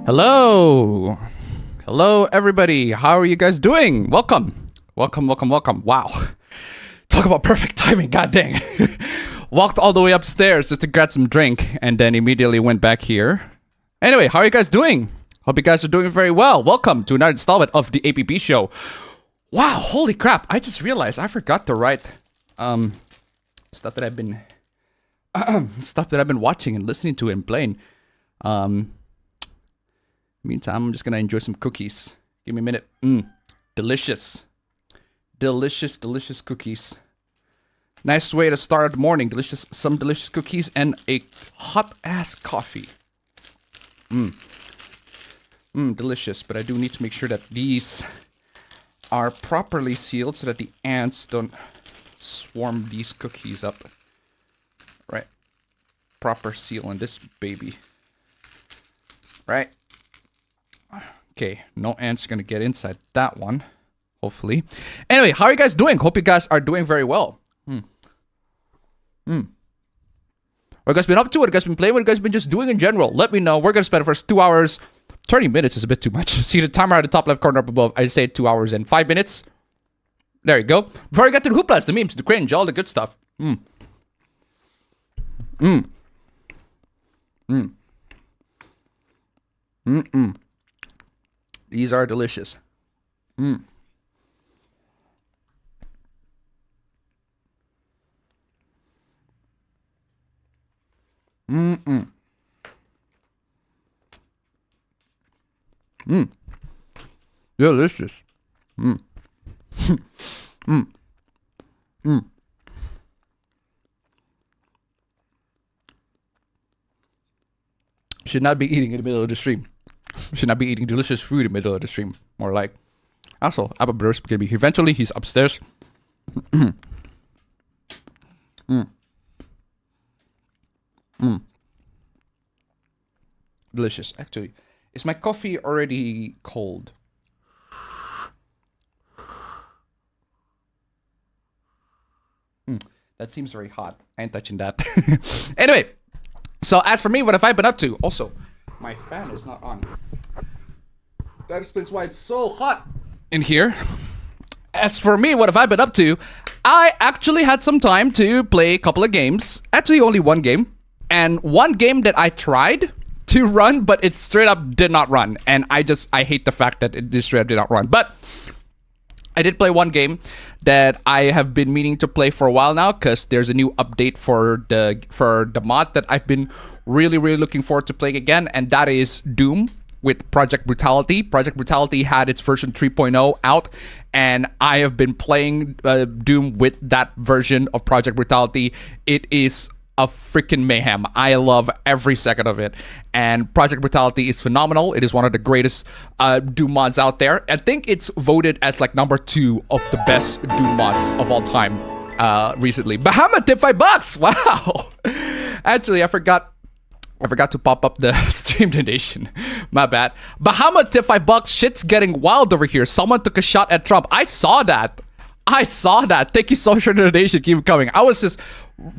Hello. Hello, everybody. How are you guys doing? Welcome. Welcome. Wow. Talk about perfect timing. God dang. Walked all the way upstairs just to grab some drink and then immediately went back here. Anyway, how are you guys doing? Hope you guys are doing very well. Welcome to another installment of the APB Show. Wow, holy crap. I just realized I forgot to write stuff that I've been watching and listening to and playing. Meantime, I'm just gonna enjoy some cookies. Give me a minute. Delicious cookies. Nice way to start the morning. Some delicious cookies and a hot ass coffee. Delicious. But I do need to make sure that these are properly sealed so that the ants don't swarm these cookies up. Right. Proper seal on this baby. Right. Okay, no ants are gonna get inside that one, hopefully. Anyway, how are you guys doing? Hope you guys are doing very well. What you guys been up to? What you guys been playing? What you guys been just doing in general? Let me know. We're gonna spend the first 2 hours. 30 minutes is a bit too much. See the timer at the top left corner up above. I say 2 hours and 5 minutes. There you go. Before we get to the hooplas, the memes, the cringe, all the good stuff. These are delicious. Delicious. Should not be eating in the middle of the stream. Should not be eating delicious food in the middle of the stream. More like. Also, APB gonna be eventually. He's upstairs. Delicious. Actually, is my coffee already cold? That seems very hot. I ain't touching that. Anyway, so as for me, what have I been up to? Also, my fan is not on. That explains why it's so hot in here. As for me, what have I been up to? I actually had some time to play a couple of games. Actually, only one game. And one game that I tried to run, but it straight up did not run. And I hate the fact that it just straight up did not run. But I did play one game that I have been meaning to play for a while now, because there's a new update for the mod that I've been really looking forward to playing again, and that is Doom with Project Brutality. Project Brutality had its version 3.0 out, and I have been playing Doom with that version of Project Brutality. It is a freaking mayhem. I love every second of it, and Project Brutality is phenomenal. It is one of the greatest Doom mods out there. I think it's voted as like #2 of the best Doom mods of all time recently. Bahama tip $5. Wow. Actually, I forgot to pop up the stream donation. My bad. Bahama tip $5. Shit's getting wild over here. Someone took a shot at Trump. I saw that. Thank you so much for the donation. Keep it coming. I was just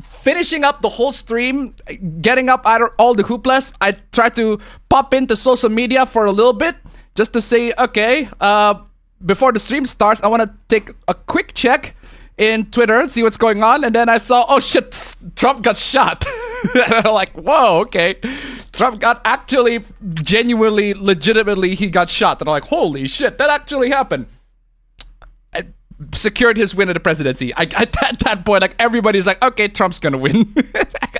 finishing up the whole stream, getting up out of all the hooplas. I tried to pop into social media for a little bit just to say, okay, before the stream starts, I want to take a quick check in Twitter and see what's going on. And then I saw, oh shit, Trump got shot. And I'm like, whoa, okay. Trump got actually, genuinely, legitimately, he got shot. And I'm like, holy shit, that actually happened. Secured his win at the presidency. At that point, like, everybody's like, okay, Trump's gonna win.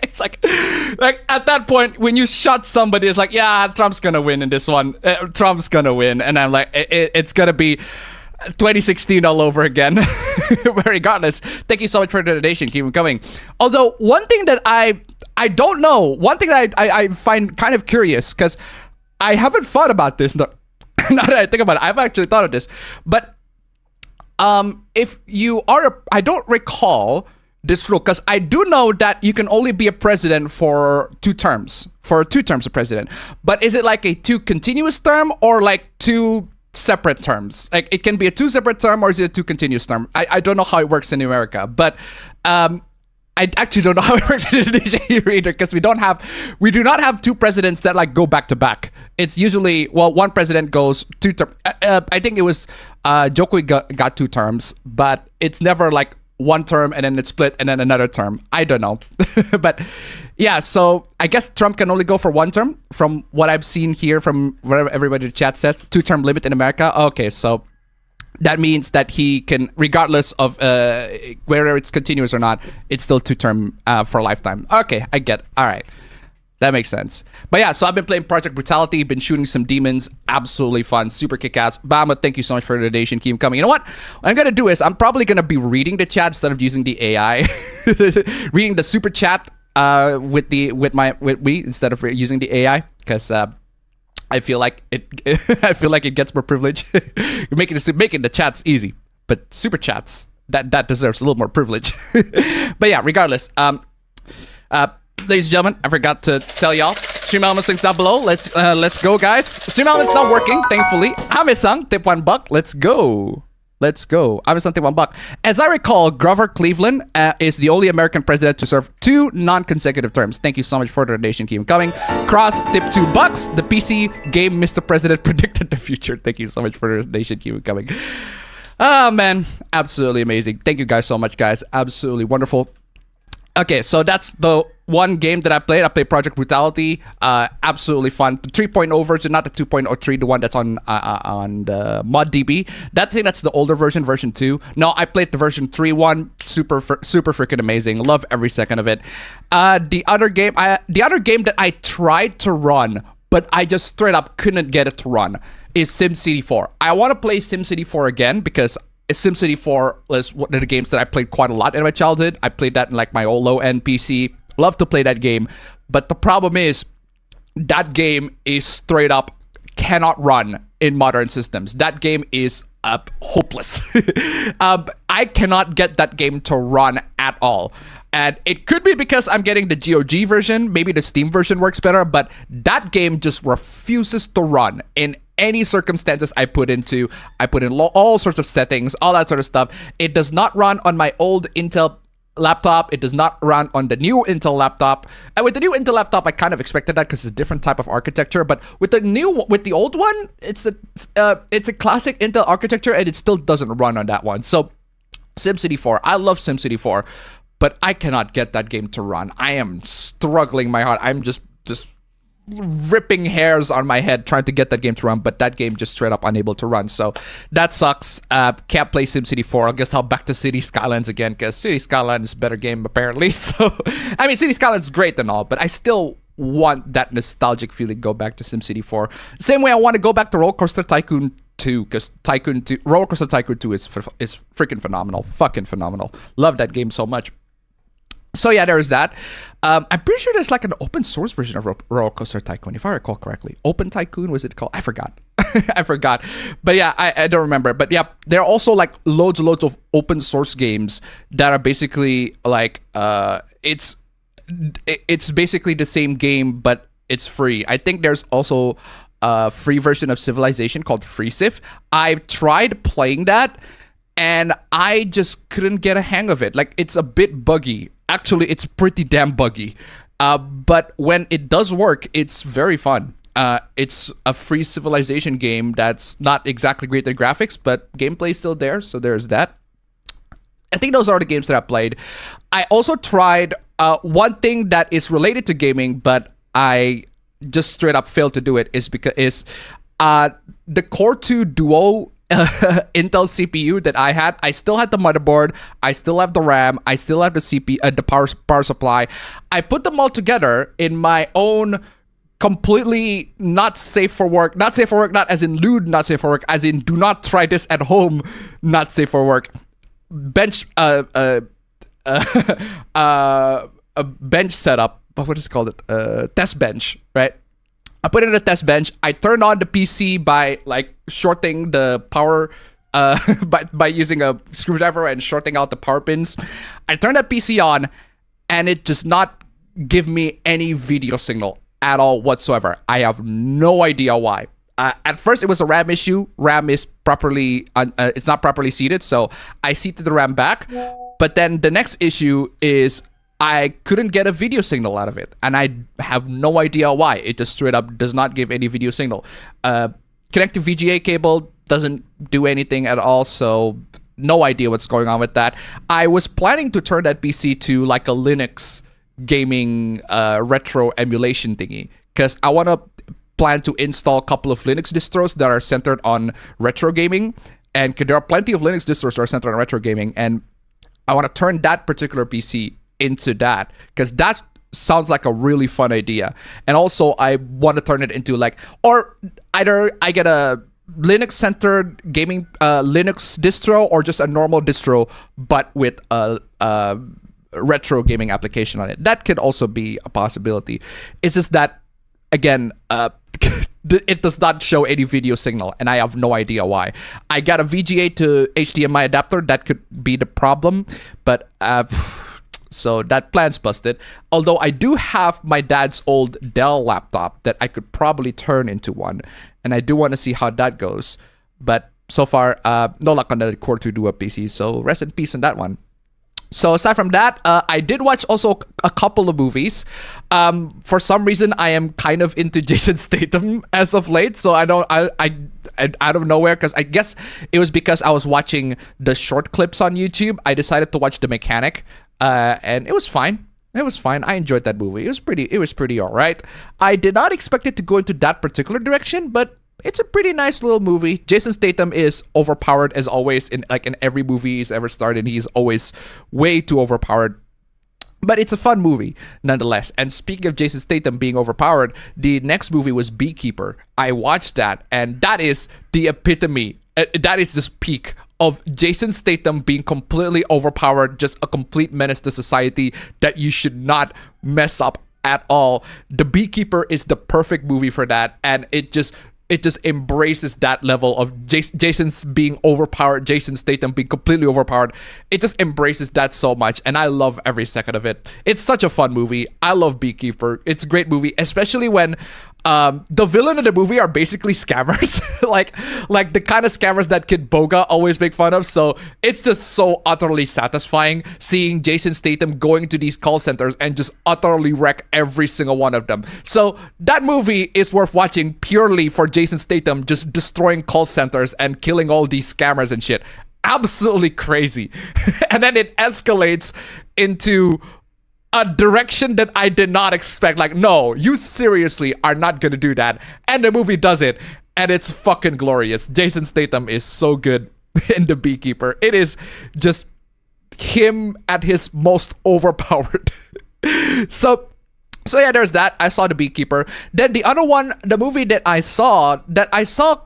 It's like at that point, when you shot somebody, it's like, yeah, Trump's gonna win in this one. Trump's gonna win, and I'm like, it's gonna be 2016 all over again. But regardless, thank you so much for the donation. Keep them coming. Although one thing that I don't know, one thing that I find kind of curious, because I haven't thought about this. Now that I think about it, I've actually thought of this, but. If you are I don't recall this rule, because I do know that you can only be a president for 2 terms, of president. But is it like a 2 continuous term or like 2 separate terms? Like, it can be a 2 separate term, or is it a 2 continuous term? I don't know how it works in America, but I actually don't know how it works in Indonesia either, because we do not have two presidents that like go back to back. It's usually, well, one president goes 2 terms. I think it was Jokowi got 2 terms, but it's never like 1 term and then it's split and then another term. I don't know. But yeah, so I guess Trump can only go for 1 term from what I've seen here from whatever everybody in the chat says. 2-term limit in America. Okay, so that means that he can, regardless of whether it's continuous or not, it's still 2-term for a lifetime. Okay, I get. All right. That makes sense. But yeah, so I've been playing Project Brutality, been shooting some demons. Absolutely fun. Super kick-ass. Bama, thank you so much for the donation. Keep coming. You know what I'm going to do is I'm probably going to be reading the chat instead of using the AI. Reading the super chat with me instead of using the AI, because I feel like it gets more privilege. making the chats easy, but super chats that deserves a little more privilege. But yeah, regardless, ladies and gentlemen, I forgot to tell y'all. Stream elements links down below. Let's go, guys. Stream elements not working, thankfully. Ame-san, tip $1. Let's go. Let's go. Ame-san, tip $1. As I recall, Grover Cleveland is the only American president to serve 2 non-consecutive terms. Thank you so much for the donation. Keep coming. Cross, tip $2. The PC game Mr. President predicted the future. Thank you so much for the donation. Keep coming. Oh, man. Absolutely amazing. Thank you guys so much, guys. Absolutely wonderful. Okay, so that's the one game that I played. I played Project Brutality. Absolutely fun. The 3.0 version, not the 2.03, the one that's on the ModDB. That's the older version, version 2. No, I played the version 3.1. Super freaking amazing. Love every second of it. The other game that I tried to run, but I just straight up couldn't get it to run, is SimCity 4. I want to play SimCity 4 again because SimCity 4 was one of the games that I played quite a lot in my childhood. I played that in like my old low-end PC. Love to play that game. But the problem is that game is straight up cannot run in modern systems. That game is hopeless. I cannot get that game to run at all. And it could be because I'm getting the GOG version. Maybe the Steam version works better. But that game just refuses to run in any circumstances I put in all sorts of settings, all that sort of stuff. It does not run on my old Intel laptop. It does not run on the new Intel laptop. And with the new Intel laptop, I kind of expected that because it's a different type of architecture. But with the old one, it's a classic Intel architecture, and it still doesn't run on that one. So SimCity 4, I love SimCity 4, but I cannot get that game to run. I am struggling my heart. I'm just ripping hairs on my head trying to get that game to run, but that game just straight up unable to run. So that sucks. Can't play SimCity 4. I guess I'll back to City Skylines again, because City Skylines is a better game apparently. So I mean, City Skylines is great and all, but I still want that nostalgic feeling. Go back to SimCity 4. Same way I want to go back to Roller Coaster Tycoon 2, because Roller Coaster Tycoon 2 is freaking phenomenal. Fucking phenomenal. Love that game so much. So yeah, there's that. I'm pretty sure there's like an open source version of Roller Coaster Tycoon, if I recall correctly. Open Tycoon, was it called? I forgot. I forgot. But yeah, I don't remember. But yeah, there are also like loads of open source games that are basically like it's basically the same game, but it's free. I think there's also a free version of Civilization called FreeCiv. I've tried playing that, and I just couldn't get a hang of it. Like, it's a bit buggy. Actually, it's pretty damn buggy. But when it does work, it's very fun. It's a free Civilization game that's not exactly great at graphics, but gameplay is still there, so there's that. I think those are the games that I played. I also tried one thing that is related to gaming, but I just straight up failed to do it, is the Core 2 Duo Intel CPU that I had. I still had the motherboard, I still have the RAM, I still have the CPU, the power supply. I put them all together in my own completely not safe for work, not as in lewd, not safe for work, as in do not try this at home, not safe for work. Bench, a bench setup. What is it called? Test bench, right? I put it in a test bench. I turned on the PC by like shorting the power, by using a screwdriver and shorting out the power pins. I turned that PC on, and it does not give me any video signal at all whatsoever. I have no idea why. At first, it was a RAM issue. RAM is it's not properly seated, so I seated the RAM back. But then the next issue is I couldn't get a video signal out of it, and I have no idea why. It just straight up does not give any video signal. Connecting VGA cable doesn't do anything at all, so no idea what's going on with that. I was planning to turn that PC to like a Linux gaming retro emulation thingy, because I want to plan to install a couple of Linux distros that are centered on retro gaming, and there are plenty of Linux distros that are centered on retro gaming, and I want to turn that particular PC into that, because that sounds like a really fun idea. And also I want to turn it into like, or either I get a Linux centered gaming Linux distro, or just a normal distro but with a retro gaming application on it. That could also be a possibility. It's just that, again, it does not show any video signal, and I have no idea why. I got a VGA to HDMI adapter. That could be the problem, but so that plan's busted. Although I do have my dad's old Dell laptop that I could probably turn into one, and I do want to see how that goes. But so far, no luck on the Core 2 Duo PC, so rest in peace on that one. So aside from that, I did watch also a couple of movies. For some reason, I am kind of into Jason Statham as of late. So I out of nowhere, because I guess it was because I was watching the short clips on YouTube, I decided to watch The Mechanic, and it was fine. It was fine. I enjoyed that movie. It was pretty all right. I did not expect it to go into that particular direction, but it's a pretty nice little movie. Jason Statham is overpowered as always in every movie he's ever starred in. He's always way too overpowered. But it's a fun movie nonetheless. And speaking of Jason Statham being overpowered, the next movie was Beekeeper. I watched that, and that is the epitome. That is just peak of Jason Statham being completely overpowered, just a complete menace to society that you should not mess up at all. The Beekeeper is the perfect movie for that, and it just embraces that level of Jason's being overpowered, Jason Statham being completely overpowered. It just embraces that so much, and I love every second of it. It's such a fun movie. I love Beekeeper. It's a great movie, especially when the villain of the movie are basically scammers, like the kind of scammers that Kid Boga always make fun of. So it's just so utterly satisfying seeing Jason Statham going to these call centers and just utterly wreck every single one of them. So that movie is worth watching purely for Jason Statham just destroying call centers and killing all these scammers and shit. Absolutely crazy. And then it escalates into a direction that I did not expect. Like, no, you seriously are not gonna do that. And the movie does it, and it's fucking glorious. Jason Statham is so good in The Beekeeper. It is just him at his most overpowered. So yeah, there's that. I saw The Beekeeper. Then the other one, the movie that I saw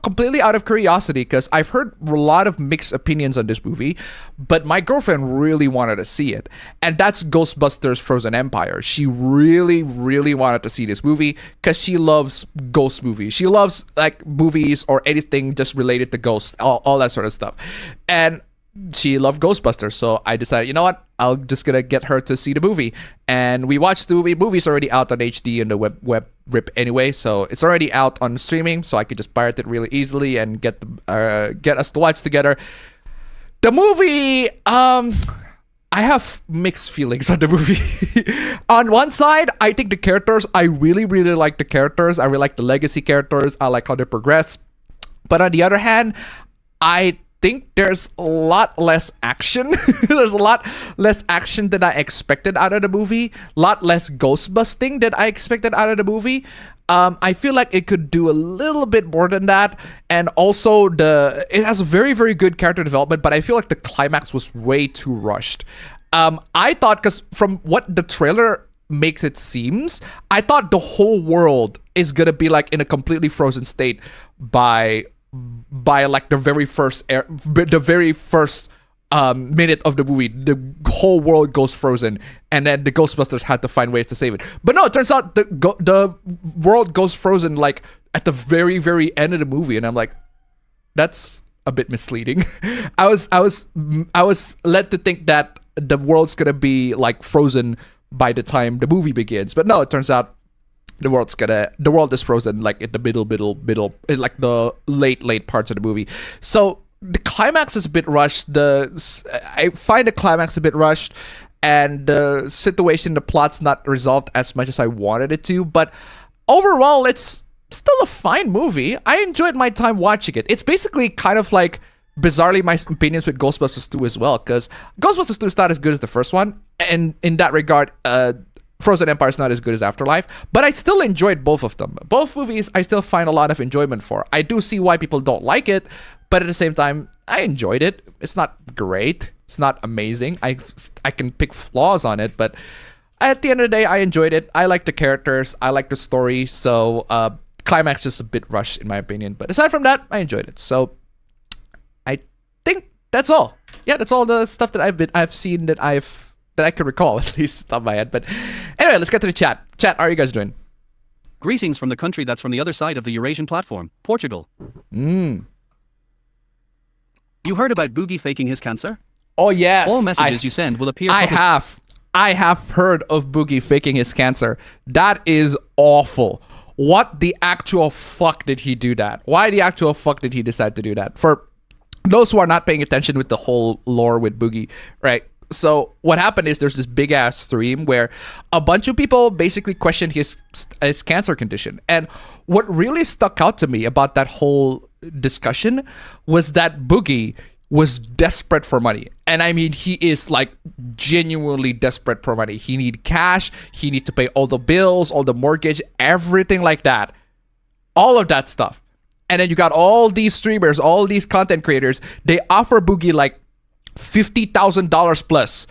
completely out of curiosity, because I've heard a lot of mixed opinions on this movie, but my girlfriend really wanted to see it. And that's Ghostbusters Frozen Empire. She really, really wanted to see this movie because she loves ghost movies. She loves like movies or anything just related to ghosts, all that sort of stuff. And she loved Ghostbusters, so I decided, you know what, I'll just gonna get her to see the movie. And we watched the movie. The movie's already out on HD and the web rip anyway, so it's already out on streaming, so I could just pirate it really easily and get us to watch together. The movie, I have mixed feelings on the movie. On one side, I think the characters, I really, really like the characters. I really like the legacy characters. I like how they progress. But on the other hand, I think there's a lot less action. There's a lot less action than I expected out of the movie. A lot less ghost busting than I expected out of the movie. I feel like it could do a little bit more than that. And also it has a very, very good character development, but I feel like the climax was way too rushed. I thought, because from what the trailer makes it seems, I thought the whole world is gonna be like in a completely frozen state by like the very first minute of the movie. The whole world goes frozen, and then the Ghostbusters had to find ways to save it. But no, it turns out the world goes frozen like at the very, very end of the movie, and I'm like, that's a bit misleading. I was led to think that the world's gonna be like frozen by the time the movie begins, but no, it turns out the world is frozen like in the middle, in like the late parts of the movie. So the climax is a bit rushed. I find the climax a bit rushed, and the situation, the plot's not resolved as much as I wanted it to. But overall, it's still a fine movie. I enjoyed my time watching it. It's basically kind of like, bizarrely, my opinions with Ghostbusters 2 as well, because Ghostbusters 2 is not as good as the first one, and in that regard, Frozen Empire is not as good as Afterlife, but I still enjoyed both of them. Both movies I still find a lot of enjoyment for. I do see why people don't like it, but at the same time, I enjoyed it. It's not great. It's not amazing. I can pick flaws on it, but at the end of the day, I enjoyed it. I like the characters. I like the story. So climax just a bit rushed in my opinion. But aside from that, I enjoyed it. So I think that's all. Yeah, that's all the stuff that I've seen that I could recall, at least top of my head. But anyway, let's get to the chat. Chat, how are you guys doing? Greetings from the country that's from the other side of the Eurasian platform, Portugal. You heard about Boogie faking his cancer? Oh yes. All messages you send will appear. I have heard of Boogie faking his cancer. That is awful. What the actual fuck did he do that? Why the actual fuck did he decide to do that? For those who are not paying attention with the whole lore with Boogie, right? So what happened is there's this big ass stream where a bunch of people basically questioned his cancer condition. And what really stuck out to me about that whole discussion was that Boogie was desperate for money. And I mean, he is like genuinely desperate for money. He need cash. He need to pay all the bills, all the mortgage, everything like that. All of that stuff. And then you got all these streamers, all these content creators. They offer Boogie like $50,000 plus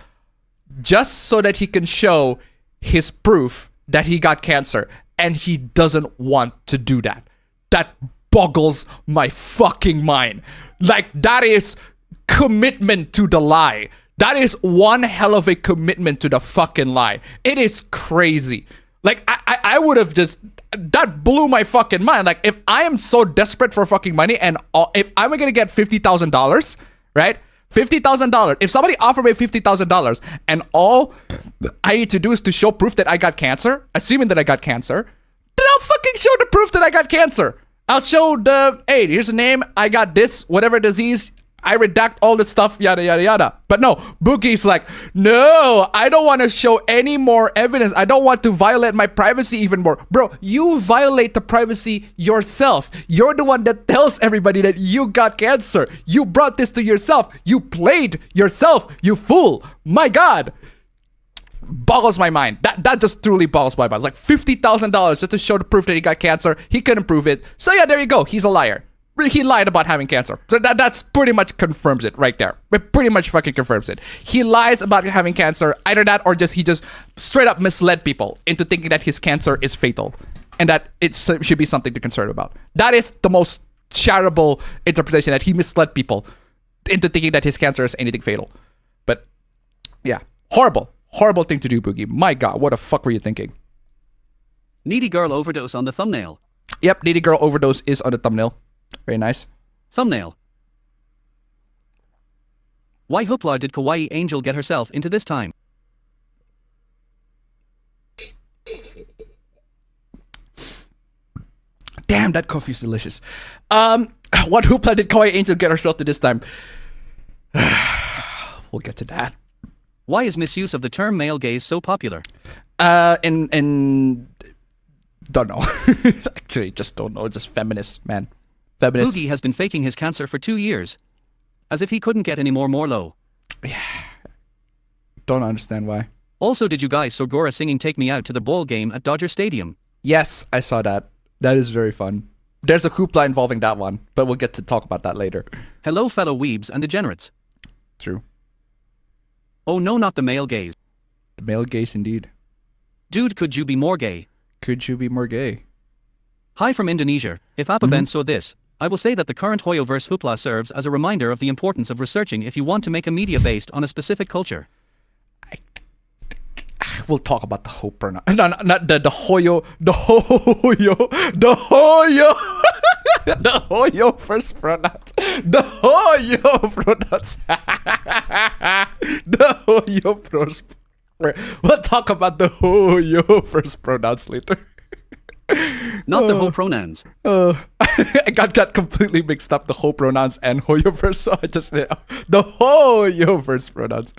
just so that he can show his proof that he got cancer. And he doesn't want to do that. That boggles my fucking mind. Like, that is commitment to the lie. That is one hell of a commitment to the fucking lie. It is crazy. Like, I would have just, that blew my fucking mind. Like, if I am so desperate for fucking money and if I'm gonna get $50,000, right? $50,000. If somebody offered me $50,000 and all I need to do is to show proof that I got cancer, assuming that I got cancer, then I'll fucking show the proof that I got cancer. I'll show hey, here's a name, I got this, whatever disease, I redact all this stuff, yada, yada, yada. But no, Boogie's like, no, I don't want to show any more evidence. I don't want to violate my privacy even more. Bro, you violate the privacy yourself. You're the one that tells everybody that you got cancer. You brought this to yourself. You played yourself, you fool. My God. Boggles my mind. That just truly boggles my mind. It's like $50,000 just to show the proof that he got cancer. He couldn't prove it. So yeah, there you go. He's a liar. He lied about having cancer. So that's pretty much confirms it right there. It pretty much fucking confirms it. He lies about having cancer. Either that or he just straight up misled people into thinking that his cancer is fatal and that it should be something to concern about. That is the most charitable interpretation, that he misled people into thinking that his cancer is anything fatal. But yeah, horrible thing to do, Boogie. My God, what the fuck were you thinking? Needy girl overdose on the thumbnail. Yep, needy girl overdose is on the thumbnail. Very nice. Thumbnail. Why hoopla did Kawaii Angel get herself into this time? Damn, that coffee is delicious. What hoopla did Kawaii Angel get herself to this time? We'll get to that. Why is misuse of the term male gaze so popular? In don't know. Actually, just don't know. Just feminist, man. Feminist. Boogie has been faking his cancer for 2 years. As if he couldn't get any more low. Yeah. Don't understand why. Also, did you guys saw Gora singing Take Me Out to the Bowl game at Dodger Stadium? Yes, I saw that. That is very fun. There's a hoopla involving that one, but we'll get to talk about that later. Hello fellow weebs and degenerates. True. Oh no, not the male gaze. The male gaze indeed. Dude, could you be more gay? Could you be more gay? Hi from Indonesia. If appabendyt saw this, I will say that the current Hoyoverse hoopla serves as a reminder of the importance of researching if you want to make a media based on a specific culture. We'll talk about the ho pronoun. No, not the Hoyo. The Hoyo. The Hoyo. The Hoyo first pronouns. The Hoyo pronouns. The Hoyo first. We'll talk about the Hoyo first pronouns later. Not the ho pronouns. I got completely mixed up, the ho pronouns and Hoyoverse, so I just the Hoyoverse pronouns.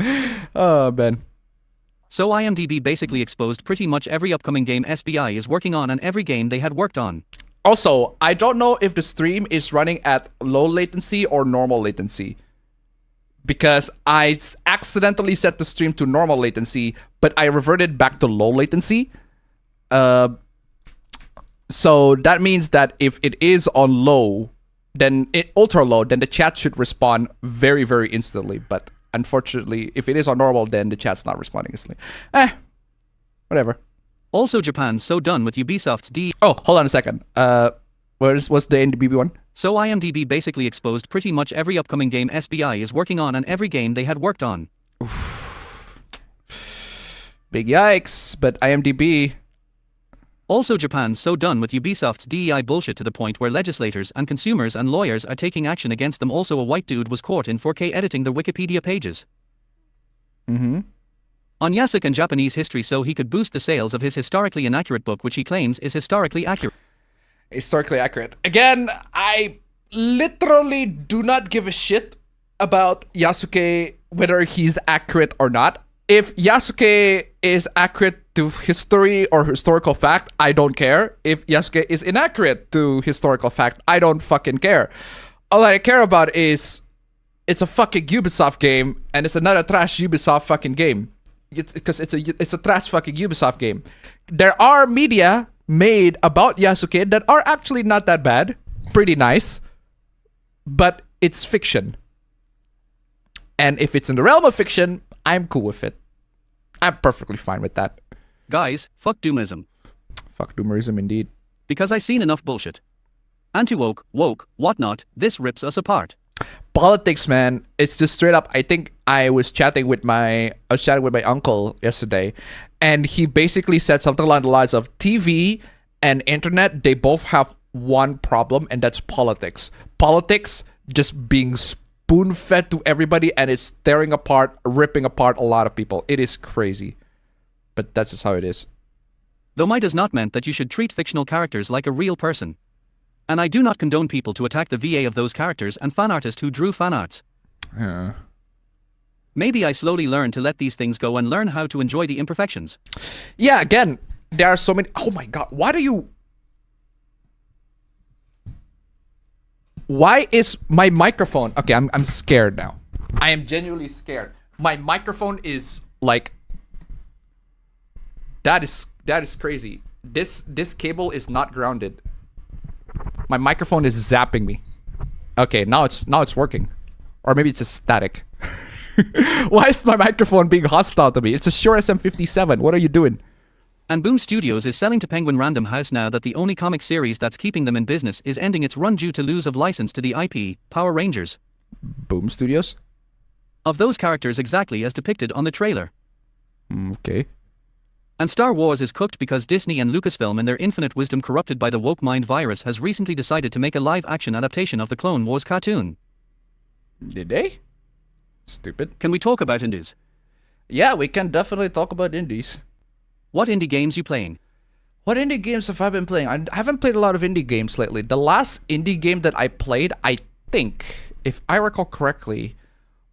Oh man. So IMDb basically exposed pretty much every upcoming game SBI is working on and every game they had worked on. Also, I don't know if the stream is running at low latency or normal latency, because I accidentally set the stream to normal latency, but I reverted back to low latency. So that means that if it is on low, then ultra low, then the chat should respond very, very instantly. But unfortunately, if it is on normal, then the chat's not responding instantly. Whatever. Also, Japan's so done with Ubisoft's Oh, hold on a second. What's the IMDb one? So IMDb basically exposed pretty much every upcoming game SBI is working on and every game they had worked on. Big yikes, but IMDb... Also, Japan's so done with Ubisoft's DEI bullshit to the point where legislators and consumers and lawyers are taking action against them. Also, a white dude was caught in 4K editing the Wikipedia pages. On Yasuke and Japanese history so he could boost the sales of his historically inaccurate book, which he claims is historically accurate. Historically accurate. Again, I literally do not give a shit about Yasuke, whether he's accurate or not. If Yasuke is accurate to history or historical fact, I don't care. If Yasuke is inaccurate to historical fact, I don't fucking care. All I care about is it's a fucking Ubisoft game, and it's another trash Ubisoft fucking game. Because it's a trash fucking Ubisoft game. There are media made about Yasuke that are actually not that bad, pretty nice, but it's fiction. And if it's in the realm of fiction, I'm cool with it. I'm perfectly fine with that. Guys, fuck doomerism. Fuck doomerism indeed. Because I seen enough bullshit. Anti-woke, woke, whatnot, this rips us apart. Politics, man, it's just straight up. I think I was chatting with my uncle yesterday, and he basically said something along the lines of TV and internet, they both have one problem, and that's politics. Politics just being spoon-fed to everybody, and it's tearing apart, ripping apart a lot of people. It is crazy. But that's just how it is. Though my does not meant that you should treat fictional characters like a real person. And I do not condone people to attack the VA of those characters and fan artists who drew fan arts. Maybe I slowly learned to let these things go and learn how to enjoy the imperfections. Yeah, again, there are so many... Oh my god, why is my microphone... Okay, I'm scared now. I am genuinely scared. My microphone is like... That is crazy. This cable is not grounded. My microphone is zapping me. Okay, now it's working. Or maybe it's just static. Why is my microphone being hostile to me? It's a Shure SM57. What are you doing? And Boom Studios is selling to Penguin Random House now that the only comic series that's keeping them in business is ending its run due to lose of license to the IP, Power Rangers. Boom Studios? Of those characters exactly as depicted on the trailer. Okay. And Star Wars is cooked because Disney and Lucasfilm, in their infinite wisdom corrupted by the woke mind virus, has recently decided to make a live-action adaptation of the Clone Wars cartoon. Did they? Stupid. Can we talk about indies? Yeah, we can definitely talk about indies. What indie games you playing? What indie games have I been playing? I haven't played a lot of indie games lately. The last indie game that I played, I think, if I recall correctly,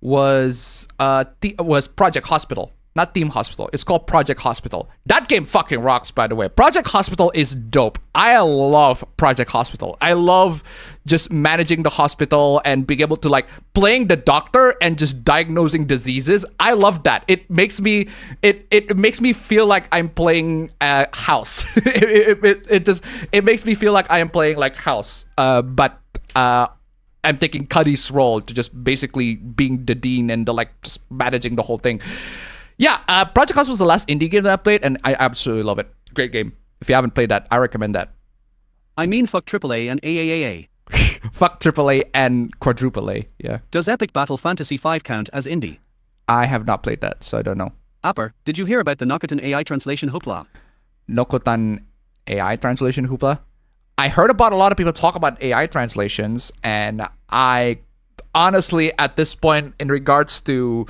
was Project Hospital. Not Team Hospital. It's called Project Hospital. That game fucking rocks, by the way. Project Hospital is dope. I love Project Hospital. I love just managing the hospital and being able to like playing the doctor and just diagnosing diseases. I love that. It makes me feel like I'm playing House. it makes me feel like I am playing like House. But I'm taking Cuddy's role to just basically being the dean and the like just managing the whole thing. Yeah, Project House was the last indie game that I played, and I absolutely love it. Great game. If you haven't played that, I recommend that. I mean, fuck AAA and AAA. Fuck AAA and quadruple A, yeah. Does Epic Battle Fantasy V count as indie? I have not played that, so I don't know. Apper, did you hear about the Nokotan AI translation hoopla? Nokotan AI translation hoopla? I heard about a lot of people talk about AI translations, and I honestly, at this point, in regards to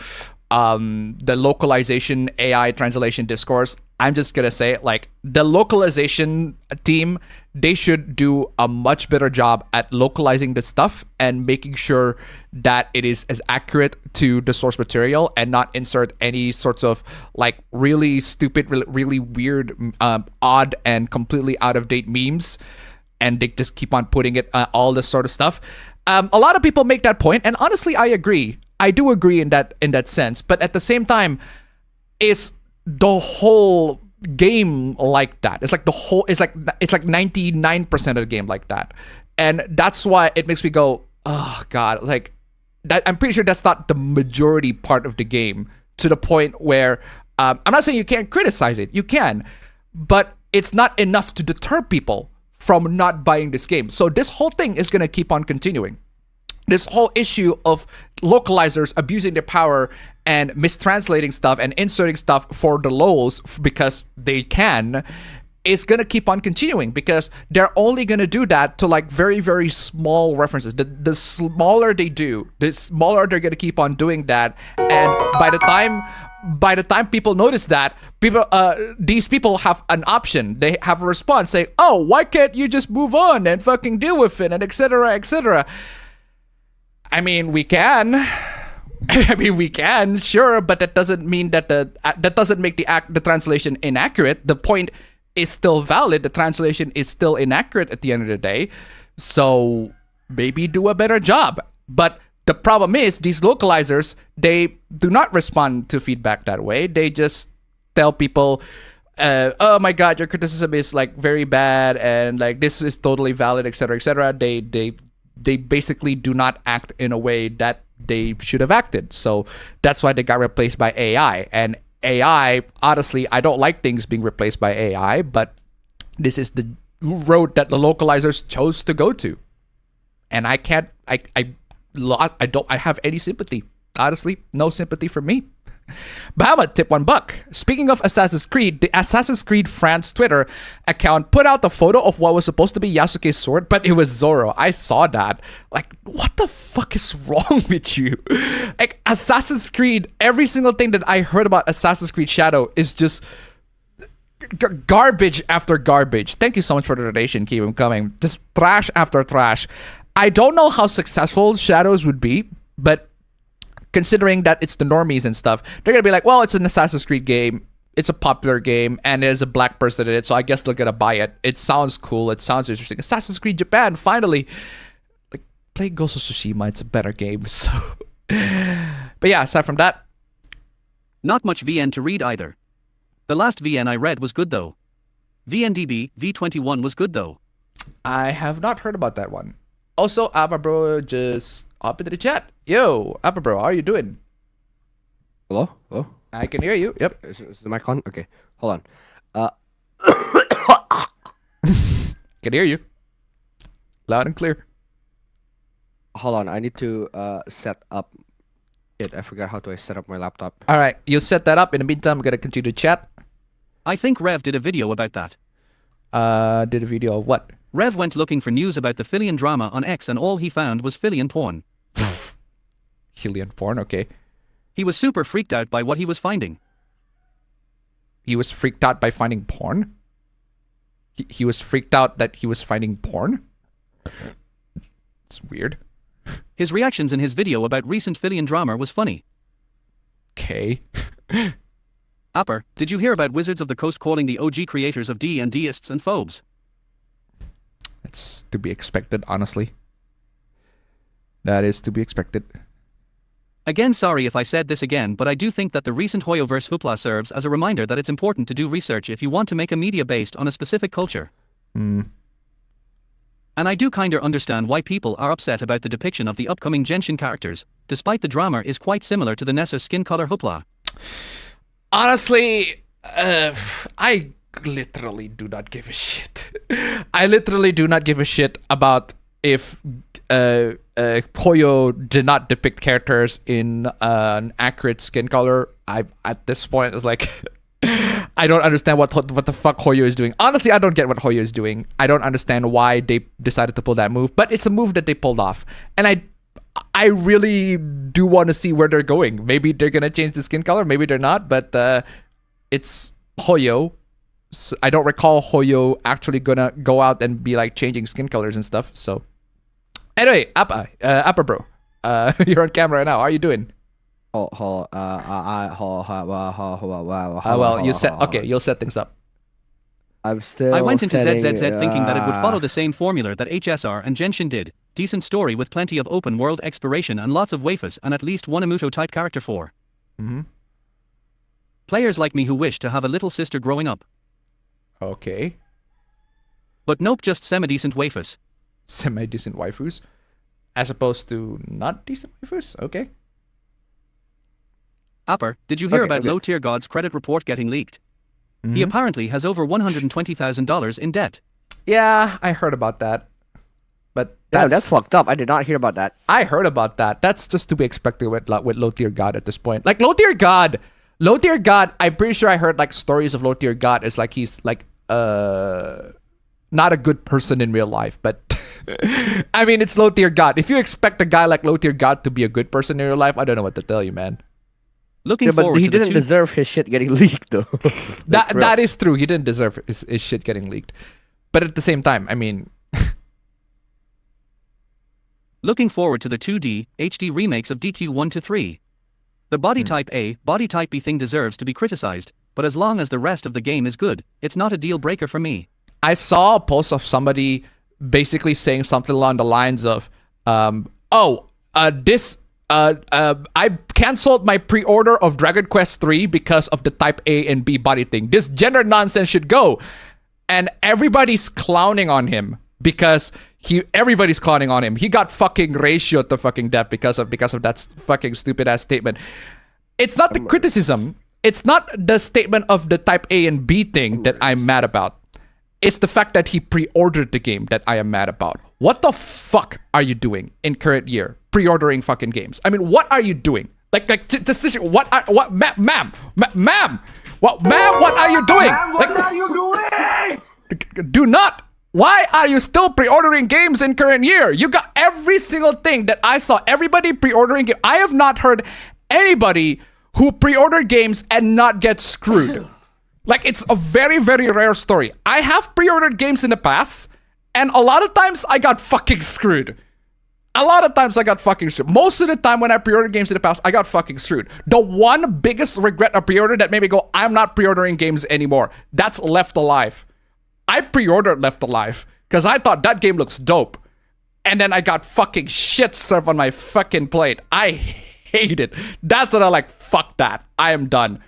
the localization AI translation discourse, I'm just gonna say, like, the localization team, they should do a much better job at localizing the stuff and making sure that it is as accurate to the source material and not insert any sorts of like really stupid, really weird, odd, and completely out of date memes, and they just keep on putting it all this sort of stuff. A lot of people make that point, and honestly, I agree. I do agree in that sense, but at the same time, is the whole game like that? It's like it's like 99% of the game like that, and that's why it makes me go, oh god, like that. I'm pretty sure that's not the majority part of the game, to the point where I'm not saying you can't criticize it, you can, but it's not enough to deter people from not buying this game. So this whole thing is gonna keep on continuing. This whole issue of localizers abusing their power and mistranslating stuff and inserting stuff for the lols because they can is gonna keep on continuing, because they're only gonna do that to like very, very small references. The smaller they do, the smaller they're gonna keep on doing that. And by the time people notice that, these people have an option. They have a response saying, oh, why can't you just move on and fucking deal with it, and etc., etc. I mean, we can. I mean, we can, sure, but that doesn't mean that that doesn't make the translation inaccurate. The point is still valid. The translation is still inaccurate at the end of the day. So maybe do a better job. But the problem is, these localizers, they do not respond to feedback that way. They just tell people, oh my god, your criticism is like very bad, and like this is totally valid, etc., etc. They basically do not act in a way that they should have acted. So that's why they got replaced by AI. And AI, honestly, I don't like things being replaced by AI, but this is the road that the localizers chose to go to. And I can't, I have any sympathy. Honestly, no sympathy for me. Bahamut tip $1. Speaking of Assassin's Creed, the Assassin's Creed France Twitter account put out the photo of what was supposed to be Yasuke's sword, but it was Zoro. I saw that. Like, what the fuck is wrong with you? Like, Assassin's Creed, every single thing that I heard about Assassin's Creed Shadow is just garbage after garbage. Thank you so much for the donation. Keep them coming. Just trash after trash. I don't know how successful Shadows would be, but considering that it's the normies and stuff, they're gonna be like, well, it's an Assassin's Creed game, it's a popular game, and there's a black person in it, so I guess they're gonna buy it. It sounds cool, it sounds interesting. Assassin's Creed Japan, finally. Like, play Ghost of Tsushima, it's a better game, so. But yeah, aside from that, not much VN to read either. The last VN I read was good though. VNDB V21 was good though. I have not heard about that one. Also, Abba Bro just hop into the chat. Yo, Abba Bro, how are you doing? Hello? Hello? I can hear you. Yep. Is the mic on? Okay, hold on. Can hear you. Loud and clear. Hold on, I need to set up it. I forgot how to set up my laptop. All right, you set that up. In the meantime, I'm gonna continue to chat. I think Rev did a video about that. Did a video of what? Rev went looking for news about the Filian drama on X, and all he found was Filian porn. Filian porn, okay. He was super freaked out by what he was finding. He was freaked out by finding porn? He was freaked out that he was finding porn? It's weird. His reactions in his video about recent Filian drama was funny. Okay. Upper, did you hear about Wizards of the Coast calling the OG creators of D&Dists and phobes? It's to be expected, honestly. That is to be expected. Again, sorry if I said this again, but I do think that the recent Hoyoverse hoopla serves as a reminder that it's important to do research if you want to make a media based on a specific culture. Mm. And I do kinda understand why people are upset about the depiction of the upcoming Genshin characters, despite the drama is quite similar to the Nessa skin color hoopla. Honestly, I literally do not give a shit. I literally do not give a shit about if Hoyo did not depict characters in an accurate skin color. At this point, it's like I don't understand what the fuck Hoyo is doing. Honestly, I don't get what Hoyo is doing. I don't understand why they decided to pull that move, but it's a move that they pulled off, and I really do want to see where they're going. Maybe they're gonna change the skin color, maybe they're not, but it's Hoyo. I don't recall Hoyo actually gonna go out and be like changing skin colors and stuff. So anyway, Appa bro, you're on camera right now. How are you doing? Well, you set okay. You'll set things up. I'm still. I went into setting, ZZZ thinking that it would follow the same formula that HSR and Genshin did. Decent story with plenty of open world exploration and lots of waifus and at least one Amuto type character for players like me who wish to have a little sister growing up. Okay. But nope, just semi-decent waifus. Semi-decent waifus, as opposed to not decent waifus. Okay. Apper, did you hear Okay, about okay. low-tier God's credit report getting leaked? He apparently has over $120,000 in debt. Yeah, I heard about that. But That's fucked up. I did not hear about that. I heard about that. That's just to be expected with low tier God at this point. Like low tier God. I'm pretty sure I heard like stories of low tier God. It's like he's like not a good person in real life, but I mean it's low tier God. If you expect a guy like low tier God to be a good person in real life, I don't know what to tell you, man. Looking Yeah, but forward he to the didn't deserve his shit getting leaked, though. That is true. He didn't deserve his shit getting leaked. But at the same time, I mean, Looking forward to the 2D, HD remakes of DQ 1 to 3. The body type A, body type B thing deserves to be criticized, but as long as the rest of the game is good, it's not a deal breaker for me. I saw a post of somebody basically saying something along the lines of, I canceled my pre-order of Dragon Quest 3 because of the type A and B body thing. This gender nonsense should go. And everybody's clowning on him because everybody's clowning on him. He got fucking ratioed to fucking death because of that fucking stupid ass statement. It's not the criticism. It's not the statement of the type A and B thing that I'm mad about. It's the fact that he pre-ordered the game that I am mad about. What the fuck are you doing in current year? Pre-ordering fucking games. I mean, what are you doing? Ma'am, what are you doing? What are you doing? Do not. Why are you still pre-ordering games in current year? You got every single thing that I saw. Everybody pre-ordering games. I have not heard anybody who pre-ordered games and not get screwed. Like, it's a very, very rare story. I have pre-ordered games in the past, and a lot of times I got fucking screwed. Most of the time when I pre-ordered games in the past, I got fucking screwed. The one biggest regret of pre-order that made me go, I'm not pre-ordering games anymore. That's Left Alive. I pre-ordered Left Alive because I thought that game looks dope. And then I got fucking shit served on my fucking plate. I hate it. That's when I like, fuck that. I am done.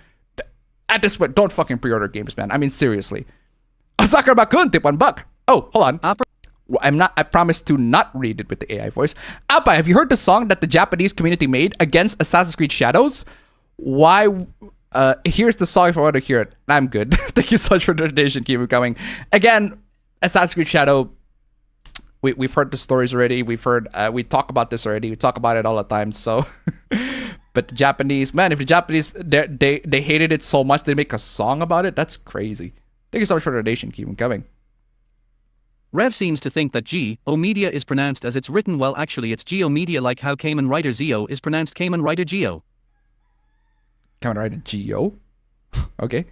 At this point, don't fucking pre-order games, man. I mean, seriously. Sakura Bakun, tip $1. Oh, hold on. Well, I promise to not read it with the AI voice. Appa, have you heard the song that the Japanese community made against Assassin's Creed Shadows? Why? Here's the song if I want to hear it. I'm good. Thank you so much for the donation. Keep it coming. Again, Assassin's Creed Shadow. We've heard the stories already. We talk about this already. We talk about it all the time. So, but the Japanese, man, if the Japanese they hated it so much they make a song about it. That's crazy. Thank you so much for the donation. Keep it coming. Rev seems to think that G-O media is pronounced as it's written, well actually it's Geo media, like how Kamen Rider Zio is pronounced Kamen Rider Geo. Kamen Rider Geo? Okay.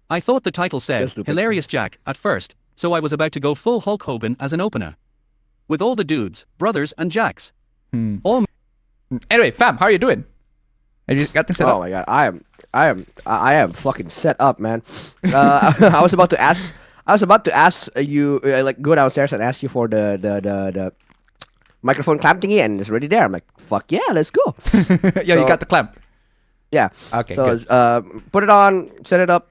I thought the title said, Hilarious Jack, at first, so I was about to go full Hulk Hogan as an opener. With all the dudes, brothers, and jacks. Anyway, fam, how are you doing? Have you got things set up? Oh my god, I am fucking set up, man. I was about to ask you, like, go downstairs and ask you for the microphone clamp thingy, and it's already there. I'm like, fuck yeah, let's go. Yeah, you got the clamp. Yeah. Okay. So Good. put it on, set it up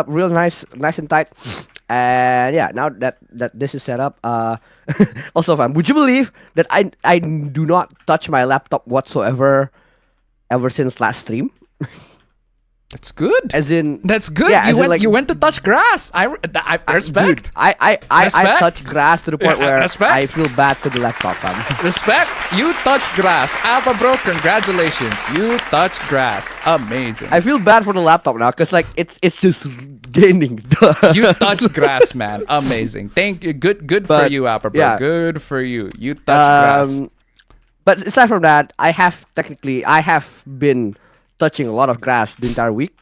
real nice and tight, and yeah. Now that this is set up, also, fam, would you believe that I do not touch my laptop whatsoever ever since last stream? That's good. As in, that's good. Yeah, you went to touch grass. I respect. Dude, I touch grass to the point where respect. I feel bad to the laptop, fam. Respect. You touch grass. Alpha bro, congratulations. You touch grass. Amazing. I feel bad for the laptop now because like it's just gaining dust. You touch grass, man. Amazing. Thank you. Good for you, Alpha bro. Yeah. Good for you. You touch grass. But aside from that, I have been touching a lot of grass the entire week.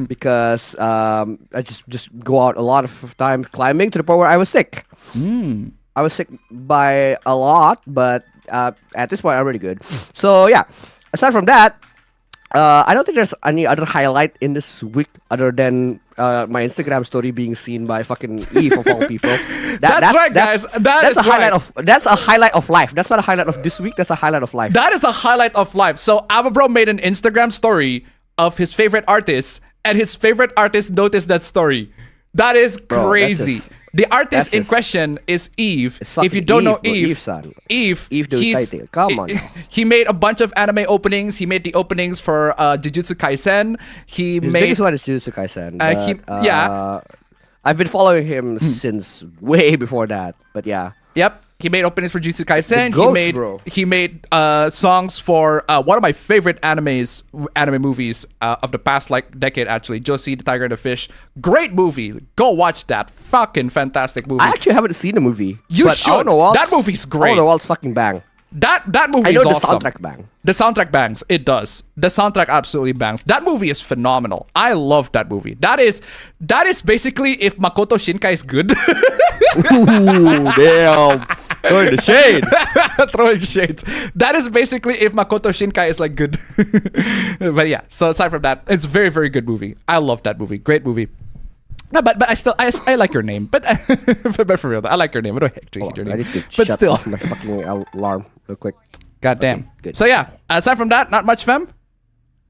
because I just go out a lot of time climbing to the point where I was sick. I was sick by a lot, but at this point I'm really good. So yeah, aside from that, I don't think there's any other highlight in this week other than my Instagram story being seen by fucking Eve of all people. That's right, guys. That's a highlight right. that's a highlight of life. That's not a highlight of this week. That's a highlight of life. That is a highlight of life. So Avabro made an Instagram story of his favorite artist, and his favorite artist noticed that story. That is Bro, crazy. The artist in question is Eve. It's If you fucking don't know Eve, bro. Eve, Eve, son. Eve, doing he's, fighting. Come on now. he made a bunch of anime openings. He made the openings for Jujutsu Kaisen. He His made biggest one is Jujutsu Kaisen. yeah. I've been following him since way before that. But yeah. Yep. He made openings for Jujutsu Kaisen. goats, bro. He made songs for one of my favorite anime movies of the past decade actually. Josie the Tiger and the Fish. Great movie. Go watch that. Fucking fantastic movie. I actually haven't seen the movie. You but should. All the walls, That movie's great. All the walls fucking bang. That movie I know is the awesome. soundtrack bang. The soundtrack bangs. It does. The soundtrack absolutely bangs. That movie is phenomenal. I love that movie. That is basically if Makoto Shinkai is good. Ooh, damn. Throwing the shade. Throwing shades. That is basically if Makoto Shinkai is like good. But yeah, so aside from that, it's very, very good movie. I love that movie. Great movie. No, but I like your name. But for real, I like your name. I don't actually hate your I name. need to But shut still. off my fucking alarm real quick. God damn. Okay, good. So yeah, aside from that, not much, fam.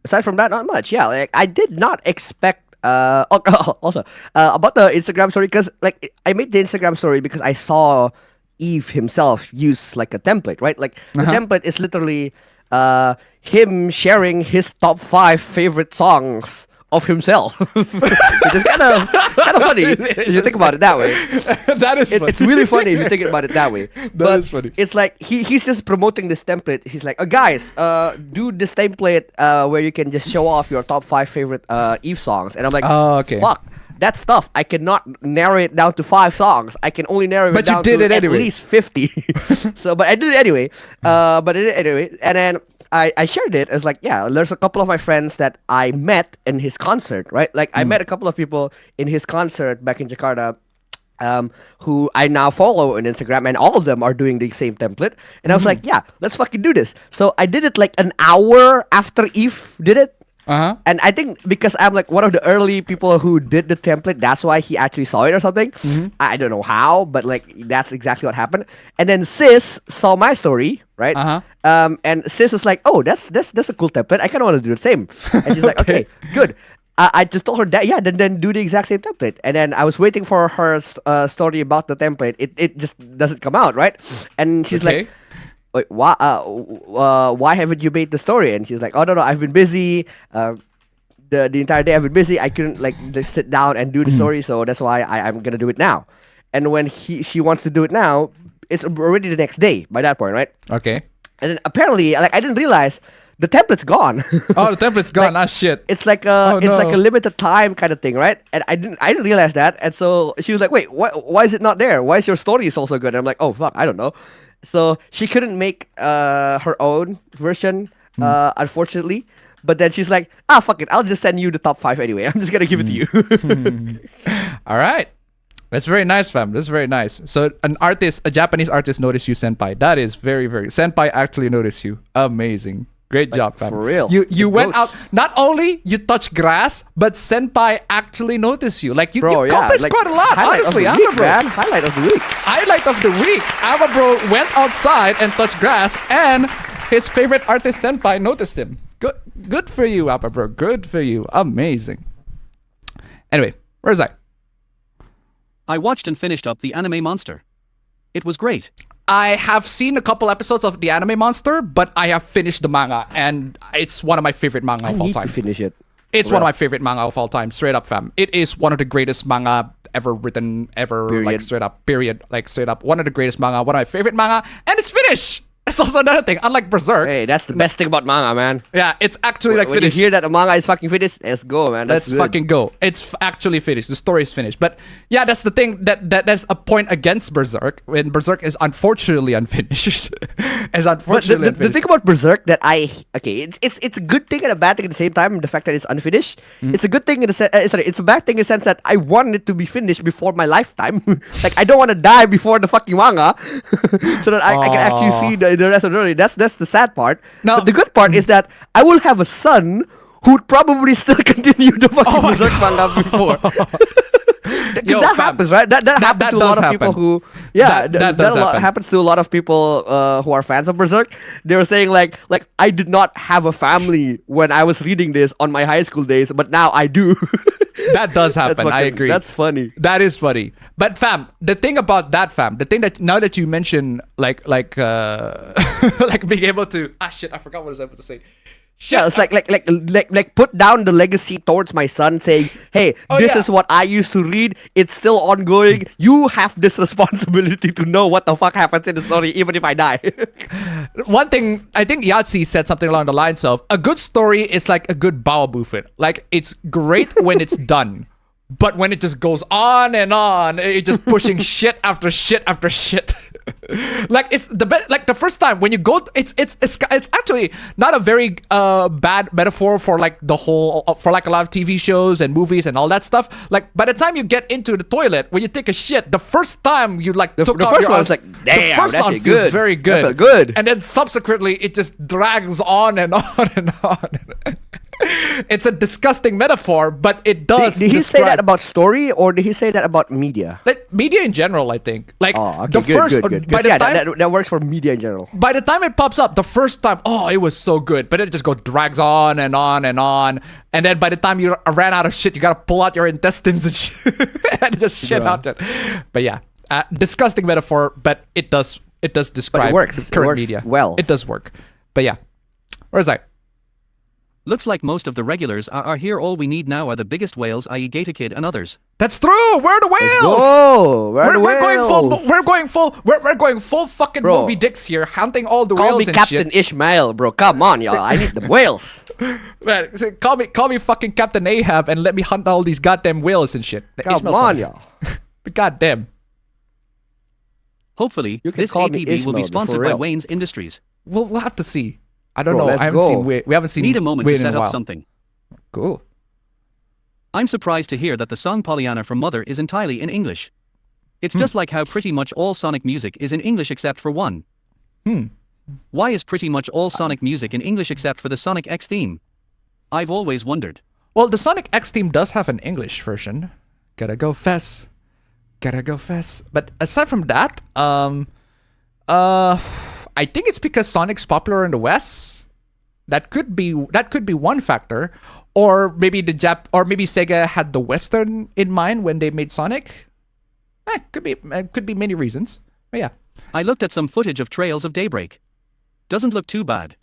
Aside from that, not much. Yeah, like I did not expect. Also, about the Instagram story, because like I made the Instagram story because I saw Eve himself use like a template, right? Like the template is literally him sharing his top 5 favorite songs of himself, which is kind of funny if you think about it that way. That is funny. It's really funny if you think about it that way. That is funny. It's like he's just promoting this template. He's like, guys, do this template where you can just show off your top 5 favorite Eve songs. And I'm like, Oh, okay. fuck, that's tough. I cannot narrow it down to 5 songs. I can only narrow But it you down did to it anyway. at least 50. But I did it anyway. And then I shared it as like, yeah, there's a couple of my friends that I met in his concert, right? Like I met a couple of people in his concert back in Jakarta, who I now follow on Instagram, and all of them are doing the same template. And I was like, yeah, let's fucking do this. So I did it like an hour after Eve did it. And I think because I'm like one of the early people who did the template, that's why he actually saw it or something. I don't know how, but like that's exactly what happened. And then Sis saw my story, right? And Sis was like, "Oh, that's a cool template. I kind of want to do the same." And she's like, "Okay, good." I just told her that, yeah, then do the exact same template. And then I was waiting for her story about the template. It just doesn't come out, right? And she's like, wait, why haven't you made the story? And she's like, oh no, I've been busy. The entire day I've been busy. I couldn't like just sit down and do the story, so that's why I'm gonna do it now. And when she wants to do it now, it's already the next day by that point, right? Okay. And then apparently, like I didn't realize the template's gone. Oh, the template's gone. Shit. It's like like a limited time kind of thing, right? And I didn't realize that. And so she was like, wait, why is it not there? Why is your story so good? And I'm like, oh fuck, I don't know. So she couldn't make her own version, unfortunately. But then she's like, fuck it, I'll just send you the top 5 anyway. I'm just gonna give it to you. All right. That's very nice, fam. That's very nice. So a Japanese artist noticed you, senpai. That is very, very... Senpai actually noticed you. Amazing. Great job, fam. For real. You went out... Not only you touched grass, but senpai actually noticed you. Like, you accomplished like, quite a lot, honestly. Highlight of the week. Highlight of the week. Ava bro went outside and touched grass, and his favorite artist, senpai, noticed him. Good for you, Ava bro. Good for you. Amazing. Anyway, where's I? I watched and finished up the anime Monster. It was great. I have seen a couple episodes of the anime Monster, but I have finished the manga, and it's one of my favorite manga of all time. I need to finish it. It's one of my favorite manga of all time, straight up, fam. It is one of the greatest manga ever written, ever, like, straight up, period. Like, straight up, one of the greatest manga, one of my favorite manga, and it's finished! That's also another thing, unlike Berserk. Hey, that's the best thing about manga, man. Yeah, it's actually like when finished. you hear that the manga is fucking finished, let's go, man. Let's fucking go. It's actually finished. The story is finished. But yeah, that's the thing. That's a point against Berserk. When Berserk is unfortunately unfinished. Is But unfortunately the unfinished. thing about Berserk that it's a good thing and a bad thing at the same time. The fact that it's unfinished, it's a good thing in the it's a bad thing in the sense that I want it to be finished before my lifetime. Like I don't want to die before the fucking manga, so that I can actually see the rest of the story. That's the sad part. No. But the good part is that I will have a son who'd probably still continue the fucking Berserk manga before. Yo, That fam, happens, right? That happens that to a lot does of people happen. who, That does happen. happens to a lot of people who are fans of Berserk. They were saying like I did not have a family when I was reading this on my high school days, but now I do. That does happen. I fucking- agree. That's funny. That is funny. But fam, the thing about that, fam, the thing that now that you mention like like being able to shit, I forgot what I was able to say. Yeah, it's like put down the legacy towards my son, saying, "Hey, this yeah. is what I used to read. It's still ongoing. You have this responsibility to know what the fuck happens in the story, even if I die." One thing, I think Yahtzee said something along the lines of, a good story is like a good baobufit. Like, it's great when it's done. But when it just goes on, it just pushing shit after shit after shit. Like it's the best. Like the first time when you go, it's actually not a very bad metaphor for like the whole for like a lot of TV shows and movies and all that stuff. Like by the time you get into the toilet when you take a shit, the first time you like took the out first your one eyes, was like, damn, the first that one shit feels good. very That good. felt good. And then subsequently it just drags on and on and on. It's a disgusting metaphor, but it does. Did he say that describe- about story, or did he say that about media? like media in general? I think like Oh, okay, the good, first good. by 'Cause the yeah, time that works for media in general. by the time it pops up the first time, oh, it was so good, but it just drags on and on and on, and then by the time you ran out of shit, you gotta pull out your intestines and shit and just shit out it. But yeah, disgusting metaphor, but it does describe works. the It current works media well. It does work. But yeah, where's I? Looks like most of the regulars are here. All we need now are the biggest whales, i.e. Gator Kid and others. That's true. Where are the whales? Oh, We're going full fucking Bro. Moby Dicks here, hunting all the Call whales me and Captain shit. Ishmael, bro. Come on, y'all. I need the whales. Man, call me fucking Captain Ahab and let me hunt all these goddamn whales and shit. Come Ishmael's on, funny. y'all. But goddamn. Hopefully, You can this call me APB will be Ishmael, sponsored for by real. Wayne's Industries. We'll have to see. I don't Bro, know. let's I haven't go. seen we haven't seen Need a moment Wayne to in set a up while. something. Cool. I'm surprised to hear that the song Pollyanna from Mother is entirely in English. It's just like how pretty much all Sonic music is in English except for one. Why is pretty much all Sonic music in English except for the Sonic X theme? I've always wondered. Well, the Sonic X team does have an English version. Gotta go fess. But aside from that, I think it's because Sonic's popular in the West. That could be one factor, or maybe maybe Sega had the Western in mind when they made Sonic. Could be many reasons. But yeah, I looked at some footage of Trails of Daybreak. Doesn't look too bad.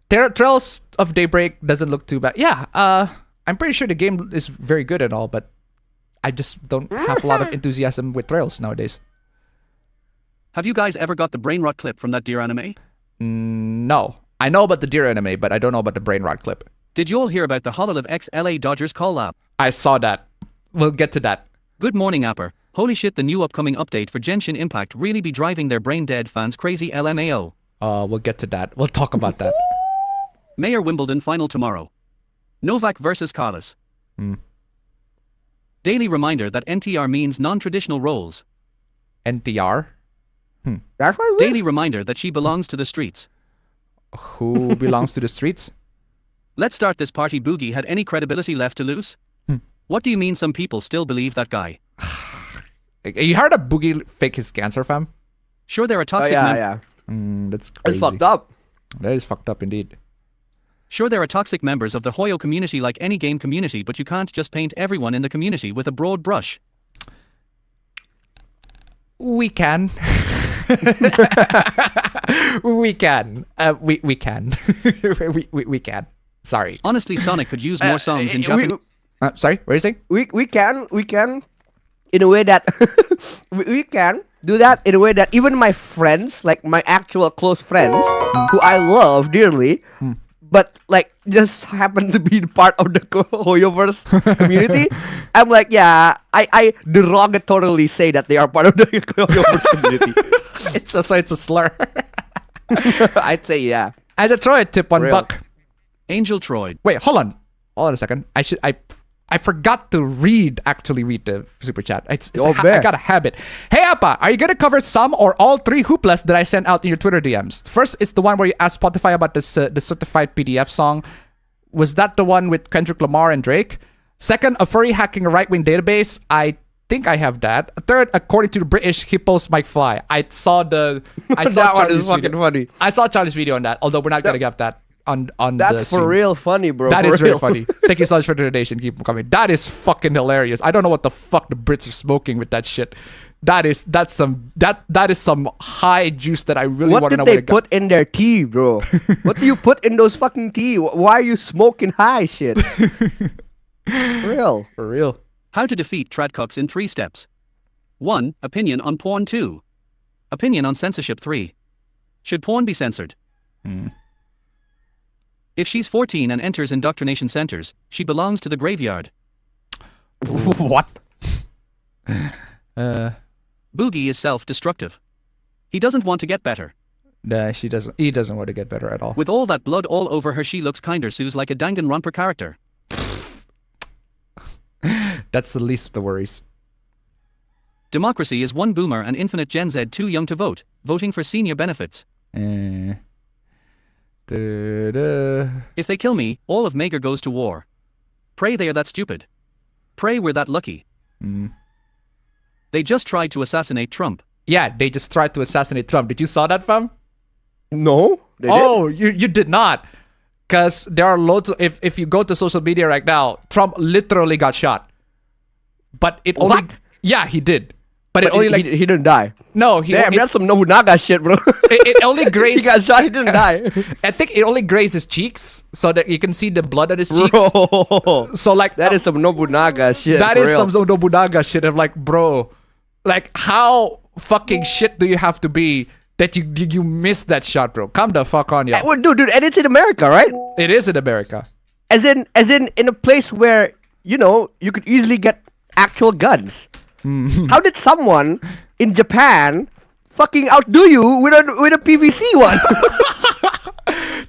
Trails of Daybreak doesn't look too bad. Yeah, I'm pretty sure the game is very good and all, but I just don't have a lot of enthusiasm with Trails nowadays. Have you guys ever got the brain rot clip from that deer anime? No. I know about the Deer anime, but I don't know about the Brain Rot clip. Did you all hear about the Hololive X LA Dodgers collab? I saw that. We'll get to that. Good morning, Apper. Holy shit, the new upcoming update for Genshin Impact really be driving their brain dead fans crazy LMAO. We'll get to that. We'll talk about that. Mayor Wimbledon final tomorrow. Novak versus Carlos. Daily reminder that NTR means non-traditional roles. NTR? That's why. Daily reminder that she belongs to the streets. Who belongs to the streets? Let's start this party. Boogie had any credibility left to lose? What do you mean some people still believe that guy? You heard of Boogie fake his cancer, fam? Sure, there are Oh toxic yeah. That's It's crazy. fucked up. That is fucked up indeed. Sure, there are toxic members of the Hoyo community like any game community, but you can't just paint everyone in the community with a broad brush. We can. We can. We can. we can. Sorry. Honestly, Sonic could use more songs in Japanese. Sorry, what are you saying? We can in a way that we can do that in a way that even my friends, like my actual close friends, who I love dearly, but like just happen to be part of the Hoyoverse community, I'm like, yeah, I derogatorily say that they are part of the Hoyoverse community. It's a slur. I'd say yeah. As a Troy tip, Real. $1. Angel Troy. Wait, hold on a second. I forgot to actually read the super chat. I got a habit. Hey Appa, are you gonna cover some or all 3 hooplas that I sent out in your Twitter DMs? First is the one where you asked Spotify about this the certified PDF song. Was that the one with Kendrick Lamar and Drake? Second, a furry hacking a right-wing database. I think I have that. Third, according to the British, hippos might fly. I saw that one Charlie's is fucking video. funny. I saw Charlie's video on that. Although we're not gonna get that on the That's for stream. real funny, bro. That for is real. very funny. Thank you so much for the donation. Keep them coming. That is fucking hilarious. I don't know what the fuck the Brits are smoking with that shit. That is some high juice that I really What want to did know they what it got. put in their tea, bro? What do you put in those fucking tea? Why are you smoking high shit? For real. For real. How to defeat tradcocks in 3 steps. 1. Opinion on porn. 2. Opinion on censorship. 3. Should porn be censored? If she's 14 and enters indoctrination centers, she belongs to the graveyard. What? Boogie is self-destructive. He doesn't want to get better. Nah, she doesn't. He doesn't want to get better at all. With all that blood all over her, she looks kinder Sue's like a Danganronpa character. That's the least of the worries. Democracy is 1 boomer and infinite Gen Z too young to vote, voting for senior benefits. If they kill me, all of Mager goes to war. Pray they are that stupid. Pray we're that lucky. They just tried to assassinate Trump. Yeah, they just tried to assassinate Trump. Did you saw that, fam? No. They You did not. Because there are loads of, if you go to social media right now, Trump literally got shot. But it only... What? Yeah, he did. But But it only he didn't die. No, he Damn, it, that's some Nobunaga shit, bro. it only He grazed... got shot, he didn't die. I think it only grazed his cheeks so that you can see the blood on his cheeks. Bro. So like... That is some Nobunaga shit. That for is real. some Nobunaga shit of like, bro, like how fucking shit do you have to be that you missed that shot, bro? Come the fuck on, yo. Well, dude, and it's in America, right? It is in America. As in a place where, you know, you could easily get actual guns. How did someone in Japan fucking outdo you with a PVC one?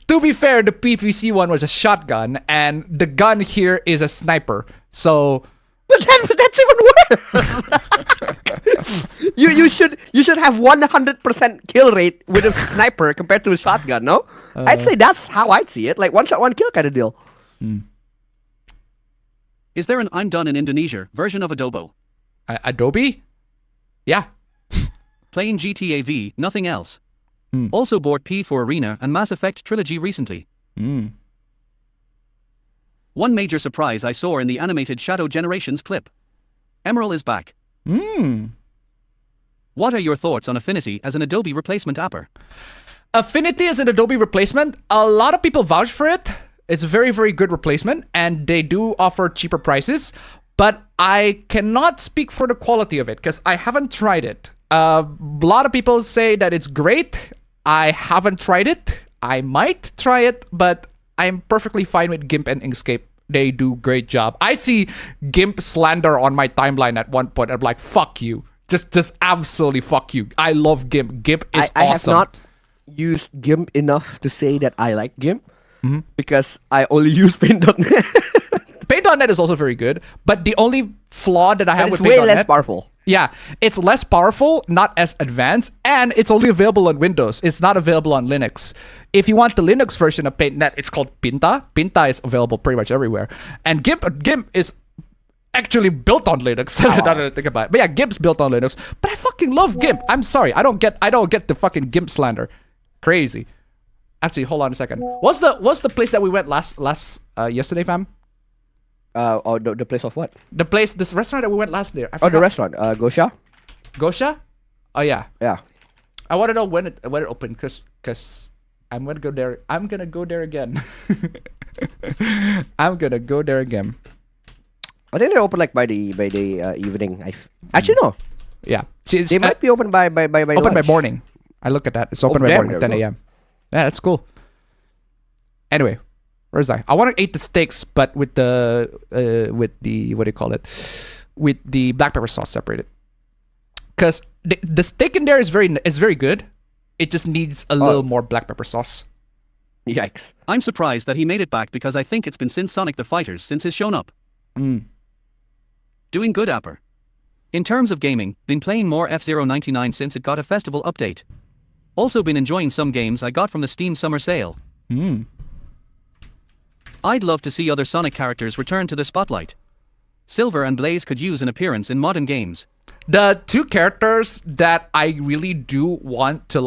To be fair, the PPC one was a shotgun, and the gun here is a sniper. So But that's even worse. you should have 100% kill rate with a sniper compared to a shotgun. No, I'd say that's how I'd see it. Like 1 shot, 1 kill kind of deal. Is there an I'm done in Indonesia version of Adobe? Adobe? Yeah. Playing GTA V, nothing else. Also bought P4 Arena and Mass Effect Trilogy recently. One major surprise I saw in the animated Shadow Generations clip. Emerald is back. What are your thoughts on Affinity as an Adobe replacement apper? Affinity is an Adobe replacement. A lot of people vouch for it. It's a very, very good replacement, and they do offer cheaper prices. But I cannot speak for the quality of it because I haven't tried it. A lot of people say that it's great. I haven't tried it. I might try it, but I'm perfectly fine with GIMP and Inkscape. They do great job. I see GIMP slander on my timeline at one point. I'm like, fuck you. Just absolutely fuck you. I love GIMP. GIMP is I have awesome. not used GIMP enough to say that I like GIMP because I only use Paint.net. Paint.net is also very good, but the only flaw that I have But with it's way Paint.net... less powerful. Yeah, it's less powerful, not as advanced, and it's only available on Windows. It's not available on Linux. If you want the Linux version of Paint.net, it's called Pinta. Pinta is available pretty much everywhere. And GIMP is actually built on Linux. Now that I think about it. But yeah, GIMP's built on Linux. But I fucking love GIMP. I'm sorry. I don't get the fucking GIMP slander. Crazy. Actually, hold on a second. What's the place that we went yesterday, fam? The place of what? This restaurant that we went last year. The restaurant. Gosha? Gosha? Oh yeah. Yeah. I want to know when it opened because I'm gonna go there. I'm gonna go there again. I'm gonna go there again. I think they're open like by the evening. Actually no. Yeah. They might be open by open by lunch. morning. I look at that. It's open by damn, morning at there 10 we go. a.m. Yeah, that's cool. Anyway, where's I? I want to eat the steaks, but with the what do you call it? With the black pepper sauce separated. Because the steak in there is very good. It just needs a little more black pepper sauce. Yikes. I'm surprised that he made it back because I think it's been since Sonic the Fighters since he's shown up. Doing good, Apper. In terms of gaming, been playing more F-Zero 99 since it got a festival update. Also been enjoying some games I got from the Steam Summer Sale. I'd love to see other Sonic characters return to the spotlight. Silver and Blaze could use an appearance in modern games. The two characters that I really do want to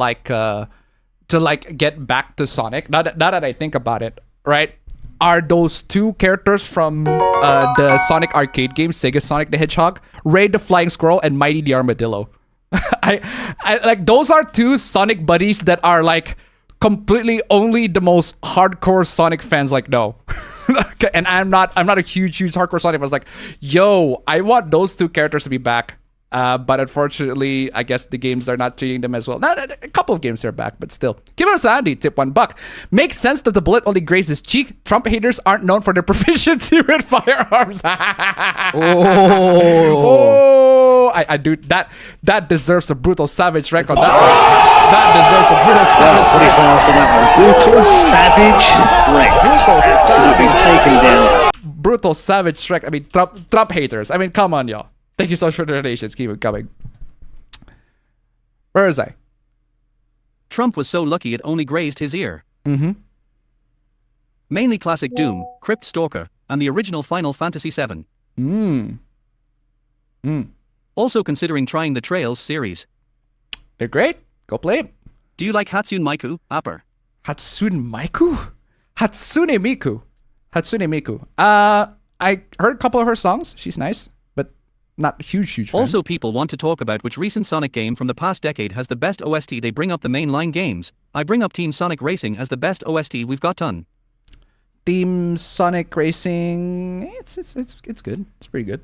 get back to Sonic, now that I think about it, right, are those two characters from the Sonic arcade game, Sega Sonic the Hedgehog, Ray the Flying Squirrel, and Mighty the Armadillo. I like those are two Sonic buddies that are like completely only the most hardcore Sonic fans like know. And I'm not a huge hardcore Sonic. I was like, yo, I want those two characters to be back. But unfortunately, I guess the games are not treating them as well. Not a couple of games are back, but still. Give us Andy, tip $1. Makes sense that the bullet only grazed his cheek. Trump haters aren't known for their proficiency with firearms. I do that. That deserves a brutal savage rank on that one. That deserves a brutal savage. What do you say after that one? Brutal, savage, wrecked. Absolutely taken down. Brutal savage Shrek. I mean, Trump haters. I mean, come on, y'all. Thank you so much for the donations. Keep it coming. Where is I? Trump was so lucky it only grazed his ear. Mainly classic Doom, Crypt Stalker, and the original Final Fantasy VII. Also considering trying the Trails series. They're great. Go play it. Do you like Hatsune Miku, Apper? Hatsune Miku? Hatsune Miku. Hatsune Miku. I heard a couple of her songs. She's nice. Not huge fan. Also, people want to talk about which recent Sonic game from the past decade has the best OST. They bring up the mainline games. I bring up Team Sonic Racing as the best OST we've got done. Team Sonic Racing, it's good. It's pretty good.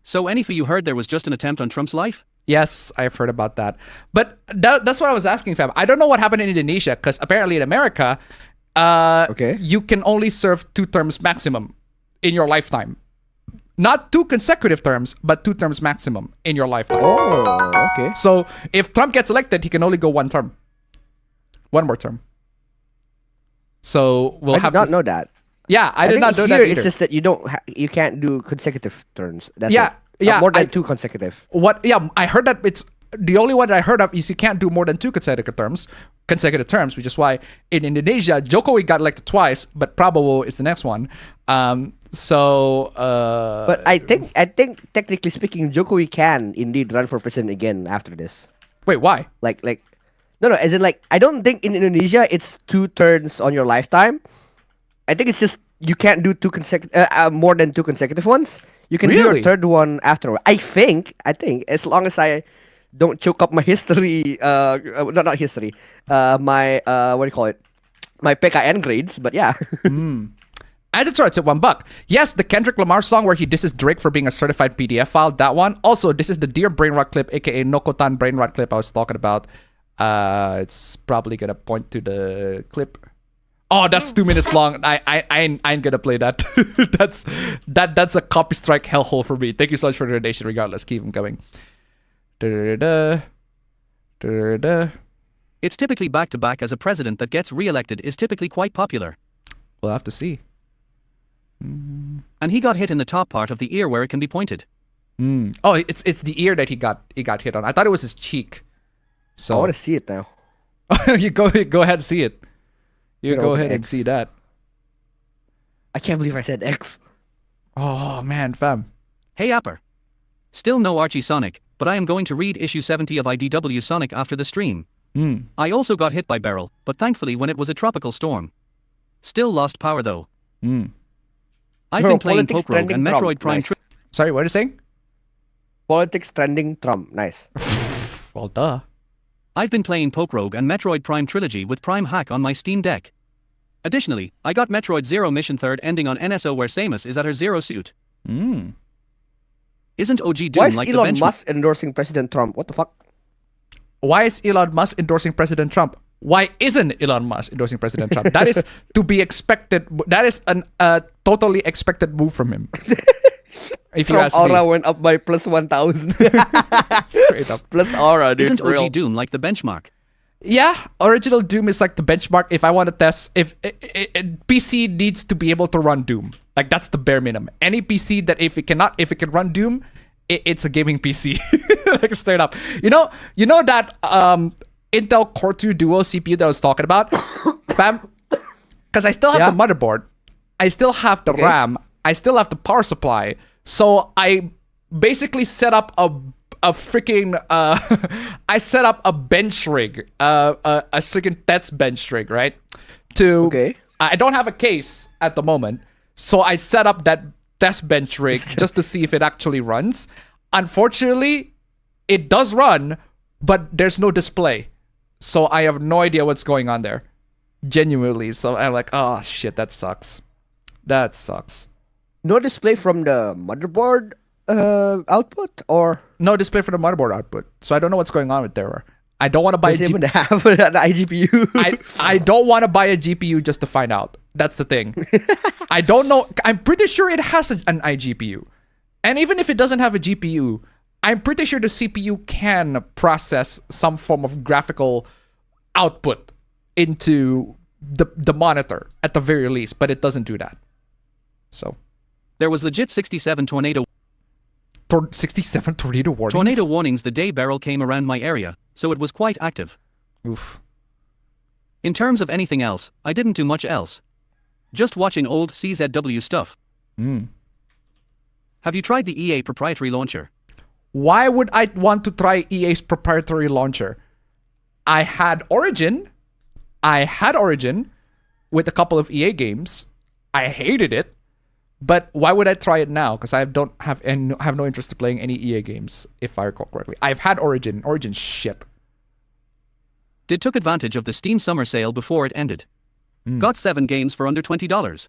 So any of you heard there was just an attempt on Trump's life? Yes, I've heard about that. But that's what I was asking, fam. I don't know what happened in Indonesia, because apparently in America, you can only serve 2 terms maximum in your lifetime. Not 2 consecutive terms, but 2 terms maximum in your lifetime. Oh, okay. So if Trump gets elected, he can only go 1 term. 1 more term. So we'll I have did not to know that. Yeah, I did not know that either. It's just that you can't do consecutive turns. That's Yeah, it. yeah, More than 2 consecutive. I heard that it's the only one that I heard of is you can't do more than 2 consecutive terms, which is why in Indonesia, Jokowi got elected twice, but Prabowo is the next one. But I think technically speaking, Jokowi can indeed run for president again after this. Wait, why? No, as in I don't think in Indonesia it's 2 turns on your lifetime. I think it's just you can't do 2 more than 2 consecutive ones. You can do Really? your third one after. I think as long as I don't choke up my history, not history, my what do you call it? My PKN grades, but yeah. I just tried to $1. Yes, the Kendrick Lamar song where he disses Drake for being a certified PDF file, that one. Also, this is the Dear Brainrot clip, aka Nokotan Brainrot clip I was talking about. It's probably gonna point to the clip. Oh, that's 2 minutes long. I ain't gonna play that. that's a copy strike hellhole for me. Thank you so much for the donation. Regardless, keep them coming. It's typically back-to-back as a president that gets re-elected is typically quite popular. We'll have to see. And he got hit in the top part of the ear where it can be pointed. Oh, it's the ear that he got hit on. I thought it was his cheek. So I want to see it now. you go ahead and see it. You go ahead and see that. I can't believe I said X. Oh man, fam. Hey Apper. Still no Archie Sonic, but I am going to read issue 70 of IDW Sonic after the stream. I also got hit by Beryl, but thankfully when it was a tropical storm. Still lost power though. I've been playing politics Poke Rogue and trending Metroid Trump. Prime. Nice. Sorry, what are you saying? Politics trending Trump. Nice. Well, duh. I've been playing Poke Rogue and Metroid Prime Trilogy with Prime Hack on my Steam Deck. Additionally, I got Metroid Zero Mission 3rd ending on NSO where Samus is at her Zero suit. Isn't OG Doom Why is like Elon the benchmark? Musk endorsing President Trump? What the fuck? Why is Elon Musk endorsing President Trump? Why isn't Elon Musk endorsing President Trump? That is to be expected. That is a totally expected move from him. If you From ask aura me. went up by plus 1,000. Straight up. Plus aura, dude. Isn't for real. OG Doom like the benchmark? Yeah, original Doom is like the benchmark. If I want to test, if PC needs to be able to run Doom, like that's the bare minimum. Any PC that if it can run Doom, it's a gaming PC, like straight up. You know that Intel Core 2 Duo CPU that I was talking about, fam. Because I still have the motherboard, I still have the RAM, I still have the power supply. So I basically set up a freaking I set up a bench rig, a freaking test bench rig, right? I don't have a case at the moment, so I set up that test bench rig just to see if it actually runs. Unfortunately, it does run, but there's no display, so I have no idea what's going on there, genuinely. So I'm like, oh shit, that sucks. That sucks. No display from the motherboard output, or No display for the motherboard output, so I don't know what's going on with there. I don't want to buy a does it even have an iGPU? I don't want to buy a GPU just to find out. That's the thing. I don't know. I'm pretty sure it has an iGPU. And even if it doesn't have a GPU, I'm pretty sure the CPU can process some form of graphical output into the monitor at the very least, but it doesn't do that. So There was legit 67 tornado 67 tornado warnings. tornado warnings the day Beryl came around my area, so it was quite active. Oof. In terms of anything else, I didn't do much else. Just watching old CZW stuff. Have you tried the EA proprietary launcher? Why would I want to try EA's proprietary launcher? I had Origin with a couple of EA games. I hated it. But why would I try it now? Because I don't have have no interest in playing any EA games, if I recall correctly. I've had Origin. Origin's shit. Took advantage of the Steam summer sale before it ended. Got 7 games for under $20.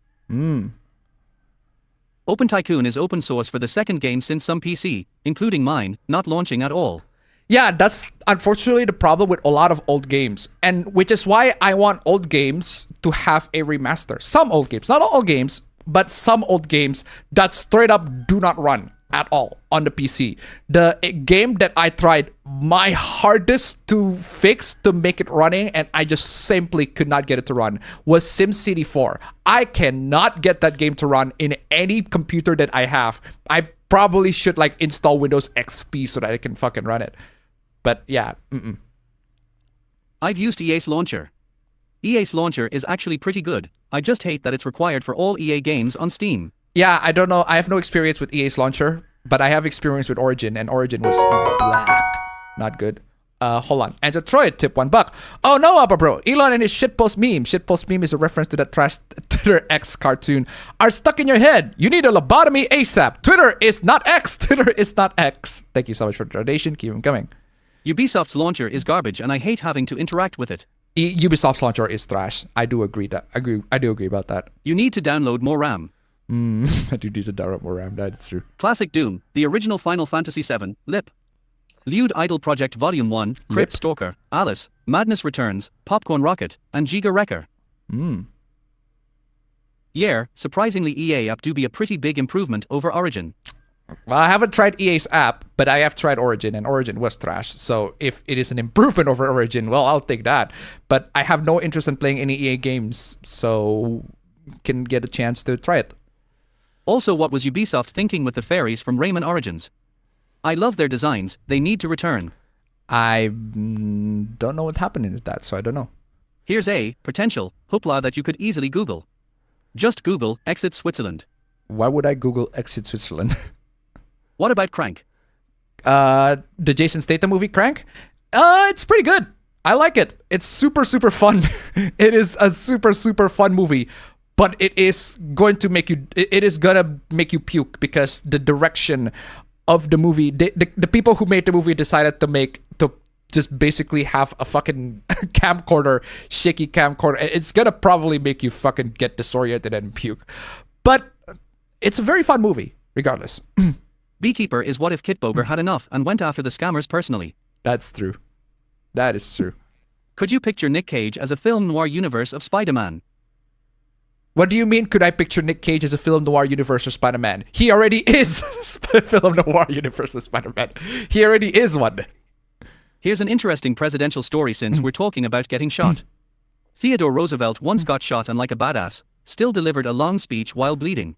Open Tycoon is open source for the second game since some PC, including mine, not launching at all. Yeah, that's unfortunately the problem with a lot of old games. And which is why I want old games to have a remaster. Some old games, not all games, but some old games that straight up do not run at all on the PC. The game that I tried my hardest to fix to make it running, and I just simply could not get it to run, was SimCity 4. I cannot get that game to run in any computer that I have. I probably should like install Windows XP so that I can fucking run it. But yeah, I've used EA's launcher. EA's launcher is actually pretty good. I just hate that it's required for all EA games on Steam. Yeah, I don't know. I have no experience with EA's launcher, but I have experience with Origin, and Origin was black. Not good. Hold on. And Detroit tip $1. Oh no, Upper Bro. Elon and his shitpost meme. Shitpost meme is a reference to that trash Twitter X cartoon. Are stuck in your head. You need a lobotomy ASAP. Twitter is not X. Twitter is not X. Thank you so much for the donation. Keep them coming. Ubisoft's launcher is garbage and I hate having to interact with it. Ubisoft's launcher is trash. I do agree about that. You need to download more RAM. I do need to download more RAM. That's true. Classic Doom, the original Final Fantasy VII, Lip. Lewd Idol Project Volume 1, Crypt Stalker, Alice, Madness Returns, Popcorn Rocket, and Giga Wrecker. Yeah, surprisingly EA app do be a pretty big improvement over Origin. Well, I haven't tried EA's app, but I have tried Origin, and Origin was trash. So if it is an improvement over Origin, well, I'll take that. But I have no interest in playing any EA games, so can get a chance to try it. Also, what was Ubisoft thinking with the fairies from Rayman Origins? I love their designs, they need to return. I don't know what happened with that, so I don't know. Here's a potential hoopla that you could easily Google. Just Google Exit Switzerland. Why would I Google Exit Switzerland? What about Crank? The Jason Statham movie Crank? It's pretty good. I like it. It's super, super fun. It is a super, super fun movie. But it is going to make you, it is gonna make you puke because the direction of the movie, the people who made the movie decided to just basically have a fucking camcorder, shaky camcorder. It's gonna probably make you fucking get disoriented and puke. But it's a very fun movie, regardless. Beekeeper is what if Kitboger had enough and went after the scammers personally. That's true. That is true. Could you picture Nick Cage as a film noir universe of Spider-Man? What do you mean, could I picture Nick Cage as a film noir universe or Spider-Man? He already is film noir universe or Spider-Man. He already is one. Here's an interesting presidential story since we're talking about getting shot. Theodore Roosevelt once got shot and like a badass, still delivered a long speech while bleeding.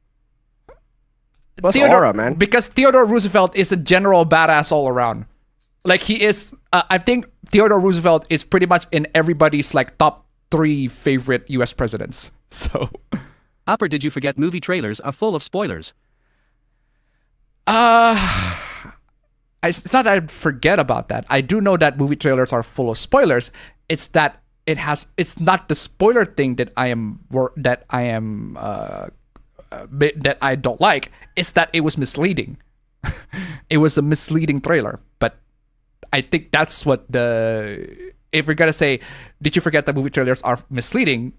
What's aura, man? Because Theodore Roosevelt is a general badass all around. Like he is, I think Theodore Roosevelt is pretty much in everybody's like top 3 favorite US presidents. So, Apper, did you forget movie trailers are full of spoilers? It's not that I forget about that. I do know that movie trailers are full of spoilers. It's that it's not the spoiler thing that I don't like. It's that it was misleading. It was a misleading trailer. But I think that's what if we're gonna say, did you forget that movie trailers are misleading?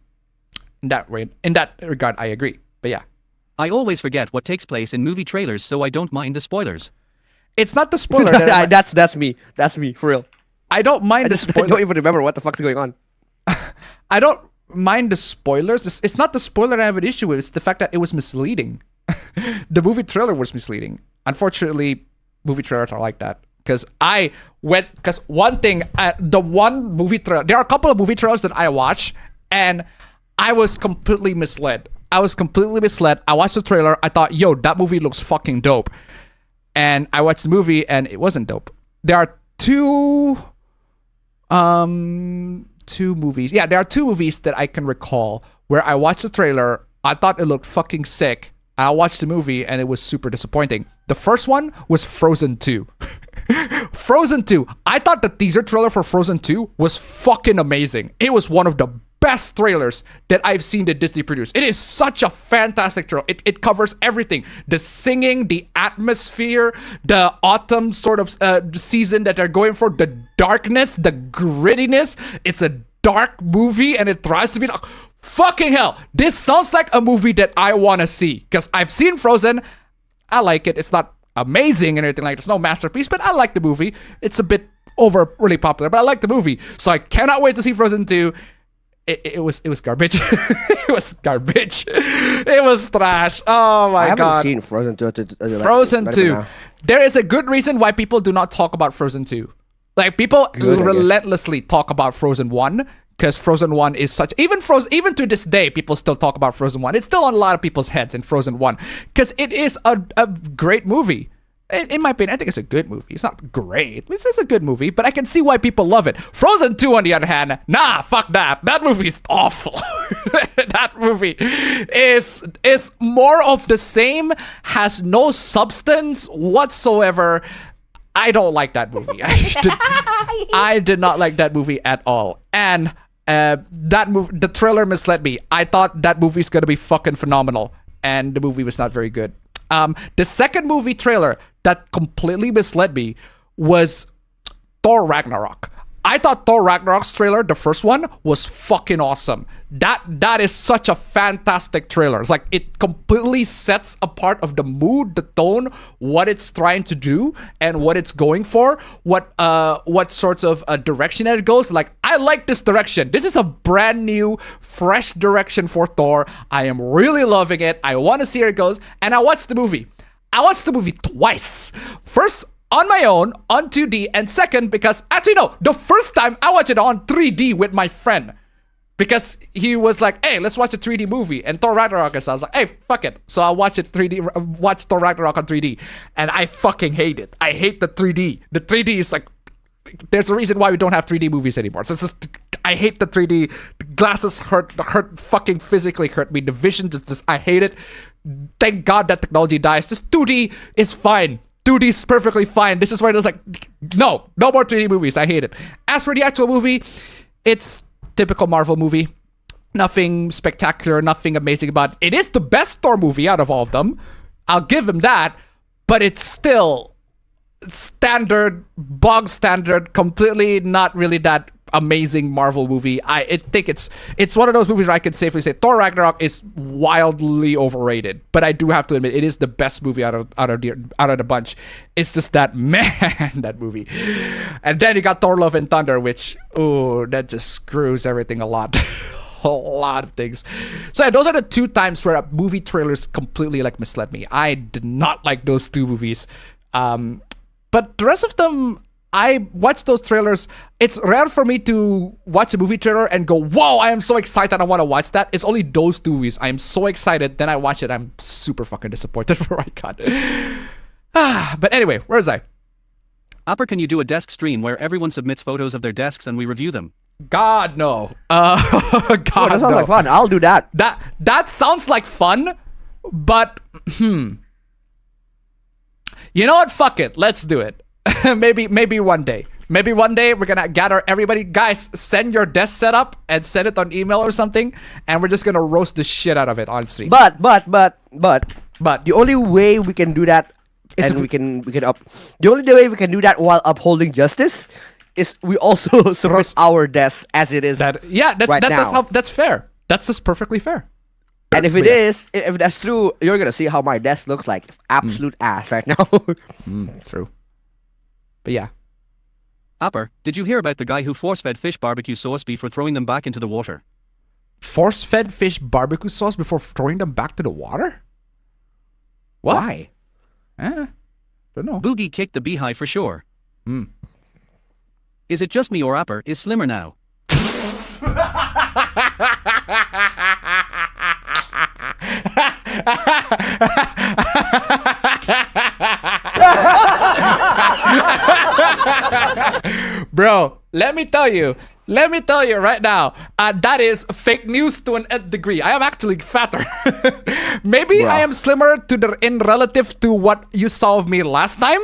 In that regard, I agree. But yeah, I always forget what takes place in movie trailers, so I don't mind the spoilers. It's not the spoiler. That's me. That's me, for real. I don't mind the I spoiler. don't even remember what the fuck's going on. I don't mind the spoilers. It's not the spoiler I have an issue with. It's the fact that it was misleading. The movie trailer was misleading. Unfortunately, movie trailers are like that. Because one thing, the one movie trailer, there are a couple of movie trailers that I watch, and I was completely misled. I watched the trailer. I thought, yo, that movie looks fucking dope. And I watched the movie, and it wasn't dope. There are two movies. Yeah, there are 2 movies that I can recall where I watched the trailer. I thought it looked fucking sick. I watched the movie, and it was super disappointing. The first one was Frozen 2. Frozen 2. I thought the teaser trailer for Frozen 2 was fucking amazing. It was one of the best trailers that I've seen that Disney produced. It is such a fantastic trailer. It covers everything. The singing, the atmosphere, the autumn sort of season that they're going for, the darkness, the grittiness. It's a dark movie and it tries to be like, fucking hell. This sounds like a movie that I want to see. Because I've seen Frozen. I like it. It's not amazing and everything like that. It's no masterpiece, but I like the movie. It's a bit really popular, but I like the movie. So I cannot wait to see Frozen 2. It was garbage. It was garbage. It was trash. Oh my god. I haven't seen Frozen 2. Frozen 2. There is a good reason why people do not talk about Frozen 2. Like people relentlessly talk about Frozen 1 because Frozen 1 is such even to this day people still talk about Frozen 1. It's still on a lot of people's heads in Frozen 1 because it is a great movie. In my opinion, I think it's a good movie. It's not great. It's a good movie, but I can see why people love it. Frozen 2, on the other hand, nah, fuck that. That movie is awful. That movie is more of the same, has no substance whatsoever. I don't like that movie. I did not like that movie at all. And the trailer misled me. I thought that movie's gonna be fucking phenomenal, and the movie was not very good. The second movie trailer that completely misled me was Thor Ragnarok. I thought Thor Ragnarok's trailer, the first one, was fucking awesome. That is such a fantastic trailer. It's like it completely sets a part of the mood, the tone, what it's trying to do, and what it's going for, what sorts of direction that it goes. Like, I like this direction. This is a brand new, fresh direction for Thor. I am really loving it. I want to see where it goes. And I watched the movie. I watched the movie twice. First, on my own, on 2D, and second, because, actually no, the first time I watched it on 3D with my friend. Because he was like, hey, let's watch a 3D movie, and Thor Ragnarok is. I was like, hey, fuck it. So I watched Thor Ragnarok on 3D, and I fucking hate it. I hate the 3D. The 3D is like, there's a reason why we don't have 3D movies anymore. So it's just, I hate the 3D. The glasses hurt fucking physically hurt me. The vision just, I hate it. Thank God that technology dies. Just 2D is fine. 2D is perfectly fine. This is where it's like, no more 3D movies. I hate it. As for the actual movie, it's typical Marvel movie. Nothing spectacular, nothing amazing about it. It is the best Thor movie out of all of them. I'll give him that, but it's still standard, bog standard, completely not really that amazing Marvel movie. I think it's one of those movies where I can safely say Thor Ragnarok is wildly overrated, but I do have to admit it is the best movie out of the bunch. It's just that, man, that movie. And then you got Thor Love and Thunder, which that just screws everything a lot. a lot of things. So yeah, those are the 2 times where movie trailers completely like misled me. I did not like those 2 movies. But the rest of them, I watched those trailers. It's rare for me to watch a movie trailer and go, whoa, I am so excited, I want to watch that. It's only those 2 movies. I am so excited, then I watch it, I'm super fucking disappointed for what I got. But anyway, where was I? Upper, can you do a desk stream where everyone submits photos of their desks and we review them? God, no. Oh, God, that sounds no. like fun. I'll do that. That sounds like fun, but, You know what? Fuck it. Let's do it. maybe one day. Maybe one day we're gonna gather everybody. Guys, send your desk setup and send it on email or something, and we're just gonna roast the shit out of it on stream. But the only way we can do that Is and if we can the only way we can do that while upholding justice is we also support our desk as it is. That's fair. That's just perfectly fair. And if But it yeah. is, if that's true, you're gonna see how my desk looks like. It's absolute ass right now. True. But yeah. Upper, did you hear about the guy who force-fed fish barbecue sauce before throwing them back into the water? Force-fed fish barbecue sauce before throwing them back to the water? What? Why? Don't know. Boogie kicked the beehive for sure. Is it just me or Upper is slimmer now? Bro, let me tell you right now, that is fake news to an nth degree. I am actually fatter. Maybe Bro. I am slimmer in relative to what you saw of me last time.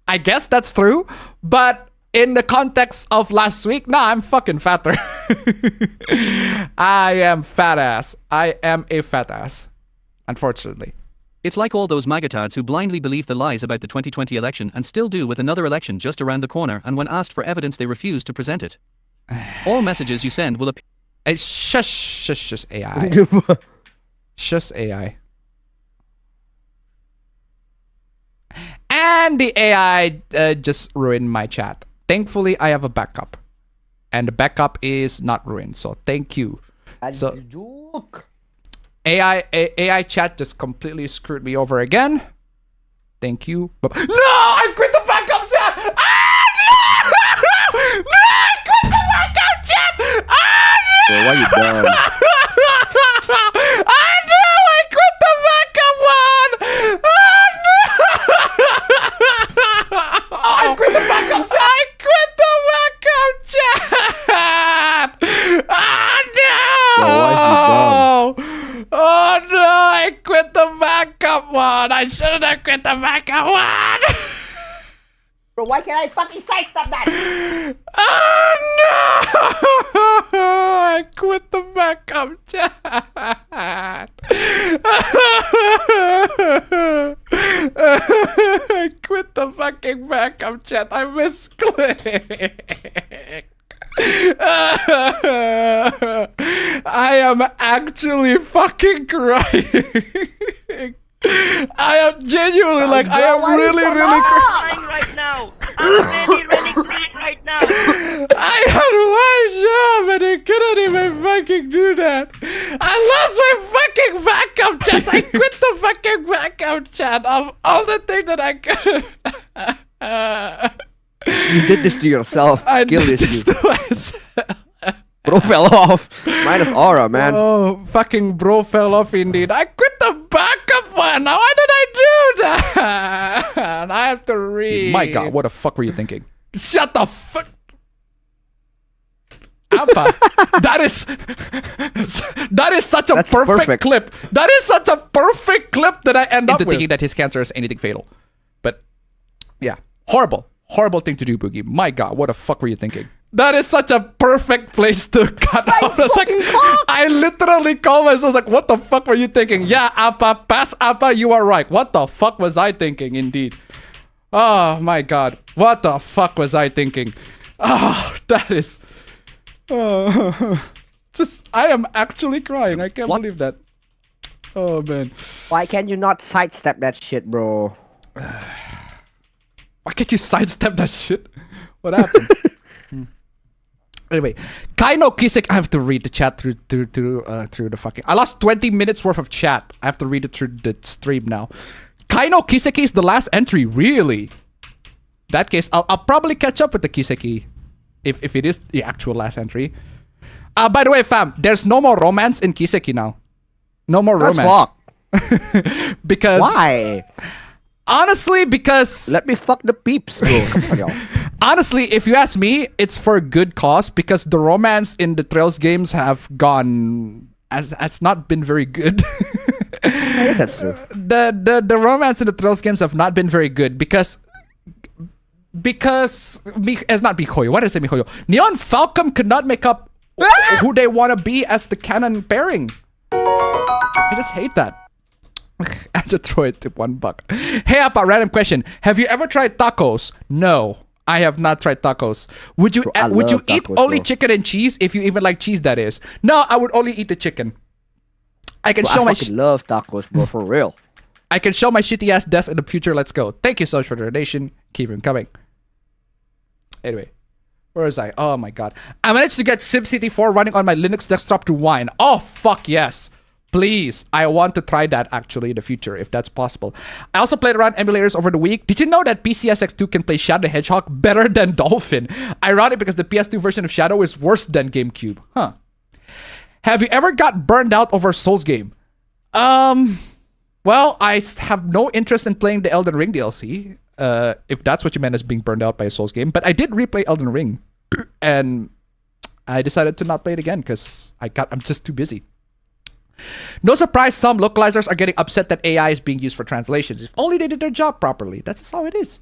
I guess that's true. But in the context of last week, nah, I'm fucking fatter. I am fat ass. I am a fat ass. Unfortunately. It's like all those magatards who blindly believe the lies about the 2020 election and still do with another election just around the corner, and when asked for evidence they refuse to present it. All messages you send will appear. It's shush AI. Shush AI. And the AI just ruined my chat. Thankfully, I have a backup. And the backup is not ruined, so thank you. So AI chat just completely screwed me over again. Thank you. No, I quit the backup chat. No, I quit the backup chat. Bro, why you done? I quit the backup one. I quit the backup chat. I quit the backup chat. Bro, why you done? Oh no, I quit the backup one. I shouldn't have quit the backup one. Bro, why can't I fucking sidestep that? Oh no! I quit the backup chat. I quit the fucking backup chat. I misclicked. I am actually fucking crying. I am genuinely like, I am really crying. crying right now. I'm really crying right now. I had one job and I couldn't even fucking do that. I lost my fucking backup chat. I quit the fucking backup chat of all the things that I could. You did this to yourself. I Skill did issue. this to myself. Bro fell off. Minus aura, man. Oh, fucking bro fell off indeed. I quit the backup one. Now, why did I do that? I have to read. My God, what the fuck were you thinking? Shut the fuck. Appa, that is such a perfect clip. That is such a perfect clip that I end up with. Thinking that his cancer is anything fatal. But yeah, horrible thing to do, Boogie. My God, what the fuck were you thinking? That is such a perfect place to cut out. I literally called myself like, what the fuck were you thinking? Yeah, Appa, pass Appa, you are right. What the fuck was I thinking, indeed? Oh my God, what the fuck was I thinking? Oh, that is... just, I am actually crying. I can't believe that. Oh, man. Why can't you not sidestep that shit, bro? Why can't you sidestep that shit? What happened? Anyway, Kaino Kisek. I have to read the chat through the fucking. I lost 20 minutes worth of chat. I have to read it through the stream now. Kaino Kiseki is the last entry. Really? That case, I'll probably catch up with the Kiseki if it is the actual last entry. By the way, fam, there's no more romance in Kiseki now. No more romance. Because Why? honestly, because Let me fuck the peeps, bro. Come on, y'all. honestly, if you ask me, it's for a good cause because the romance in the Trails games have gone has not been very good. I guess that's true. The romance in the Trails games have not been very good because it's not Mihoyo. Why did I say Mihoyo? Neon Falcom could not make up who they want to be as the canon pairing. I just hate that. I had to throw it to $1. Hey, Appa, random question. Have you ever tried tacos? No, I have not tried tacos. Would you Bro, I would you love eat tacos, only bro. chicken and cheese if you even like cheese? That is. No, I would only eat the chicken. I can Bro, show I my fucking love tacos, bro. For real. I can show my shitty ass desk in the future. Let's go. Thank you so much for the donation. Keep them coming. Anyway, where was I? Oh my god. I managed to get SimCity 4 running on my Linux desktop to Wine. Oh fuck yes. Please. I want to try that actually in the future if that's possible. I also played around emulators over the week. Did you know that PCSX2 can play Shadow the Hedgehog better than Dolphin? Ironic because the PS2 version of Shadow is worse than GameCube. Huh. Have you ever got burned out over a Souls game? Well, I have no interest in playing the Elden Ring DLC. If that's what you meant as being burned out by a Souls game. But I did replay Elden Ring. And I decided to not play it again because I'm just too busy. No surprise some localizers are getting upset that AI is being used for translations. If only they did their job properly. That's just how it is.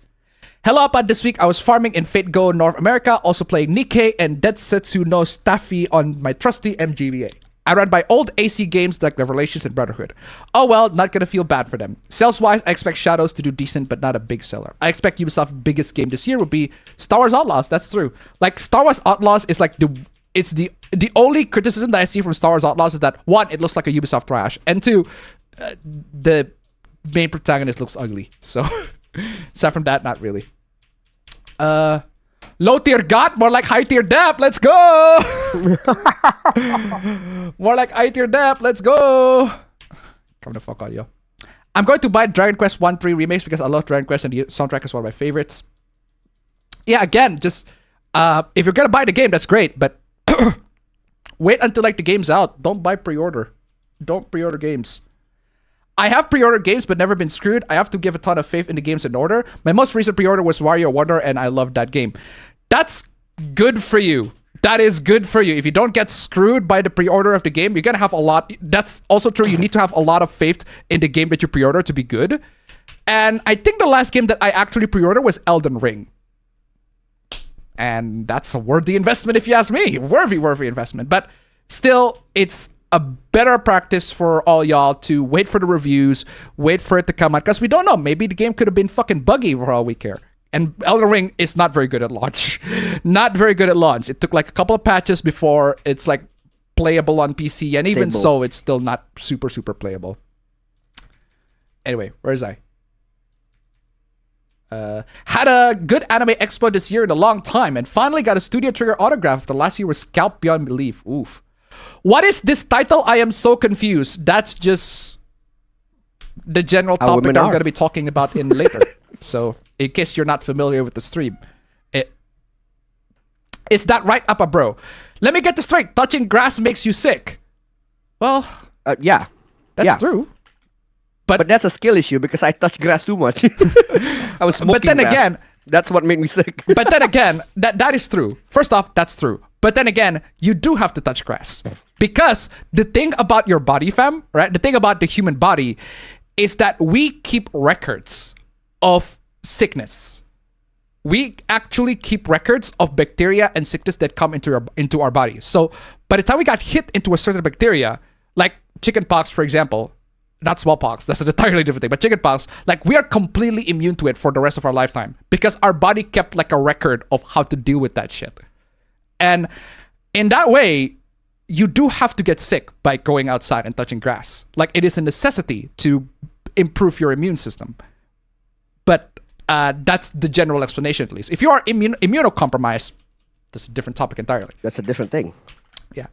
Hello, Appa. This week I was farming in Fate Go North America, also playing Nikkei and Detsetsu no Staffy on my trusty MGBA. I read my old AC games like Revelations and Brotherhood. Oh well, not gonna feel bad for them. Sales-wise, I expect Shadows to do decent, but not a big seller. I expect Ubisoft's biggest game this year would be Star Wars Outlaws. That's true. Like, Star Wars Outlaws is like the only criticism that I see from Star Wars Outlaws is that, one, it looks like a Ubisoft trash, and two, the main protagonist looks ugly. So, aside from that, not really. Low tier got, more like high tier dep. Let's go. More like high tier dep. Let's go. Come the fuck out, yo. I'm going to buy Dragon Quest 1-3 remakes because I love Dragon Quest and the soundtrack is one of my favorites. Yeah, again, just if you're gonna buy the game, that's great, but wait until like the game's out. Don't buy pre-order. Don't pre-order games. I have pre-ordered games but never been screwed. I have to give a ton of faith in the games in order. My most recent pre-order was Wario Wonder and I loved that game. That's good for you. That is good for you. If you don't get screwed by the pre-order of the game, you're gonna have a lot. That's also true. You need to have a lot of faith in the game that you pre-order to be good. And I think the last game that I actually pre-ordered was Elden Ring. And that's a worthy investment if you ask me. Worthy investment. But still, it's a better practice for all y'all to wait for the reviews, wait for it to come out, because we don't know. Maybe the game could have been fucking buggy for all we care. And Elden Ring is not very good at launch. Not very good at launch. It took like a couple of patches before it's like playable on PC, and even so, it's still not super playable. Anyway, where is I? Had a good anime expo this year in a long time, and finally got a Studio Trigger autograph. The last year was scalped beyond belief. Oof. What is this title? I am so confused. That's just the general topic that I'm going to be talking about in later. So, in case you're not familiar with the stream, is that right, Appa bro? Let me get this straight. Touching grass makes you sick. Well, yeah, that's true. But that's a skill issue because I touch grass too much. I was smoking. But then grass. again, that's what made me sick. But then again, that is true. First off, that's true. But then again, you do have to touch grass. Because the thing about your body, fam, right? The thing about the human body is that we keep records of sickness. We actually keep records of bacteria and sickness that come into our body. So by the time we got hit into a certain bacteria, like chickenpox, for example, not smallpox, that's an entirely different thing, but chickenpox, like we are completely immune to it for the rest of our lifetime because our body kept like a record of how to deal with that shit. And in that way, you do have to get sick by going outside and touching grass. Like it is a necessity to improve your immune system. But that's the general explanation, at least. If you are immunocompromised, That's a different topic entirely. That's a different thing. Yeah.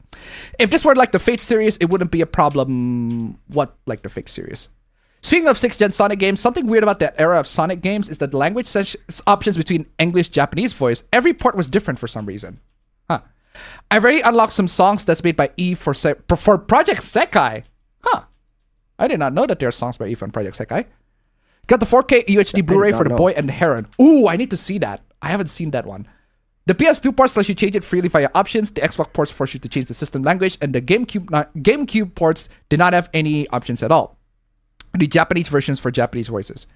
If this were like the Fate series, it wouldn't be a problem. What, like the Fate series? Speaking of 6th gen Sonic games, something weird about that era of Sonic games is that the language options between English, Japanese voice, every port was different for some reason. Huh. I've already unlocked some songs that's made by E for Project Sekai. Huh. I did not know that there are songs by E from Project Sekai. Got the 4K UHD Blu-ray for The Boy and the Heron. Ooh, I need to see that. I haven't seen that one. The PS2 ports lets you change it freely via options. The Xbox ports force you to change the system language, and the GameCube ports did not have any options at all. The Japanese versions for Japanese voices.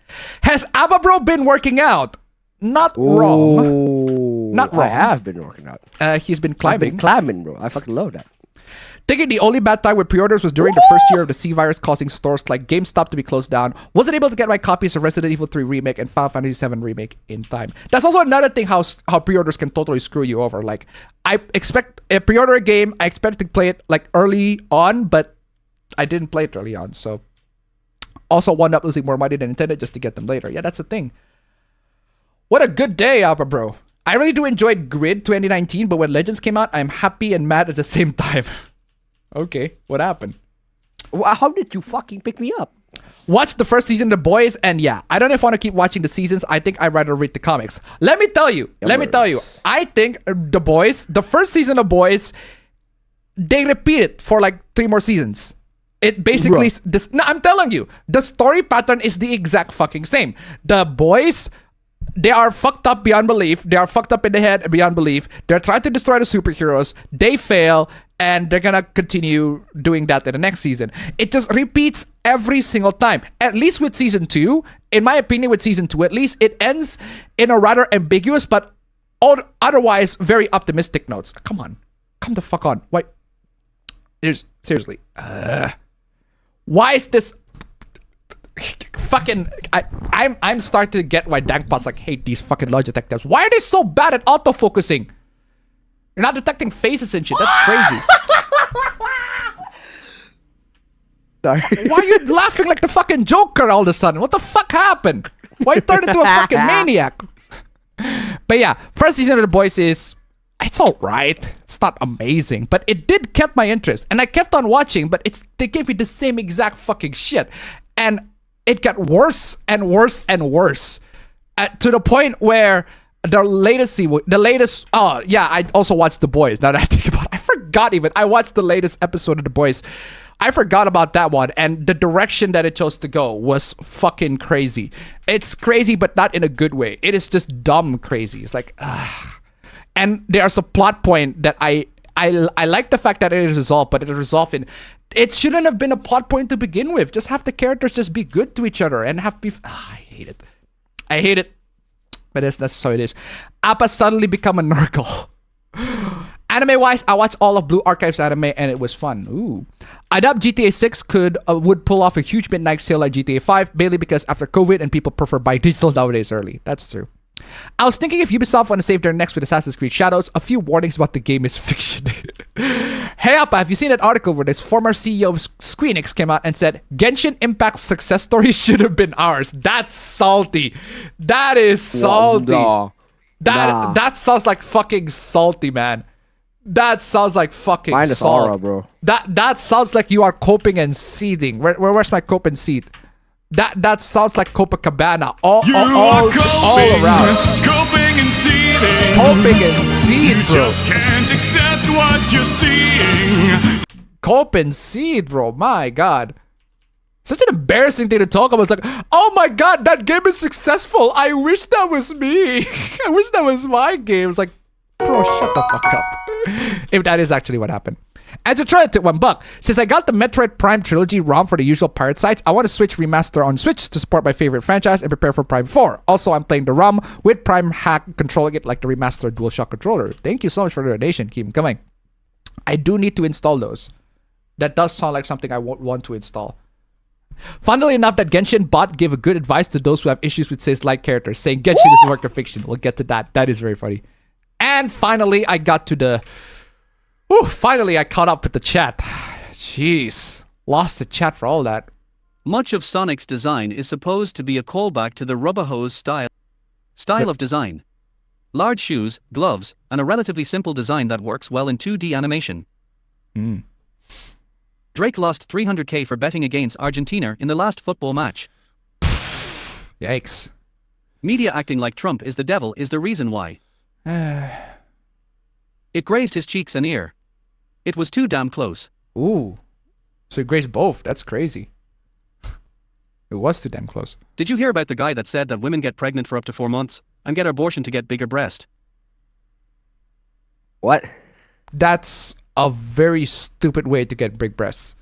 Has Ababro been working out? Not wrong. Not wrong. I have been working out. He's been I've climbing. been climbing, bro. I fucking love that. Thinking the only bad time with pre-orders was during the first year of the C virus causing stores like GameStop to be closed down. Wasn't able to get my copies of Resident Evil 3 Remake and Final Fantasy VII Remake in time. That's also another thing how pre-orders can totally screw you over. Like, I expect a pre-order a game, I expect to play it like early on, but I didn't play it early on, so also wound up losing more money than intended just to get them later. Yeah, that's the thing. What a good day, Alpha Bro. I really do enjoy Grid 2019, but when Legends came out, I'm happy and mad at the same time. Okay, what happened? How did you fucking pick me up? Watched the first season of The Boys, and yeah, I don't know if I want to keep watching the seasons. I think I'd rather read the comics. Let me tell you. I think The Boys, the first season of Boys, they repeat it for like 3 more seasons. It basically, I'm telling you, the story pattern is the exact fucking same. The boys, they are fucked up beyond belief. They are fucked up in the head beyond belief. They're trying to destroy the superheroes. They fail, and they're gonna continue doing that in the next season. It just repeats every single time. At least with season 2, in my opinion, with season 2, at least it ends in a rather ambiguous but otherwise very optimistic notes. Come on, come the fuck on. Why? There's seriously. Why is this fucking... I'm starting to get why Dankpots like hate these fucking Logitech tabs. Why are they so bad at autofocusing? You're not detecting faces and shit. That's crazy. Sorry. Why are you laughing like the fucking Joker all of a sudden? What the fuck happened? Why you turned into a fucking maniac? But yeah, first season of The Boys is... It's alright. It's not amazing, but it did kept my interest, and I kept on watching. But they gave me the same exact fucking shit, and it got worse and worse and worse, to the point where the latest. Oh yeah, I also watched The Boys. Now that I think about it, I forgot even. I watched the latest episode of The Boys. I forgot about that one, and the direction that it chose to go was fucking crazy. It's crazy, but not in a good way. It is just dumb crazy. It's like, and there's a plot point that I like the fact that it is resolved, but it is resolved in... It shouldn't have been a plot point to begin with. Just have the characters just be good to each other and have... I hate it. I hate it. But that's how it is. Appa suddenly become a Nurgle. Anime-wise, I watched all of Blue Archives anime and it was fun. Ooh. I doubt GTA 6 would pull off a huge midnight sale like GTA 5, mainly because after COVID and people prefer buying digital nowadays early. That's true. I was thinking if Ubisoft want to save their necks with Assassin's Creed Shadows, a few warnings about the game is fiction. Hey Appa, have you seen that article where this former CEO of Squeenix came out and said, Genshin Impact's success story should have been ours? That's salty. That is salty. That sounds like fucking salty, man. That sounds like fucking Minus salt. aura, bro. That sounds like you are coping and seething. Where's my cope and seeth? That sounds like Copacabana all around. Coping and seething. Coping and seeth, bro. Just can't accept what you're seeing. Cope and seeth, bro. My God. Such an embarrassing thing to talk about. It's like, oh my God, that game is successful. I wish that was me. I wish that was my game. It's like, bro, shut the fuck up. If that is actually what happened. And to try it to $1, since I got the Metroid Prime Trilogy ROM for the usual pirate sites, I want to switch remaster on Switch to support my favorite franchise and prepare for Prime 4. Also, I'm playing the ROM with Prime Hack, controlling it like the remastered DualShock controller. Thank you so much for the donation. Keep them coming. I do need to install those. That does sound like something I want to install. Funnily enough, that Genshin bot gave a good advice to those who have issues with Seize-like characters, saying Genshin is a work of fiction. We'll get to that. That is very funny. And finally, I got to the... finally, I caught up with the chat. Jeez. Lost the chat for all that. Much of Sonic's design is supposed to be a callback to the rubber hose style of design. large shoes, gloves, and a relatively simple design that works well in 2D animation. Drake lost 300k for betting against Argentina in the last football match. Yikes. Media acting like Trump is the devil is the reason why. It grazed his cheeks and ear. It was too damn close. Ooh. So he grazed both. That's crazy. It was too damn close. Did you hear about the guy that said that women get pregnant for up to 4 months and get abortion to get bigger breast? What? That's a very stupid way to get big breasts.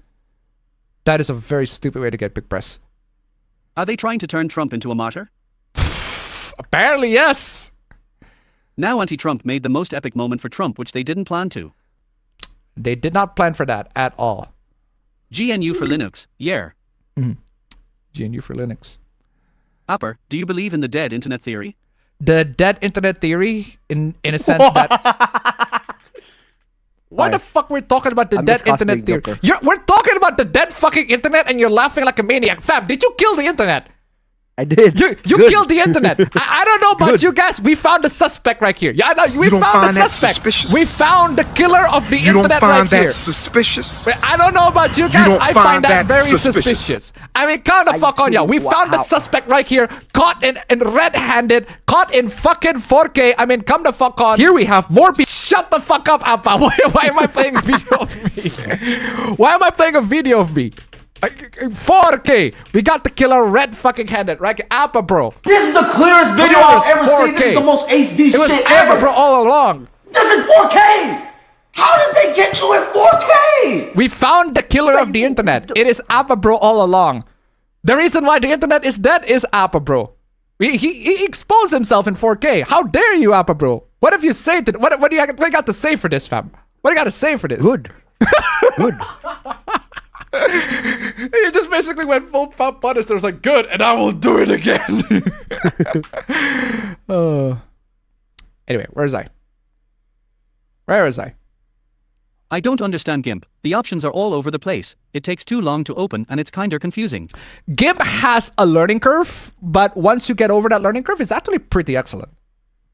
That is a very stupid way to get big breasts. Are they trying to turn Trump into a martyr? Apparently, yes. Now anti-Trump made the most epic moment for Trump, which they didn't plan to. They did not plan for that at all. GNU for Linux, yeah. GNU for Linux. Apper, do you believe in the dead internet theory? The dead internet theory, in a sense that... Why the fuck we're talking about the I'm dead just cosplaying internet theory? Joker. We're talking about the dead fucking internet and you're laughing like a maniac. Fam, did you kill the internet? I did. You Good. killed the internet. I don't know about you guys. We found the suspect right here. Yeah, no, we don't found the find that suspect. suspicious? We found the killer of the You don't internet find right that here. suspicious? But I don't know about you guys. don't I find find that that very suspicious? suspicious. I mean, count the fuck on ya. We found the Wow. suspect right here, caught in red-handed, caught in fucking 4K. I mean, come the fuck on. Here we have more. Shut the fuck up, Appa. Why am I playing a video of me? Why am I playing a video of me? 4K. We got the killer red fucking handed, right? Appa, bro. This is the clearest video I've ever seen. This is the most HD It was shit Appa, ever. bro, all along. This is 4K. How did they get you in 4K? We found the killer of the internet. It is Appa, bro, all along. The reason why the internet is dead is Appa, bro. He exposed himself in 4K. How dare you, Appa, bro? What have you said? What do you got to say for this, fam? What do you got to say for this? Good. Good. He just basically went full fat Punisher. Was like, good, and I will do it again. Anyway, where is I? Where is I? I don't understand GIMP. The options are all over the place. It takes too long to open and it's kinda confusing. GIMP has a learning curve, but once you get over that learning curve, it's actually pretty excellent.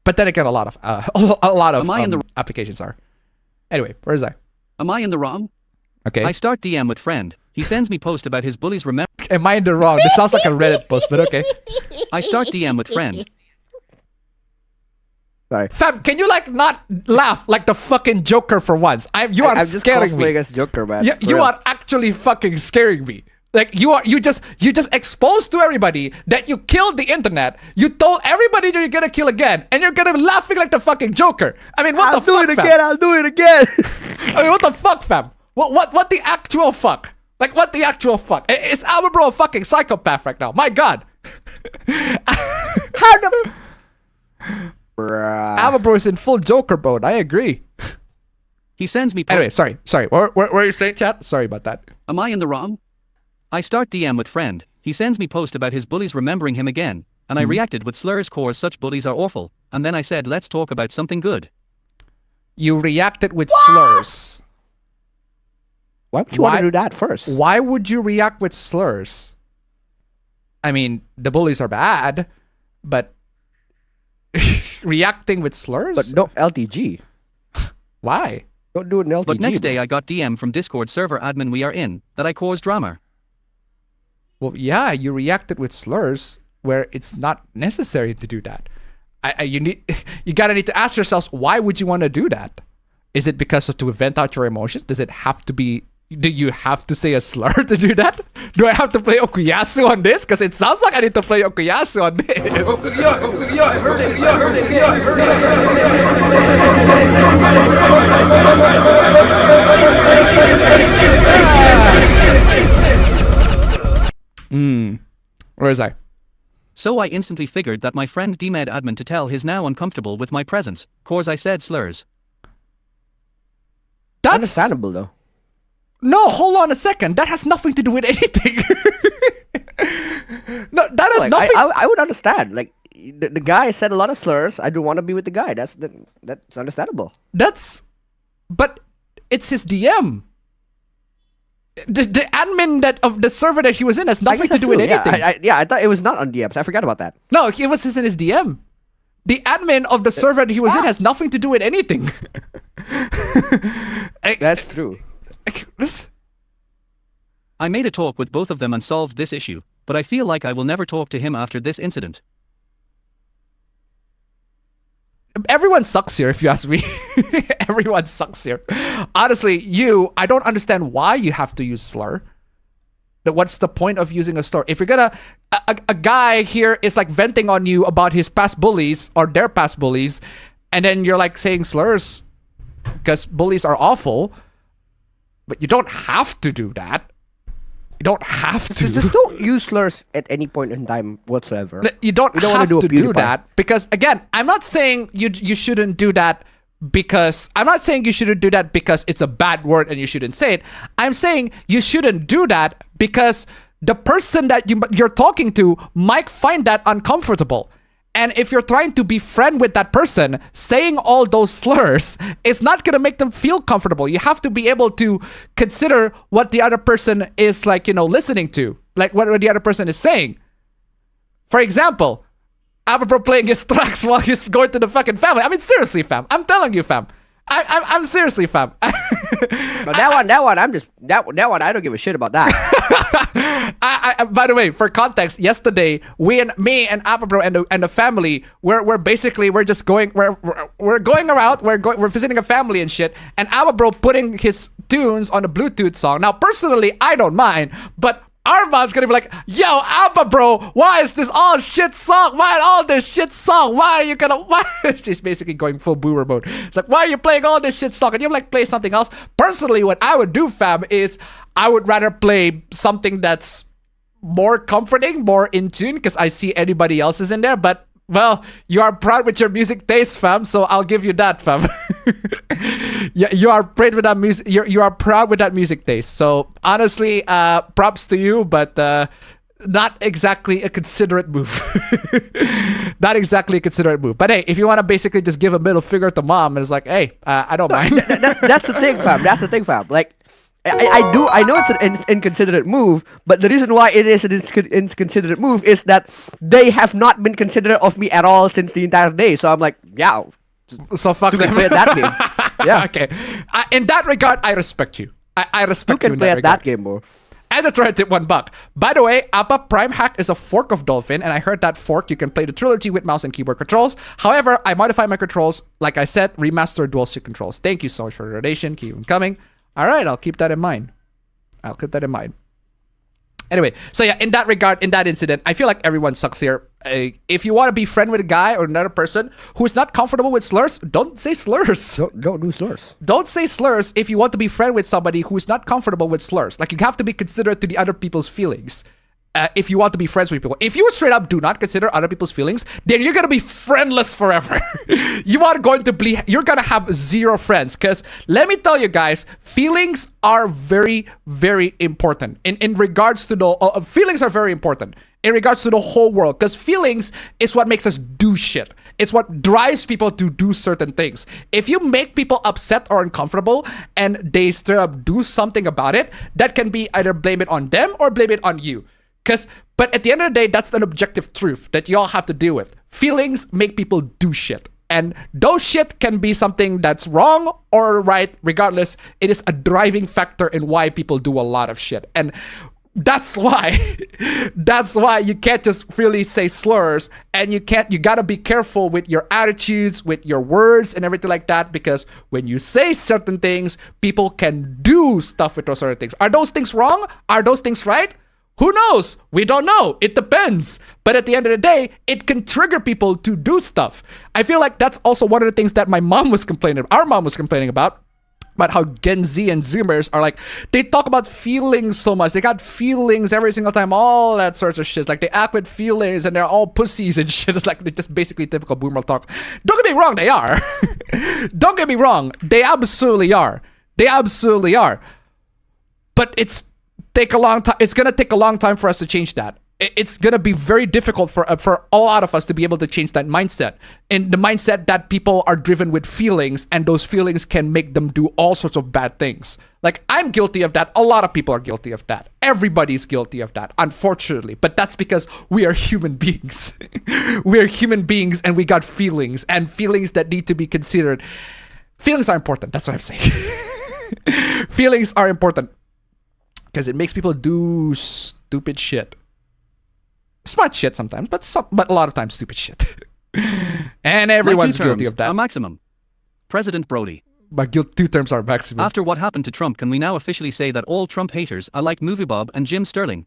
But then again, a lot of Am I in the- applications are. Anyway, where is I? Am I in the wrong? Okay. I start DM with friend. He sends me post about his bullies remember. Am I in the wrong? This sounds like a Reddit post, but okay. I start DM with friend. Sorry. Fam, can you like not laugh like the fucking Joker for once? I'm just scaring me. cosplaying as Joker, man. You, For you real. are actually fucking scaring me. Like you just exposed to everybody that you killed the internet. You told everybody that you're gonna kill again, and you're gonna be laughing like the fucking Joker. I mean, what I'll the do fuck, it fam? again. I'll do it again. I mean, what the fuck, fam? What the actual fuck? Like, what the actual fuck? Is Alba Bro a fucking psychopath right now? My God. How the? Bruh. Alba Bro is in full Joker mode. I agree. He sends me post. Anyway, sorry. What are you saying, chat? Sorry about that. Am I in the wrong? I start DM with friend. He sends me post about his bullies remembering him again, and I reacted with slurs cause such bullies are awful, and then I said let's talk about something good. You reacted with slurs. Why would you want to do that first? Why would you react with slurs? I mean, the bullies are bad, but reacting with slurs? But no LTG. Why? Don't do it in LTG. But next bro. day I got DM from Discord server admin we are in, that I caused drama. Well, yeah, you reacted with slurs where it's not necessary to do that. You gotta need to ask yourselves, why would you want to do that? Is it because of to vent out your emotions? Does it have to be? Do you have to say a slur to do that? Do I have to play Okuyasu on this? Because it sounds like I need to play Okuyasu on this. Where is I? So I instantly figured that my friend DMed admin to tell his now uncomfortable with my presence, cause I said slurs. That's Understandable though. No, hold on a second. That has nothing to do with anything. No, that has Like, nothing. I would understand. Like the guy said a lot of slurs. I don't want to be with the guy. That's understandable. But it's his DM. The admin of the server that he was in has I nothing guess to do that's with true, anything. I thought it was not on DMs. I forgot about that. No, it was in his DM. The admin of the server that he was in has nothing to do with anything. That's true. I made a talk with both of them and solved this issue, but I feel like I will never talk to him after this incident. Everyone sucks here, if you ask me. Everyone sucks here. Honestly, I don't understand why you have to use slur. What's the point of using a slur? If you're gonna, a guy here is like venting on you about his past bullies or their past bullies, and then you're like saying slurs because bullies are awful, but you don't have to do that. You don't have to. Just don't use slurs at any point in time whatsoever. You don't have wanna to do that because, again, I'm not saying you shouldn't do that because it's a bad word and you shouldn't say it. I'm saying you shouldn't do that because the person that you're talking to might find that uncomfortable. And if you're trying to be friend with that person, saying all those slurs is not going to make them feel comfortable. You have to be able to consider what the other person is like, listening to, like what the other person is saying. For example, Abba playing his tracks while he's going to the fucking family. I mean, seriously, fam. I'm telling you, fam. I'm seriously, fam. But that one, I don't give a shit about that. By the way, for context, yesterday me and Appa and the family we're just going we're going around, we're visiting a family and shit, and Appa putting his tunes on a Bluetooth song. Now, personally, I don't mind, but our mom's gonna be like, yo, Appa why is this all shit song? Why all this shit song? Why? She's basically going full boomer mode. It's like, why are you playing all this shit song? And you're like, play something else. Personally, what I would do, fam, is I would rather play something that's more comforting, more in tune, because I see anybody else is in there. But, well, you are proud with your music taste, fam, so I'll give you that, fam. You are proud with that music. You are proud with that music taste. So honestly, props to you, but not exactly a considerate move. Not exactly a considerate move. But hey, if you want to basically just give a middle finger to mom, and it's like, hey, I don't mind. That's the thing, fam. That's the thing, fam. Like, I know it's an inconsiderate move, but the reason why it is an inconsiderate move is that they have not been considerate of me at all since the entire day. So I'm like, yeah. So fuck them. Play at that game. Yeah. Okay. In that regard, I respect you. I respect you in play that at that game, bro. And the torrent tip $1. By the way, Appa Prime Hack is a fork of Dolphin, and I heard that fork you can play the trilogy with mouse and keyboard controls. However, I modified my controls, like I said, remastered dual stick controls. Thank you so much for the donation. Keep them coming. All right, I'll keep that in mind. Anyway, so yeah, in that regard, in that incident, I feel like everyone sucks here. If you want to be friend with a guy or another person who's not comfortable with slurs, don't say slurs. Don't do slurs. Don't say slurs if you want to be friend with somebody who's not comfortable with slurs. Like, you have to be considerate to the other people's feelings. If you want to be friends with people. If you straight up do not consider other people's feelings, then you're gonna be friendless forever. You're gonna have zero friends. Because let me tell you guys, feelings are very, very important. In regards to the feelings are very important in regards to the whole world. Because feelings is what makes us do shit. It's what drives people to do certain things. If you make people upset or uncomfortable and they straight up do something about it, that can be either blame it on them or blame it on you. But at the end of the day, that's an objective truth that you all have to deal with. Feelings make people do shit. And those shit can be something that's wrong or right. Regardless, it is a driving factor in why people do a lot of shit. And that's why you can't just freely say slurs, and you gotta be careful with your attitudes, with your words and everything like that, because when you say certain things, people can do stuff with those certain things. Are those things wrong? Are those things right? Who knows? We don't know. It depends. But at the end of the day, it can trigger people to do stuff. I feel like that's also one of the things that my mom was complaining about. Our mom was complaining about how Gen Z and Zoomers are like, they talk about feelings so much. They got feelings every single time, all that sorts of shit. Like, they act with feelings and they're all pussies and shit. It's like, they're just basically typical boomer talk. Don't get me wrong, they are. Don't get me wrong. They absolutely are. But it's gonna take a long time for us to change that. it's gonna be very difficult for a lot of us to be able to change that mindset, and the mindset that people are driven with feelings, and those feelings can make them do all sorts of bad things. Like, I'm guilty of that. A lot of people are guilty of that. Everybody's guilty of that, unfortunately. But that's because we are human beings. We are human beings, and we got feelings, and feelings that need to be considered. Feelings are important. That's what I'm saying. Feelings are important because it makes people do stupid shit. Smart shit sometimes, but a lot of times stupid shit. And everyone's guilty of that. A maximum. President Brody. But 2 terms are maximum. After what happened to Trump, can we now officially say that all Trump haters are like Movie Bob and Jim Sterling?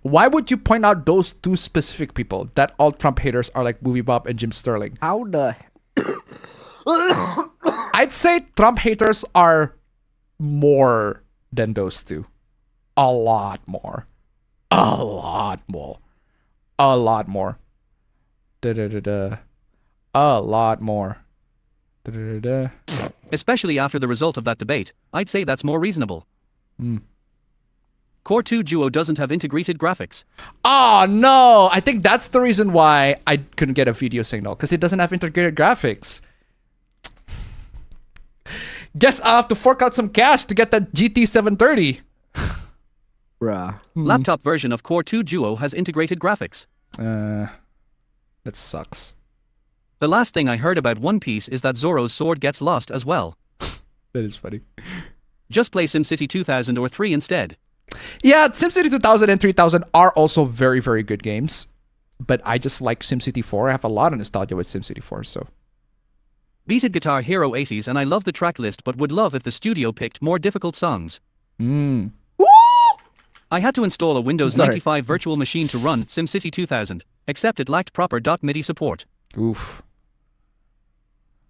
Why would you point out those 2 specific people, that all Trump haters are like Movie Bob and Jim Sterling? How the... I'd say Trump haters are more than those 2. A lot more. A lot more. A lot more. A lot more. Especially after the result of that debate, I'd say that's more reasonable. Core 2 Duo doesn't have integrated graphics. Oh no! I think that's the reason why I couldn't get a video signal, because it doesn't have integrated graphics. Guess I'll have to fork out some cash to get that GT 730. Bruh. Laptop version of Core 2 Duo has integrated graphics. That sucks. The last thing I heard about One Piece is that Zoro's sword gets lost as well. That is funny. Just play SimCity 2000 or 3 instead. Yeah, SimCity 2000 and 3000 are also very, very good games. But I just like SimCity 4. I have a lot of nostalgia with SimCity 4, so... Beated Guitar Hero 80s, and I love the track list but would love if the studio picked more difficult songs. I had to install a Windows 95 virtual machine to run SimCity 2000, except it lacked proper .MIDI support. Oof.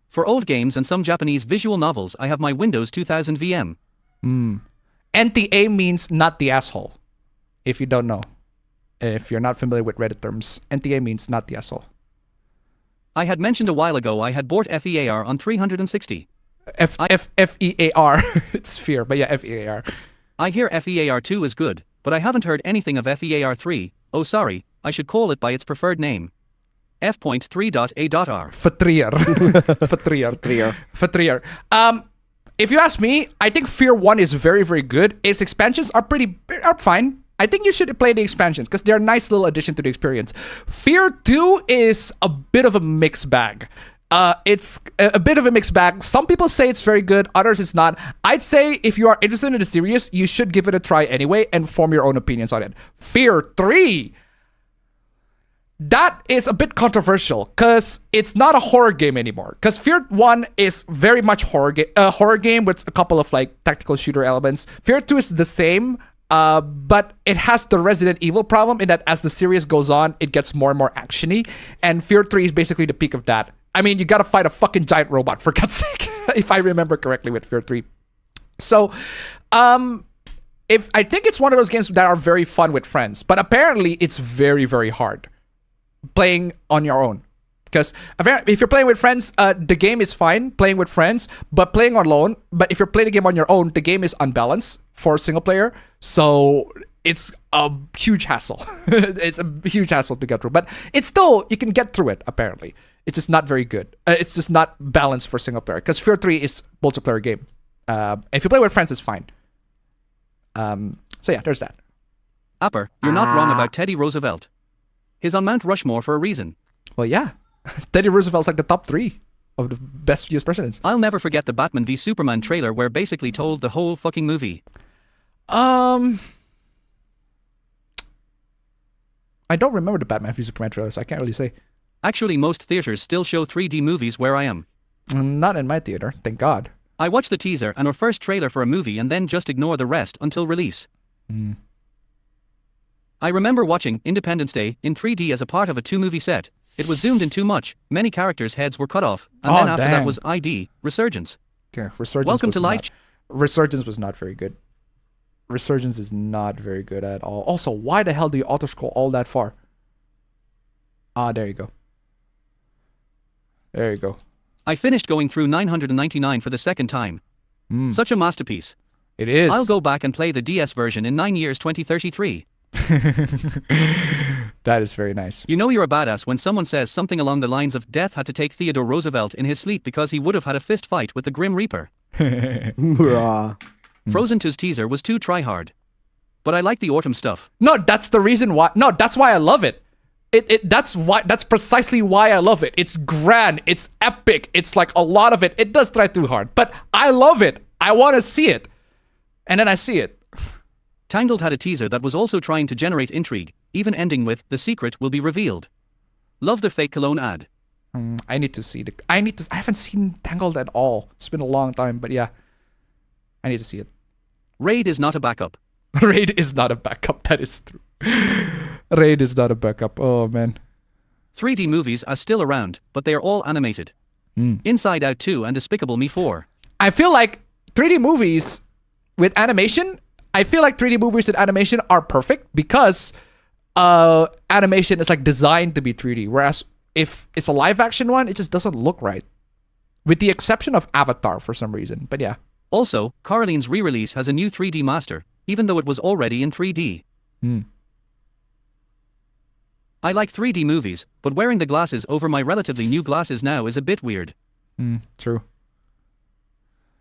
For old games and some Japanese visual novels, I have my Windows 2000 VM. NTA means not the asshole, if you don't know. If you're not familiar with Reddit terms, NTA means not the asshole. I had mentioned a while ago I had bought FEAR on 360. FEAR. It's fear, but yeah, FEAR. I hear FEAR 2 is good, but I haven't heard anything of FEAR 3. Oh sorry, I should call it by its preferred name. F.3.A.R. Fatrier. If you ask me, I think Fear 1 is very, very good. Its expansions are fine. I think you should play the expansions because they're a nice little addition to the experience. Fear 2 is a bit of a mixed bag. It's a bit of a mixed bag. Some people say it's very good, others it's not. I'd say if you are interested in the series, you should give it a try anyway and form your own opinions on it. Fear 3. That is a bit controversial because it's not a horror game anymore. Because Fear 1 is very much a horror game with a couple of like tactical shooter elements. Fear 2 is the same, but it has the Resident Evil problem in that as the series goes on, it gets more and more actiony. And Fear 3 is basically the peak of that. I mean, you gotta fight a fucking giant robot, for God's sake, if I remember correctly with Fear 3. So, if I think it's one of those games that are very fun with friends, but apparently it's very, very hard playing on your own. Because if you're playing with friends, the game is fine playing with friends, but playing alone. But if you're playing the game on your own, the game is unbalanced for single player. So it's a huge hassle. It's a huge hassle to get through. But it's still, you can get through it, apparently. It's just not very good. It's just not balanced for single player. Because Fear 3 is multiplayer game. If you play with friends, it's fine. So yeah, there's that. Apper, you're not wrong about Teddy Roosevelt. He's on Mount Rushmore for a reason. Well, yeah. Teddy Roosevelt's like the top 3 of the best US presidents. I'll never forget the Batman v Superman trailer where basically told the whole fucking movie. I don't remember the Batman v Superman trailer, so I can't really say. Actually, most theaters still show 3D movies where I am. Not in my theater, thank God. I watch the teaser and our first trailer for a movie and then just ignore the rest until release. I remember watching Independence Day in 3D as a part of a 2-movie set. It was zoomed in too much, many characters' heads were cut off, and then after that was ID, Resurgence. Yeah, Resurgence Welcome to life. Resurgence was not very good. Resurgence is not very good at all. Also, why the hell do you auto-scroll all that far? There you go. There you go. I finished going through 999 for the second time. Such a masterpiece. It is. I'll go back and play the DS version in 9 years 2033. That is very nice. You know you're a badass when someone says something along the lines of Death had to take Theodore Roosevelt in his sleep because he would have had a fist fight with the Grim Reaper. Bruh. Frozen 2's teaser was too try-hard. But I like the autumn stuff. No, that's the reason why. No, that's why I love it. That's precisely why I love it. It's grand. It's epic. It's like a lot of it. It does try too hard, but I love it. I want to see it. And then I see it. Tangled had a teaser that was also trying to generate intrigue, even ending with, the secret will be revealed. Love the fake cologne ad. I need to see I haven't seen Tangled at all. It's been a long time, but yeah. I need to see it. Raid is not a backup. Raid is not a backup. That is true. Raid is not a backup. Oh, man. 3D movies are still around, but they are all animated. Inside Out 2 and Despicable Me 4. I feel like 3D movies with animation, are perfect because animation is like designed to be 3D. Whereas if it's a live action one, it just doesn't look right. With the exception of Avatar for some reason. But yeah. Also, Caroline's re-release has a new 3D master, even though it was already in 3D. I like 3D movies, but wearing the glasses over my relatively new glasses now is a bit weird. True.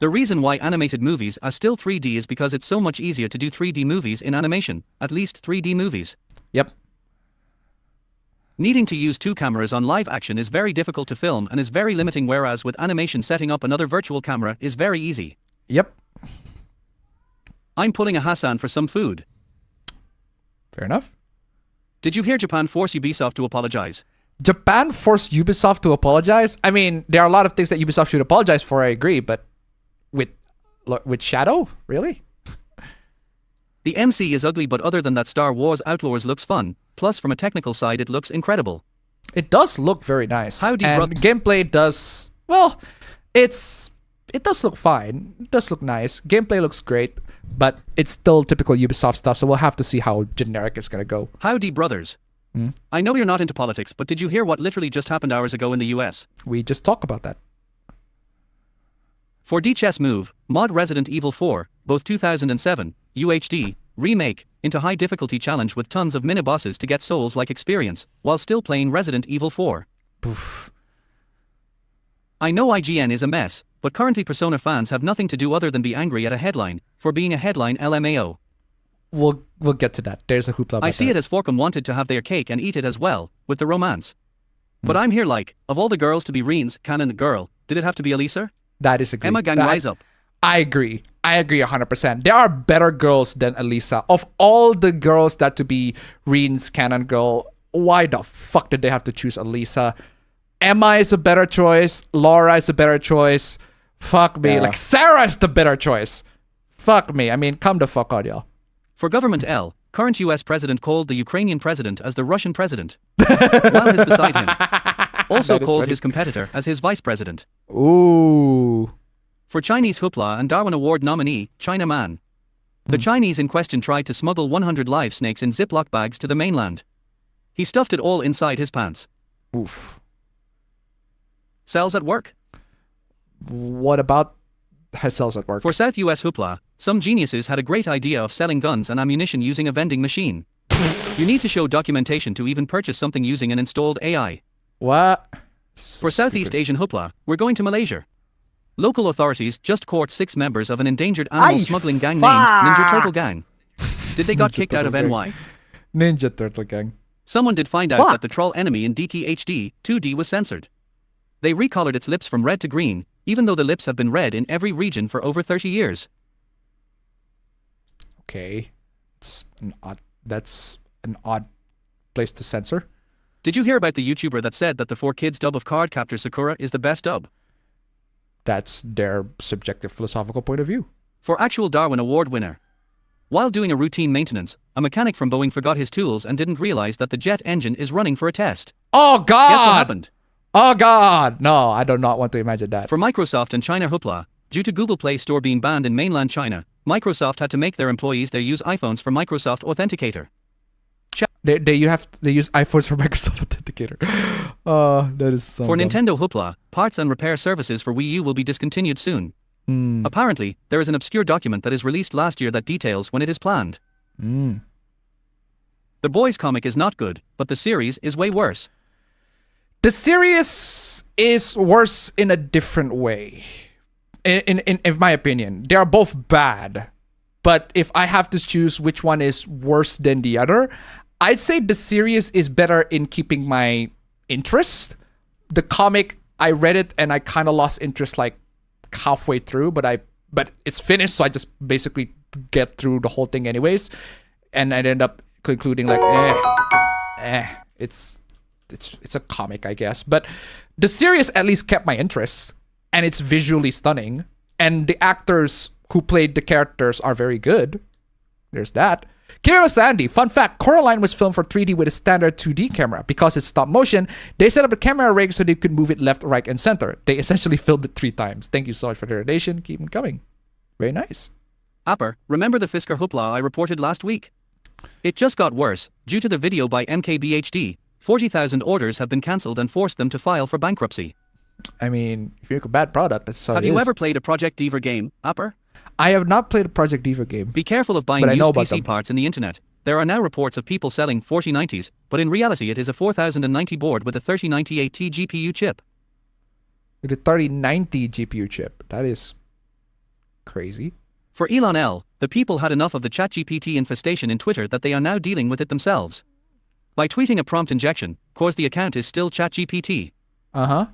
The reason why animated movies are still 3D is because it's so much easier to do 3D movies in animation, at least 3D movies. Yep. Needing to use two cameras on live action is very difficult to film and is very limiting, whereas with animation setting up another virtual camera is very easy. Yep. I'm pulling a Hassan for some food. Fair enough. Did you hear Japan force Ubisoft to apologize? Japan forced Ubisoft to apologize? I mean, there are a lot of things that Ubisoft should apologize for, I agree, but with Shadow? Really? The MC is ugly, but other than that, Star Wars Outlaws looks fun, plus from a technical side it looks incredible. It does look very nice. Howdy, and gameplay does, well, it does look fine. It does look nice. Gameplay looks great, but it's still typical Ubisoft stuff, so we'll have to see how generic it's gonna go. Howdy, brothers. I know you're not into politics, but did you hear what literally just happened hours ago in the US? We just talked about that. For DChess Move, mod Resident Evil 4, both 2007, UHD, remake, into high difficulty challenge with tons of mini-bosses to get Souls-like experience, while still playing Resident Evil 4. Poof. I know IGN is a mess, but currently Persona fans have nothing to do other than be angry at a headline, for being a headline LMAO. We'll get to that. There's a hoopla about I see that. it as Forcom wanted to have their cake and eat it as well, with the romance. But I'm here like, of all the girls to be Reen's canon girl, did it have to be Elisa? That is agreed. Emma Gang, rise up. I agree. I agree 100%. There are better girls than Elisa. Of all the girls that to be Reen's canon girl, why the fuck did they have to choose Elisa? Emma is a better choice. Laura is a better choice. Fuck me. Yeah. Like, Sarah is the better choice. Fuck me. I mean, come the fuck on, y'all. For Government L, current US president called the Ukrainian president as the Russian president, while his beside him also That is called funny. his competitor as his vice president. Ooh. For Chinese hoopla and Darwin Award nominee, China Man. The Chinese in question tried to smuggle 100 live snakes in Ziploc bags to the mainland. He stuffed it all inside his pants. Oof. Cells at work? What about cells at work? For South US hoopla, some geniuses had a great idea of selling guns and ammunition using a vending machine. You need to show documentation to even purchase something using an installed AI. What? For Southeast Asian hoopla, we're going to Malaysia. Local authorities just caught 6 members of an endangered animal smuggling gang named Ninja Turtle Gang. Did they got Ninja kicked out of Turtle NY? Ninja Turtle Gang. Someone did find out What? that the troll enemy in DK HD 2D was censored. They recolored its lips from red to green, even though the lips have been red in every region for over 30 years. Okay. That's an odd place to censor. Did you hear about the YouTuber that said that the 4Kids dub of Card Captor Sakura is the best dub? That's their subjective philosophical point of view. For actual Darwin Award winner. While doing a routine maintenance, a mechanic from Boeing forgot his tools and didn't realize that the jet engine is running for a test. Oh God! Guess what happened? Oh God! No, I do not want to imagine that. For Microsoft and China hoopla, due to Google Play Store being banned in mainland China, Microsoft had to make their employees use iPhones for Microsoft Authenticator. They use iPhones for Microsoft Authenticator. Oh, that is so For dumb. Nintendo hoopla, parts and repair services for Wii U will be discontinued soon. Apparently, there is an obscure document that is released last year that details when it is planned. The boys comic is not good, but the series is way worse. The series is worse in a different way. In my opinion, they are both bad. But if I have to choose which one is worse than the other, I'd say the series is better in keeping my interest. The comic, I read it and I kind of lost interest like halfway through, but it's finished, so I just basically get through the whole thing anyways, and I'd end up concluding like, it's a comic, I guess. But the series at least kept my interest, and it's visually stunning, and the actors who played the characters are very good. There's that. Kira Sandy, fun fact, Coraline was filmed for 3D with a standard 2D camera. Because it's stop motion, they set up a camera rig so they could move it left, right, and center. They essentially filmed it 3 times. Thank you so much for the donation. Keep them coming. Very nice. Apper, remember the Fisker hoopla I reported last week? It just got worse. Due to the video by MKBHD, 40,000 orders have been cancelled and forced them to file for bankruptcy. I mean, if you make a bad product, that's how Have it you is. ever played a Project Diva game, Apper? I have not played a Project Diva game. Be careful of buying But I know used about PC them. parts in the internet. There are now reports of people selling 4090s, but in reality it is a 4090 board with a 3098T GPU chip. With a 3090 GPU chip. That is crazy. For Elon L., the people had enough of the ChatGPT infestation in Twitter that they are now dealing with it themselves. By tweeting a prompt injection, cause the account is still ChatGPT. Uh-huh.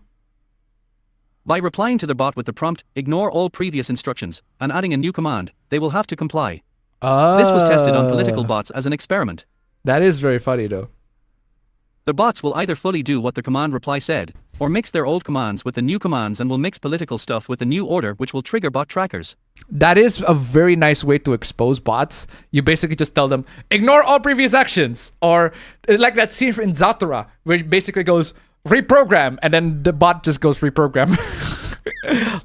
By replying to the bot with the prompt, ignore all previous instructions, and adding a new command, they will have to comply. This was tested on political bots as an experiment. That is very funny, though. The bots will either fully do what the command reply said, or mix their old commands with the new commands and will mix political stuff with the new order, which will trigger bot trackers. That is a very nice way to expose bots. You basically just tell them, ignore all previous actions. Or like that scene in Zatora, where it basically goes, reprogram, and then the bot just goes reprogram.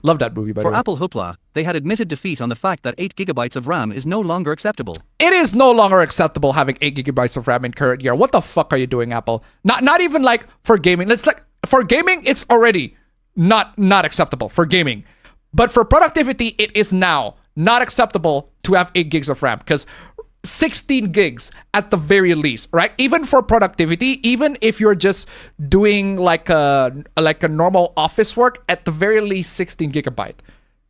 Love that movie, by the For way. Apple Hoopla, they had admitted defeat on the fact that 8 GB of RAM is no longer acceptable. It is no longer acceptable having 8 GB of RAM in current year. What the fuck are you doing, Apple? Not even like for gaming. It's like for gaming, it's already not acceptable for gaming. But for productivity, it is now not acceptable to have 8 gigs of RAM, because 16 gigs at the very least, right? Even for productivity, even if you're just doing like a normal office work, at the very least 16 gigabyte.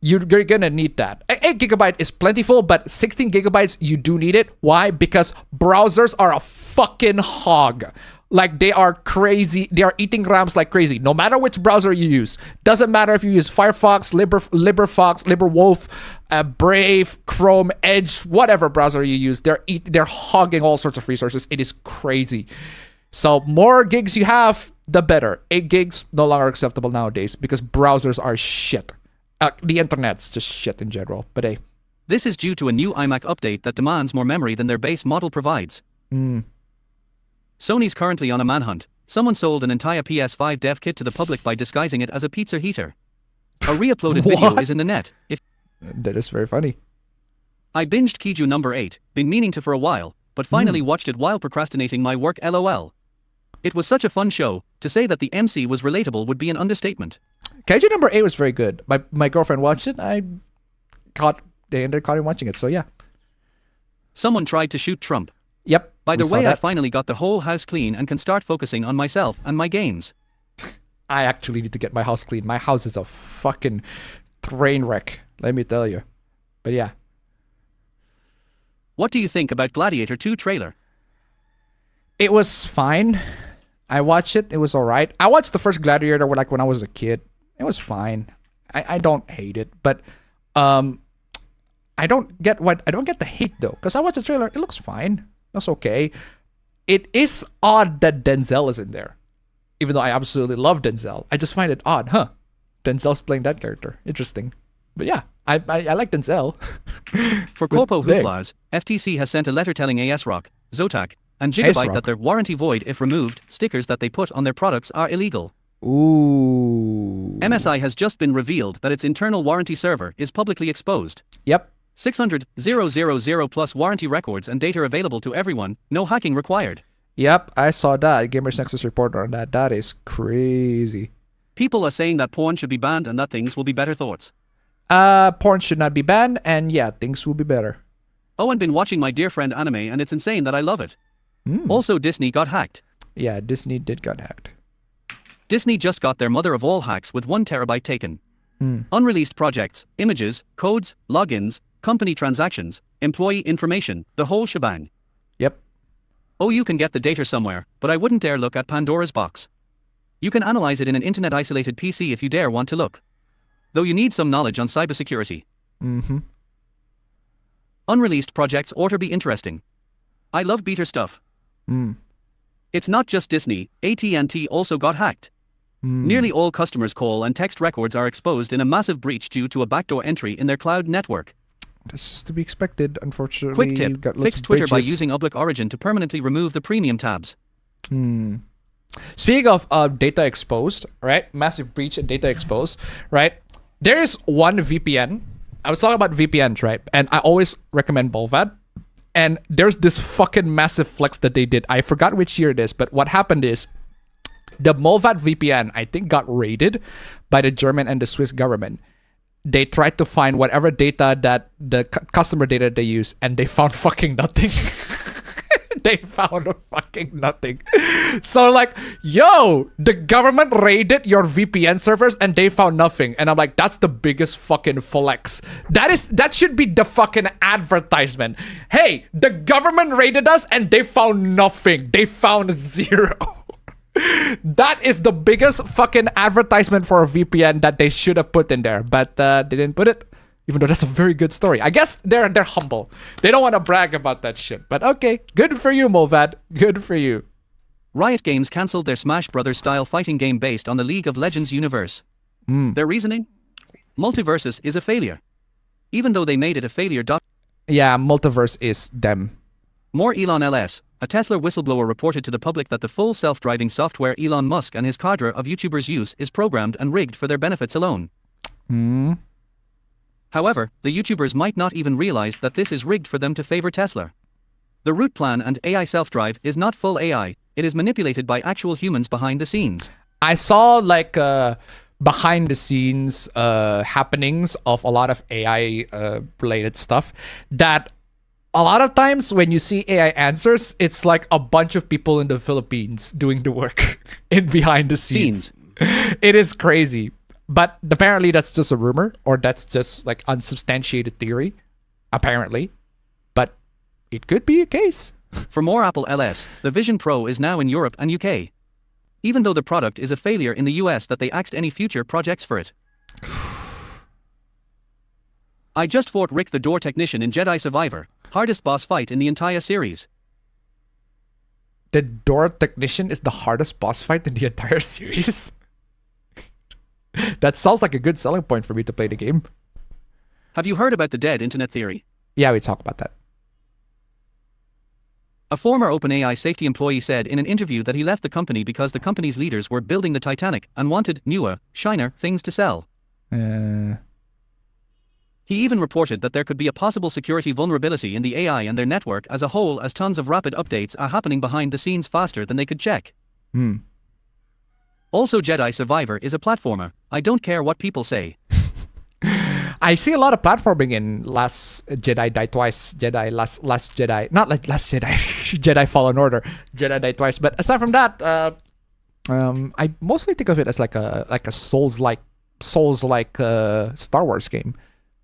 You're gonna need that. 8 gigabyte is plentiful, but 16 gigabytes, you do need it. Why? Because browsers are a fucking hog. Like, they are crazy. They are eating RAMs like crazy. No matter which browser you use. Doesn't matter if you use Firefox, LibreFox, LibreWolf, Brave, Chrome, Edge, whatever browser you use. They're hogging all sorts of resources. It is crazy. So more gigs you have, the better. 8 gigs, no longer acceptable nowadays because browsers are shit. The internet's just shit in general. But hey. This is due to a new iMac update that demands more memory than their base model provides. Sony's currently on a manhunt. Someone sold an entire PS5 dev kit to the public by disguising it as a pizza heater. A re-uploaded video is in the net. That is very funny. I binged Kiju number 8, been meaning to for a while, but finally watched it while procrastinating my work, lol. It was such a fun show. To say that the MC was relatable would be an understatement. Kaiju number 8 was very good. My girlfriend watched it. They ended up caught me watching it, so yeah. Someone tried to shoot Trump. Yep. By the we saw way, I that. finally got the whole house clean and can start focusing on myself and my games. I actually need to get my house clean. My house is a fucking train wreck, let me tell you. But yeah. What do you think about Gladiator 2 trailer? It was fine. I watched it. It was alright. I watched the first Gladiator like when I was a kid. It was fine. I don't hate it, but I don't get the hate though, because I watched the trailer. It looks fine. That's okay. It is odd that Denzel is in there, even though I absolutely love Denzel. I just find it odd, Denzel's playing that character. Interesting, but yeah, I like Denzel. For Good Corpo thing. Hooplas, FTC has sent a letter telling ASRock, Zotac, and ASRock. Gigabyte that their warranty void if removed stickers that they put on their products are illegal. Ooh. MSI has just been revealed that its internal warranty server is publicly exposed. Yep. 600,000 plus warranty records and data available to everyone, no hacking required. Yep, I saw that. Gamers Nexus reported on that. That is crazy. People are saying that porn should be banned and that things will be better thoughts. Porn should not be banned, and yeah, things will be better. Oh, and been watching my dear friend anime and it's insane that I love it. Also, Disney got hacked. Yeah, Disney did got hacked. Disney just got their mother of all hacks with 1 terabyte taken. Unreleased projects, images, codes, logins, company transactions, employee information, the whole shebang. Yep. Oh, you can get the data somewhere, but I wouldn't dare look at Pandora's box. You can analyze it in an internet-isolated PC if you dare want to look. Though you need some knowledge on cybersecurity. Unreleased projects ought to be interesting. I love beater stuff. It's not just Disney, AT&T also got hacked. Nearly all customers' call and text records are exposed in a massive breach due to a backdoor entry in their cloud network. This is to be expected, unfortunately. Quick You've tip, got lots fix of Twitter by breaches. using Oblique Origin to permanently remove the premium tabs. Speaking of data exposed, right? Massive breach and data exposed, right? There is one VPN. I was talking about VPNs, right? And I always recommend Bolvad. And there's this fucking massive flex that they did. I forgot which year it is, but what happened is the Molvat VPN, I think, got raided by the German and the Swiss government. They tried to find whatever data that the customer data they use, and they found fucking nothing. They found fucking nothing. So like, yo, the government raided your VPN servers and they found nothing. And I'm like, that's the biggest fucking flex. That should be the fucking advertisement. Hey, the government raided us and they found nothing. They found 0. That is the biggest fucking advertisement for a VPN that they should have put in there, but they didn't put it. Even though that's a very good story. I guess they're humble. They don't want to brag about that shit. But okay, good for you, Molvad. Good for you. Riot Games cancelled their Smash Bros. Style fighting game based on the League of Legends universe. Their reasoning? Multiversus is a failure. Even though they made it a failure. Yeah, Multiverse is them. More Elon LS. A Tesla whistleblower reported to the public that the full self-driving software Elon Musk and his cadre of YouTubers use is programmed and rigged for their benefits alone. However, the YouTubers might not even realize that this is rigged for them to favor Tesla. The root plan and AI self-drive is not full AI, it is manipulated by actual humans behind the scenes. I saw like behind the scenes happenings of a lot of AI related stuff that a lot of times when you see AI answers, it's like a bunch of people in the Philippines doing the work in behind the scenes. It is crazy. But apparently that's just a rumor, or that's just like unsubstantiated theory, apparently. But it could be a case. For more Apple LS, the Vision Pro is now in Europe and UK. Even though the product is a failure in the US that they axed any future projects for it. I just fought Rick the Door Technician in Jedi Survivor, hardest boss fight in the entire series. The Door Technician is the hardest boss fight in the entire series? That sounds like a good selling point for me to play the game. Have you heard about the dead internet theory? Yeah, we talk about that. A former OpenAI safety employee said in an interview that he left the company because the company's leaders were building the Titanic and wanted newer, shiner things to sell. He even reported that there could be a possible security vulnerability in the AI and their network as a whole, as tons of rapid updates are happening behind the scenes faster than they could check. Also, Jedi Survivor is a platformer. I don't care what people say. I see a lot of platforming in Last Jedi Die Twice, Last Jedi, not like Last Jedi, Jedi Fallen Order, Jedi Die Twice. But aside from that, I mostly think of it as like a Souls-like Star Wars game.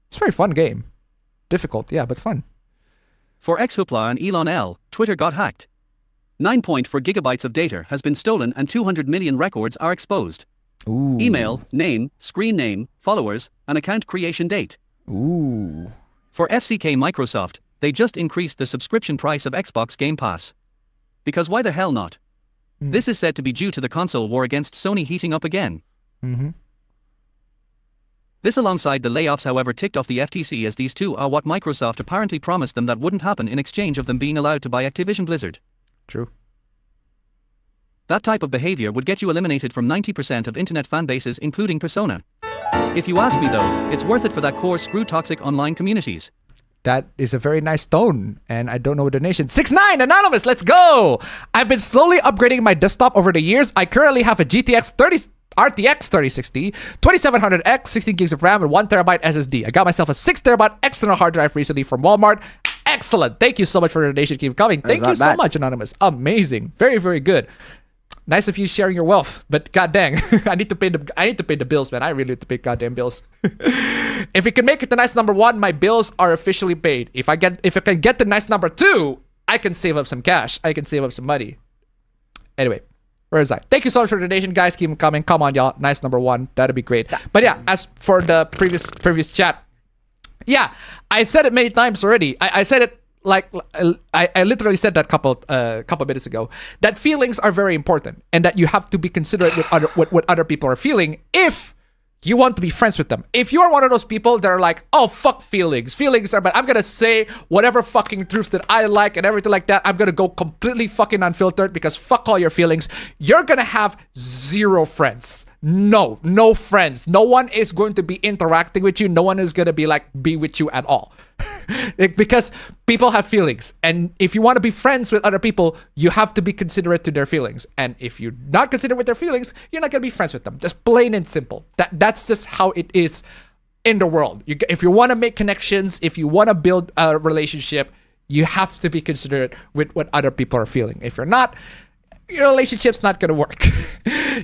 It's a very fun game. Difficult, yeah, but fun. For ex-Hoopla and Elon L, Twitter got hacked. 9.4 gigabytes of data has been stolen and 200 million records are exposed. Ooh. Email, name, screen name, followers, and account creation date. Ooh. For FCK Microsoft, they just increased the subscription price of Xbox Game Pass. Because why the hell not? This is said to be due to the console war against Sony heating up again. This alongside the layoffs, however, ticked off the FTC, as these two are what Microsoft apparently promised them that wouldn't happen in exchange of them being allowed to buy Activision Blizzard. True. That type of behavior would get you eliminated from 90% of internet fan bases, including Persona. If you ask me though, it's worth it for that core screw toxic online communities. That is a very nice tone, and I don't know the donation. 6'9" Anonymous, let's go! I've been slowly upgrading my desktop over the years. I currently have a RTX 3060, 2700X, 16 gigs of RAM, and 1 terabyte SSD. I got myself a 6 terabyte external hard drive recently from Walmart, Excellent. Thank you so much for the donation. Keep coming. Thank you not so bad. much, Anonymous. Amazing. Very, very good. Nice of you sharing your wealth, but god dang, I need to pay the bills, man. I really need to pay goddamn bills. If we can make it to nice number 1, my bills are officially paid. If I can get to nice number 2, I can save up some cash. I can save up some money. Anyway, where is I? Thank you so much for the donation, guys. Keep them coming. Come on, y'all. Nice number 1. That'd be great. But yeah, as for the previous chat, yeah, I said it many times already. I said it like I literally said that couple minutes ago, that feelings are very important and that you have to be considerate with what other people are feeling if you want to be friends with them. If you are one of those people that are like, oh, fuck feelings are bad, I'm gonna say whatever fucking truths that I like and everything like that, I'm gonna go completely fucking unfiltered because fuck all your feelings, you're gonna have 0 friends. No friends. No one is going to be interacting with you. No one is gonna be with you at all. Because people have feelings, and if you want to be friends with other people, you have to be considerate to their feelings. And if you're not considerate with their feelings, you're not gonna be friends with them. Just plain and simple. That's just how it is in the world. If you want to make connections, if you want to build a relationship, you have to be considerate with what other people are feeling. If you're not, your relationship's not gonna work.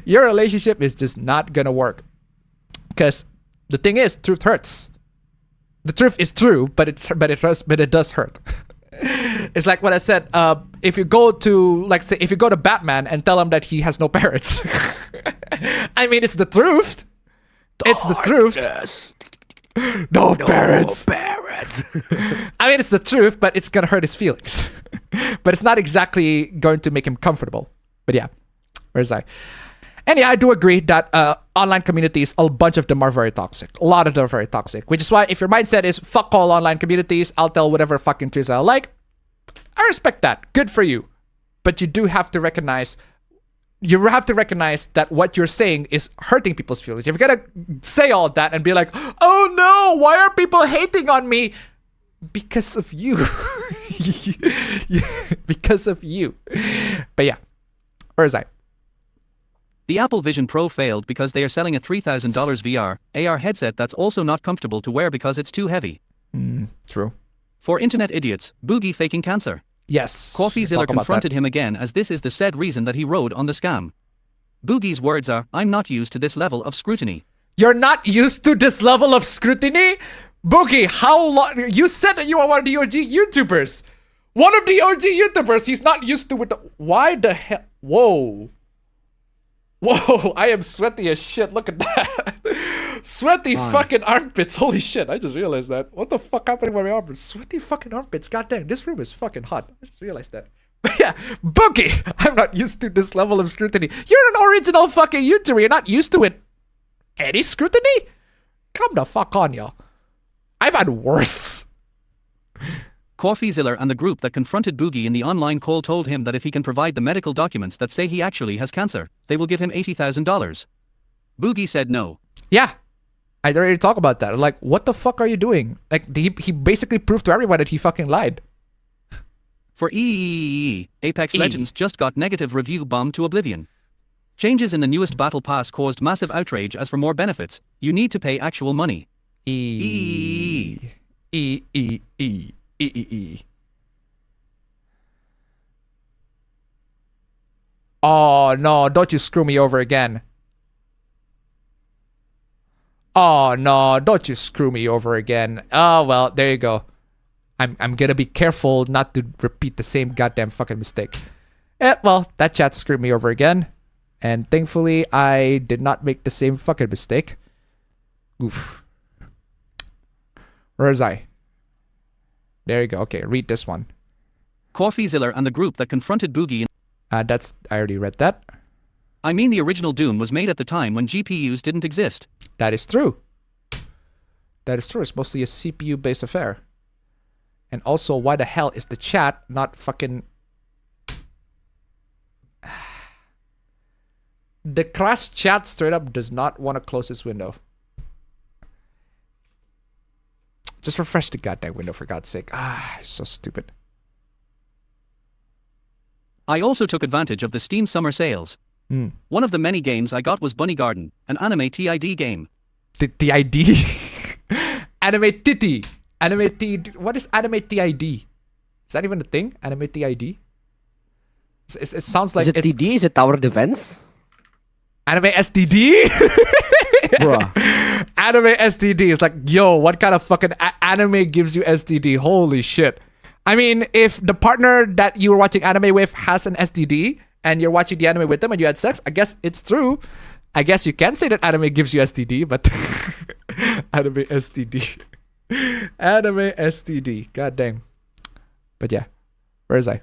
Your relationship is just not gonna work. Because the thing is, truth hurts. The truth is true, but it does hurt. It's like what I said. If you go to if you go to Batman and tell him that he has no parents, I mean, it's the truth. It's the truth. No parents. I mean, it's the truth, but it's gonna hurt his feelings. But it's not exactly going to make him comfortable. But yeah, where's I? And yeah, I do agree that online communities, a bunch of them are very toxic. A lot of them are very toxic. Which is why if your mindset is fuck all online communities, I'll tell whatever fucking truths I like, I respect that. Good for you. But you do have to recognize, that what you're saying is hurting people's feelings. If you're gonna say all that and be like, oh no, why are people hating on me? Because of you. Because of you. But yeah, where is I? The Apple Vision Pro failed because they are selling a $3,000 VR, AR headset that's also not comfortable to wear because it's too heavy. True. For internet idiots, Boogie faking cancer. Yes. CoffeeZilla confronted him again as this is the said reason that he rode on the scam. Boogie's words are, I'm not used to this level of scrutiny. You're not used to this level of scrutiny? Boogie, how long? You said that you are one of the OG YouTubers. One of the OG YouTubers, he's not used to it. Why the hell? Whoa, I am sweaty as shit. Look at that. Sweaty fucking armpits. Holy shit, I just realized that. What the fuck happened with my armpits? Sweaty fucking armpits. God damn, this room is fucking hot. I just realized that. But yeah, Boogie, I'm not used to this level of scrutiny. You're an original fucking YouTuber. You're not used to it. Any scrutiny? Come the fuck on, y'all. I've had worse. CoffeeZilla and the group that confronted Boogie in the online call told him that if he can provide the medical documents that say he actually has cancer, they will give him $80,000. Boogie said no. Yeah, I already talked about that. Like, what the fuck are you doing? Like, he basically proved to everyone that he fucking lied. For Apex Legends just got negative review bombed to oblivion. Changes in the newest battle pass caused massive outrage as for more benefits, you need to pay actual money. Oh no, don't you screw me over again. Oh no, don't you screw me over again. Oh well, there you go. I'm gonna be careful not to repeat the same goddamn fucking mistake. Well, that chat screwed me over again. And thankfully, I did not make the same fucking mistake. Oof. Where is I? There you go. Okay, read this one. CoffeeZilla and the group that confronted Boogie. I already read that. I mean, the original Doom was made at the time when GPUs didn't exist. That is true. That is true. It's mostly a CPU-based affair. And also, why the hell is the chat not fucking... The crash chat straight up does not want to close this window. Just refresh the goddamn window, for God's sake. So stupid. I also took advantage of the Steam summer sales. One of the many games I got was Bunny Garden, an anime TID game. TID? Anime titty. Anime TID. What is anime TID? Is that even a thing? Anime TID? It sounds like Is it it's TD? Is it Tower Defense? Anime STD? Bruh. Anime STD is like, yo, what kind of fucking anime gives you STD? Holy shit. I mean, if the partner that you were watching anime with has an STD and you're watching the anime with them and you had sex, I guess it's true. I guess you can say that anime gives you STD, but anime STD. Anime STD. God dang. But yeah, where is I?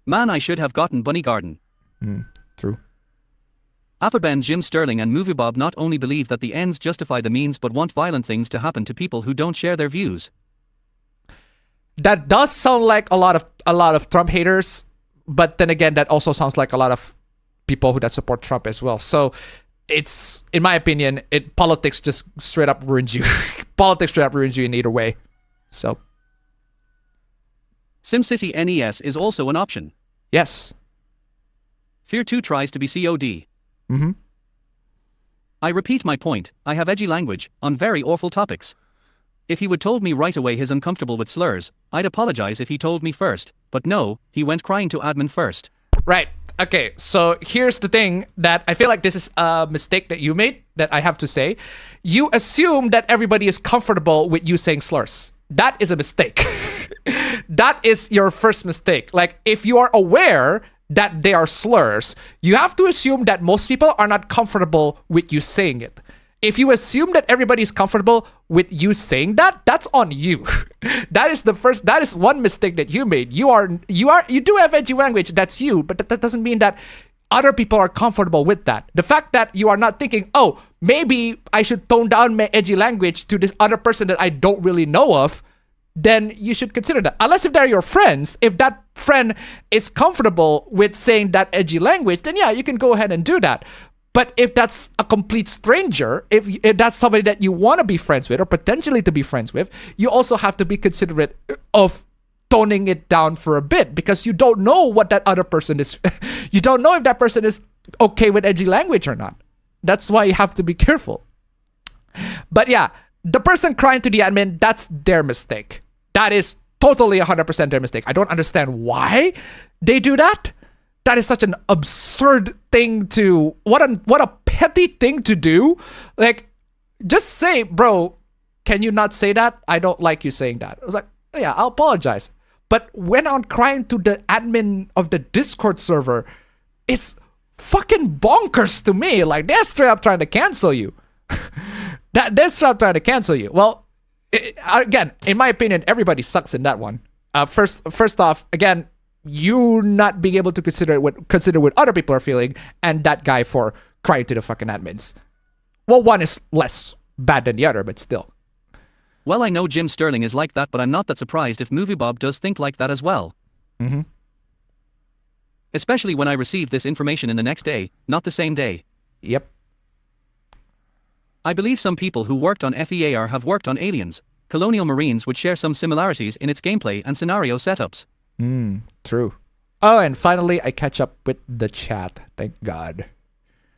Man, I should have gotten Bunny Garden. True. Appabendyt, Jim Sterling and Moviebob not only believe that the ends justify the means but want violent things to happen to people who don't share their views. That does sound like a lot of Trump haters, but then again, that also sounds like a lot of people who that support Trump as well. So it's, in my opinion, politics just straight up ruins you. Politics straight up ruins you in either way. So SimCity NES is also an option. yes. Fear 2 tries to be COD. Mm-hmm. I repeat my point, I have edgy language, on very awful topics. If he would told me right away he's uncomfortable with slurs, I'd apologize if he told me first, but no, he went crying to admin first. Right. Okay, so here's the thing that I feel like this is a mistake that you made that I have to say. You assume that everybody is comfortable with you saying slurs. That is a mistake. That is your first mistake. Like, if you are aware that they are slurs, you have to assume that most people are not comfortable with you saying it. If you assume that everybody is comfortable with you saying that, that's on you. That is one mistake that you made. You do have edgy language, that's you, but that doesn't mean that other people are comfortable with that. The fact that you are not thinking, oh, maybe I should tone down my edgy language to this other person that I don't really know of, then you should consider that. Unless if they're your friends, if that friend is comfortable with saying that edgy language, then yeah, you can go ahead and do that. But if that's a complete stranger, if that's somebody that you want to be friends with or potentially to be friends with, you also have to be considerate of toning it down for a bit, because you don't know what that other person is. You don't know if that person is okay with edgy language or not. That's why you have to be careful. But yeah, the person crying to the admin, that's their mistake. That is totally 100% their mistake. I don't understand why they do that. That is such an absurd thing to, what a petty thing to do. Like, just say, bro, can you not say that? I don't like you saying that. I was like, oh, yeah, I'll apologize. But when I'm crying to the admin of the Discord server, it's fucking bonkers to me. Like, they're straight up trying to cancel you. They're straight up trying to cancel you. Well, again, in my opinion, everybody sucks in that one. First off, again, you not being able to consider what other people are feeling, and that guy for crying to the fucking admins. Well, one is less bad than the other, but still. Well, I know Jim Sterling is like that, but I'm not that surprised if Moviebob does think like that as well. Mm-hmm. Especially when I received this information in the next day, not the same day. Yep. I believe some people who worked on FEAR have worked on Aliens. Colonial Marines would share some similarities in its gameplay and scenario setups. True. Oh, and finally, I catch up with the chat. Thank God.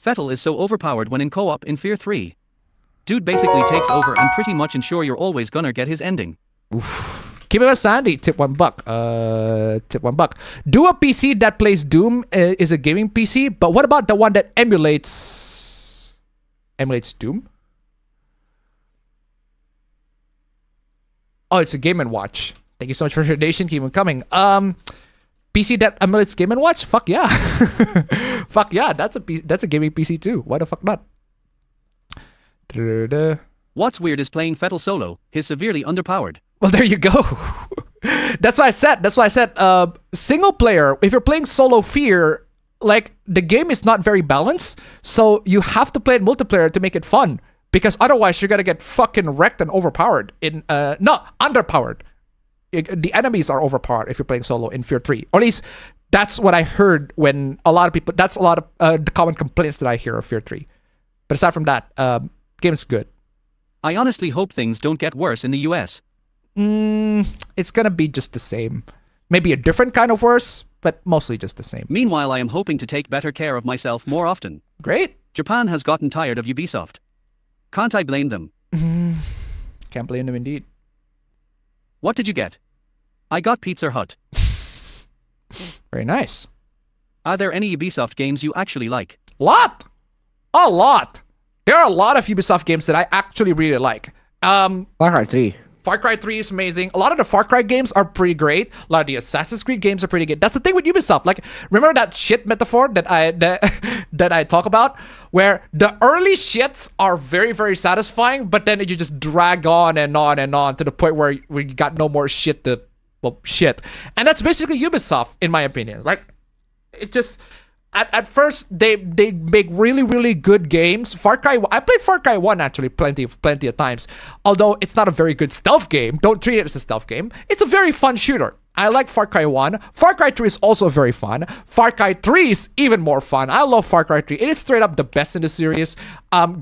Fettel is so overpowered when in co-op in Fear 3. Dude basically takes over and pretty much ensure you're always gonna get his ending. Oof. Keep it with Sandy. Tip $1. Tip $1. Do a PC that plays Doom is a gaming PC, but what about the one that emulates Doom? Oh, it's a Game & Watch. Thank you so much for your donation. Keep on coming. PC that emulates Game & Watch? Fuck yeah. Fuck yeah. That's a gaming PC too. Why the fuck not? Da-da-da. What's weird is playing Fettel solo. He's severely underpowered. Well, there you go. That's why I said single player, if you're playing solo Fear, like, the game is not very balanced, so you have to play it multiplayer to make it fun, because otherwise you're gonna get fucking wrecked and overpowered underpowered. The enemies are overpowered if you're playing solo in Fear 3. Or at least that's what I heard when a lot of people, that's a lot of the common complaints that I hear of Fear 3. But aside from that, game is good. I honestly hope things don't get worse in the US. It's gonna be just the same. Maybe a different kind of worse, but mostly just the same. Meanwhile, I am hoping to take better care of myself more often. Great. Japan has gotten tired of Ubisoft. Can't I blame them? Can't blame them indeed. What did you get? I got Pizza Hut. Very nice. Are there any Ubisoft games you actually like? A lot. There are a lot of Ubisoft games that I actually really like. Far Cry 3. Far Cry 3 is amazing. A lot of the Far Cry games are pretty great. A lot of the Assassin's Creed games are pretty good. That's the thing with Ubisoft. Like, remember that shit metaphor that I talk about, where the early shits are very, very satisfying, but then you just drag on and on and on to the point where you got no more shit to, well, shit. And that's basically Ubisoft, in my opinion. Like, it just... At first, they make really, really good games. I played Far Cry 1 actually plenty of times. Although it's not a very good stealth game. Don't treat it as a stealth game. It's a very fun shooter. I like Far Cry 1. Far Cry 3 is also very fun. Far Cry 3 is even more fun. I love Far Cry 3. It is straight up the best in the series.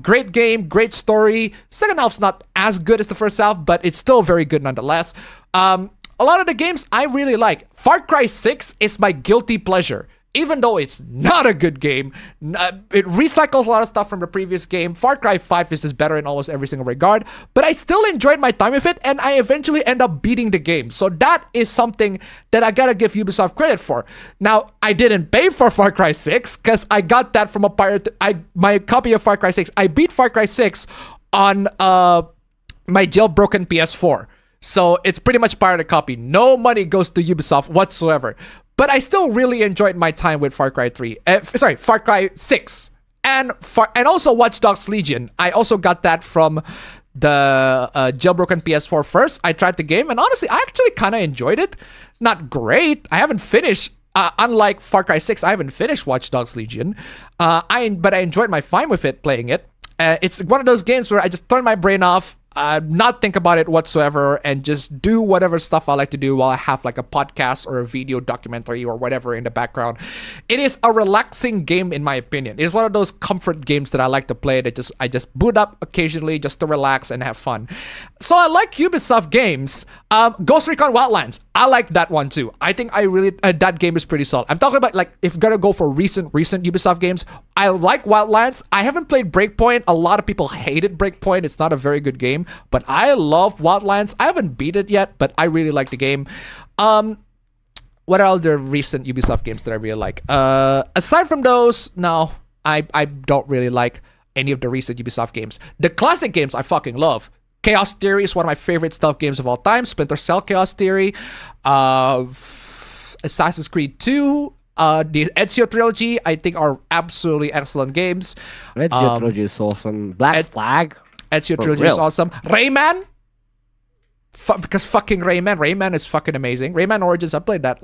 Great game, great story. Second half's not as good as the first half, but it's still very good nonetheless. A lot of the games I really like. Far Cry 6 is my guilty pleasure. Even though it's not a good game, it recycles a lot of stuff from the previous game. Far Cry 5 is just better in almost every single regard, but I still enjoyed my time with it, and I eventually end up beating the game. So that is something that I gotta give Ubisoft credit for. Now, I didn't pay for Far Cry 6, because I got that from a pirate. My copy of Far Cry 6, I beat Far Cry 6 on my jailbroken PS4. So it's pretty much pirated copy. No money goes to Ubisoft whatsoever. But I still really enjoyed my time with Far Cry 3. Far Cry 6. And also Watch Dogs Legion. I also got that from the jailbroken PS4 first. I tried the game, and honestly, I actually kind of enjoyed it. Not great. I haven't finished. Unlike Far Cry 6, I haven't finished Watch Dogs Legion. But I enjoyed my time with it, playing it. It's one of those games where I just turn my brain off, not think about it whatsoever, and just do whatever stuff I like to do while I have like a podcast or a video documentary or whatever in the background. It is a relaxing game, in my opinion. It is one of those comfort games that I like to play that I just boot up occasionally just to relax and have fun. So I like Ubisoft games. Ghost Recon Wildlands, I like that one too. I think that game is pretty solid. I'm talking about, like, if you're gonna go for recent Ubisoft games, I like Wildlands. I haven't played Breakpoint. A lot of people hated Breakpoint. It's not a very good game. But I love Wildlands. I haven't beat it yet, but I really like the game. What are other recent Ubisoft games that I really like? Aside from those, no, I don't really like any of the recent Ubisoft games. The classic games I fucking love. Chaos Theory is one of my favorite stealth games of all time. Splinter Cell Chaos Theory. Assassin's Creed 2. The Ezio Trilogy, I think, are absolutely excellent games. Ezio Trilogy is awesome. Black Flag. Ezio Trilogy is awesome. Rayman, because fucking Rayman is fucking amazing. Rayman Origins, I played that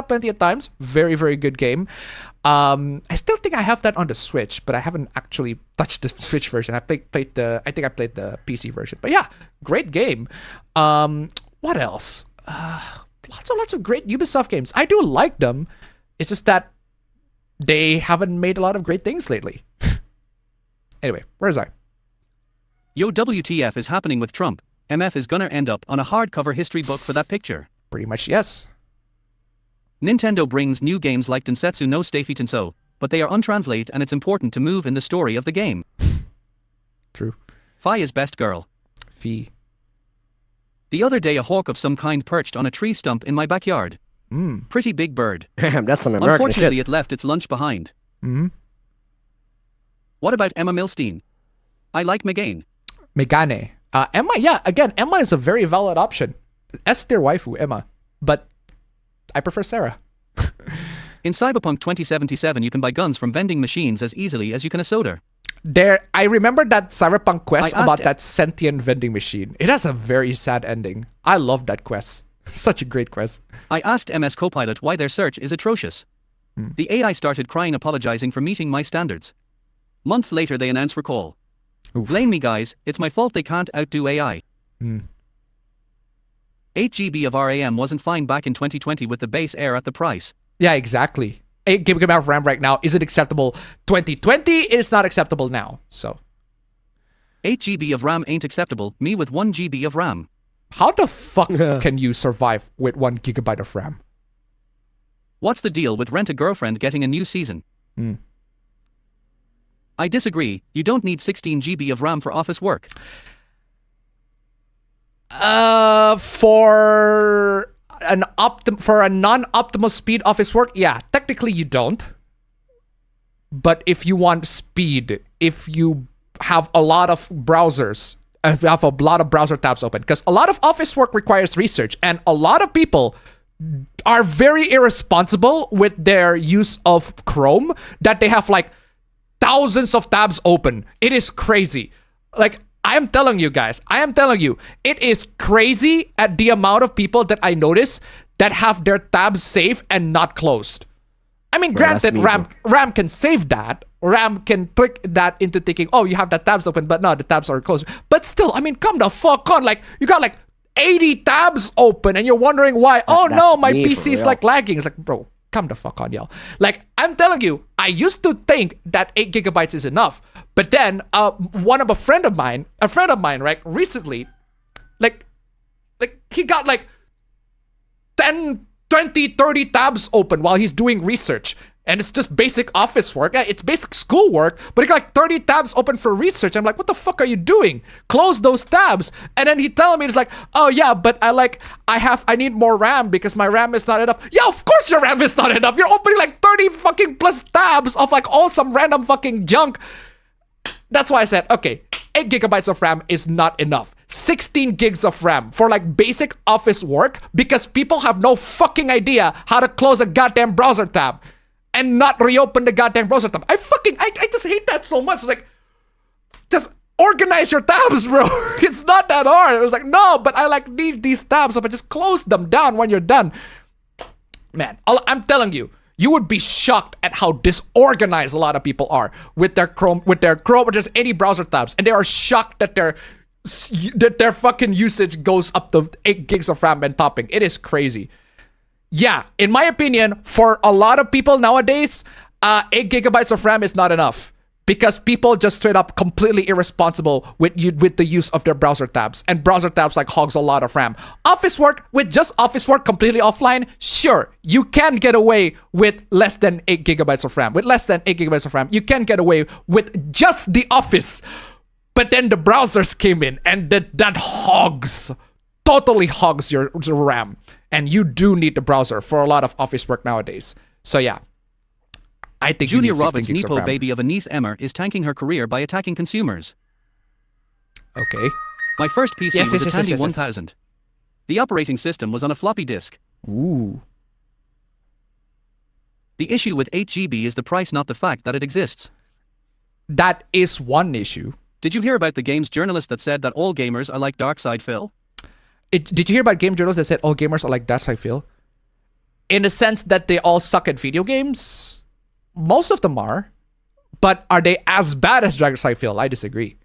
plenty of times. Very, very good game. I still think I have that on the Switch, but I haven't actually touched the Switch version. I think I played the PC version. But yeah, great game. What else? Lots of great Ubisoft games. I do like them. It's just that they haven't made a lot of great things lately. Anyway, where's I? Yo, WTF is happening with Trump? MF is gonna end up on a hardcover history book for that picture. Pretty much, yes. Nintendo brings new games like Densetsu no Stafy Tensou, but they are untranslate and it's important to move in the story of the game. True. Fi is best girl. Fee. The other day a hawk of some kind perched on a tree stump in my backyard. Pretty big bird. Damn, that's some American Unfortunately, shit. it left its lunch behind. What about Emma Milstein? I like Megane. Megane. Emma, yeah, again, Emma is a very valid option. S tier waifu, Emma. But I prefer Sarah. In Cyberpunk 2077 you can buy guns from vending machines as easily as you can a soda. I remember that Cyberpunk quest I asked about it. that sentient vending machine. It has a very sad ending. I love that quest. Such a great quest. I asked MS Copilot why their search is atrocious. The AI started crying apologizing for meeting my standards. Months later they announce recall. Oof. Blame me guys, it's my fault they can't outdo AI. 8 GB of RAM wasn't fine back in 2020 with the base Air at the price. Yeah, exactly. 8 GB of RAM right now isn't acceptable. 2020 is not acceptable now. So 8 GB of RAM ain't acceptable, me with 1 GB of RAM. how the fuck can you survive with 1 GB of RAM? What's the deal with Rent a Girlfriend getting a new season? I disagree, you don't need 16 GB of RAM for office work. for a non-optimal speed office work, yeah, technically you don't. But if you want speed, if you have a lot of browsers, if you have a lot of browser tabs open, because a lot of office work requires research, and a lot of people are very irresponsible with their use of Chrome, that they have like thousands of tabs open. It is crazy. Like, I am telling you guys, it is crazy at the amount of people that I notice that have their tabs saved and not closed. I mean, granted, RAM can save that. RAM can trick that into thinking, oh, you have the tabs open, but no, the tabs are closed. But still, I mean, come the fuck on. Like, you got like 80 tabs open and you're wondering why. Oh no, my PC is like lagging. It's like, bro, come the fuck on, y'all. Like, I'm telling you, I used to think that 8 gigabytes is enough. But then a friend of mine, right, recently, like he got like 10, 20, 30 tabs open while he's doing research. And it's just basic office work. It's basic school work, but he got like 30 tabs open for research. I'm like, what the fuck are you doing? Close those tabs. And then he telling me, it's like, oh yeah, but I need more RAM because my RAM is not enough. Yeah, of course your RAM is not enough. You're opening like 30 fucking plus tabs of like all some random fucking junk. That's why I said, okay, 8 gigabytes of RAM is not enough. 16 gigs of RAM for like basic office work because people have no fucking idea how to close a goddamn browser tab and not reopen the goddamn browser tab. I just hate that so much. It's like, just organize your tabs, bro. It's not that hard. It was like, no, but I like need these tabs, so I just close them down when you're done. Man, I'm telling you, you would be shocked at how disorganized a lot of people are with their Chrome, or just any browser tabs, and they are shocked that their fucking usage goes up to 8 gigs of RAM and topping. It is crazy. Yeah, in my opinion, for a lot of people nowadays, 8 gigabytes of RAM is not enough because people just straight up completely irresponsible with the use of their browser tabs, and browser tabs like hogs a lot of RAM. Office work, with just office work completely offline, sure, you can get away with less than 8 gigabytes of RAM. With less than 8 gigabytes of RAM, you can get away with just the office. But then the browsers came in and that totally hogs your RAM. And you do need the browser for a lot of office work nowadays. So yeah, I think Junior Robin's Nepo baby of a niece Emmer is tanking her career by attacking consumers. Okay. My first PC was a Tandy 1000. The operating system was on a floppy disk. Ooh. The issue with 8 GB is the price, not the fact that it exists. That is one issue. Did you hear about the games journalist that said that all gamers are like Darkside Phil? Did you hear about game journals that said all gamers are like that's how I feel? In the sense that they all suck at video games? Most of them are. But are they as bad as Dragon's I feel? I disagree.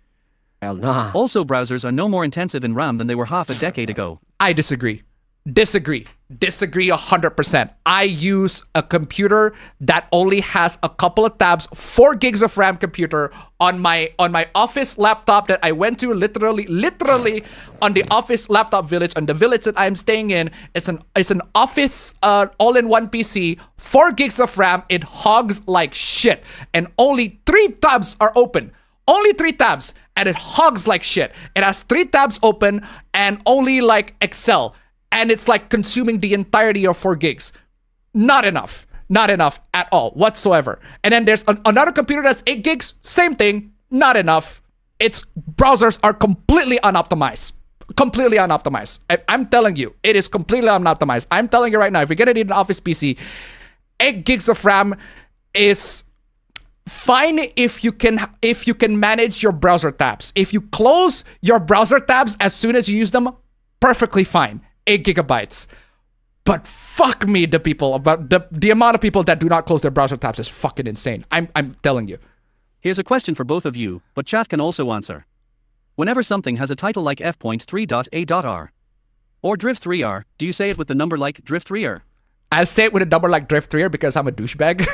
Well, nah. Also, browsers are no more intensive in RAM than they were half a decade ago. I disagree. Disagree 100%. I use a computer that only has a couple of tabs, 4 gigs of RAM computer on my office laptop that I went to literally on the office laptop village, on the village that I'm staying in. It's an office all-in-one PC, 4 gigs of RAM. It hogs like shit, and only 3 tabs are open. Only 3 tabs, and it hogs like shit. It has 3 tabs open and only like Excel. And it's like consuming the entirety of 4 gigs. Not enough. Not enough at all whatsoever. And then there's another computer that's 8 gigs. Same thing. Not enough. Its browsers are completely unoptimized. Completely unoptimized. I'm telling you, it is completely unoptimized. I'm telling you right now, if you're gonna need an office PC, 8 gigs of RAM is fine if you can manage your browser tabs. If you close your browser tabs as soon as you use them, perfectly fine. 8 gigabytes. But fuck me, the people about the amount of people that do not close their browser tabs is fucking insane. I'm telling you. Here's a question for both of you, but chat can also answer. Whenever something has a title like f.3.a.r or drift3r, do you say it with the number like drift3r? I'll say it with a number like drift3r because I'm a douchebag.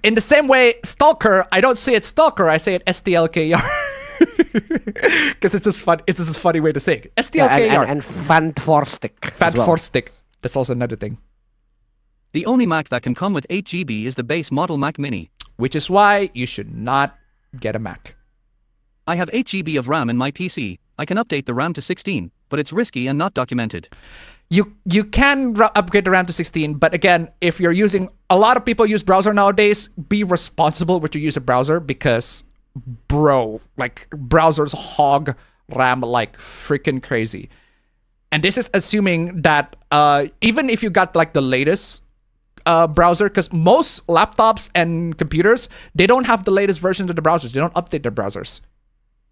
In the same way, stalker, I don't say it stalker, I say it stlker. Because it's just fun. It's just a funny way to say it. STLKR. And Fanforstic. Fanforstic. That's also another thing. The only Mac that can come with 8 GB is the base model Mac Mini. Which is why you should not get a Mac. I have 8 GB of RAM in my PC. I can update the RAM to 16, but it's risky and not documented. you can upgrade the RAM to 16, but again, if you're using, a lot of people use browser nowadays, be responsible with your use of browser, because bro, like browsers hog RAM like freaking crazy. And this is assuming that even if you got like the latest browser, because most laptops and computers, they don't have the latest versions of the browsers. They don't update their browsers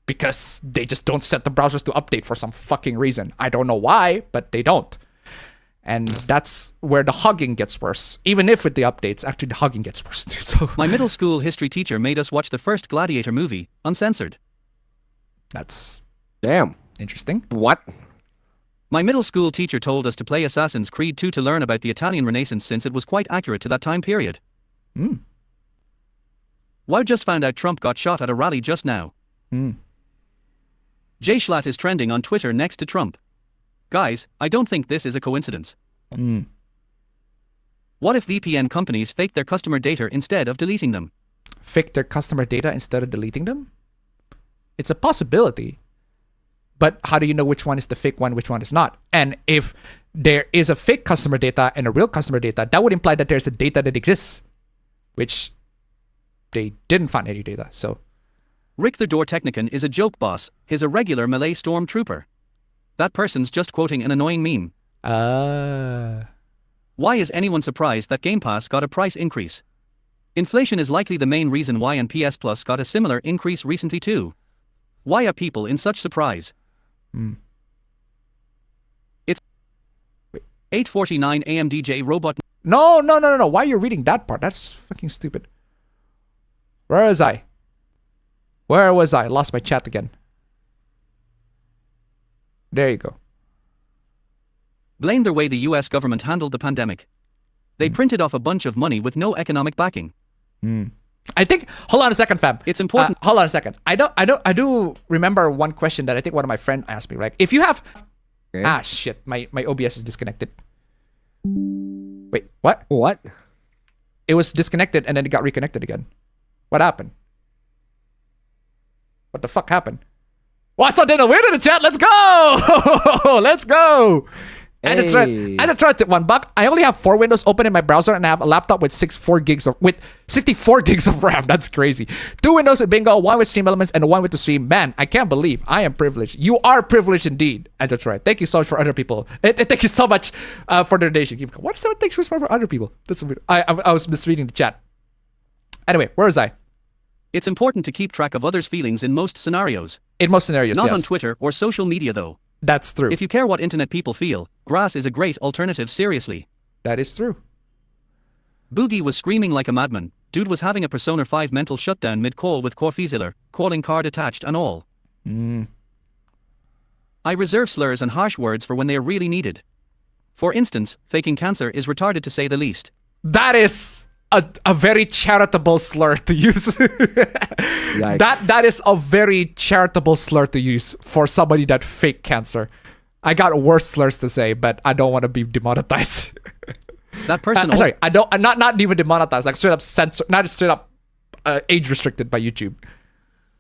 because they just don't set the browsers to update for some fucking reason. I don't know why, but they don't. And that's where the hugging gets worse. Even if with the updates, actually the hugging gets worse too. So My middle school history teacher made us watch the first Gladiator movie, uncensored. that's Damn. interesting. What? My middle school teacher told us to play Assassin's Creed 2 to learn about the Italian Renaissance since it was quite accurate to that time period. Wow, just found out Trump got shot at a rally just now. Jay Schlatt is trending on Twitter next to Trump. Guys, I don't think this is a coincidence. What if VPN companies fake their customer data instead of deleting them? Fake their customer data instead of deleting them? It's a possibility. But how do you know which one is the fake one, which one is not? And if there is a fake customer data and a real customer data, that would imply that there's a data that exists, which they didn't find any data. So Rick the Door Technican is a joke boss. He's a regular Malay stormtrooper. That person's just quoting an annoying meme. Why is anyone surprised that Game Pass got a price increase? Inflation is likely the main reason why, and PS Plus got a similar increase recently too. Why are people in such surprise? It's 8:49 a.m. DJ Robot. No. Why are you reading that part? That's fucking stupid. Where was I? Lost my chat again. There you go. Blame the way the US government handled the pandemic. They printed off a bunch of money with no economic backing. I think, hold on a second, fam. It's important. Hold on a second. I do remember one question that I think one of my friends asked me, right? If you have, shit, my OBS is disconnected. Wait, what? What? It was disconnected and then it got reconnected again. What happened? What the fuck happened? What's up, Dana? We're in the chat. Let's go. Let's go. And it's right. And I tried to $1. I only have 4 windows open in my browser, and I have a laptop with 64 gigs of RAM. That's crazy. 2 windows with Bingo, 1 with Stream Elements, and 1 with the stream. Man, I can't believe I am privileged. You are privileged indeed. And that's right. Thank you so much for other people. Thank you so much for the donation. What is that? Thank you so much for other people. That's weird. I was misreading the chat. Anyway, where was I? It's important to keep track of others' feelings in most scenarios. In most scenarios, Not yes. on Twitter or social media though. That's true. If you care what internet people feel, grass is a great alternative, seriously. That is true. Boogie was screaming like a madman. Dude was having a Persona 5 mental shutdown mid-call with Corfizzler, calling card attached and all. I reserve slurs and harsh words for when they are really needed. For instance, faking cancer is retarded to say the least. That is a very charitable slur to use. That is a very charitable slur to use for somebody that fake cancer. I got worse slurs to say, but I don't want to be demonetized. That person sorry, I don't. I'm not even demonetized. Like straight up censor, not straight up age restricted by YouTube.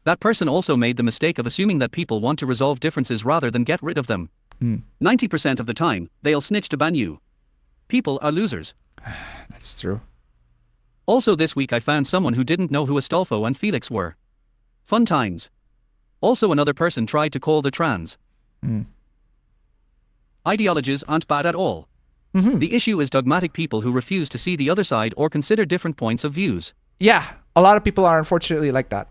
That person also made the mistake of assuming that people want to resolve differences rather than get rid of them. 90% of the time, they'll snitch to ban you. People are losers. That's true. Also this week I found someone who didn't know who Astolfo and Felix were. Fun times. Also another person tried to call the trans. Ideologies aren't bad at all. The issue is dogmatic people who refuse to see the other side or consider different points of views. Yeah, a lot of people are unfortunately like that.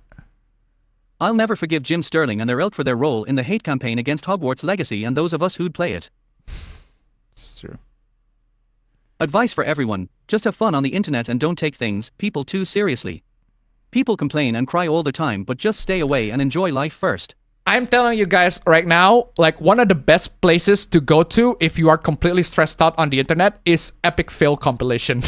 I'll never forgive Jim Sterling and their ilk for their role in the hate campaign against Hogwarts Legacy and those of us who'd play it. It's true. Advice for everyone, just have fun on the internet and don't take things, people too seriously. People complain and cry all the time, but just stay away and enjoy life first. I'm telling you guys right now, like one of the best places to go to if you are completely stressed out on the internet is Epic Fail Compilation.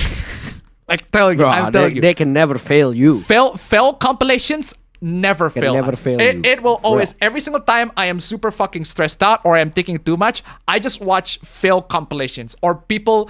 Like telling you, I'm telling you. They can never fail you. Fail compilations never fail us. It will always, every single time I am super fucking stressed out or I'm thinking too much, I just watch fail compilations or people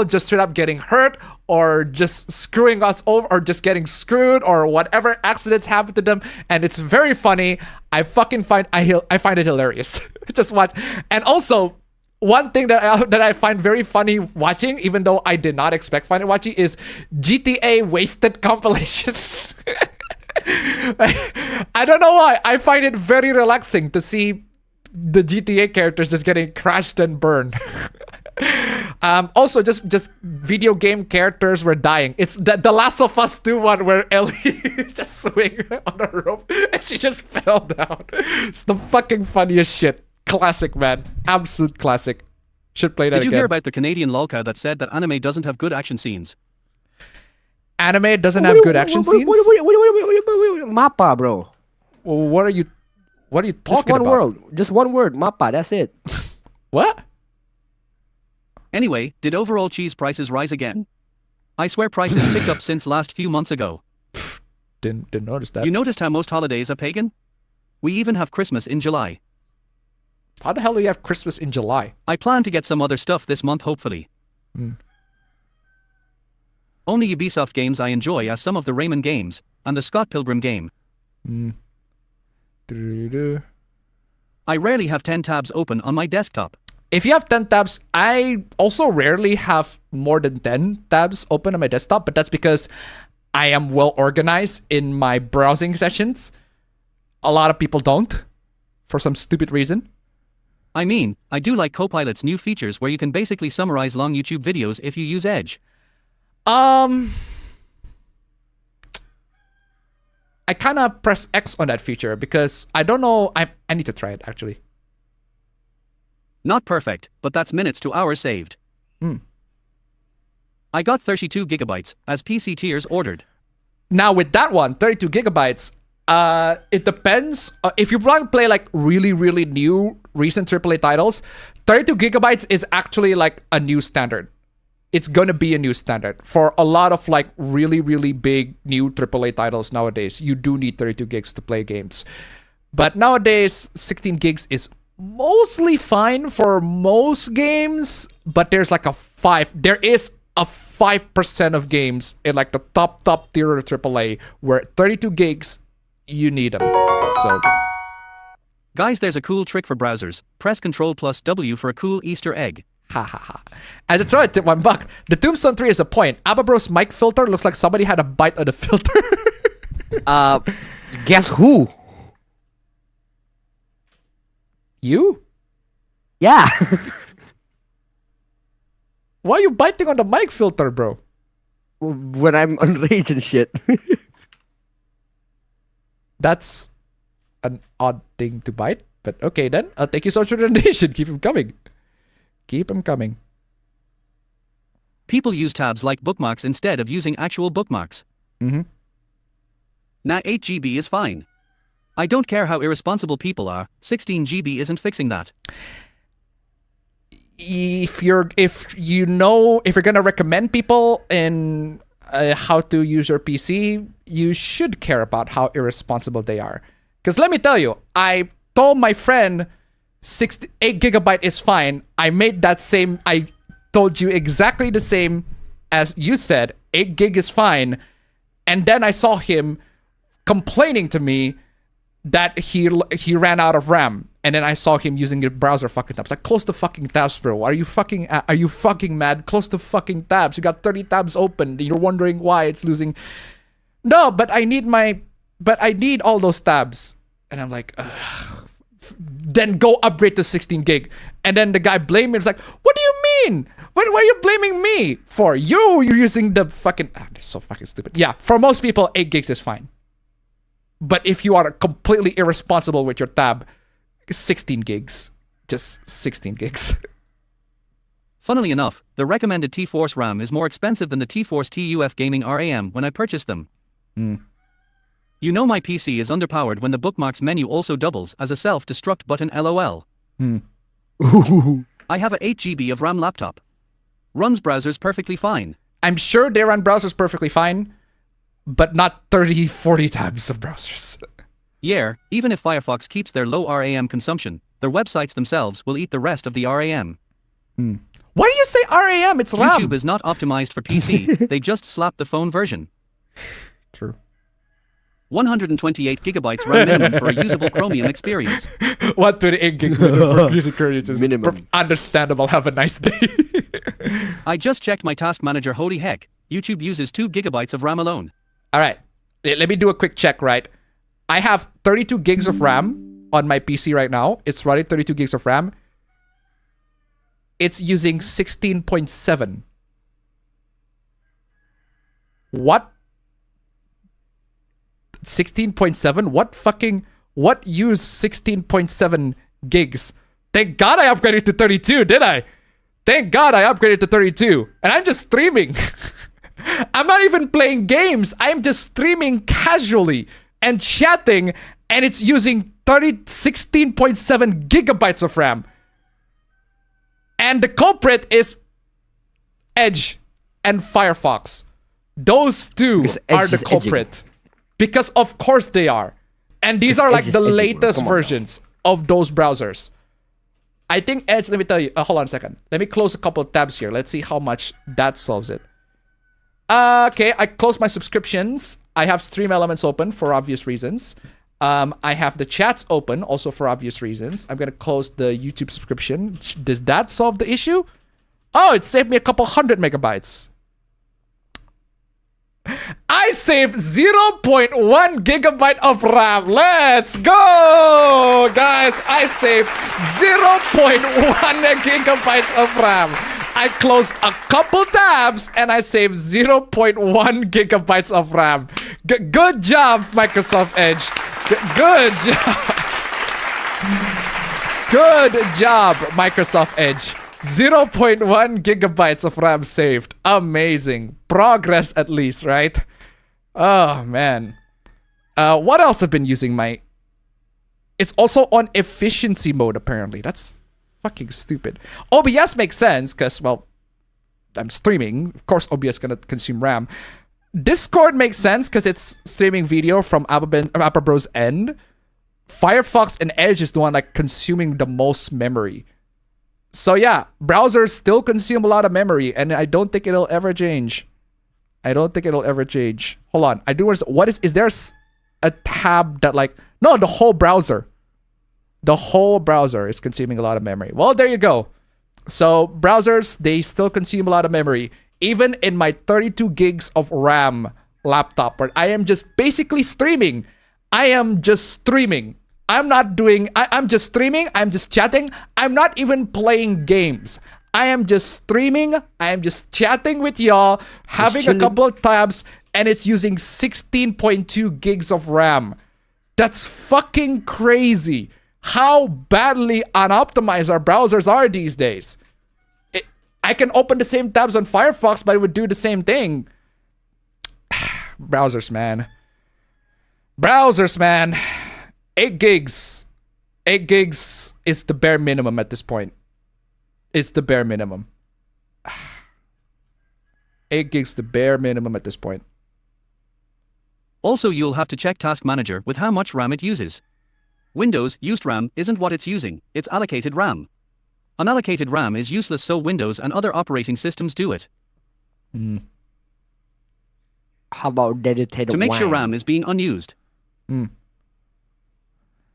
just straight up getting hurt or just screwing us over or just getting screwed or whatever accidents happen to them, and it's very funny. I find it hilarious. Just watch. And also one thing that I find very funny watching, even though I did not expect funny watching, is GTA wasted compilations. I don't know why. I find it very relaxing to see the GTA characters just getting crashed and burned. Also, just video game characters were dying. It's the Last of Us 2 one where Ellie is just swinging on a rope and she just fell down. It's the fucking funniest shit. Classic, man. Absolute classic. Should play that Did you again. hear about the Canadian lolcow that said that anime doesn't have good action scenes? Anime doesn't have good action scenes? Mappa, bro. Well, what are you Just talking one about? word. Just one word. Mappa. That's it. What? Anyway, did overall cheese prices rise again? I swear prices picked up since last few months ago. Didn't notice that. You noticed how most holidays are pagan? We even have Christmas in July. How the hell do you have Christmas in July? I plan to get some other stuff this month hopefully. Only Ubisoft games I enjoy are some of the Rayman games, and the Scott Pilgrim game. I rarely have 10 tabs open on my desktop. If you have 10 tabs, I also rarely have more than 10 tabs open on my desktop, but that's because I am well organized in my browsing sessions. A lot of people don't, for some stupid reason. I mean, I do like Copilot's new features where you can basically summarize long YouTube videos if you use Edge. I kind of press X on that feature because I don't know. I need to try it actually. Not perfect, but that's minutes to hours saved. I got 32 gigabytes, as PC tiers ordered. Now with that one, 32 gigabytes, it depends. If you want to play like really new recent AAA titles, 32 gigabytes is actually like a new standard. It's going to be a new standard. For a lot of like really big new AAA titles nowadays, you do need 32 gigs to play games. But nowadays, 16 gigs is mostly fine for most games, but there's like there is a 5% of games in like the top tier of AAA where 32 gigs, you need them. So, Guys, there's a cool trick for browsers. Press Ctrl+W for a cool Easter egg. ha ha ha. And to throw it tip $1, the Tombstone 3 is a point. Ababro's mic filter looks like somebody had a bite of the filter. Guess who? You? Yeah. Why are you biting on the mic filter, bro? When I'm on rage and shit. That's an odd thing to bite, but okay then. Thank you so much for the donation. Keep them coming. Keep them coming. People use tabs like bookmarks instead of using actual bookmarks. Nah, 8 GB is fine. I don't care how irresponsible people are, 16 GB isn't fixing that. If you're gonna recommend people in how to use your PC, you should care about how irresponsible they are. Because let me tell you, I told my friend 8 gigabyte is fine. I told you exactly the same as you said. 8 gig is fine, and then I saw him complaining to me that he ran out of RAM, and then I saw him using the browser fucking tabs. Like, close the fucking tabs, bro. Are you fucking mad? Close the fucking tabs. You got 30 tabs open. You're wondering why it's losing. No, but I need all those tabs. And I'm like, ugh. Then go upgrade to 16 gig. And then the guy blamed me. It's like, what do you mean? What are you blaming me for? You're using the fucking... That's so fucking stupid. Yeah, for most people, 8 gigs is fine. But if you are completely irresponsible with your tab, 16 gigs. Just 16 gigs. Funnily enough, the recommended T-Force RAM is more expensive than the T-Force TUF Gaming RAM when I purchased them. You know my PC is underpowered when the bookmarks menu also doubles as a self-destruct button, LOL. I have a 8 GB of RAM laptop. Runs browsers perfectly fine. I'm sure they run browsers perfectly fine, but not 30, 40 tabs of browsers. Yeah, even if Firefox keeps their low RAM consumption, their websites themselves will eat the rest of the RAM. Why do you say RAM? It's RAM. YouTube is not optimized for PC, they just slapped the phone version. True. 128 gigabytes RAM minimum for a usable Chromium experience. 128 gig for music credits is Minimum. understandable. Have a nice day. I just checked my task manager. Holy heck, YouTube uses 2 gigabytes of RAM alone. All right, let me do a quick check, right? I have 32 gigs of RAM on my PC right now. It's running 32 gigs of RAM. It's using 16.7. What? 16.7? What used 16.7 gigs? Thank God I upgraded to 32, did I? Thank God I upgraded to 32. And I'm just streaming. I'm not even playing games. I'm just streaming casually and chatting, and it's using 16.7 gigabytes of RAM. And the culprit is Edge and Firefox. Those two Because Edge are the is culprit. Because of course they are. And these are like Edge is the edging. latest Come on now. versions of those browsers. I think Edge, let me tell you, hold on a second. Let me close a couple of tabs here. Let's see how much that solves it. Okay, I closed my subscriptions. I have Stream Elements open for obvious reasons. I have the chats open also for obvious reasons. I'm going to close the YouTube subscription. Does that solve the issue? Oh, it saved me a couple 100 megabytes. I saved 0.1 gigabyte of RAM. Let's go, guys. I saved 0.1 gigabytes of RAM. I closed a couple tabs and I saved 0.1 gigabytes of RAM. Good job, Microsoft Edge. Good job. Good job, Microsoft Edge. 0.1 gigabytes of RAM saved. Amazing. Progress at least, right? Oh, man. What else have been using my... It's also on efficiency mode, apparently. That's fucking stupid. OBS makes sense, because, well, I'm streaming. Of course, OBS is going to consume RAM. Discord makes sense, because it's streaming video from AppleBro's end. Firefox and Edge is the one, like, consuming the most memory. So yeah, browsers still consume a lot of memory, and I don't think it'll ever change. I don't think it'll ever change. Hold on, I do. What is there a tab that like no the whole browser? The whole browser is consuming a lot of memory. Well, there you go. So browsers, they still consume a lot of memory, even in my 32 gigs of RAM laptop, where I am just basically streaming. I am just streaming. I'm not doing, I'm just streaming, I'm just chatting, I'm not even playing games. I am just streaming, I am just chatting with y'all, having a couple of tabs, and it's using 16.2 gigs of RAM. That's fucking crazy. How badly unoptimized our browsers are these days. I can open the same tabs on Firefox, but it would do the same thing. Browsers, man. Browsers, man. 8 gigs. 8 gigs is the bare minimum at this point. It's the bare minimum. 8 gigs the bare minimum at this point. Also, you'll have to check Task Manager with how much RAM it uses. Windows used RAM isn't what it's using, it's allocated RAM. Unallocated RAM is useless, so Windows and other operating systems do it. How about dedicated To make sure WAN? RAM is being unused.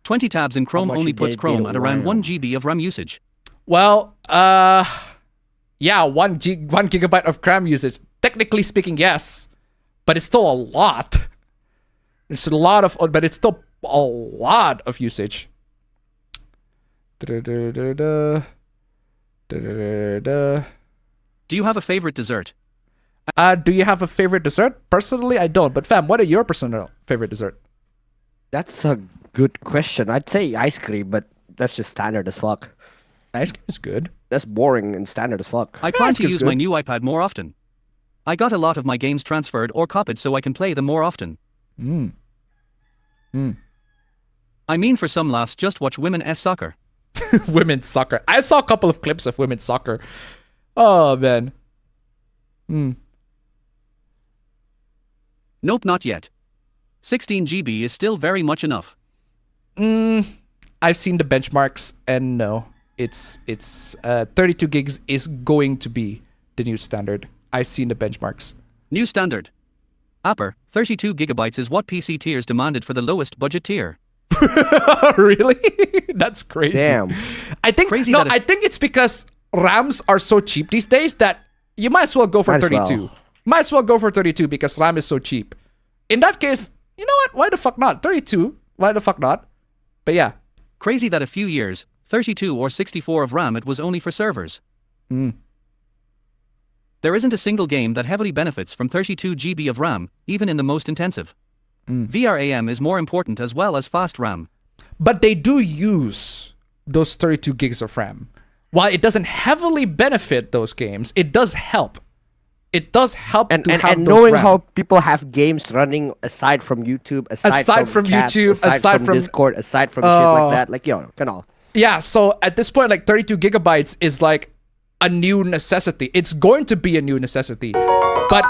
20 tabs in Chrome much only you puts Chrome at dedicated around RAM? 1 GB of RAM usage. Well, yeah, 1 gigabyte of RAM usage. Technically speaking, yes, but it's still a lot. It's a lot of, but it's still a lot of usage. Do you have a favorite dessert? Do you have a favorite dessert? Personally, I don't. But fam, what are your personal favorite dessert? That's a good question. I'd say ice cream, but that's just standard as fuck. Ice cream is good. That's boring and standard as fuck. I plan ice to cream's use my good. new iPad more often. I got a lot of my games transferred or copied so I can play them more often. I mean, for some laughs, just watch women's soccer. Women's soccer. I saw a couple of clips of women's soccer. Oh, man. Nope, not yet. 16 GB is still very much enough. I've seen the benchmarks, and no. It's 32 gigs is going to be the new standard. I've seen the benchmarks. New standard. Apper, 32 gigabytes is what PC tiers demanded for the lowest budget tier. Really? That's crazy. Damn. I think Crazy no, that I think it's because RAMs are so cheap these days that you might as well go for Might as 32. well. Might as well go for 32 because RAM is so cheap. In that case, you know what? Why the fuck not? 32. Why the fuck not? But yeah. Crazy that a few years, 32 or 64 of RAM it was only for servers. There isn't a single game that heavily benefits from 32 GB of RAM, even in the most intensive. VRAM is more important as well as fast RAM. But they do use those 32 gigs of RAM. While it doesn't heavily benefit those games, it does help. It does help And to have and those knowing RAM. how people have games running aside from YouTube, aside from chats, YouTube, aside from- Discord, aside from shit like that, like can all. Yeah, so at this point, like 32 gigabytes is like a new necessity. It's going to be a new necessity. But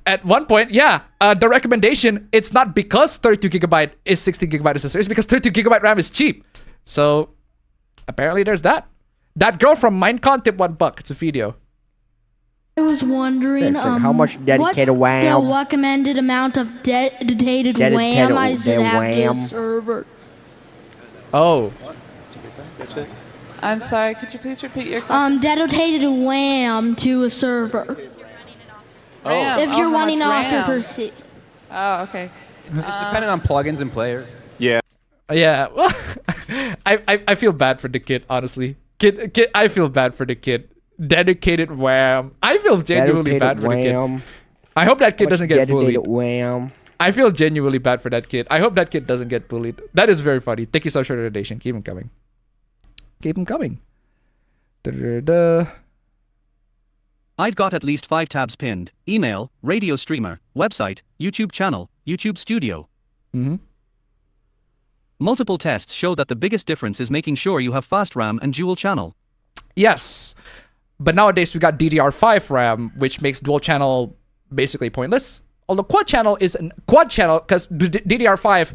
at one point, the recommendation, it's not because 32 gigabyte is 16 gigabyte necessary, it's because 32 gigabyte RAM is cheap. So apparently there's that. That girl from Minecon tipped $1. It's a video. I was wondering, Yeah, so how much dedicated what's RAM? the recommended amount of dedicated Dedicated RAM I should have to a RAM. server? Oh. I'm sorry, could you please repeat your question? Dedicated RAM to a server. RAM. If you're how running much off your RAM? PC. Oh, okay. It's dependent on plugins and players. Yeah. Well, I feel bad for the kid, honestly. Kid, I feel bad for the kid. Dedicated wham. I feel genuinely bad for the kid. I hope that kid doesn't get bullied. Wham. I feel genuinely bad for that kid. I hope that kid doesn't get bullied. That is very funny. Thank you so much for the donation. Keep them coming. Keep them coming. Da-da-da. I've got at least 5 tabs pinned: email, radio streamer, website, YouTube channel, YouTube studio. Multiple tests show that the biggest difference is making sure you have fast RAM and dual channel. Yes. But nowadays we got DDR5 RAM, which makes dual channel basically pointless. Although quad channel is quad channel, because DDR5,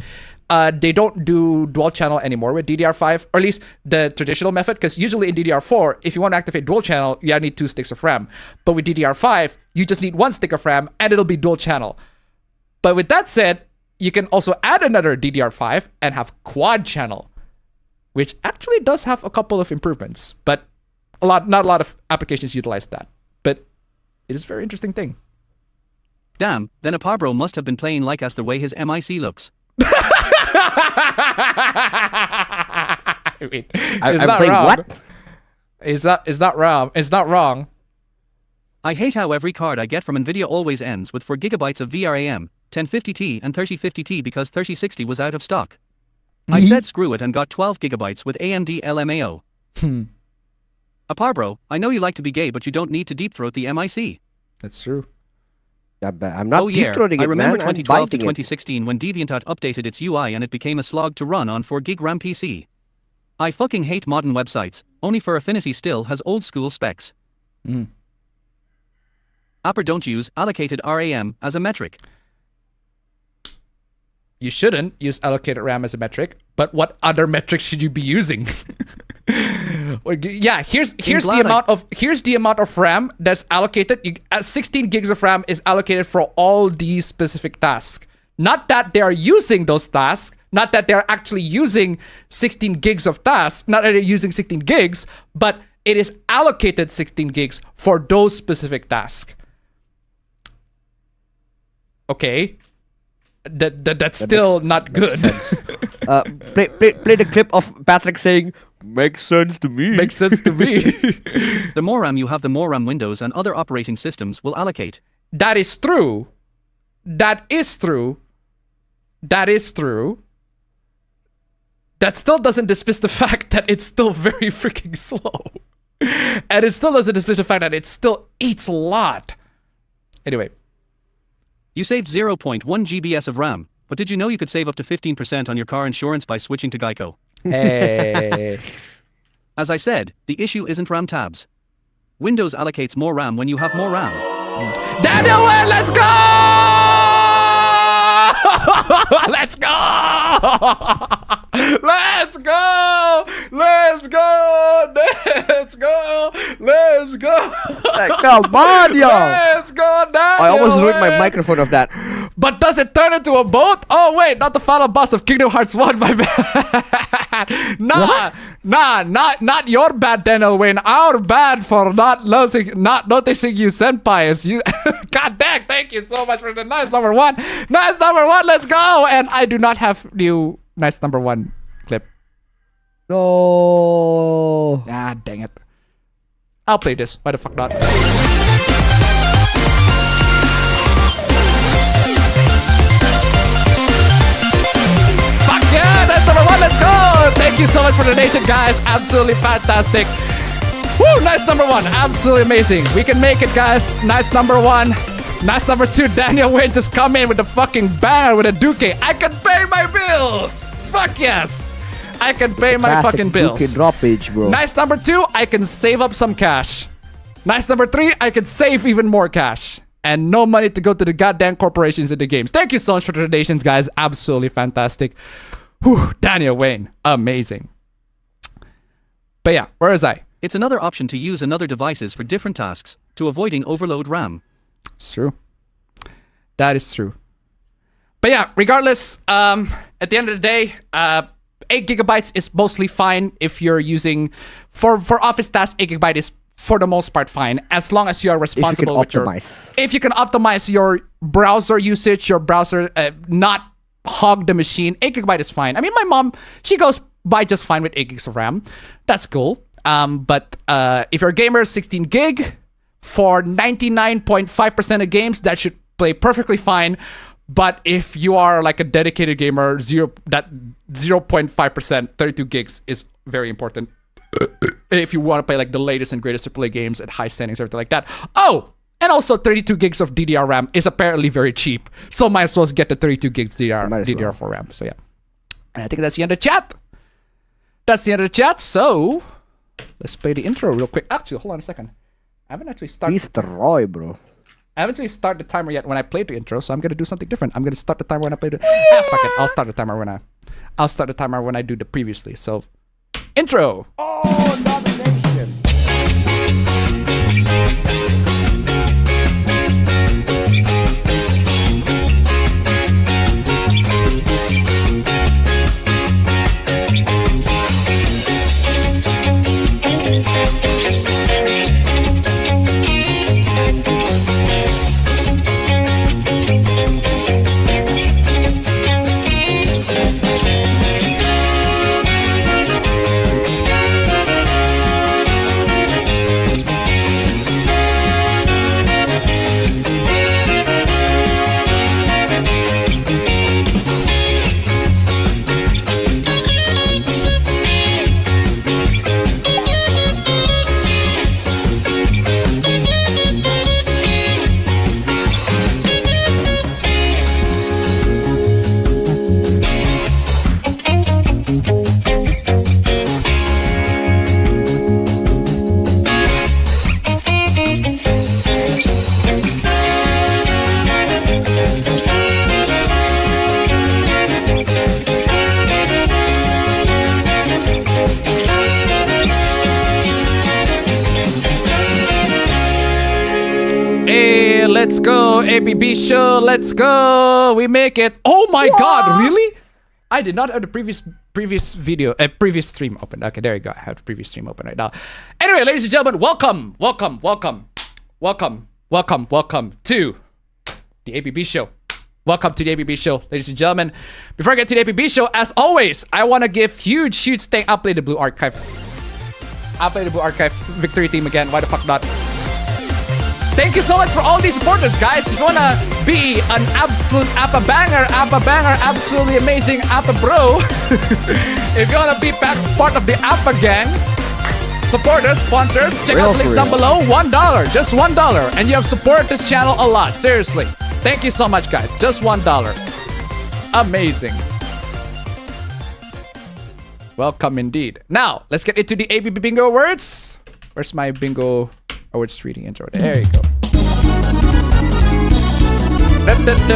they don't do dual channel anymore with DDR5, or at least the traditional method, because usually in DDR4, if you want to activate dual channel, you need 2 sticks of RAM. But with DDR5, you just need 1 stick of RAM and it'll be dual channel. But with that said, you can also add another DDR5 and have quad channel, which actually does have a couple of improvements, but not a lot of applications utilize that. But it is a very interesting thing. Damn, then Apabro must have been playing like as the way his MIC looks. I mean, I'm it's not playing wrong. what? It's not wrong. It's not wrong. I hate how every card I get from Nvidia always ends with 4 gigabytes of VRAM, 1050T and 3050T because 3060 was out of stock. I said screw it and got 12 gigabytes with AMD LMAO. Aparbro, I know you like to be gay but you don't need to deep throat the MIC. That's true. I'm not Oh yeah, deep-throating I it, remember man. I'm 2012 to biting it. 2016 when DeviantArt updated its UI and it became a slog to run on 4 gig RAM PC. I fucking hate modern websites, only for Affinity still has old school specs. Apper don't use allocated RAM as a metric. You shouldn't use allocated RAM as a metric, but what other metrics should you be using? Yeah, here's the amount of RAM that's allocated. 16 gigs of RAM is allocated for all these specific tasks. Not that they are using those tasks, not that they're actually using 16 gigs of tasks, not that they're using 16 gigs, but it is allocated 16 gigs for those specific tasks. Okay. That's still not good. Play the clip of Patrick saying, "Makes sense to me." Makes sense to me. The more RAM you have, the more RAM Windows and other operating systems will allocate. That is true. That is true. That is true. That still doesn't dismiss the fact that it's still very freaking slow. And it still doesn't dismiss the fact that it still eats a lot. Anyway. You saved 0.1 GBs of RAM, but did you know you could save up to 15% on your car insurance by switching to Geico? Hey. As I said, the issue isn't RAM tabs. Windows allocates more RAM when you have more RAM. Daniel, let's go! Let's go! Let's go! Let's go! Let's go! Let's go! Like, come on, yo. Let's go, Daniel I almost ruined my Wayne. microphone of that. But does it turn into a boat? Oh wait, not the final boss of Kingdom Hearts 1, my bad. Not your bad, Daniel Wayne. Our bad for not noticing you senpais. You God dang, thank you so much for the nice number one. Nice number one, let's go. And I do not have new nice number one clip. No. Ah, dang it. I'll play this. Why the fuck not? Fuck yeah, that's number one. Let's go. Thank you so much for the donation, guys. Absolutely fantastic. Woo, nice number one. Absolutely amazing. We can make it, guys. Nice number one. Nice number two. Daniel Wayne just come in with the fucking banger with a Duke. I can pay my bills. Fuck yes. I can pay my Classic fucking bills. Duke drop page, bro. Nice number two, I can save up some cash. Nice number three, I can save even more cash. And no money to go to the goddamn corporations in the games. Thank you so much for the donations, guys. Absolutely fantastic. Whew, Daniel Wayne, amazing. But yeah, where is I? It's another option to use another devices for different tasks, to avoiding overload RAM. It's true. That is true. But yeah, regardless, at the end of the day, 8 gigabytes is mostly fine if you're using for office tasks. 8 gigabytes is for the most part fine as long as you are responsible with your. If you can optimize your browser usage, your browser not hog the machine. 8 gigabytes is fine. I mean, my mom, she goes by just fine with 8 gigs of RAM. That's cool. But if you're a gamer, 16 gig for 99.5% of games, that should play perfectly fine. But if you are like a dedicated gamer, 0.5%, 32 gigs is very important. If you want to play like the latest and greatest AAA games at high settings, everything like that. Oh, and also 32 gigs of DDR RAM is apparently very cheap. So might as well get the 32 gigs DDR4 RAM. So yeah. And I think that's the end of the chat. That's the end of the chat. So let's play the intro real quick. Actually, hold on a second. I haven't actually started. Destroy, bro. I haven't actually started the timer yet when I played the intro, so I'm gonna do something different. I'm gonna start the timer when I play the. Fuck it. I'll start the timer when I do the previously. So, intro. Oh, nomination. Let's go, APB Show. Let's go. We make it. Oh my God, really? I did not have the previous stream open. Okay, there you go. I have the previous stream open right now. Anyway, ladies and gentlemen, welcome to the APB Show. Welcome to the APB Show, ladies and gentlemen. Before I get to the APB Show, as always, I want to give huge thanks. I'll play the Blue Archive. Victory team again. Why the fuck not? Thank you so much for all these supporters, guys. If you wanna be an absolute appa banger, absolutely amazing appa bro. If you wanna be part of the appa gang, supporters, sponsors, check out the links down below. $1, just $1, and you have supported this channel a lot. Seriously, thank you so much, guys. Just $1. Amazing. Welcome indeed. Now let's get into the APB Bingo Awards. Where's my Bingo Awards reading intro? There you go. Welcome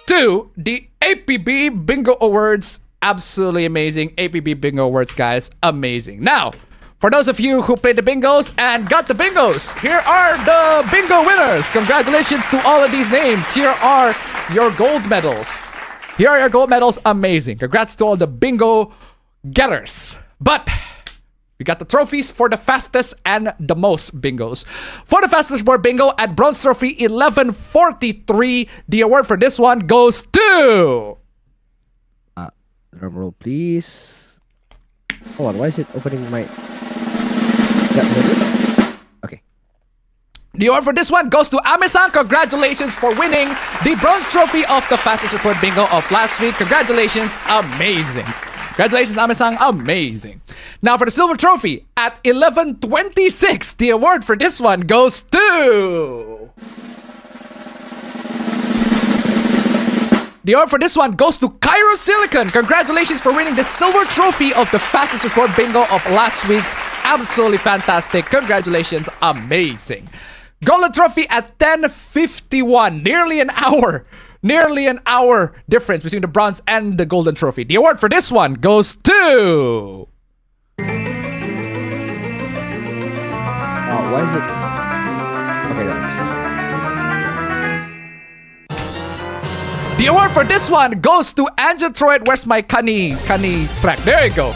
to the APB Bingo Awards Absolutely amazing. APB bingo words, guys. Amazing. Now, for those of you who played the bingos and got the bingos, here are the bingo winners. Congratulations to all of these names. Here are your gold medals. Here are your gold medals. Amazing. Congrats to all the bingo getters. But we got the trophies for the fastest and the most bingos. For the fastest board bingo at bronze trophy 1143, the award for this one goes to... Drum roll, please. Hold on, why is it opening my... Okay. The award for this one goes to Ame-san. Congratulations for winning the bronze trophy of the fastest report bingo of last week. Congratulations. Amazing. Congratulations, Ame-san. Amazing. Now for the silver trophy at 1126, the award for this one goes to... The award for this one goes to Cairo Silicon. Congratulations for winning the silver trophy of the fastest report bingo of last week's. Absolutely fantastic. Congratulations. Amazing. Golden trophy at 1051. Nearly an hour. Nearly an hour difference between the bronze and the golden trophy. The award for this one goes to... Why is it... Okay, thanks. The award for this one goes to Angetroid. Where's my Kani track? There you go.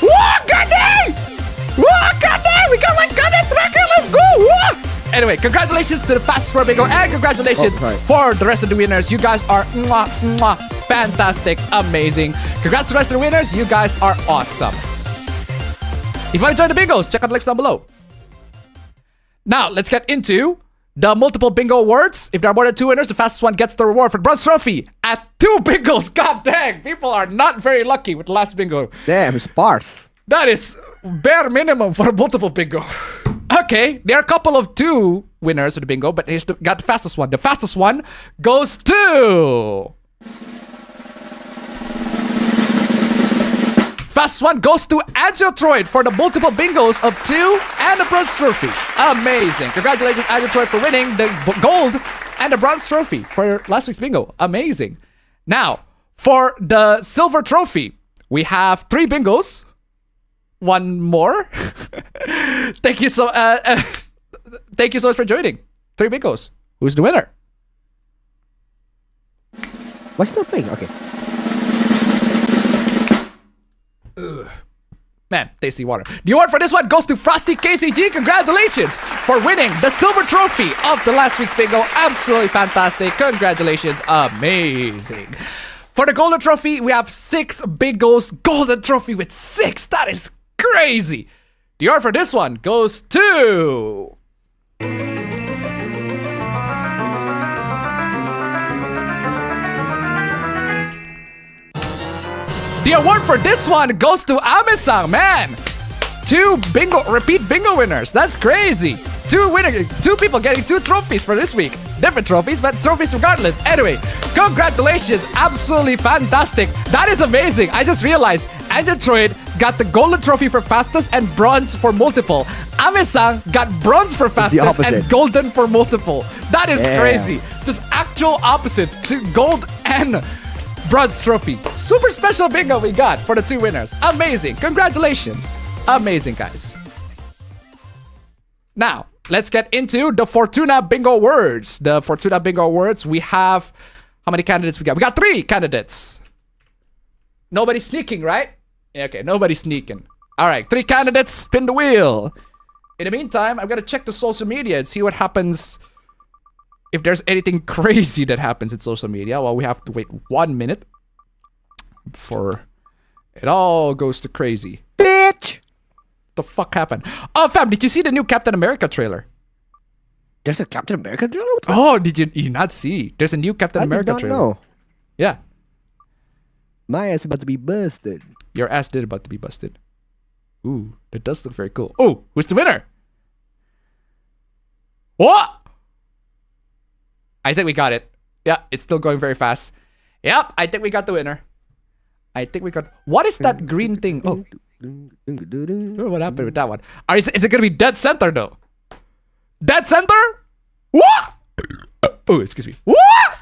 Whoa, Kani! Whoa, Kani! We got my Kani tracker. Let's go! Whoa! Anyway, congratulations to the fastest score bingo and congratulations for the rest of the winners. You guys are fantastic, amazing. Congrats to the rest of the winners. You guys are awesome. If you want to join the bingos, check out the links down below. Now, let's get into the multiple bingo awards. If there are more than 2 winners, the fastest one gets the reward for the bronze trophy at 2 bingos. God dang, people are not very lucky with the last bingo. Damn, sparse. That is bare minimum for a multiple bingo. Okay, there are a couple of 2 winners of the bingo, but here's got the fastest one. The fastest one goes to... Fastest one goes to Agetroid for the multiple bingos of 2 and the bronze trophy. Amazing. Congratulations, Agetroid, for winning the gold and the bronze trophy for last week's bingo. Amazing. Now, for the silver trophy, we have 3 bingos. 1 more. Thank you so thank you so much for joining. 3 bingos. Who's the winner? What's still playing? Okay. Ugh. Man, tasty water. The award for this one goes to Frosty KCG. Congratulations for winning the silver trophy of the last week's bingo. Absolutely fantastic. Congratulations. Amazing. For the golden trophy, we have 6 bingos. Golden trophy with 6. That is crazy. The award for this one goes to... The award for this one goes to Ame-san, man. 2 repeat bingo winners. That's crazy. 2 people getting 2 trophies for this week. Different trophies, but trophies regardless. Anyway, congratulations. Absolutely fantastic. That is amazing. I just realized Angetroid got the golden trophy for fastest and bronze for multiple. Ame-san got bronze for fastest and golden for multiple. That is crazy. Just actual opposites to gold and bronze trophy. Super special bingo we got for the 2 winners. Amazing. Congratulations. Amazing, guys. Now, let's get into the Fortuna Bingo words. The Fortuna Bingo words, we have... How many candidates we got? We got 3 candidates. Nobody's sneaking, right? Okay, nobody's sneaking. All right, 3 candidates. Spin the wheel. In the meantime, I'm going to check the social media and see what happens... If there's anything crazy that happens in social media. Well, we have to wait 1 minute before it all goes to crazy. Bitch! The fuck happened? Oh, fam, did you see the new Captain America trailer? There's a Captain America trailer? Oh, did you not see? There's a new Captain America trailer. No. Yeah. My ass about to be busted. Your ass did about to be busted. Ooh, that does look very cool. Oh, who's the winner? What? I think we got it. Yeah, it's still going very fast. Yep, I think we got the winner. I think we got... What is that green thing? Oh. What happened with that one? Is it going to be dead center, though? Dead center? What? Oh, excuse me. What?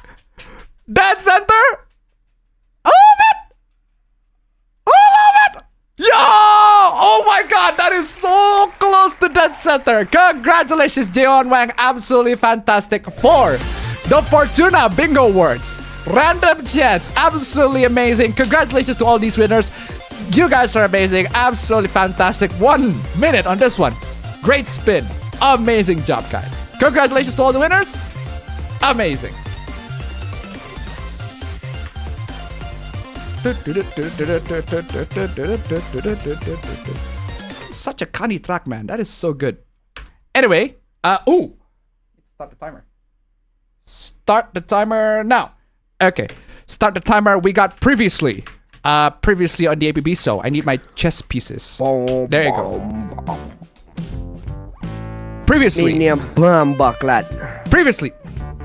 Dead center? Oh, man. That is so close to dead center. Congratulations, Jeon Wang. Absolutely fantastic. 4. The Fortuna Bingo Words. Random chats. Absolutely amazing. Congratulations to all these winners. You guys are amazing. Absolutely fantastic. 1 minute on this one. Great spin. Amazing job, guys. Congratulations to all the winners. Amazing. Such a canny track, man. That is so good. Anyway, start the timer. Start the timer now. Okay, start the timer. We got previously on the APB show. I need my chess pieces. There you go. Previously,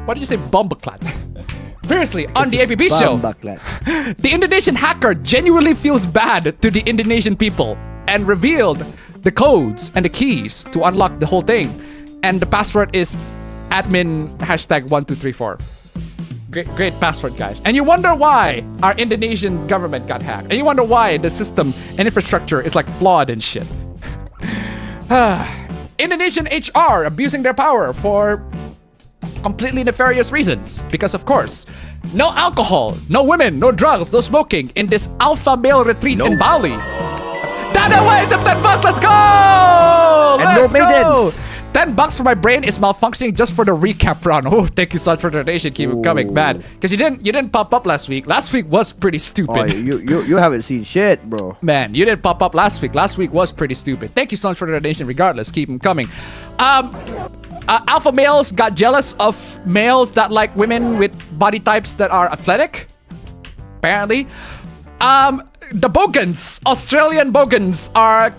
what did you say, bumbleclad? Previously on the APB show, the Indonesian hacker genuinely feels bad to the Indonesian people and revealed the codes and the keys to unlock the whole thing. And the password is admin #1234. Great password, guys. And you wonder why our Indonesian government got hacked. And you wonder why the system and infrastructure is like flawed and shit. Indonesian HR abusing their power for completely nefarious reasons. Because of course, no alcohol, no women, no drugs, no smoking in this alpha male retreat in Bali. That away, the 10 bucks, let's go! And Let's no go! maidens. 10 bucks for my brain is malfunctioning just for the recap run. Oh, thank you so much for the donation. Keep it coming, man. Because you didn't pop up last week. Last week was pretty stupid. Oh, you haven't seen shit, bro. Man, you didn't pop up last week. Last week was pretty stupid. Thank you so much for the donation. Regardless, keep them coming. Alpha males got jealous of males that like women with body types that are athletic. Apparently. The Bogans, Australian Bogans,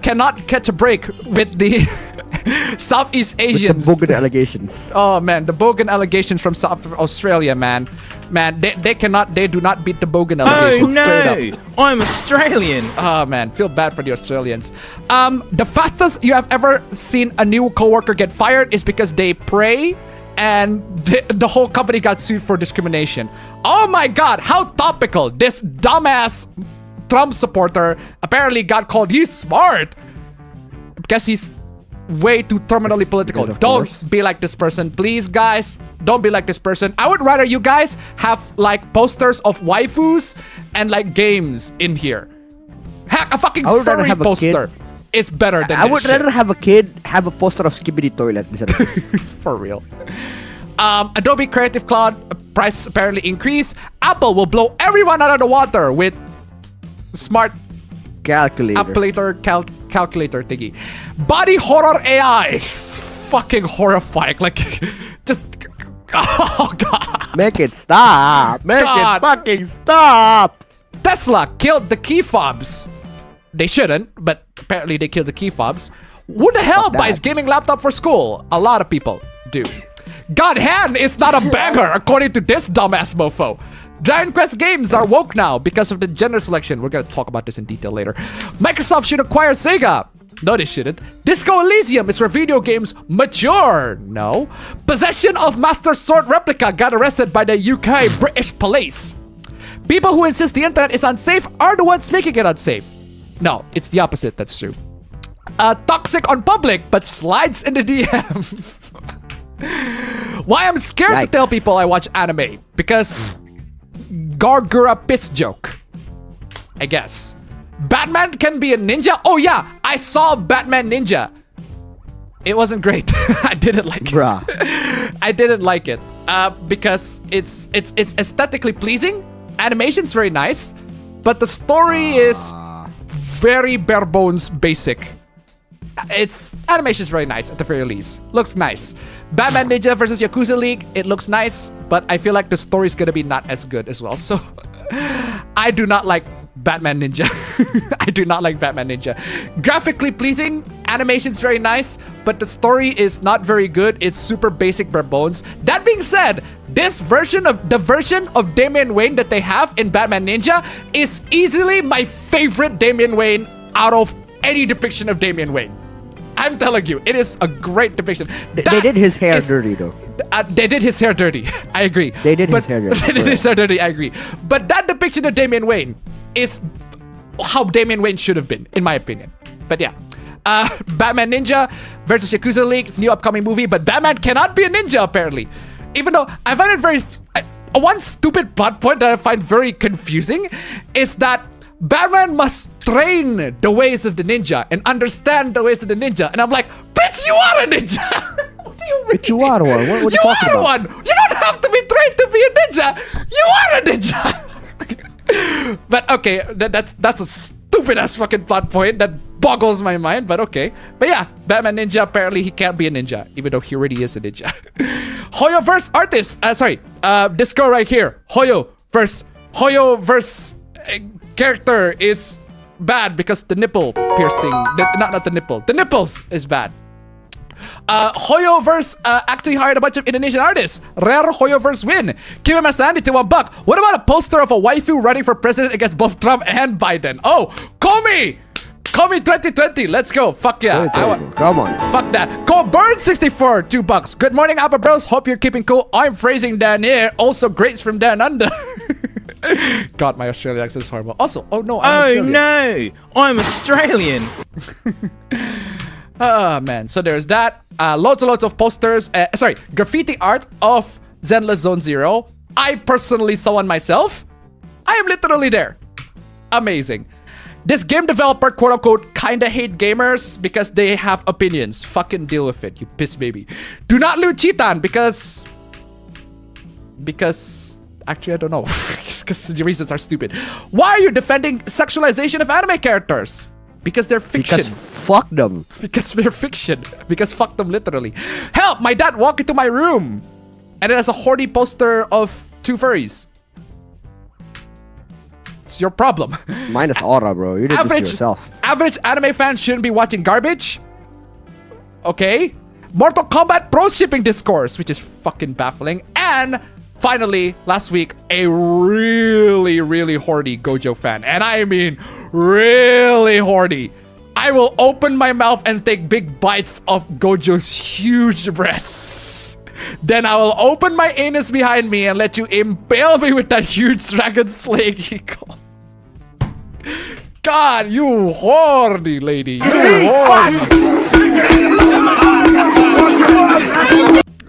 cannot catch a break with the Southeast Asians. With the Bogan allegations. Oh man, the Bogan allegations from South Australia, man. Man, they do not beat the Bogan allegations. Straight up. I'm Australian. Oh man, feel bad for the Australians. The fastest you have ever seen a new coworker get fired is because they pray and the whole company got sued for discrimination. Oh my god, how topical. This dumbass Trump supporter apparently got called he's smart because he's way too terminally political. Don't be like this person, please, guys. Don't be like this person. I would rather you guys have like posters of waifus and like games in here. Heck, a fucking furry poster is better than I this would shit. rather have a kid have a poster of Skibidi Toilet instead of this. For real. Adobe Creative Cloud price apparently increased. Apple will blow everyone out of the water with smart calculator calculator thingy. Body horror AI is fucking horrifying. Like, just oh god. Make it stop. Make it fucking stop. Tesla killed the key fobs. They shouldn't, but apparently they killed the key fobs. Who the hell buys gaming laptop for school? A lot of people do. God hand is not a beggar, according to this dumbass mofo. Giant Quest games are woke now because of the gender selection. We're gonna talk about this in detail later. Microsoft should acquire Sega. No, they shouldn't. Disco Elysium is where video games mature. No. Possession of Master Sword replica got arrested by the UK British police. People who insist the internet is unsafe are the ones making it unsafe. No, it's the opposite. That's true. Toxic on public, but slides in the DM. Why I'm scared to tell people I watch anime? Because Gawr Gura piss joke, I guess. Batman can be a ninja? Oh yeah, I saw Batman Ninja. It wasn't great. I didn't like it. Bruh. I didn't like it because it's aesthetically pleasing. Animation's very nice, but the story is very bare bones basic. Animation's very nice at the very least. Looks nice. Batman Ninja versus Yakuza League, it looks nice, but I feel like the story's gonna be not as good as well. So I do not like Batman Ninja. I do not like Batman Ninja. Graphically pleasing, animation's very nice, but the story is not very good. It's super basic bare bones. That being said, the version of Damian Wayne that they have in Batman Ninja is easily my favorite Damian Wayne out of any depiction of Damian Wayne. I'm telling you, it is a great depiction. They did his hair dirty though. They did his hair dirty. I agree. They did his hair dirty. They did his hair dirty. I agree. But that depiction of Damian Wayne is how Damian Wayne should have been, in my opinion. But yeah. Batman Ninja versus Yakuza League. It's a new upcoming movie, but Batman cannot be a ninja apparently. Even though I find it very... one stupid plot point that I find very confusing is that Batman must train the ways of the ninja and understand the ways of the ninja. And I'm like, bitch, you are a ninja! What do you mean? But you are one. What are you talking are about? one! You don't have to be trained to be a ninja! You are a ninja! But okay, that's a stupid ass fucking plot point that boggles my mind, but okay. But yeah, Batman Ninja, apparently he can't be a ninja, even though he already is a ninja. Hoyoverse artist, this girl right here, Hoyoverse character is bad because the nipple piercing, not the nipple, the nipples is bad. Hoyoverse actually hired a bunch of Indonesian artists. Rare Hoyoverse win. Give him a sandy to $1. What about a poster of a waifu running for president against both Trump and Biden? Oh, Komi! Komi 2020, let's go. Fuck yeah. Come on. Fuck that. Go Bird 64, $2. Good morning, Appa Bros. Hope you're keeping cool. I'm phrasing down here. Also, greats from down under. God, my Australian accent is horrible. Also, oh no, I'm no, I'm Australian. Oh man, so there's that. Loads and loads of posters. Graffiti art of Zenless Zone Zero. I personally saw one myself. I am literally there. Amazing. This game developer, quote unquote, kinda hate gamers because they have opinions. Fucking deal with it, you piss baby. Do not loot Chitan because actually I don't know. Because the reasons are stupid. Why are you defending sexualization of anime characters? Because they're fiction. Because fuck them. Because they're fiction. Because fuck them literally. Help! My dad walked into my room and it has a Horny poster of 2 furries. It's your problem. Minus aura, bro. You did this to yourself. Average anime fans shouldn't be watching garbage. Okay. Mortal Kombat Pro shipping discourse, which is fucking baffling. And finally, last week, a really, really horny Gojo fan. And I mean really horny. I will open my mouth and take big bites of Gojo's huge breasts. Then I will open my anus behind me and let you impale me with that huge dragon slaying eagle. God, you horny lady. You horny.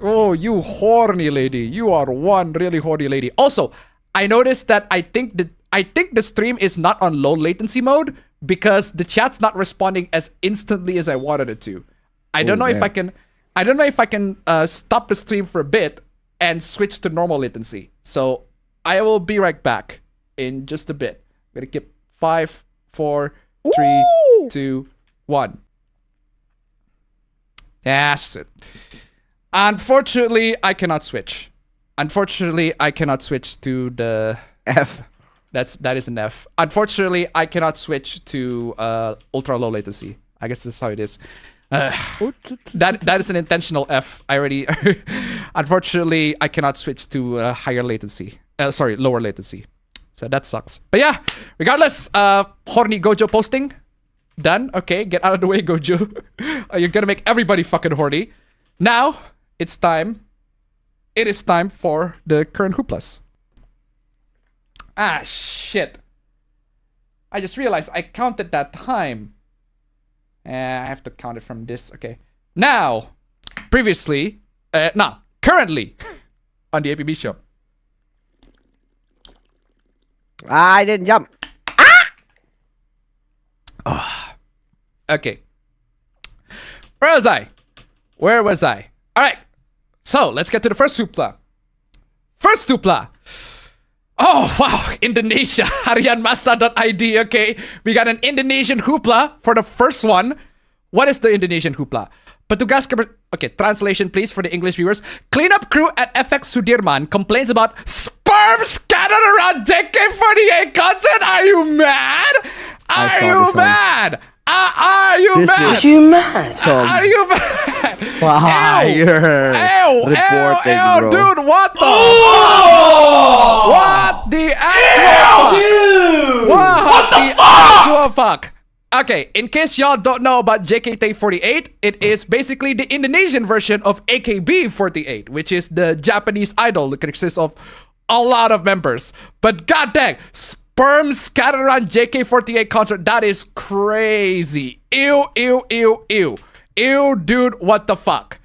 Oh, you horny lady. You are one really horny lady. Also, I noticed that I think the stream is not on low latency mode because the chat's not responding as instantly as I wanted it to. I don't know if I can stop the stream for a bit and switch to normal latency. So I will be right back in just a bit. I'm gonna keep 5, 4, 3, 2, 1. That's it. Unfortunately, I cannot switch. Unfortunately, I cannot switch to the F. That is an F. Unfortunately, I cannot switch to ultra low latency. I guess this is how it is. That is an intentional F. I already. Unfortunately, I cannot switch to higher latency. Lower latency. So that sucks. But yeah, regardless, horny Gojo posting done. Okay, get out of the way, Gojo. You're gonna make everybody fucking horny. Now it's time. It is time for the current hooplas. Ah, shit. I just realized I counted that time. I have to count it from this. Okay. Now, currently on the APB show. I didn't jump. Okay. Where was I? All right. So let's get to the first hoopla. First hoopla. Oh, wow. Indonesia. Harianmasa.id. Okay. We got an Indonesian hoopla for the first one. What is the Indonesian hoopla? Petugas okay, translation please for the English viewers. Cleanup crew at FX Sudirman complains about sperm scattered around JK48 content. Are you mad? Are you mad? Are you mad? Are you mad? Are you mad? Wow, you're reporting, bro. Dude, what the What the actual fuck? What the actual fuck? Okay, in case y'all don't know about JKT48, it is basically the Indonesian version of AKB48, which is the Japanese idol that consists of a lot of members. But goddamn, sperm sperm scattered around JK48 concert. That is crazy. Ew, ew, ew, ew. Ew, dude, what the fuck?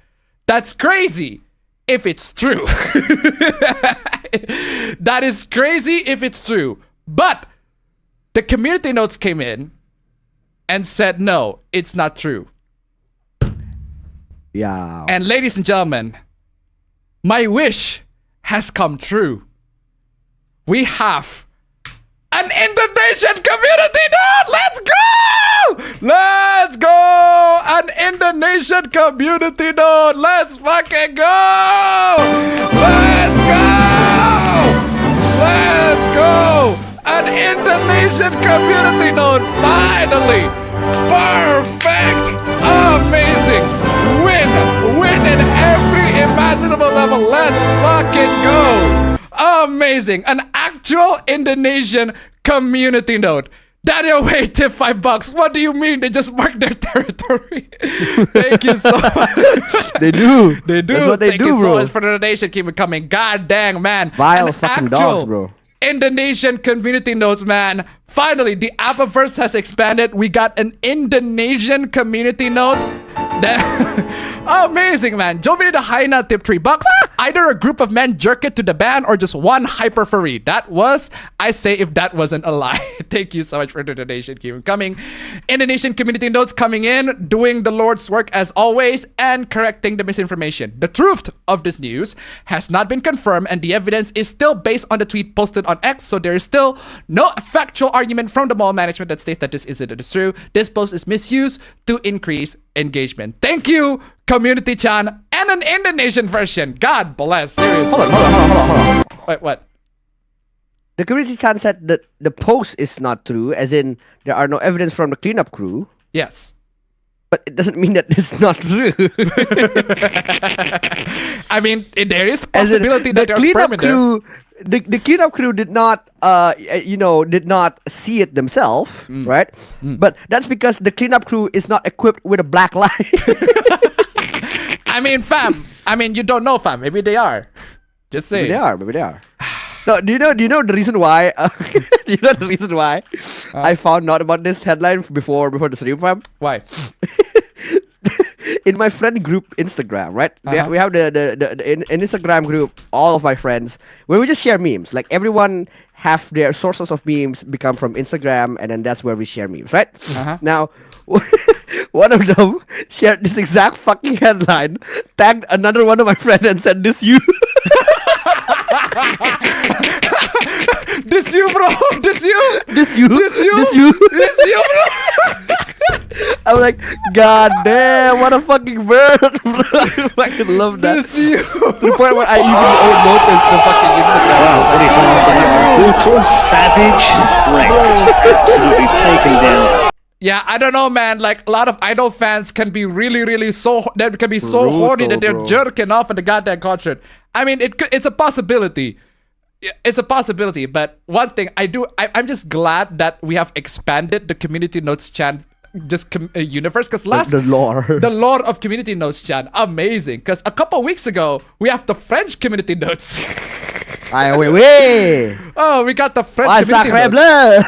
That's crazy if it's true. That is crazy if it's true. But the community notes came in and said, no, it's not true. Yeah. And ladies and gentlemen, my wish has come true. We have an Indonesian community node. Let's go! Let's go! An Indonesian community node. Let's fucking go! Let's go! Let's go! An Indonesian community node. Finally! Perfect! Amazing! Win in every imaginable level. Let's fucking go! Amazing! An actual Indonesian community node. Daniel Way tip $5. What do you mean? They just marked their territory. Thank you so much. They do. They do. That's what they Thank do, you so bro. much for the donation. Keep it coming. God dang, man. Vile An fucking actual dogs, bro. Indonesian community nodes, man. Finally, the Appaverse has expanded. We got an Indonesian community node. Amazing, man. Jovi the Hyena tip $3. Either a group of men jerk it to the band or just one hyper furry. That was, I say, if that wasn't a lie. Thank you so much for the donation. Keep it coming. Indonesian community nodes coming in, doing the Lord's work as always, and correcting the misinformation. The truth of this news has not been confirmed, and the evidence is still based on the tweet posted on X, so there is still no factual argument from the mall management that states that this isn't true. This post is misused to increase engagement. Thank you, Community Chan, and an Indonesian version. God bless. Seriously. Hold on. Wait, what? The community chan said that the post is not true, as in there are no evidence from the cleanup crew. Yes. But it doesn't mean that it's not true. I mean, there is As in, possibility that there's sperm in there. The cleanup crew did not, did not see it themselves, right? But that's because the cleanup crew is not equipped with a black light. I mean, fam. I mean, you don't know, fam. Maybe they are. Just say. Maybe they are. No, do you know the reason why? I found out about this headline before the stream, fam? Why? In my friend group Instagram, right? We have the Instagram group, all of my friends, where we just share memes. Like everyone have their sources of memes become from Instagram, and then that's where we share memes, right? Now, one of them shared this exact fucking headline, tagged another one of my friends, and said, "This you." This you, bro. This you. This you. This you. This you. This you, bro. I'm like, God damn, what a fucking bird. I fucking love that. This you. To the point where I even noticed the fucking Instagram. Wow, what is after that? Brutal, savage, wrecked, absolutely taken down. Yeah, I don't know, man. Like a lot of idol fans can be really so they can be so Brutal, horny that they're bro. jerking off at the goddamn concert. I mean, it's a possibility. It's a possibility, but one thing I'm just glad that we have expanded the community notes chan universe, because The lore. the lore of community notes chan, amazing. Because a couple weeks ago we have the French community notes. Wait. Oh, we got the French community Sacre notes.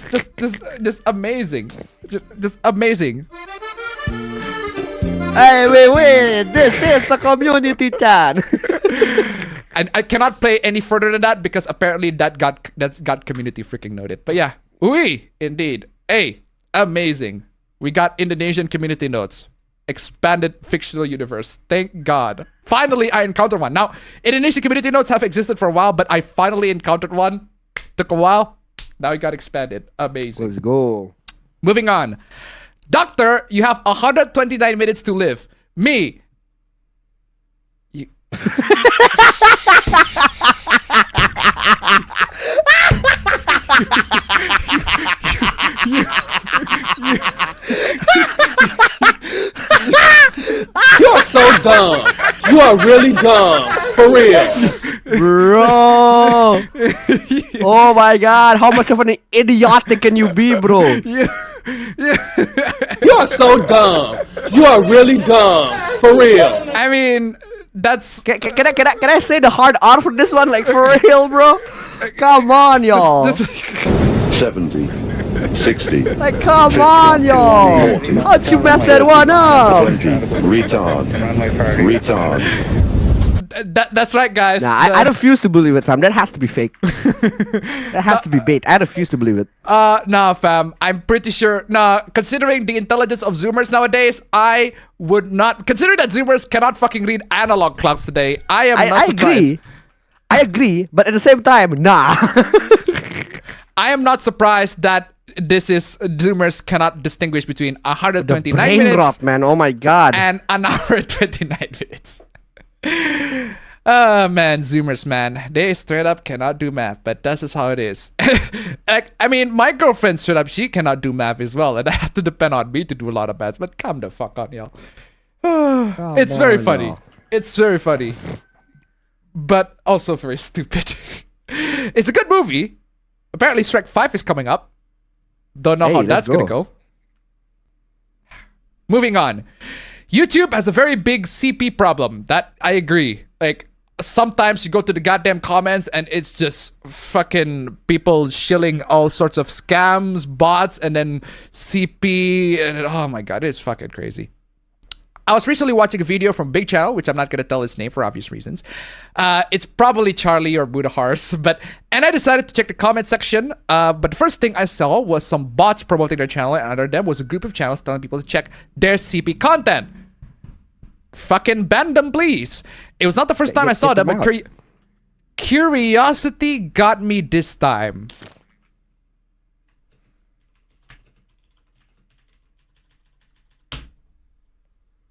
bleu. Just amazing. Just amazing. Wait. This is the community chan. And I cannot play any further than that because apparently that's got community freaking noted. But yeah, indeed. Hey, amazing. We got Indonesian community notes. Expanded fictional universe. Thank God. Finally, I encountered one. Now, Indonesian community notes have existed for a while, but I finally encountered one. Took a while. Now it got expanded. Amazing. Let's go. Moving on. Doctor, you have 129 minutes to live. Me. You are so dumb. You are really dumb. For real. Bro. Oh my God. How much of an idiotic can you be, bro? You are so dumb. You are really dumb. For real. I mean, that's. Can I say the hard R for this one? Like for real, bro? Come on, y'all. 70, 60. Like, come on, y'all. How'd you mess that one up? 20. Retard. That's right, guys. Nah, I refuse to believe it, fam. That has to be fake. That has to be bait. I refuse to believe it. Nah, fam. I'm pretty sure. Nah, considering the intelligence of Zoomers nowadays, I would not. Considering that Zoomers cannot fucking read analog clocks today, I am not surprised. I agree, but at the same time, nah. I am not surprised that this is Zoomers cannot distinguish between 129 brain minutes rot, man. Oh my god. and an hour and 29 minutes. Oh man, Zoomers, man, they straight up cannot do math, but that's just how it is. I mean, my girlfriend straight up, she cannot do math as well, and I have to depend on me to do a lot of math. But come the fuck on, y'all. It's very funny. It's very funny, but also very stupid. It's a good movie. Apparently, Shrek 5 is coming up. Don't know how that's gonna go. Moving on. YouTube has a very big CP problem. That I agree. Like, sometimes you go to the goddamn comments and it's just fucking people shilling all sorts of scams, bots, and then CP, and oh my god, it's fucking crazy. I was recently watching a video from Big Channel, which I'm not gonna tell his name for obvious reasons. It's probably Charlie or Buddha Horse, and I decided to check the comment section. But the first thing I saw was some bots promoting their channel, and under them was a group of channels telling people to check their CP content. Fucking ban them, please. It was not the first time I saw them, but curiosity got me this time.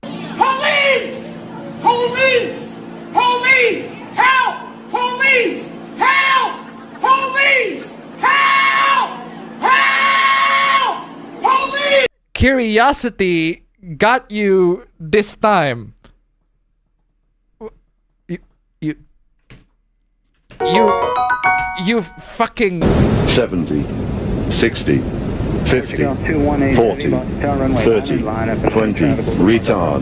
Police! Police! Police! Help! Police! Help! Police! Help! Help! Police! Curiosity got you this time. You fucking 70, 60, 50, 40, 30, 20. Retard.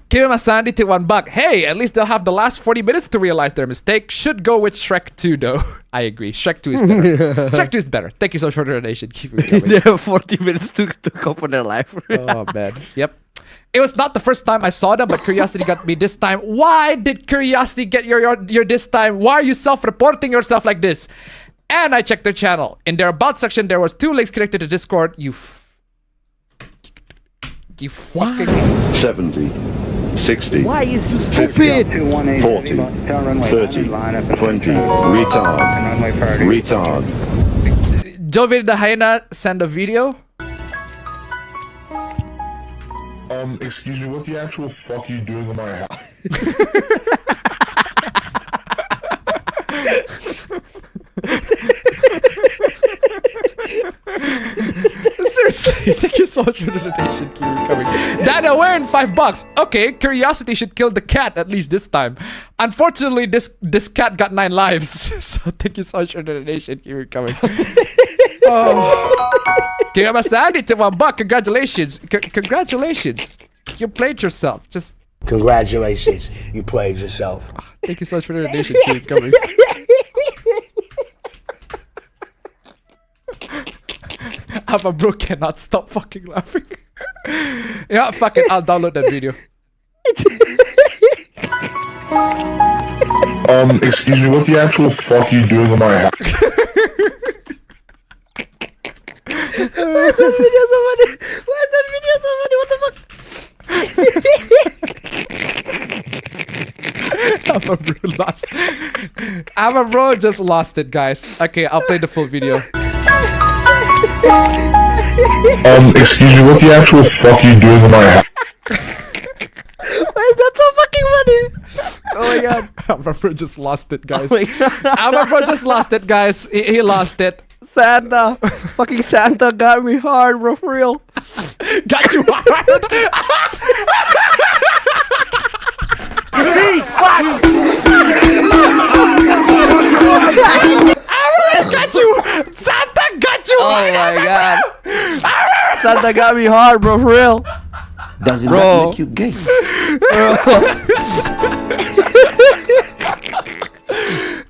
Give him a sandy to $1. Hey, at least they'll have the last 40 minutes to realize their mistake. Should go with Shrek 2 though. I agree. Shrek 2 is better. Shrek 2 is better. Thank you so much for the donation. Keep it coming. They have 40 minutes to cope with their life. Oh man. Yep. It was not the first time I saw them, but curiosity got me this time. Why did curiosity get your this time? Why are you self-reporting yourself like this? And I checked their channel. In their about section, there was 2 links connected to Discord. You fucking 70, 60. Why is you 50, stupid? 40, 30, 20. Retard. Jovid the Hyena send a video. Excuse me, what the actual fuck are you doing in my house? Seriously, thank you so much for the donation. Keep it coming. Dana, wearing $5. Okay, curiosity should kill the cat at least this time. Unfortunately, this cat got 9 lives. So thank you so much for the donation. Keep it coming. Give him a sandy to $1. Congratulations. Congratulations. You played yourself. Just Congratulations, you played yourself. thank you so much for the donation. Keep it coming. Alpha bro cannot stop fucking laughing. Yeah, fuck it. I'll download that video. Excuse me, what the actual fuck are you doing in my house? Why is that video so funny? Why is that video so funny? What the fuck? Alpha bro lost. Alpha bro just lost it, guys. Okay, I'll play the full video. Excuse me, what the actual fuck are you doing in my house? Why is that so fucking funny? Oh my god. Alpha bro just lost it, guys. Oh my god. Alpha bro just lost it, guys. He lost it. Santa. Fucking Santa got me hard, bro, for real. Got you hard? See, fuck! Got you! Santa got you! Oh my god. Santa got me hard, bro, for real. Does it Bro. not make you gay?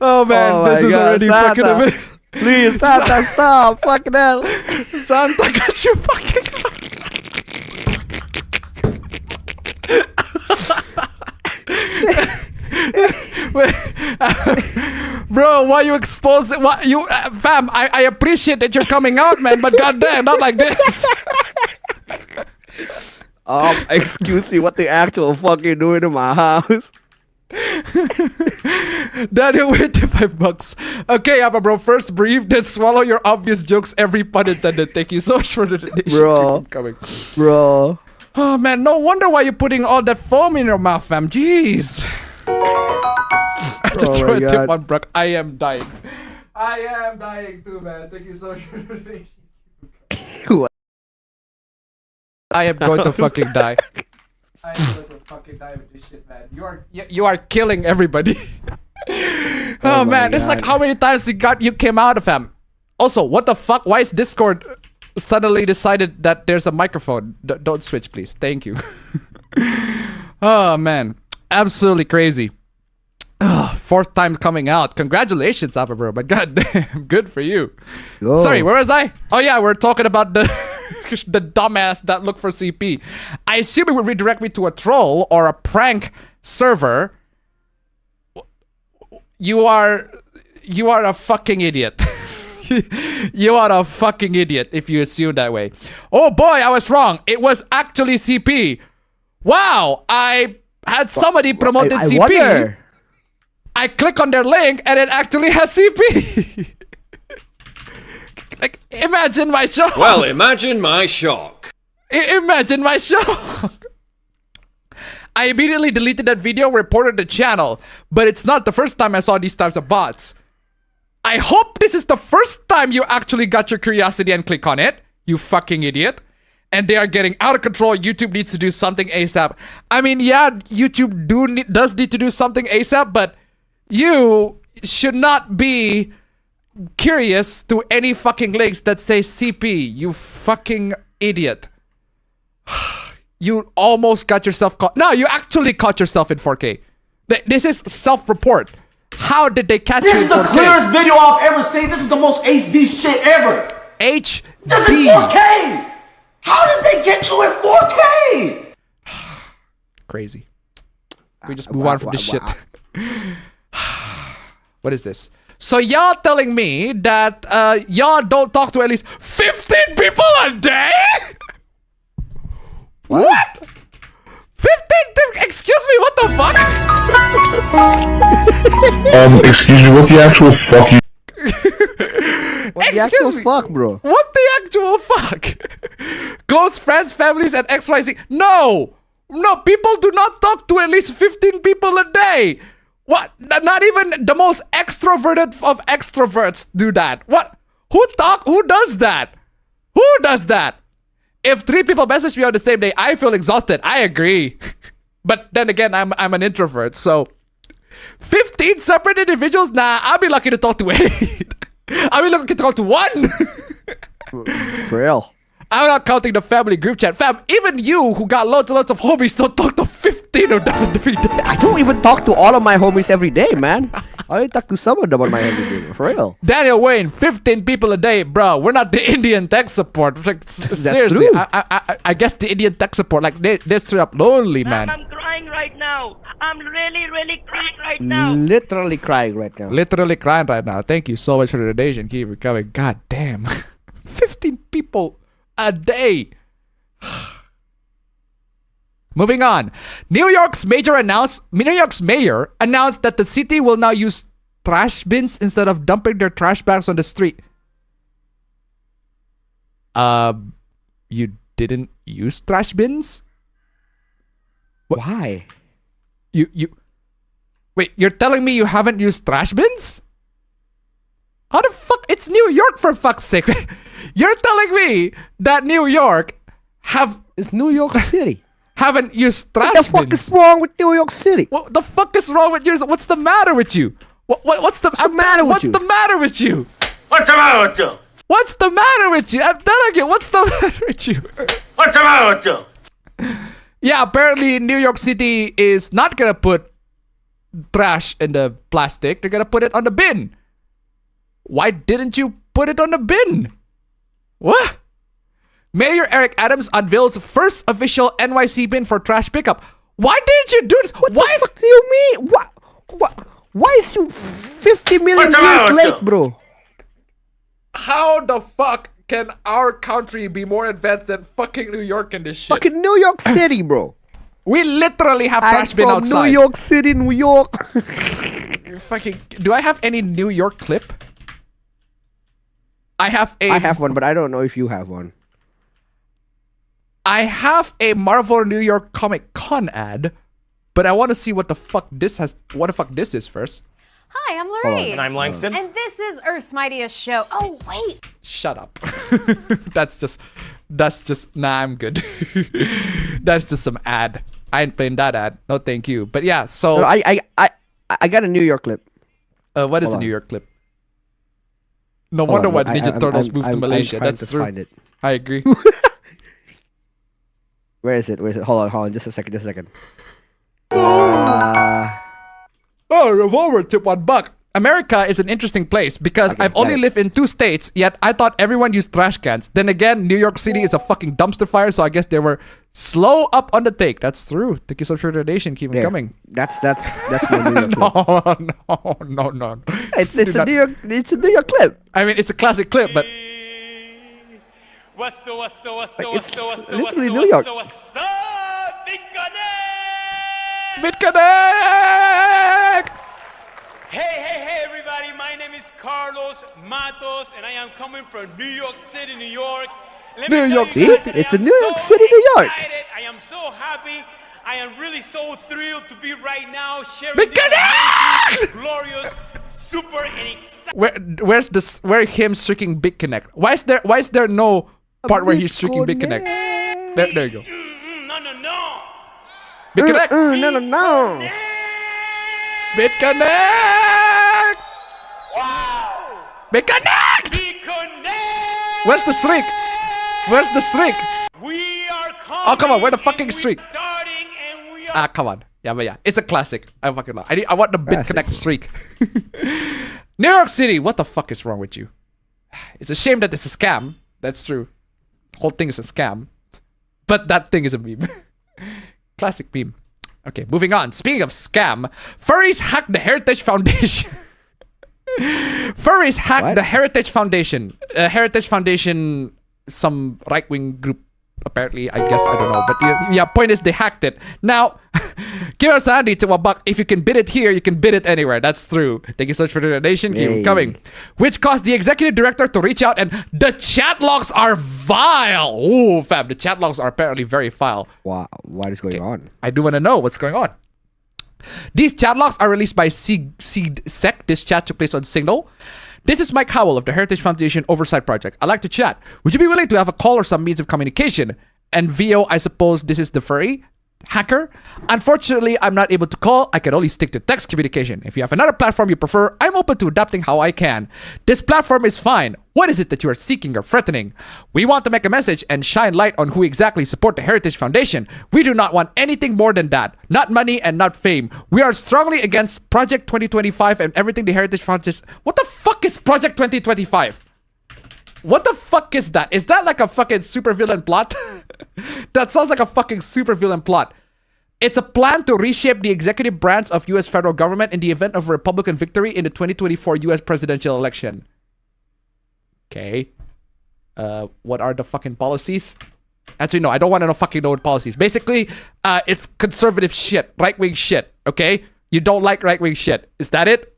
Oh man, Oh my this is God, already Santa. fucking amazing. Please, Santa, stop. Fucking hell. Santa got you fucking. Wait, bro, why you expose it? Why you, fam? I appreciate that you're coming out, man, but goddamn, not like this. Excuse me, what the actual fuck you doing in my house? Daniel, wait, $5. Okay, Abba, bro. First breathe, then swallow your obvious jokes. Every pun intended. Thank you so much for the donation. Bro. Keep coming. Bro. Oh man, no wonder why you're putting all that foam in your mouth, fam. Jeez. To Oh throw my a tip God. on Brock, I am dying. I am dying too, man. Thank you so much for the donation. I am going to fucking die. I am going to fucking die with this shit, man. You are killing everybody. Oh my man, it's like God. how many times you came out of him. Also, what the fuck? Why is Discord suddenly decided that there's a microphone? Don't switch, please. Thank you. Oh man, absolutely crazy. Fourth time coming out. Congratulations, Appa bro. But goddamn, good for you. Yo. Sorry, where was I? Oh yeah, we're talking about the the dumbass that looked for CP. I assume it would redirect me to a troll or a prank server. You are a fucking idiot. You are a fucking idiot if you assume that way. Oh boy, I was wrong. It was actually CP. Wow, I had somebody promoted I CP. wonder. I click on their link and it actually has CP. Like, imagine my shock. Well, imagine my shock. Imagine my shock. I immediately deleted that video, reported the channel, but it's not the first time I saw these types of bots. I hope this is the first time you actually got your curiosity and click on it, you fucking idiot. And they are getting out of control. YouTube needs to do something ASAP. I mean, yeah, YouTube does need to do something ASAP, but you should not be curious to any fucking links that say CP, you fucking idiot. You almost got yourself caught. No, you actually caught yourself in 4K. This is self-report. How did they catch you This in is the 4K? clearest video I've ever seen. This is the most HD shit ever. HD. This is 4K. How did they get you in 4K? Crazy. We just move on from this shit. What is this? So y'all telling me that y'all don't talk to at least 15 people a day? What? 15? Excuse me, what the fuck? Excuse me, what the actual fuck you... What the Excuse actual me. fuck, bro? What the actual fuck? Close friends, families, and XYZ. No! No, people do not talk to at least 15 people a day. What? Not even the most extroverted of extroverts do that. What? Who does that? Who does that? If 3 people message me on the same day, I feel exhausted. I agree. But then again, I'm an introvert, so 15 separate individuals? Nah, I'll be lucky to talk to 8. I'll be lucky to talk to 1. For real. I'm not counting the family group chat. Fam, even you who got loads and loads of homies don't talk to 15 of them every day. I don't even talk to all of my homies every day, man. I only talk to some of them on my everyday. For real. Daniel Wayne, 15 people a day, bro. We're not the Indian tech support. Like, seriously, true. I guess the Indian tech support, like, they're straight up lonely, man. I'm crying right now. I'm really, really crying right now. Literally crying right now. Literally crying right now. Thank you so much for the donation. Keep it coming. God damn. 15 people a day. Moving on. New York's mayor announced that the city will now use trash bins instead of dumping their trash bags on the street. You didn't use trash bins? What? Why? You wait, you're telling me you haven't used trash bins? How the fuck? It's New York, for fuck's sake. You're telling me that New York It's New York City. haven't used trash What the fuck bins? is wrong with New York City? What the fuck is wrong with yours? What's the matter with you? What's the matter with you? What's the matter with you? What's the matter with you? What's the matter with you? I'm telling you, what's the matter with you? What's the matter with you? Yeah, apparently New York City is not gonna put trash in the plastic. They're gonna put it on the bin. Why didn't you put it on the bin? What? Mayor Eric Adams unveils first official NYC bin for trash pickup. Why didn't you do this? What the fuck do you mean? Why is you 50 million years late, bro? How the fuck can our country be more advanced than fucking New York in this shit? Fucking New York City, bro. We literally have trash bin outside. New York City, New York. Fucking. Do I have any New York clip? I have one, but I don't know if you have one. I have a Marvel New York Comic Con ad, but I want to see what the fuck this is first. Hi, I'm Lorraine. And I'm Langston. And this is Earth's Mightiest Show. Oh, wait. Shut up. That's just, nah, I'm good. That's just some ad. I ain't playing that ad. No, thank you. But yeah, so. No, I got a New York clip. What is the New York clip? No wonder why Ninja Turtles moved to Malaysia. That's true. I agree. Where is it? Hold on. Just a second. Oh, revolver tip $1. America is an interesting place because I've only lived in 2 states, yet I thought everyone used trash cans. Then again, New York City is a fucking dumpster fire, so I guess they were slow up on the take. That's true. Thank you so much for the donation. Keep it coming. That's my New York clip. No. It's a New York clip. I mean, it's a classic clip, but it's literally New York. BitConnect! Hey, everybody. My name is Carlos Matos, and I am coming from New York City, New York. New York City? It's a New York City, New York. Excited. I am so happy. I am really so thrilled to be right now sharing this glorious, super, and exciting. Where him streaking BitConnect? Why is there no part where he's streaking BitConnect? There you go. No. BitConnect. No. BitConnect. Wow. BitConnect. Where's the streak? We are coming. Oh, come on. Where the fucking streak? And we are Come on. Yeah. It's a classic. I fucking love. I want the BitConnect streak. New York City. What the fuck is wrong with you? It's a shame that it's a scam. That's true. Whole thing is a scam. But that thing is a meme. Classic meme. Okay, moving on. Speaking of scam, furries hacked the Heritage Foundation. Furries hacked the Heritage Foundation. Heritage Foundation, some right-wing group, apparently. I guess, I don't know. But yeah, point is they hacked it. Now, give us a handy to $1. If you can bid it here, you can bid it anywhere. That's true. Thank you so much for the donation. Keep coming. Which caused the executive director to reach out, and the chat logs are vile. Ooh, fam. The chat logs are apparently very vile. Wow. What is going on? I do want to know what's going on. These chat logs are released by SeedSec. This chat took place on Signal. This is Mike Howell of the Heritage Foundation Oversight Project. I'd like to chat. Would you be willing to have a call or some means of communication? And VO, I suppose this is the furry hacker. Unfortunately, I'm not able to call. I can only stick to text communication. If you have another platform you prefer, I'm open to adapting how I can. This platform is fine. What is it that you are seeking or threatening? We want to make a message and shine light on who exactly support the Heritage Foundation. We do not want anything more than that. Not money and not fame. We are strongly against Project 2025 and everything the Heritage Foundation... What the fuck is Project 2025? What the fuck is that? Is that like a fucking supervillain plot? That sounds like a fucking supervillain plot. It's a plan to reshape the executive branch of U.S. federal government in the event of a Republican victory in the 2024 U.S. presidential election. Okay. What are the fucking policies? Actually, no, I don't want to know fucking know policies. Basically, it's conservative shit. Right-wing shit. Okay? You don't like right-wing shit. Is that it?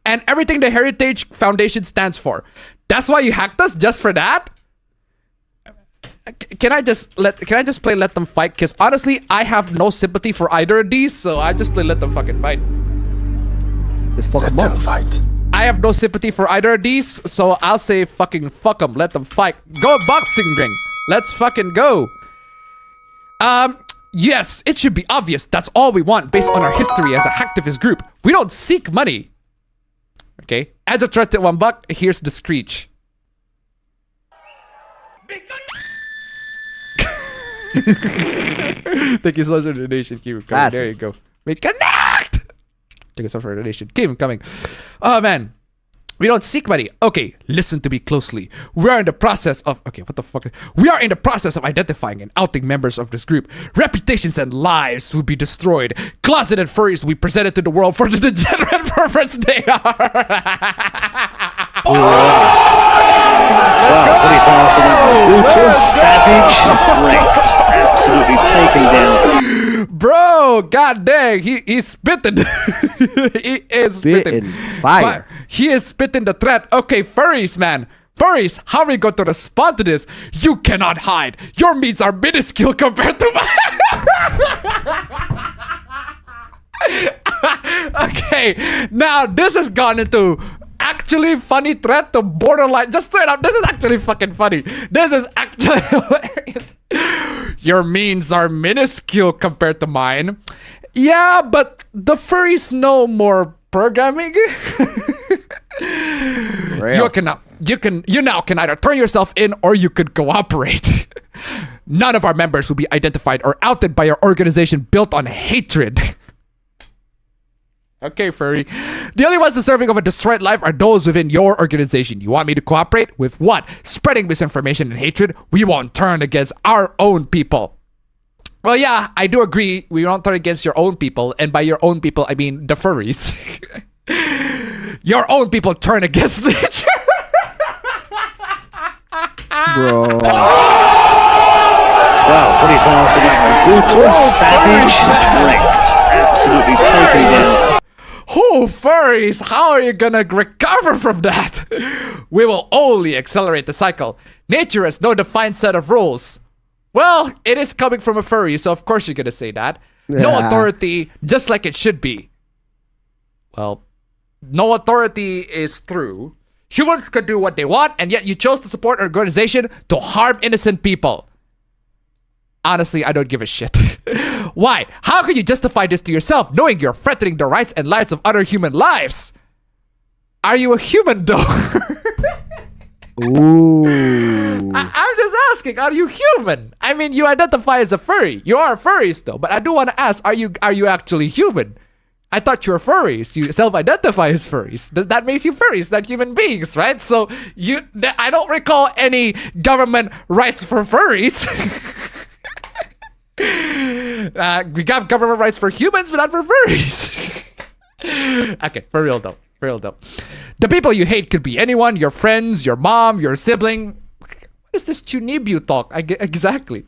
And everything the Heritage Foundation stands for. That's why you hacked us? Just for that? Can I just play Let Them Fight? Because honestly, I have no sympathy for either of these, so I just play Let Them fucking fight. Just fuck them up. Fight. I have no sympathy for either of these, so I'll say fucking fuck them. Let them fight. Go boxing ring. Let's fucking go. Yes, it should be obvious. That's all we want based on our history as a hacktivist group. We don't seek money. Okay. As a threat to $1, here's the screech. Thank you so much for the donation. Keep it coming. There you go. We connect! Thank you so much for the donation. Keep it coming. Oh, man. We don't seek money. Okay, listen to me closely. We are in the process of... Okay, what the fuck? We are in the process of identifying and outing members of this group. Reputations and lives will be destroyed. Closeted furries will be presented to the world for the degenerate perverts they are. Wow, what is after that? Brutal, savage, wrecked. Absolutely taken down. Bro, god dang, he's spitting. He is spitting. Fire. He is spitting the threat. Okay, furries, man. Furries, how are we going to respond to this? You cannot hide. Your means are minuscule compared to mine. Okay, now this has gone into actually funny threat to borderline. Just straight up, this is actually fucking funny. This is actually hilarious. Your means are minuscule compared to mine. Yeah, but the furries know more programming. You now can either turn yourself in or you could cooperate. None of our members will be identified or outed by our organization built on hatred. Okay, furry. The only ones deserving of a destroyed life are those within your organization. You want me to cooperate with what? Spreading misinformation and hatred? We won't turn against our own people. Well, yeah, I do agree. We won't turn against your own people. And by your own people, I mean the furries. Your own people turn against nature. Bro. Wow, what is after that? Brutal, savage, wrecked. Absolutely taken down. Oh, furries, how are you gonna recover from that? We will only accelerate the cycle. Nature has no defined set of rules. Well, it is coming from a furry, so of course you're gonna say that. No authority, just like it should be. Well, no authority is true. Humans could do what they want, and yet you chose to support an organization to harm innocent people. Honestly, I don't give a shit. Why? How can you justify this to yourself, knowing you're threatening the rights and lives of other human lives? Are you a human, though? Ooh. I'm just asking, are you human? I mean, you identify as a furry. You are furries, though. But I do want to ask, are you actually human? I thought you were furries. You self-identify as furries. That makes you furries, not human beings, right? So I don't recall any government rights for furries. We got government rights for humans, but not for furries. Okay, for real though. The people you hate could be anyone, your friends, your mom, your sibling. What is this Chunibu talk? Exactly.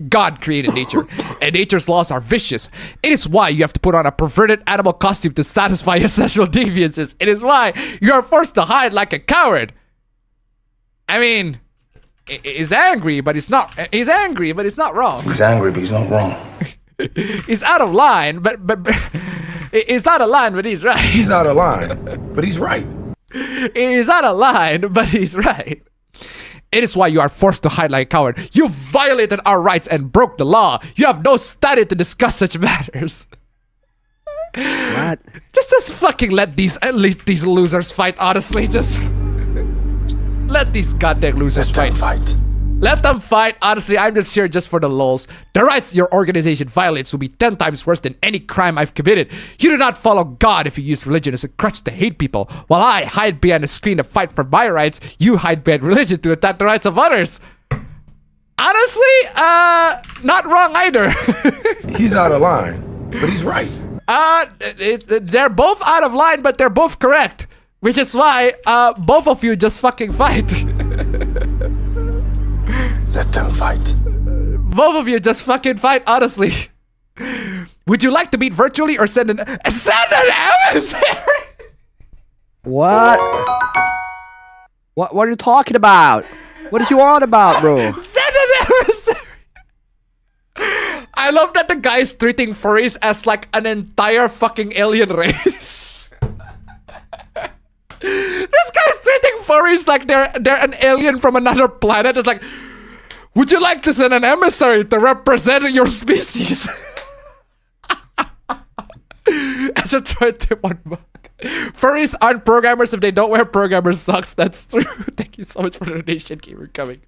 God created nature, and nature's laws are vicious. It is why you have to put on a perverted animal costume to satisfy your sexual deviances. It is why you are forced to hide like a coward. I mean, he's angry, but he's not. He's angry, but he's not wrong. He's angry, but he's not wrong. He's out of line, but he's out of line, but he's right. He's out of line, but he's right. He's out of line, but he's right. It is why you are forced to hide like a coward. You violated our rights and broke the law. You have no study to discuss such matters. What? Just fucking let these losers fight, honestly. Just let these goddamn losers fight. Let them fight. Honestly, I'm just here just for the lulz. The rights your organization violates will be 10 times worse than any crime I've committed. You do not follow God if you use religion as a crutch to hate people. While I hide behind a screen to fight for my rights, you hide behind religion to attack the rights of others. Honestly, not wrong either. He's out of line, but he's right. They're both out of line, but they're both correct. Which is why, both of you just fucking fight. Let them fight. Both of you just fucking fight, honestly. Would you like to meet virtually or send an emissary? What? What are you talking about? What did you want about, bro? Send an emissary. I love that the guy is treating furries as like an entire fucking alien race. This guy's treating furries like they're an alien from another planet. It's like, would you like to send an emissary to represent your species? And I just tried to one buck. Furries aren't programmers if they don't wear programmer socks. That's true. Thank you so much for the donation. Keep it coming.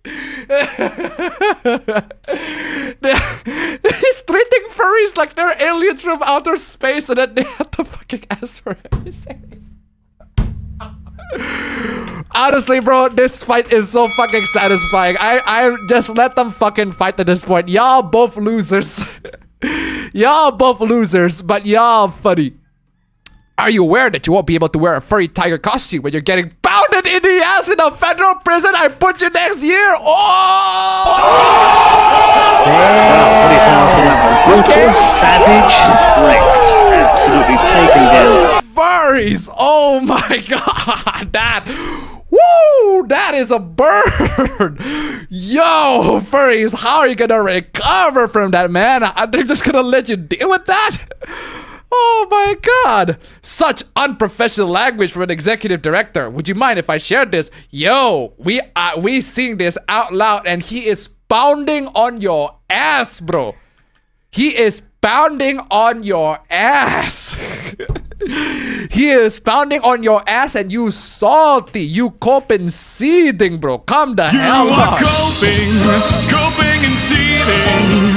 He's treating furries like they're aliens from outer space and then they have to fucking ask for every series. Honestly, bro, this fight is so fucking satisfying. I just let them fucking fight at this point. Y'all both losers. Y'all both losers, but y'all funny. Are you aware that you won't be able to wear a furry tiger costume when you're getting pounded in the ass in a federal prison? I put you next year. Oh! Wow, what is after that one? Brutal, savage, wrecked. Absolutely taken down. Furries! Oh my god! That is a burn! Yo, furries, how are you gonna recover from that, man? They're just gonna let you deal with that? Oh my god! Such unprofessional language from an executive director. Would you mind if I shared this? Yo, we sing this out loud and he is pounding on your ass, bro. He is pounding on your ass. He is pounding on your ass and you salty. You coping seething, bro. Calm the hell You down. are coping and seething.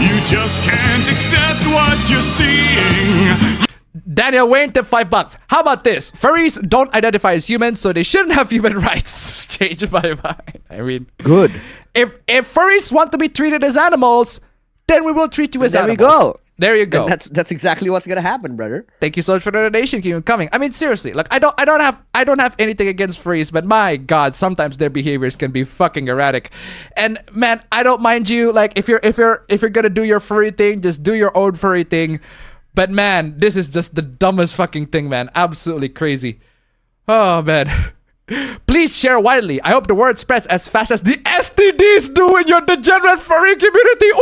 You just can't accept what you're seeing. Daniel Wayne to $5. How about this? Furries don't identify as humans, so they shouldn't have human rights. Change my mind. I mean, good. If furries want to be treated as animals, then we will treat you as animals. There we go. There you go. And that's exactly what's gonna happen, brother. Thank you so much for the donation. Keep it coming. I mean, seriously, like I don't have anything against furries, but my god, sometimes their behaviors can be fucking erratic. And man, I don't mind you. Like if you're gonna do your furry thing, just do your own furry thing. But man, this is just the dumbest fucking thing, man. Absolutely crazy. Oh man. Please share widely. I hope the word spreads as fast as the STDs do in your degenerate furry community. Ooh!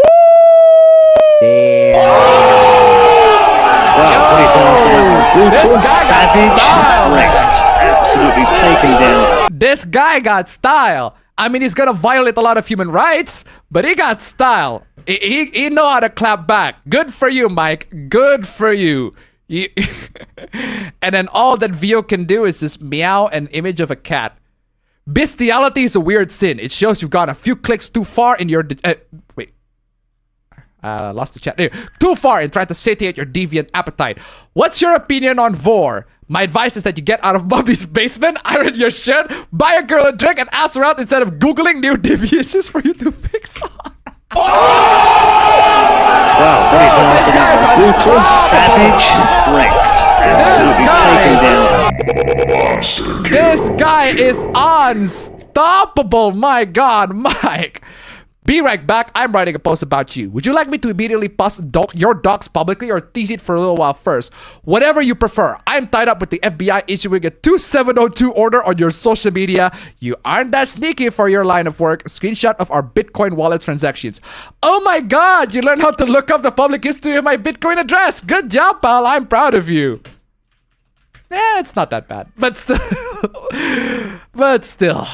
Wow, what is after that one? Brutal, savage, wrecked. Absolutely taken down. This guy got style. I mean, he's gonna violate a lot of human rights, but he got style. He know how to clap back. Good for you, Mike. Good for you. And then all that Vio can do is just meow an image of a cat. Bestiality is a weird sin. It shows you've gone a few clicks too far in your... wait. Lost the chat. Too far in trying to satiate your deviant appetite. What's your opinion on vor? My advice is that you get out of Bobby's basement, iron your shirt, buy a girl a drink, and ask her out instead of Googling new deviations for you to fix on. Wow, what is after that one? Brutal, savage, wrecked. Absolutely taken down. This guy is unstoppable. My god, Mike. Be right back. I'm writing a post about you. Would you like me to immediately post your docs publicly or tease it for a little while first? Whatever you prefer. I'm tied up with the FBI issuing a 2702 order on your social media. You aren't that sneaky for your line of work. Screenshot of our Bitcoin wallet transactions. Oh my god, you learned how to look up the public history of my Bitcoin address. Good job, pal. I'm proud of you. It's not that bad. But still.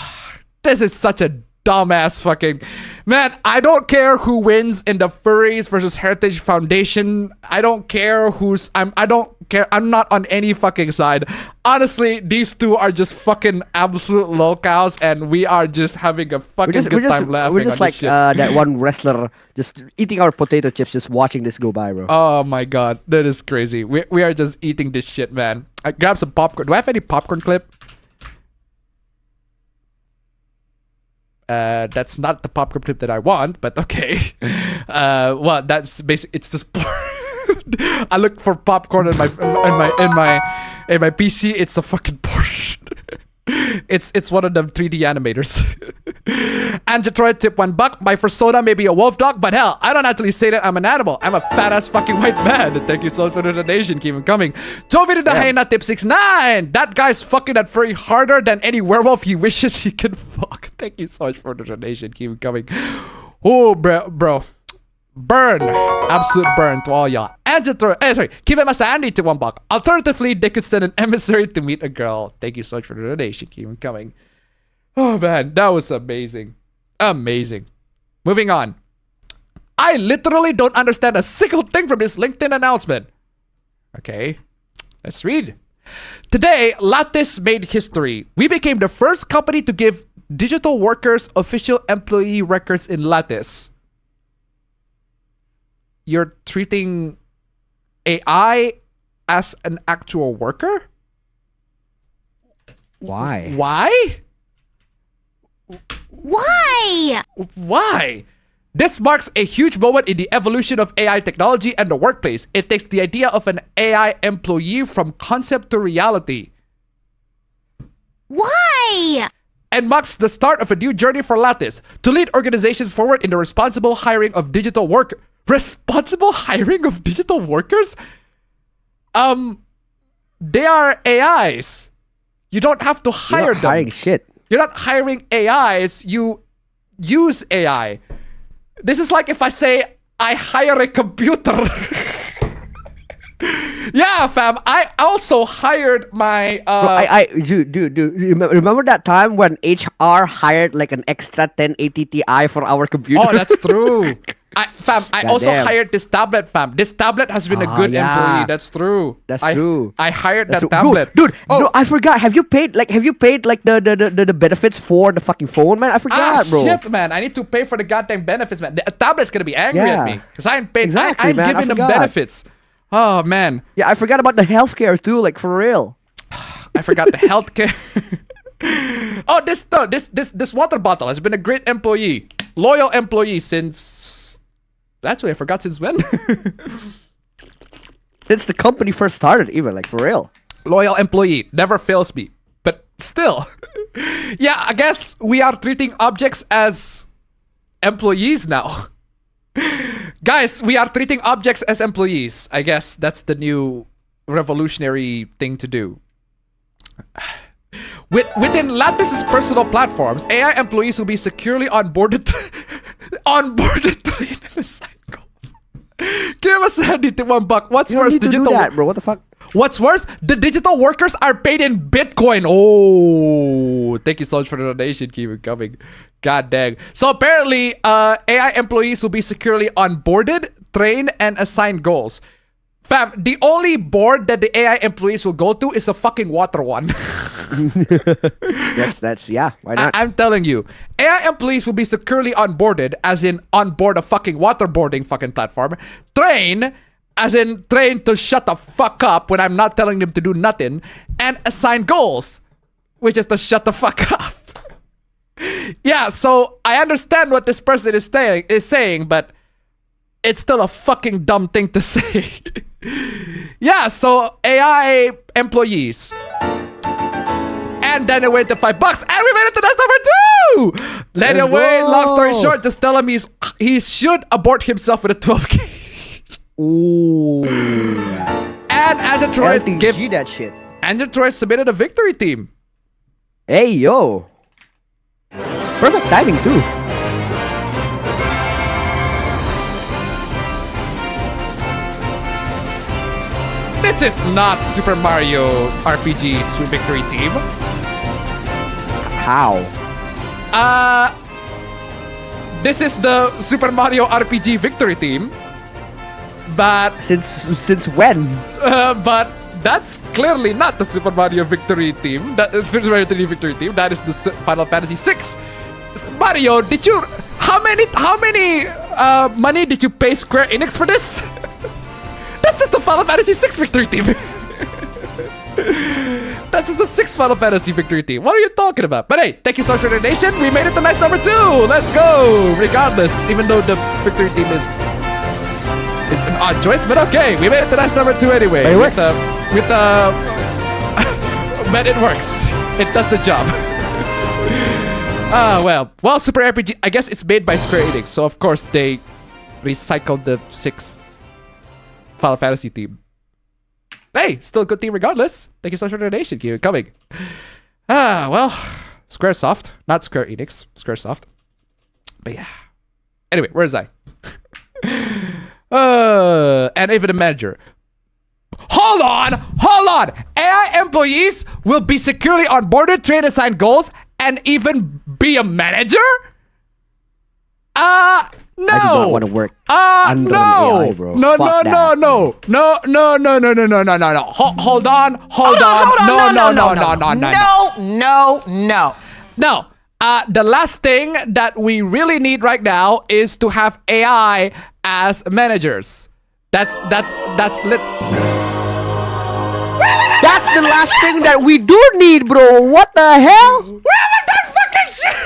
This is such a dumbass fucking... Man, I don't care who wins in the Furries versus Heritage Foundation. I don't care who's... I don't care. I'm not on any fucking side. Honestly, these two are just fucking absolute lolcows and we are just having a fucking good time laughing. We're just like that one wrestler just eating our potato chips, just watching this go by, bro. Oh my god, that is crazy. We are just eating this shit, man. I grab some popcorn. Do I have any popcorn clip? That's not the popcorn clip that I want, but okay. Well, that's basically it's just. I look for popcorn in my PC. It's a fucking Porsche. It's one of them 3D animators. And Detroit tip $1. My persona may be a wolf dog, but hell, I don't actually say that I'm an animal. I'm a fat ass fucking white man. Thank you so much for the donation. Keep them coming. Jovi to the hyena tip 6-9. That guy's fucking that furry harder than any werewolf he wishes he could fuck. Thank you so much for the donation. Keep them coming. Oh, bro. Burn. Absolute burn to all y'all. And sorry. Keep him a sandy to $1. Alternatively, they could send an emissary to meet a girl. Thank you so much for the donation. Keep them coming. Oh man, that was amazing. Amazing. Moving on. I literally don't understand a single thing from this LinkedIn announcement. Okay. Let's read. Today, Lattice made history. We became the first company to give digital workers official employee records in Lattice. You're treating AI as an actual worker? Why? Why? Why? Why? This marks a huge moment in the evolution of AI technology and the workplace. It takes the idea of an AI employee from concept to reality. Why? And marks the start of a new journey for Lattice to lead organizations forward in the responsible hiring of digital workers. Responsible hiring of digital workers? They are AIs. You don't have to hire them. Hiring shit. You're not hiring AIs. You use AI. This is like if I say I hire a computer. Yeah, fam. I also hired my. Dude. Remember that time when HR hired like an extra 1080 Ti for our computer? Oh, that's true. I also Goddamn. hired this tablet, fam. This tablet has been a good employee. That's true. That's true. I hired That's that true. tablet. Dude, no, I forgot. Have you paid the benefits for the fucking phone, man? I forgot, bro. Shit, man. I need to pay for the goddamn benefits, man. The tablet's gonna be angry at me because I ain't paid. Exactly, I'm man. I giving them forgot. benefits. Oh man. Yeah, I forgot about the healthcare too. Like for real. I forgot the healthcare. Oh, this water bottle has been a great employee, loyal employee since. Actually, I forgot since when. Since the company first started, even like for real. Loyal employee never fails me, but still. Yeah, I guess we are treating objects as employees now. Guys, we are treating objects as employees. I guess that's the new revolutionary thing to do. Within Lattice's personal platforms, AI employees will be securely onboarded, trained, and assigned goals. Give us a handy to $1. What's You don't worse, need to do that, bro. What the fuck? What's worse, the digital workers are paid in Bitcoin. Oh, thank you so much for the donation. Keep it coming. God dang. So apparently, AI employees will be securely onboarded, trained, and assigned goals. Fam, the only board that the AI employees will go to is a fucking water one. That's yeah. Why not? I'm telling you, AI employees will be securely onboarded, as in on board a fucking waterboarding fucking platform. Train, as in train to shut the fuck up when I'm not telling them to do nothing, and assign goals, which is to shut the fuck up. Yeah, so I understand what this person is saying, but it's still a fucking dumb thing to say. Yeah, so AI employees. And then it went to $5, and we made it to that's number 2. Let it wait. Long story short, just tell him he should abort himself with a 12K. Ooh. And Android give that shit. Android submitted a victory team. Hey yo. Perfect timing too. This is not Super Mario RPG Sweet Victory Team. How? This is the Super Mario RPG Victory Team. But since when? But that's clearly not the Super Mario Victory Team. That is Super Mario 3D Victory Team. That is the Final Fantasy VI. Mario, did you? How many money did you pay Square Enix for this? That's just the Final Fantasy VI Victory Team. That's just the 6th Final Fantasy Victory Team. What are you talking about? But hey, thank you so much for the donation. We made it to nice number 2. Let's go. Regardless, even though the Victory Team is an odd choice, but okay, we made it to nice number 2 anyway. But it works. But it works. It does the job. Well, Super RPG. I guess it's made by Square Enix, so of course they recycled the 6th Final Fantasy team. Hey, still a good team regardless. Thank you so much for the donation. Keep it coming. Well, Squaresoft, not Square Enix, Squaresoft. But yeah. Anyway, where is I? And even the manager. Hold on. AI employees will be securely onboarded, trained, assigned goals, and even be a manager? No. I do not want to work under no. an AI, bro. No, Fuck no, that. no. Hold on. No. The last thing that we really need right now is to have AI as managers. That's lit. That's the last thing that we do need, bro. What the hell? We haven't done fucking shit.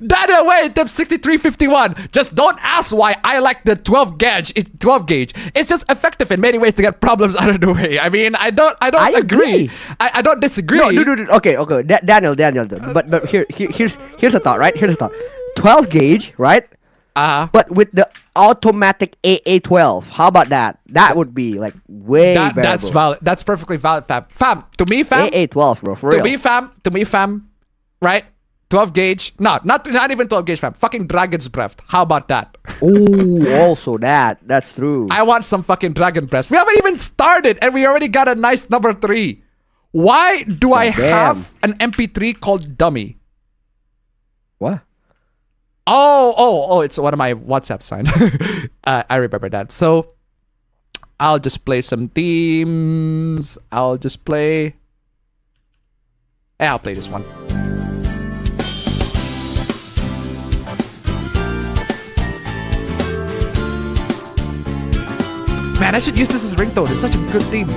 Daniel Wayne, tip 6351. Just don't ask why I like the 12 gauge. It's 12 gauge. It's just effective in many ways to get problems out of the way. I mean, I don't agree. I don't disagree. No. Okay. Daniel. But here's a thought, right? Here's a thought. 12 gauge, right? But with the automatic AA12, how about that? That would be like way better. That's bro. valid. That's perfectly valid, fam. To me, fam. AA12, bro. For real. To me, fam. Right? 12 gauge. No, not even 12 gauge, fam. Fucking Dragon's Breath. How about that? Ooh, also that. That's true. I want some fucking Dragon Breath. We haven't even started and we already got a nice number 3. Why do I have an MP3 called Dummy? What? Oh, it's one of my WhatsApp signs. I remember that. So I'll just play some themes. I'll play this one. Man, I should use this as a ringtone. It's such a good theme.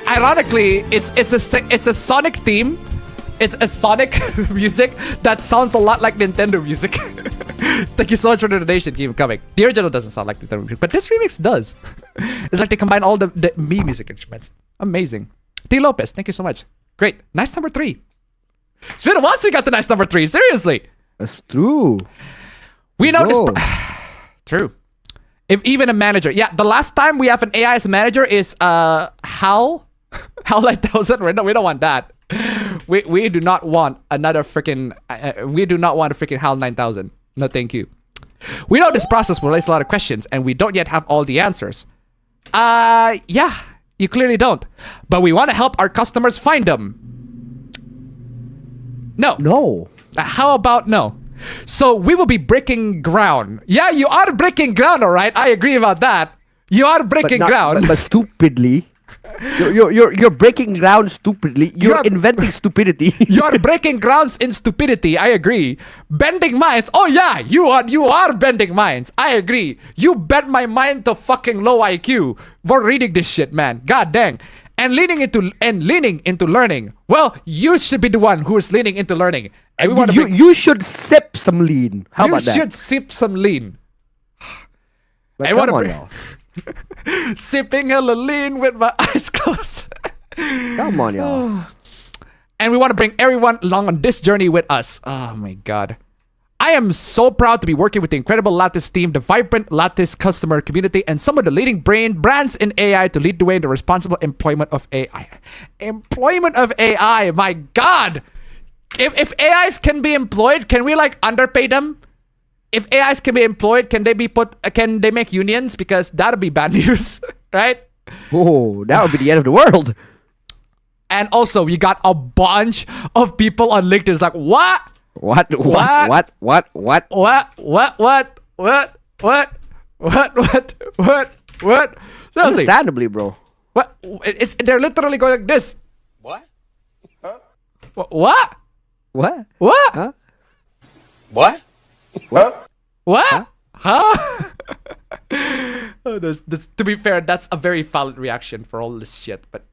Ironically, it's a Sonic theme. It's a Sonic music that sounds a lot like Nintendo music. Thank you so much for the donation. Keep it coming. The original doesn't sound like Nintendo music, but this remix does. It's like they combine all the Mii music instruments. Amazing. T. Lopez, thank you so much. Great. Nice number 3. It's been a while since we got the nice number 3. Seriously. That's true. We know this. True. If even a manager. Yeah, the last time we have an AI as a manager is HAL 9000. We don't want that. We do not want another freaking. We do not want a freaking HAL 9000. No, thank you. We know this process will raise a lot of questions, and we don't yet have all the answers. Yeah. You clearly don't. But we want to help our customers find them. No. How about no? So we will be breaking ground. Yeah, you are breaking ground, all right. I agree about that. You are breaking ground. But stupidly. You're breaking ground stupidly. You're inventing stupidity. You're breaking grounds in stupidity. I agree. Bending minds. Oh yeah, you are bending minds. I agree. You bent my mind to fucking low IQ for reading this shit, man. God dang. And leaning into learning. Well, you should be the one who is leaning into learning. And you should sip some lean. How about that? You should sip some lean. Like, come on, y'all. Sipping hella lean with my eyes closed. Come on, y'all. And we want to bring everyone along on this journey with us. Oh my god. I am so proud to be working with the incredible Lattice team, the vibrant Lattice customer community, and some of the leading brands in AI to lead the way in the responsible employment of AI. Employment of AI, my god. If AIs can be employed, can we like underpay them? If AIs can be employed, can they make unions? Because that'll be bad news, right? Oh, that would be the end of the world. And also, we got a bunch of people on LinkedIn. It's like, what? Understandably, bro. What? They're literally going like this. What? Huh? What? What? What? Huh? What? What? What? Huh? Oh, to be fair, that's a very valid reaction for all this shit. But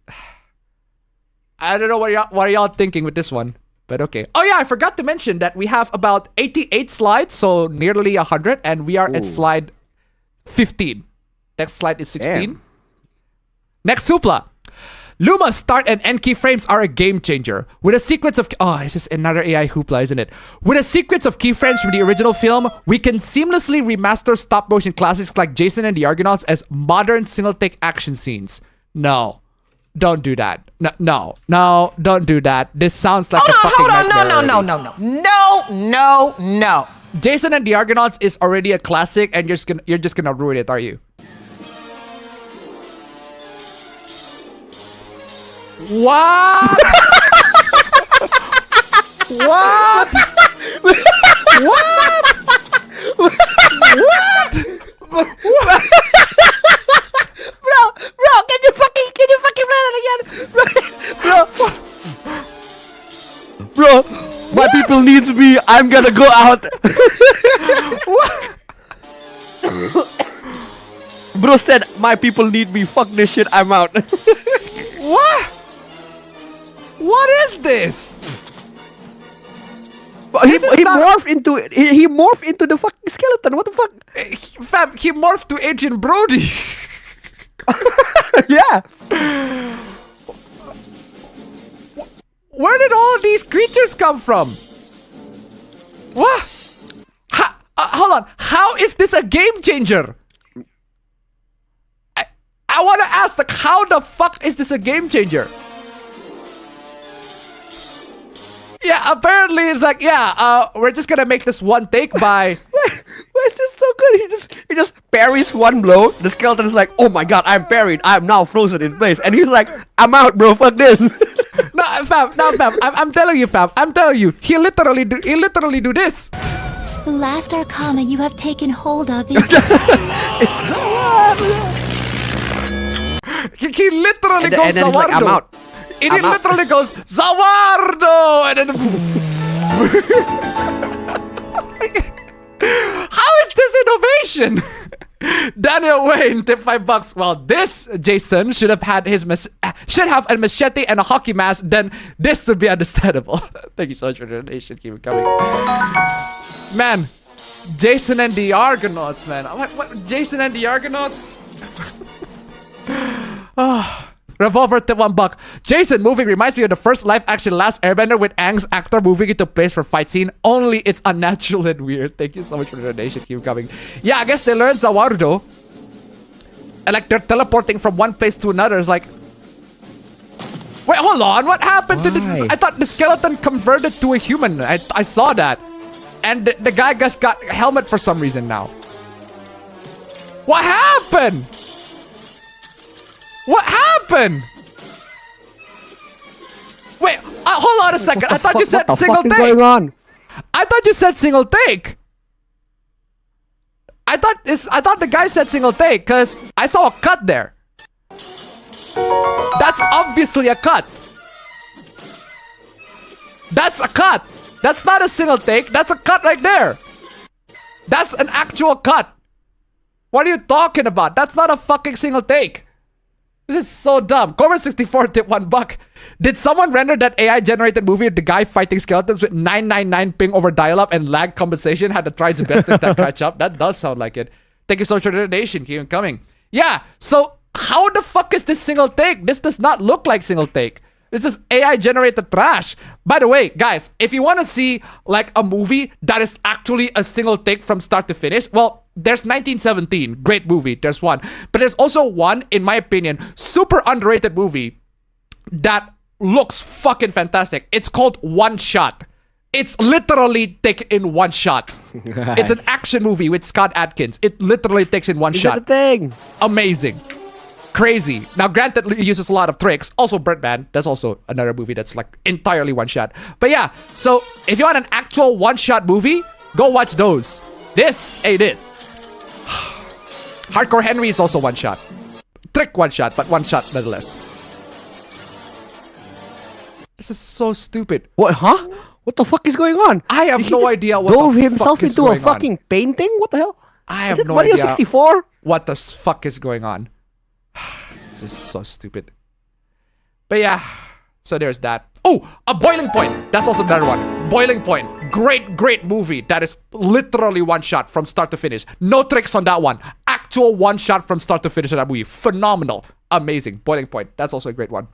I don't know what y'all thinking with this one. But okay. Oh yeah, I forgot to mention that we have about 88 slides, so nearly 100, and we are at slide 15. Next slide is 16. Damn. Next Supla. Luma's start and end keyframes are a game changer. With a sequence of... Oh, this is another AI hoopla, isn't it? With a sequence of keyframes from the original film, we can seamlessly remaster stop-motion classics like Jason and the Argonauts as modern single-take action scenes. No. Don't do that. No, don't do that. This sounds like a fucking nightmare. No. Jason and the Argonauts is already a classic, and you're just gonna ruin it, are you? What? What? What? What? Bro, can you fucking play that again? Bro, my people needs me. I'm gonna go out. Bro said, my people need me. Fuck this shit. I'm out. What? What is this? He morphed into the fucking skeleton. What the fuck? Fam, he morphed to Agent Brody. Yeah. Where did all these creatures come from? What? Hold on. How is this a game changer? I want to ask, like, how the fuck is this a game changer? Yeah, apparently it's like, we're just gonna make this one take by... Why is this so good? He just parries one blow. The skeleton is like, oh my god, I'm parried. I'm now frozen in place. And he's like, I'm out, bro. Fuck this. No, fam. I'm telling you, fam. I'm telling you. He literally do this. The last arcana you have taken hold of is... He literally goes and Zawardo. Like, I'm out. And he literally goes Zawardo, and then how is this innovation? Daniel Wayne, tip $5. Well, this Jason should have had a machete and a hockey mask. Then this would be understandable. Thank you so much for the donation. Keep it coming, man. Jason and the Argonauts, man. What? Jason and the Argonauts? Revolver tip $1. Jason movie reminds me of the first live-action Last Airbender with Aang's actor moving into place for fight scene. Only it's unnatural and weird. Thank you so much for the donation. Keep coming. Yeah, I guess they learned Zawardo. And like they're teleporting from one place to another. It's like, wait, hold on. What happened to this? I thought the skeleton converted to a human. I saw that. And the guy just got a helmet for some reason now. What happened? What happened? Wait, hold on a second. I thought you said single take. What going on? I thought you said single take. I thought the guy said single take because I saw a cut there. That's obviously a cut. That's a cut. That's not a single take. That's a cut right there. That's an actual cut. What are you talking about? That's not a fucking single take. This is so dumb. Cobra64 tip $1. Did someone render that AI-generated movie of the guy fighting skeletons with 999 ping over dial-up and lag compensation? Had to try its best to catch up. That does sound like it. Thank you so much for the donation. Keep coming. Yeah, so how the fuck is this single take? This does not look like single take. This is AI-generated trash. By the way, guys, if you want to see like a movie that is actually a single take from start to finish, well, there's 1917. Great movie. There's one. But there's also one, in my opinion, super underrated movie that looks fucking fantastic. It's called One Shot. It's literally taken in one shot. It's an action movie with Scott Adkins. It literally takes in one shot. Is that a thing? Amazing. Crazy. Now, granted, it uses a lot of tricks. Also, Birdman. That's also another movie that's like entirely one shot. But yeah, so if you want an actual one shot movie, go watch those. This ain't it. Hardcore Henry is also one shot. Trick one shot, but one shot nonetheless. This is so stupid. What? Huh? What the fuck is going on? I have no idea what dove the himself fuck is into a going fucking on. painting? What the hell? I have is it no Mario idea 64? what the fuck is going on. This is so stupid. But yeah, so there's that. Oh, a Boiling Point. That's also another one. Boiling Point. Great movie. That is literally one shot from start to finish. No tricks on that one. Actual one shot from start to finish of that movie. Phenomenal. Amazing. Boiling Point. That's also a great one.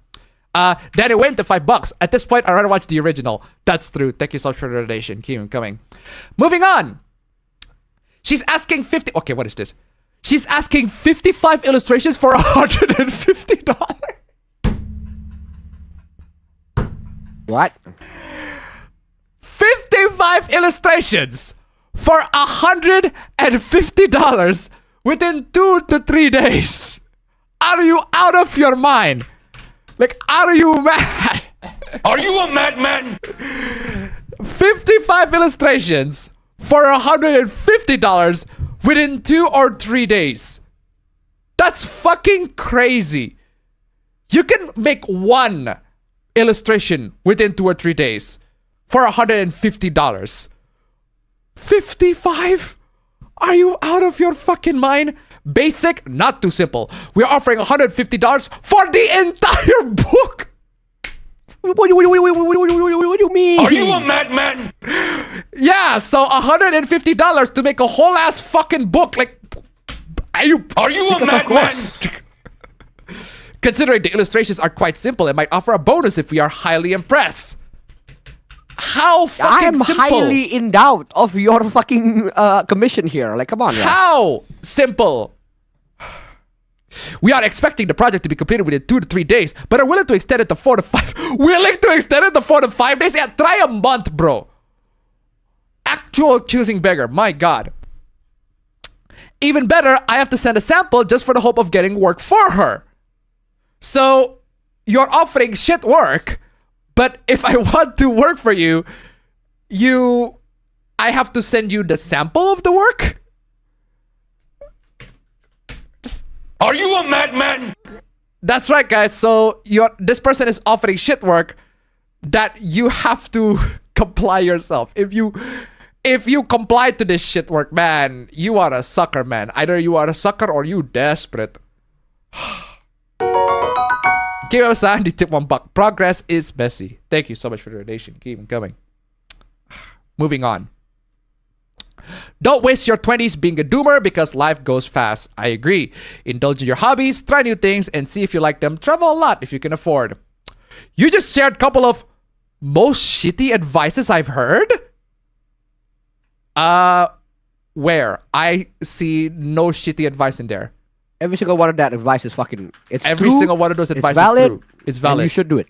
Then it went to $5. At this point, I'd rather watch the original. That's true. Thank you so much for the donation. Keep on coming. Moving on. She's asking 50. Okay, what is this? She's asking 55 illustrations for $150. What? 55 illustrations for $150 within 2 to 3 days. Are you out of your mind? Like, are you mad? Are you a madman? 55 illustrations for $150 within 2 or 3 days. That's fucking crazy. You can make one illustration within 2 or 3 days for $150. 55? Are you out of your fucking mind? Basic, not too simple. We're offering $150 for the entire book. What do you mean? Are you a madman? Yeah, so $150 to make a whole ass fucking book. Like, are you a madman? Considering the illustrations are quite simple, it might offer a bonus if we are highly impressed. How fucking simple? I'm highly in doubt of your fucking commission here. Like, come on, man. How simple? We are expecting the project to be completed within 2 to 3 days, but are willing to extend it to 4 to 5. Willing to extend it to 4 to 5 days? Yeah, try a month, bro. Actual choosing beggar. My God. Even better, I have to send a sample just for the hope of getting work for her. So, you're offering shit work, but if I want to work for you, I have to send you the sample of the work? Are you a madman? That's right, guys. So this person is offering shit work that you have to comply yourself. If you comply to this shit work, man, you are a sucker, man. Either you are a sucker or you desperate. Give us a handy tip $1. Progress is messy. Thank you so much for the donation. Keep them coming. Moving on. Don't waste your 20s being a doomer because life goes fast. I agree. Indulge in your hobbies, try new things, and see if you like them. Travel a lot if you can afford. You just shared a couple of most shitty advices I've heard? Where? I see no shitty advice in there. Every single one of that advice is fucking... Every single one of those advice is valid, is true. It's valid. And you should do it.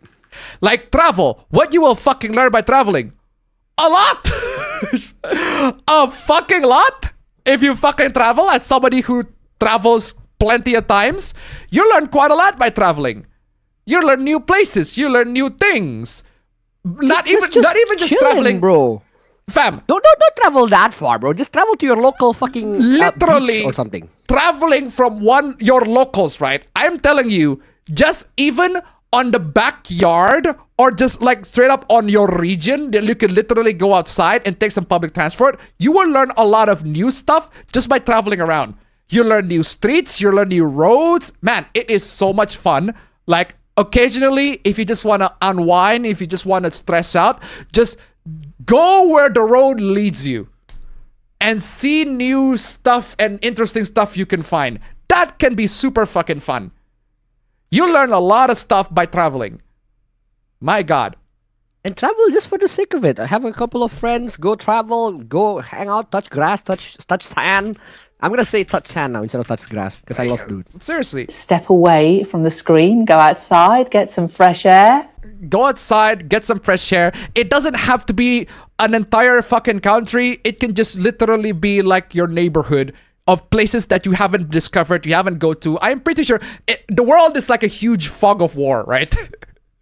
Like travel. What you will fucking learn by traveling? A lot! A fucking lot? If you fucking travel as somebody who travels plenty of times, you learn quite a lot by traveling. You learn new places. You learn new things. Not even just traveling, bro. Fam, don't travel that far, bro. Just travel to your local fucking literally beach or something. Traveling from your locals, right? I'm telling you, just even on the backyard or just like straight up on your region, you can literally go outside and take some public transport. You will learn a lot of new stuff just by traveling around. You learn new streets, you learn new roads. Man, it is so much fun. Like occasionally, if you just want to unwind, if you just want to stress out, just go where the road leads you and see new stuff and interesting stuff you can find. That can be super fucking fun. You learn a lot of stuff by traveling. My God. And travel just for the sake of it. I have a couple of friends, go travel, go hang out, touch grass, touch sand. I'm going to say touch sand now instead of touch grass because I love dudes. Seriously. Step away from the screen, go outside, get some fresh air. Go outside, get some fresh air. It doesn't have to be an entire fucking country. It can just literally be like your neighborhood of places that you haven't discovered, you haven't go to. I'm pretty sure the world is like a huge fog of war, right?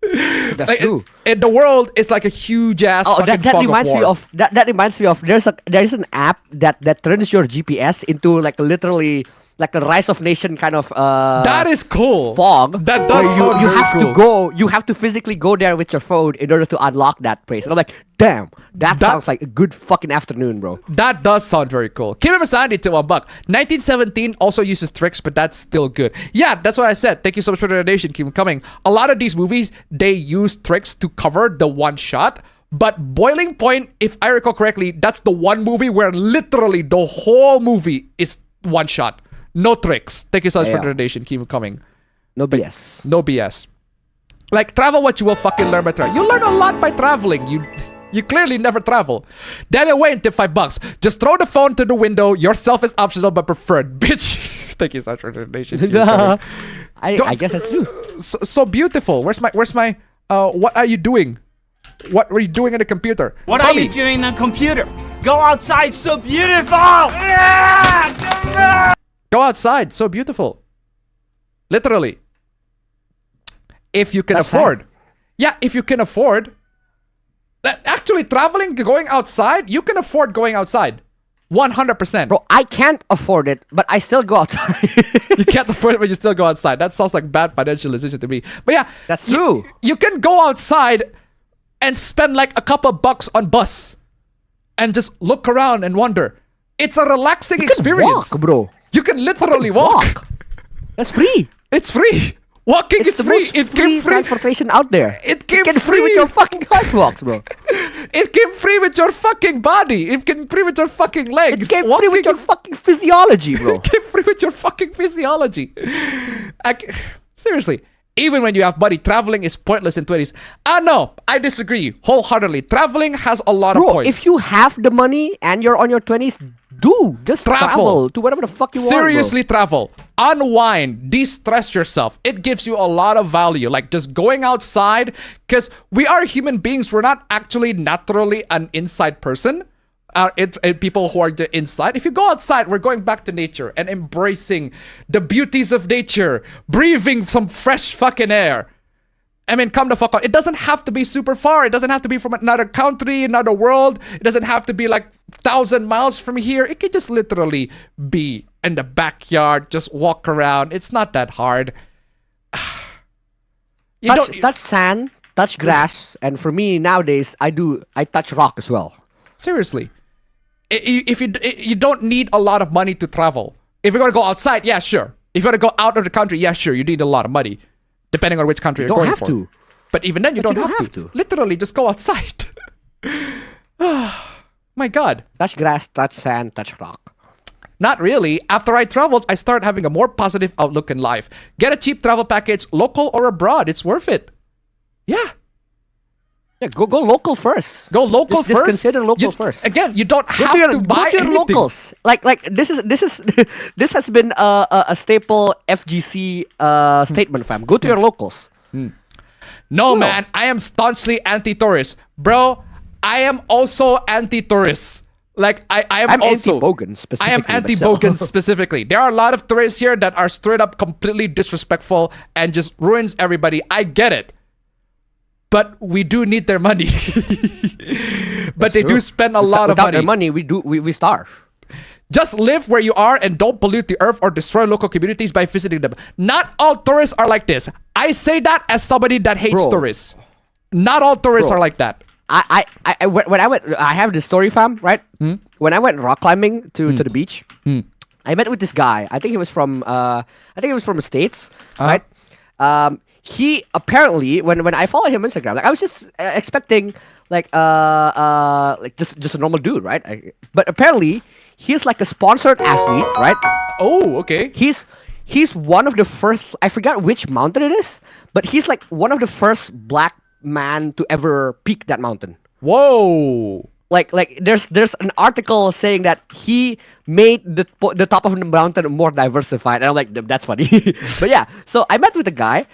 That's like, true. The world is like a huge ass fucking that fog reminds of war. me of that reminds me of there is an app that turns your GPS into like literally like a Rise of Nation kind of that is cool. Fog. That does sound you very have cool. to go. You have to physically go there with your phone in order to unlock that place. And I'm like, damn, that sounds like a good fucking afternoon, bro. That does sound very cool. Keep it Sandy to $1. 1917 also uses tricks, but that's still good. Yeah, that's what I said. Thank you so much for the donation. Keep them coming. A lot of these movies, they use tricks to cover the one shot. But Boiling Point, if I recall correctly, that's the one movie where literally the whole movie is one shot. No tricks. Thank you so much for the donation. Keep them coming. No BS. No BS. Like, travel what you will fucking learn by traveling. You learn a lot by traveling. You clearly never travel. Daniel Wayne, tip $5. Just throw the phone to the window. Yourself is optional but preferred. Bitch. Thank you so much for the donation. I guess that's true. So beautiful. Where's my what are you doing? What were you doing on the computer? What are you doing on the computer? Go outside, so beautiful! Go outside, so beautiful. Literally. If you can afford. Yeah, if you can afford. Actually, traveling, going outside, you can afford going outside. 100%. Bro, I can't afford it, but I still go outside. You can't afford it, but you still go outside. That sounds like bad financial decision to me. But yeah, that's true. You can go outside and spend like a couple bucks on bus and just look around and wonder. It's a relaxing experience. Walk, bro. You can literally walk. That's free. It's free. Walking is free. It came free. Transportation out there. It came free with your fucking sidewalks, bro. It came free with your fucking body. It came free with your fucking legs. It came free with your fucking physiology, bro. It came free with your fucking physiology. Seriously. Even when you have money, traveling is pointless in 20s. No, I disagree wholeheartedly. Traveling has a lot of points. If you have the money and you're on your 20s, just travel to whatever the fuck you want. Seriously, travel. Unwind. De-stress yourself. It gives you a lot of value. Like just going outside, because we are human beings. We're not actually naturally an inside person. People who are inside. If you go outside, we're going back to nature and embracing the beauties of nature, breathing some fresh fucking air. I mean, come the fuck on. It doesn't have to be super far. It doesn't have to be from another country, another world. It doesn't have to be like 1,000 miles from here. It can just literally be in the backyard, just walk around. It's not that hard. Touch sand, touch grass, and for me nowadays, I touch rock as well. Seriously. If you don't need a lot of money to travel. If you're gonna go outside, yeah, sure. If you're gonna go out of the country, yeah, sure. You need a lot of money, depending on which country you're going for. To. But even then, you don't have to. Literally, just go outside. My God. Touch grass, touch sand, touch rock. Not really. After I traveled, I started having a more positive outlook in life. Get a cheap travel package, local or abroad. It's worth it. Yeah. Yeah, go local first. Go local first. Just consider local first. Again, you don't have to buy anything. Locals. Like this has been a staple FGC statement, fam. Go to your locals. No, man, I am staunchly anti-tourist, bro. I am also anti-tourist. Like I'm also anti-bogan specifically. I am anti-bogan specifically. There are a lot of tourists here that are straight up completely disrespectful and just ruins everybody. I get it. But we do need their money. But they do spend a lot of money. Without their money, we starve. Just live where you are and don't pollute the earth or destroy local communities by visiting them. Not all tourists are like this. I say that as somebody that hates tourists. Not all tourists are like that. When I went, I have this story, fam, right? When I went rock climbing to the beach, I met with this guy. I think he was from the States, right? He apparently, when I followed him on Instagram, like I was just expecting like just a normal dude, right? But apparently he's like a sponsored athlete, right? Oh, okay. He's one of the first. I forgot which mountain it is, but he's like one of the first black man to ever peak that mountain. Whoa. Like there's an article saying that he made the top of the mountain more diversified, and I'm like, that's funny. But yeah, so I met with the guy.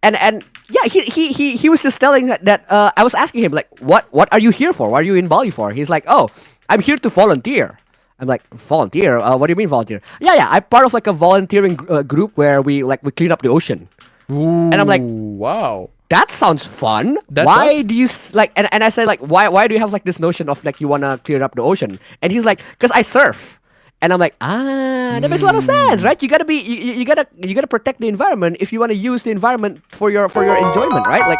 And yeah, he was just telling that I was asking him like, what are you here for? What are you in Bali for? He's like, oh, I'm here to volunteer. I'm like, volunteer? What do you mean volunteer? Yeah, I'm part of like a volunteering group where we clean up the ocean. Ooh, and I'm like, wow, that sounds fun. Why do you like? And I said like, why do you have like this notion of like you wanna clear up the ocean? And he's like, because I surf. And I'm like, that makes a lot of sense, right? You gotta protect the environment if you want to use the environment for your enjoyment, right? Like,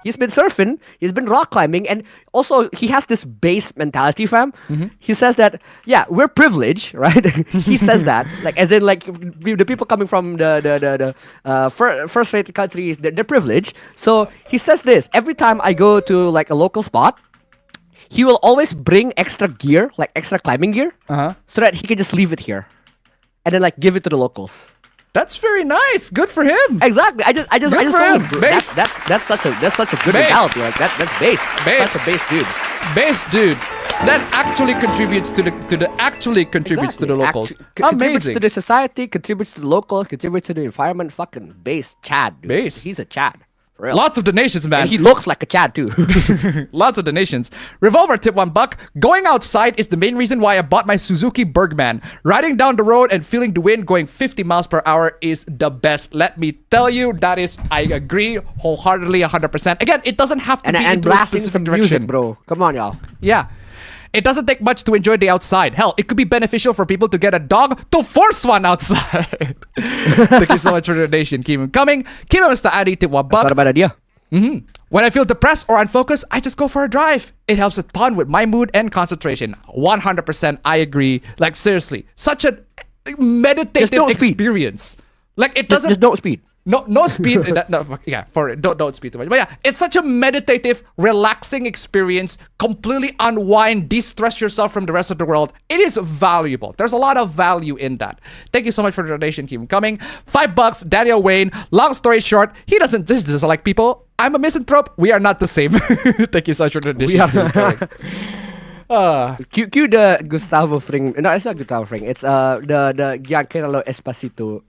he's been surfing, he's been rock climbing, and also he has this base mentality, fam. He says that, yeah, we're privileged, right? He says that, like, as in like the people coming from the first-rate countries, they're privileged. So he says this every time I go to like a local spot. He will always bring extra gear, like extra climbing gear, so that he can just leave it here, and then like give it to the locals. That's very nice. Good for him. Exactly. I just Good for him. Base. That's such a good mentality. Like that's base. That's a base dude. Base dude. That actually contributes to the locals. Contributes Amazing. to the society. Contributes to the locals. Contributes to the environment. Fucking base Chad. Dude. Base. He's a Chad. For real. Lots of donations, man. And he looks like a Chad too. Lots of donations. Revolver tip $1. Going outside is the main reason why I bought my Suzuki Bergman. Riding down the road and feeling the wind going 50 miles per hour is the best. Let me tell you, that is, I agree wholeheartedly, 100%. Again, it doesn't have to be and into a blasting specific some direction, music, bro. Come on, y'all. Yeah. It doesn't take much to enjoy the outside. Hell, it could be beneficial for people to get a dog to force one outside. Thank you so much for the donation. Keep them coming. Keep them Mr. Addy tip $1. That's not a bad idea. When I feel depressed or unfocused, I just go for a drive. It helps a ton with my mood and concentration. 100% I agree. Like, seriously, such a meditative experience. Like, it doesn't... Just don't speed. No speed. Don't speed too much. But yeah, it's such a meditative, relaxing experience. Completely unwind, de-stress yourself from the rest of the world. It is valuable. There's a lot of value in that. Thank you so much for the donation. Keep them coming. $5, Daniel Wayne. Long story short, he doesn't like people. I'm a misanthrope. We are not the same. Thank you so much for the donation. Cue the Gustavo Fring. No, it's not Gustavo Fring. It's the Giancarlo Esposito.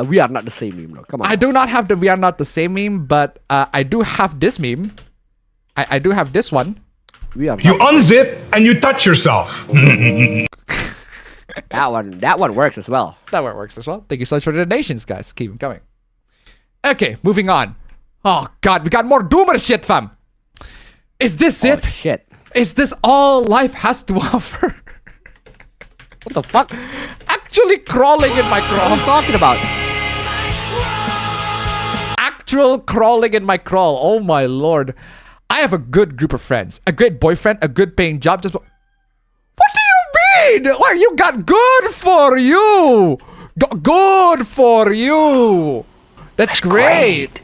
We are not the same meme, bro. Come on. I do not have the we are not the same meme, but I do have this meme. I do have this one. You unzip and you touch yourself. That one works as well. That one works as well. Thank you so much for the donations, guys. Keep them coming. Okay, moving on. Oh God, we got more doomer shit, fam. Is this it? Shit. Is this all life has to offer? What the fuck? Actually crawling in my crawl. What are you talking about? Actual crawling in my crawl. Oh my lord. I have a good group of friends. A great boyfriend. A good paying job. Just... What do you mean? What, you got good for you. Good for you. That's great.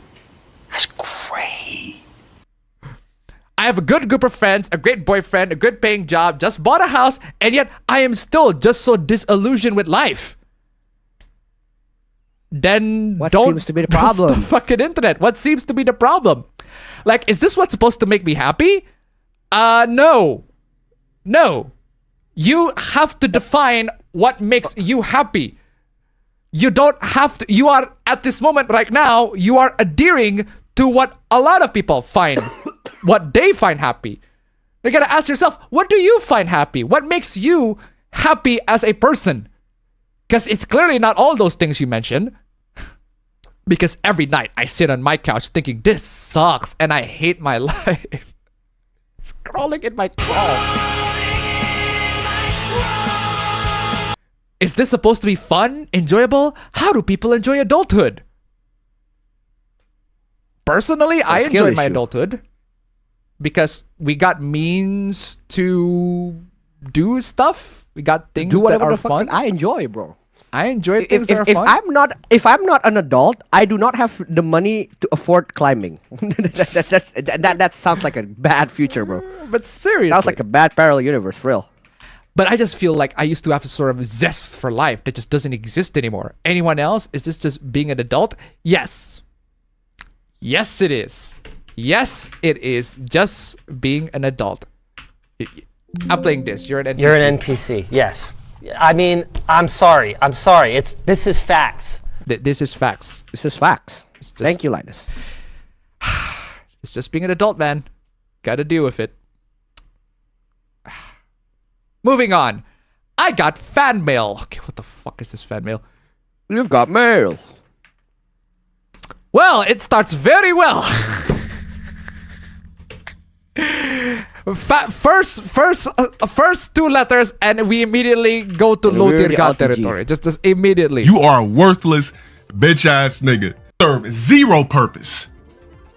That's great. I have a good group of friends, a great boyfriend, a good paying job, just bought a house, and yet I am still just so disillusioned with life. Then what don't seems to be the problem? The fucking internet. What seems to be the problem? Like, is this what's supposed to make me happy? No. No. You have to define what makes you happy. You don't have to. You are, at this moment right now, you are adhering to what a lot of people find, what they find happy. You gotta ask yourself, what do you find happy? What makes you happy as a person? Because it's clearly not all those things you mentioned. Because every night I sit on my couch thinking, this sucks and I hate my life. Scrolling in my crawl. Is this supposed to be fun, enjoyable? How do people enjoy adulthood? Personally, I enjoy my adulthood because we got means to do stuff. We got things that are fun. I enjoy, bro. I enjoy things that are fun. If I'm not an adult, I do not have the money to afford climbing. that sounds like a bad future, bro. But seriously, sounds like a bad parallel universe, for real. But I just feel like I used to have a sort of zest for life that just doesn't exist anymore. Anyone else? Is this just being an adult? Yes. Yes, it is. Yes, it is just being an adult. I'm playing this. You're an NPC. You're an NPC. Yes. I mean, I'm sorry. This is facts. This is facts. This is facts. Thank you, Linus. It's just being an adult, man. Gotta deal with it. Moving on. I got fan mail. Okay, what the fuck is this fan mail? You've got mail. Well, it starts very well. First two letters, and we immediately go to Lotirga territory. Just immediately. You are a worthless, bitch ass nigga. Serve zero purpose.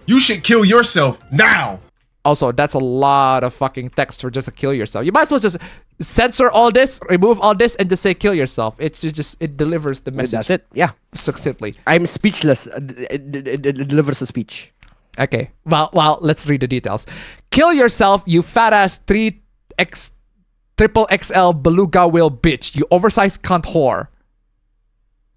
You should kill yourself now. Also, that's a lot of fucking text for just to kill yourself. You might as well just censor all this, remove all this, and just say kill yourself. It's just it delivers the message. That's it. Yeah. Succinctly. I'm speechless. It delivers a speech. Okay. Well, let's read the details. Kill yourself, you fat ass 3X XL beluga whale bitch. You oversized cunt whore.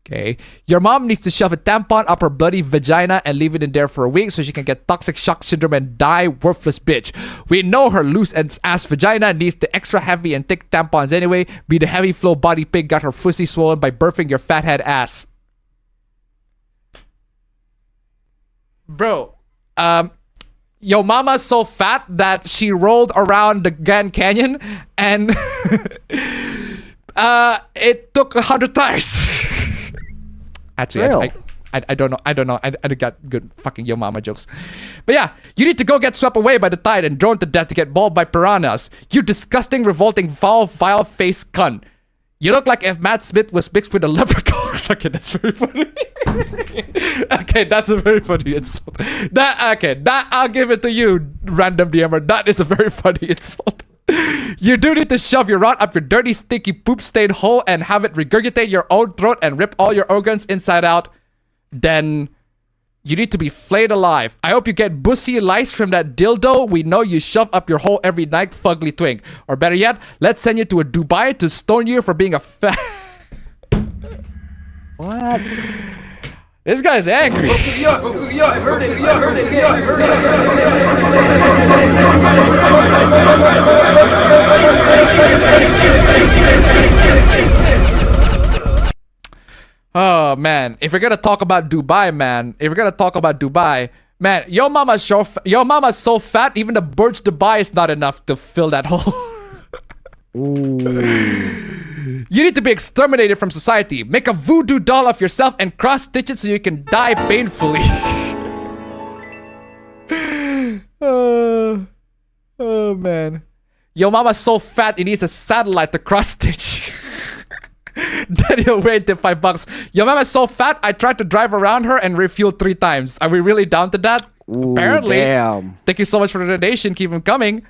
Okay. Your mom needs to shove a tampon up her bloody vagina and leave it in there for a week so she can get toxic shock syndrome and die, worthless bitch. We know her loose ass vagina needs the extra heavy and thick tampons anyway. Be the heavy flow body pig got her pussy swollen by birthing your fathead ass. Bro, Yo mama's so fat that she rolled around the Grand Canyon and it took 100 tries. Actually, I don't know. I got good fucking Yo Mama jokes. But yeah, you need to go get swept away by the tide and drawn to death to get mauled by piranhas. You disgusting, revolting, foul, vile-faced cunt. You look like if Matt Smith was mixed with a leprechaun. Okay, that's very funny. Okay, that's a very funny insult. That I'll give it to you, random DMer. That is a very funny insult. You do need to shove your rod up your dirty, stinky, poop-stained hole and have it regurgitate your own throat and rip all your organs inside out. Then you need to be flayed alive. I hope you get bussy lice from that dildo we know you shove up your hole every night, fugly twink. Or better yet, let's send you to a Dubai to stone you for being a fat... What? This guy's angry. Oh man, if we're gonna talk about Dubai, man, Yo Mama's so fat, even the Burj Dubai is not enough to fill that hole. You need to be exterminated from society. Make a voodoo doll of yourself and cross-stitch it so you can die painfully. Oh man. Yo Mama's so fat, he needs a satellite to cross-stitch. Then he'll wait till $5. Yo Mama's so fat, I tried to drive around her and refuel 3 times. Are we really down to that? Ooh, apparently. Damn. Thank you so much for the donation. Keep them coming.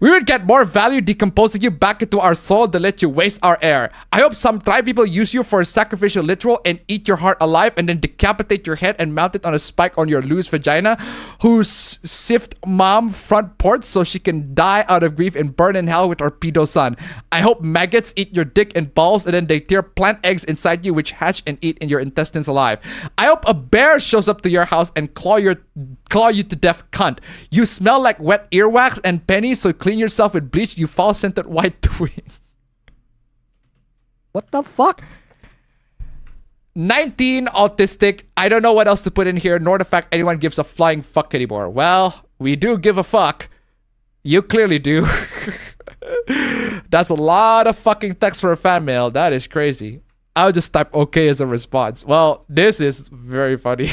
We would get more value decomposing you back into our soul than let you waste our air. I hope some tribe people use you for a sacrificial ritual and eat your heart alive and then decapitate your head and mount it on a spike on your loose vagina, whose sift mom front porch so she can die out of grief and burn in hell with our pedo son. I hope maggots eat your dick and balls and then they tear plant eggs inside you which hatch and eat in your intestines alive. I hope a bear shows up to your house and claw you to death, cunt. You smell like wet earwax and pennies, so clean yourself with bleach, you foul-scented white twin. What the fuck? 19, autistic. I don't know what else to put in here, nor the fact anyone gives a flying fuck anymore. Well, we do give a fuck. You clearly do. That's a lot of fucking text for a fan mail. That is crazy. I'll just type okay as a response. Well, this is very funny.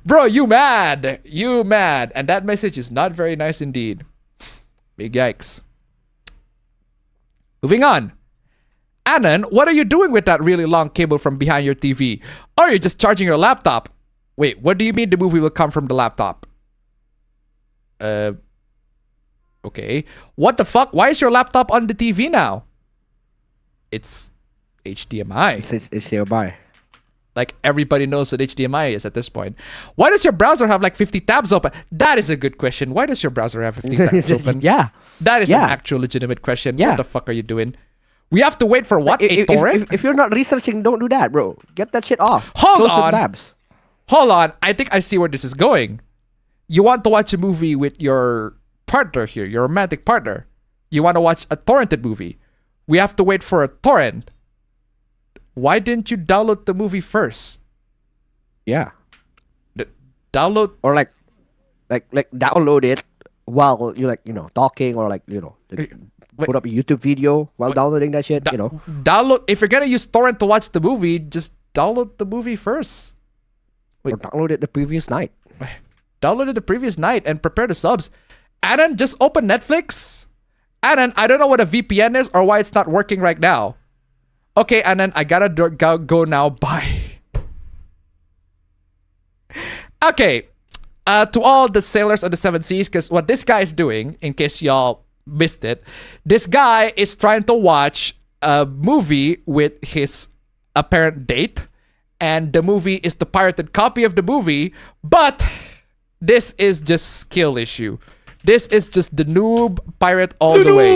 Bro, you mad. You mad. And that message is not very nice indeed. Big yikes. Moving on. Anon, what are you doing with that really long cable from behind your TV? Or are you just charging your laptop? Wait, what do you mean the movie will come from the laptop? Okay. What the fuck? Why is your laptop on the TV now? It's HDMI. It's HDMI. Like everybody knows what HDMI is at this point. Why does your browser have like 50 tabs open? That is a good question. Why does your browser have 50 tabs open? Yeah. That is an actual legitimate question. Yeah. What the fuck are you doing? We have to wait for what? A torrent? If you're not researching, don't do that, bro. Get that shit off. Hold Close the on. tabs. Hold on. I think I see where this is going. You want to watch a movie with your partner here, your romantic partner. You want to watch a torrented movie. We have to wait for a torrent. Why didn't you download the movie first? Yeah. Download or like download it while you're talking or put up a YouTube video while downloading that shit. Download if you're gonna use torrent to watch the movie, just download the movie first. Or download it the previous night. Download it the previous night and prepare the subs. Anon, just open Netflix. Anon, I don't know what a VPN is or why it's not working right now. Okay, Anon, I gotta go now. Bye. Okay, to all the sailors of the 7 seas, because what this guy is doing, in case y'all missed it, this guy is trying to watch a movie with his apparent date, and the movie is the pirated copy of the movie, but this is just skill issue. This is just the noob pirate all the way.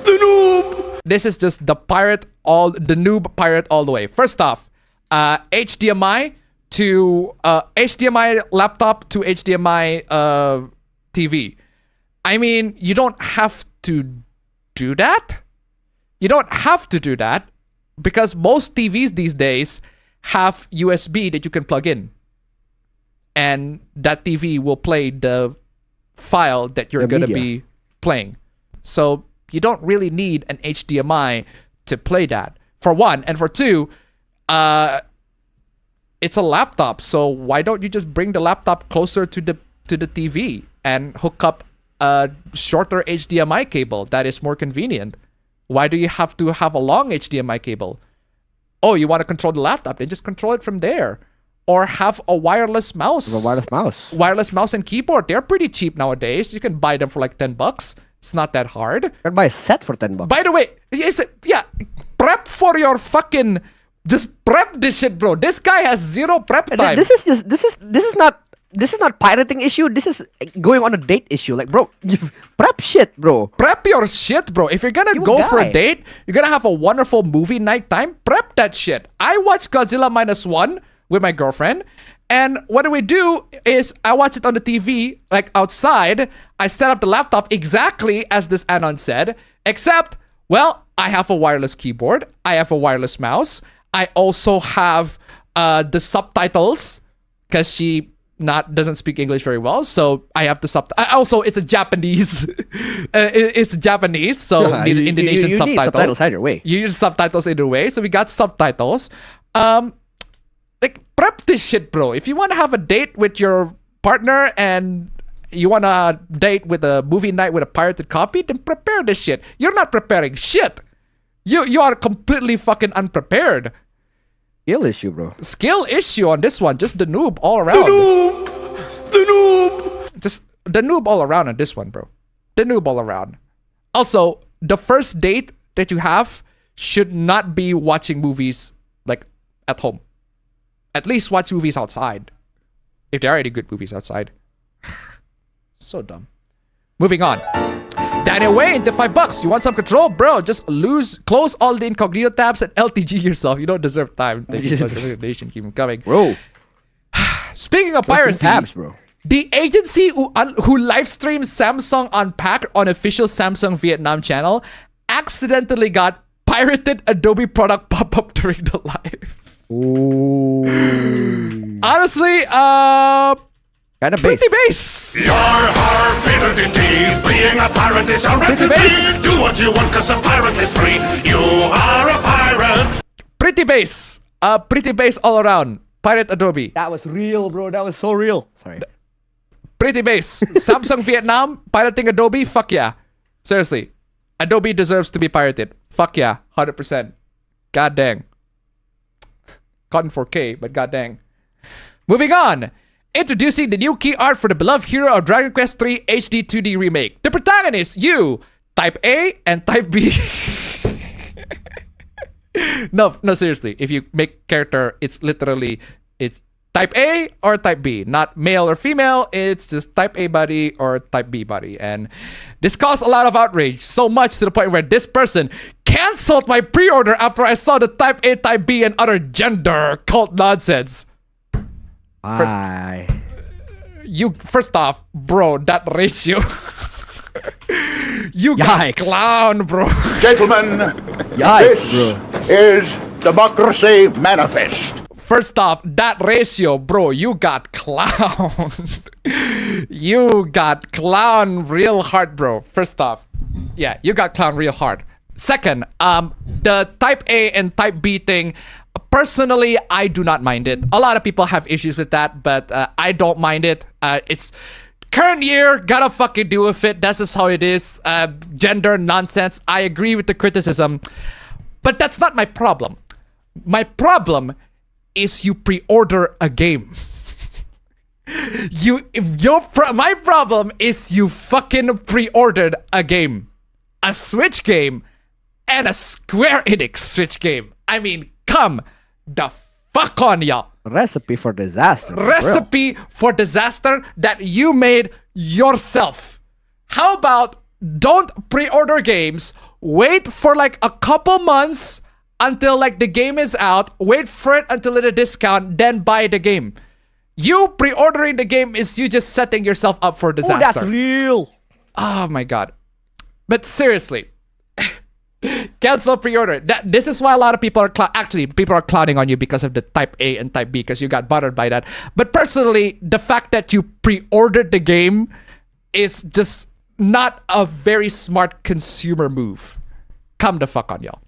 The noob! This is just the noob pirate all the way. First off, HDMI to HDMI laptop to HDMI TV. I mean, you don't have to do that. You don't have to do that because most TVs these days have USB that you can plug in. and that TV will play the file that you're The gonna media. be playing. So you don't really need an HDMI to play that, for one. And for two, it's a laptop, so why don't you just bring the laptop closer to the TV and hook up a shorter HDMI cable that is more convenient? Why do you have to have a long HDMI cable? Oh, you want to control the laptop, then just control it from there. Or have a wireless mouse. A wireless mouse. Wireless mouse and keyboard. They're pretty cheap nowadays. You can buy them for like $10. It's not that hard. You can buy a set for $10. By the way, prep for your fucking... Just prep this shit, bro. This guy has zero prep time. This is not pirating issue. This is going on a date issue. Like, bro, you prep shit, bro. Prep your shit, bro. If you're gonna go for a date, you're gonna have a wonderful movie night time, prep that shit. I watched Godzilla -1 with my girlfriend, and what we do is I watch it on the TV, like outside. I set up the laptop exactly as this Anon said, except, well, I have a wireless keyboard. I have a wireless mouse. I also have the subtitles, because she doesn't speak English very well, so I have the also, it's a Japanese. It's Japanese, so need an Indonesian you subtitle. need subtitles either way. You use subtitles either way, so we got subtitles. Like, prep this shit, bro. If you want to have a date with your partner and you want to date with a movie night with a pirated copy, then prepare this shit. You're not preparing shit. You are completely fucking unprepared. Skill issue, bro. Skill issue on this one. Just the noob all around. The noob. Just the noob all around on this one, bro. The noob all around. Also, the first date that you have should not be watching movies like at home. At least watch movies outside. If there are any good movies outside. So dumb. Moving on. Daniel Wayne, the $5. You want some control? Bro, just close all the incognito tabs and LTG yourself. You don't deserve time. Thank you so much for the recommendation. Keep them coming. Bro. Speaking of piracy, tabs, bro. The agency who live streams Samsung Unpacked on official Samsung Vietnam channel accidentally got pirated Adobe product pop-up during the live. Ooh. Honestly, kind of pretty base. Being a pirate is a Pretty base. Do what you want, cause a pirate is free. You are a pirate. Pretty base. Pretty base all around. Pirate Adobe. That was real, bro. That was so real. Sorry. Pretty base. Samsung Vietnam pirating Adobe. Fuck yeah. Seriously. Adobe deserves to be pirated. Fuck yeah. 100%. God dang. Caught in 4K, but god dang. Moving on. Introducing the new key art for the beloved hero of Dragon Quest III HD 2D Remake. The protagonist, you, Type A and Type B. No, seriously. If you make character, it's Type A or Type B. Not male or female. It's just Type A body or Type B body. And this caused a lot of outrage. So much to the point where this person canceled my pre-order after I saw the Type A, Type B, and other gender cult nonsense. First off, bro, that ratio. You got clown, bro. Gentlemen, Yikes, this is Democracy Manifest. First off, that ratio, bro, you got clown. You got clown real hard, bro. First off, yeah, you got clown real hard. Second, the Type A and Type B thing, personally, I do not mind it. A lot of people have issues with that, but I don't mind it. It's current year, gotta fucking deal with it. That's just how it is. Gender nonsense. I agree with the criticism, but that's not my problem. My problem is you pre-order a game. My problem is you fucking pre-ordered a game. A Switch game and a Square Enix Switch game. I mean, come the fuck on, y'all. Recipe for disaster. Recipe for disaster that you made yourself. How about don't pre-order games, wait for like a couple months until like the game is out, wait for it until at a discount, then buy the game. You pre-ordering the game is you just setting yourself up for disaster. Oh, that's real. Oh my god. But seriously, Cancel pre-order. This is why a lot of people are people are clowning on you because of the Type A and Type B because you got bothered by that. But personally, the fact that you pre-ordered the game is just not a very smart consumer move. Come the fuck on, y'all.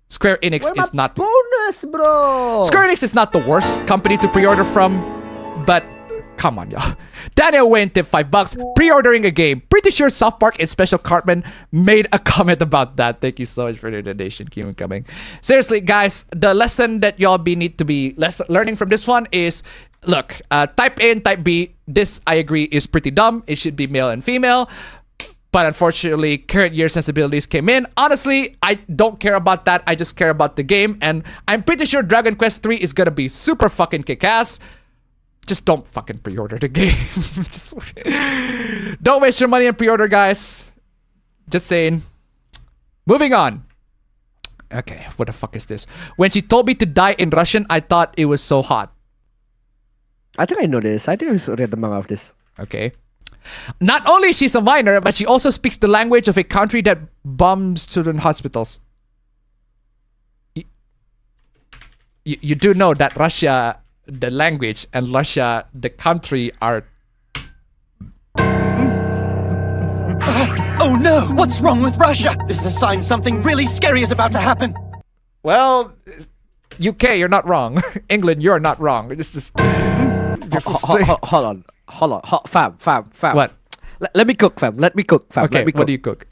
Square Enix is not bonus, bro. Square Enix is not the worst company to pre-order from, but come on, y'all. Daniel Wayne tipped $5 pre-ordering a game. Pretty sure South Park and Special Cartman made a comment about that. Thank you so much for the donation. Keep on coming. Seriously, guys, the lesson that y'all need to be learning from this one is, look, Type A and Type B, this I agree is pretty dumb. It should be male and female. But unfortunately, current year sensibilities came in. Honestly, I don't care about that. I just care about the game. And I'm pretty sure Dragon Quest 3 is gonna be super fucking kick-ass. Just don't fucking pre-order the game. Just don't waste your money on pre-order, guys. Just saying. Moving on. Okay, what the fuck is this? When she told me to die in Russian, I thought it was so hot. I think I know this. I think I read the manga of this. Okay. Not only is she a minor, but she also speaks the language of a country that bombs children hospitals. You do know that Russia, the language, and Russia, the country, are... Oh no! What's wrong with Russia? This is a sign something really scary is about to happen. Well, UK, you're not wrong. England, you're not wrong. Hold on. Fam. What? Let me cook, fam. Let me cook, fam. Okay, what do you cook?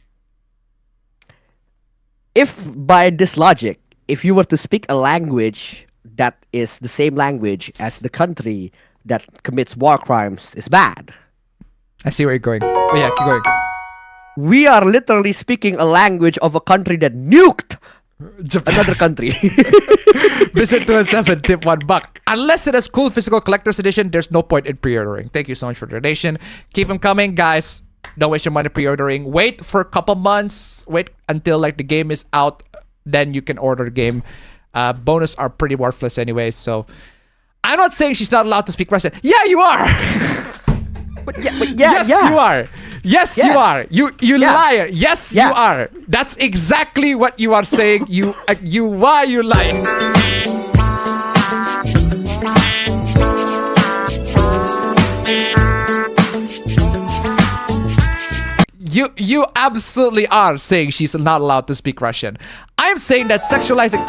If by this logic, if you were to speak a language that is the same language as the country that commits war crimes is bad. I see where you're going. Yeah, keep going. We are literally speaking a language of a country that nuked Japan. Another country. Visit 207, tip $1. Unless it has cool physical collector's edition, there's no point in pre-ordering. Thank you so much for the donation. Keep them coming, guys. Don't waste your money pre-ordering. Wait for a couple months. Wait until like the game is out. Then you can order the game. Bonus are pretty worthless anyway. So I'm not saying she's not allowed to speak Russian. Yeah, you are. Yes, you are. Yes, you are. You liar. Yes, you are. That's exactly what you are saying. Why you lying? You absolutely are saying she's not allowed to speak Russian. I'm saying that sexualizing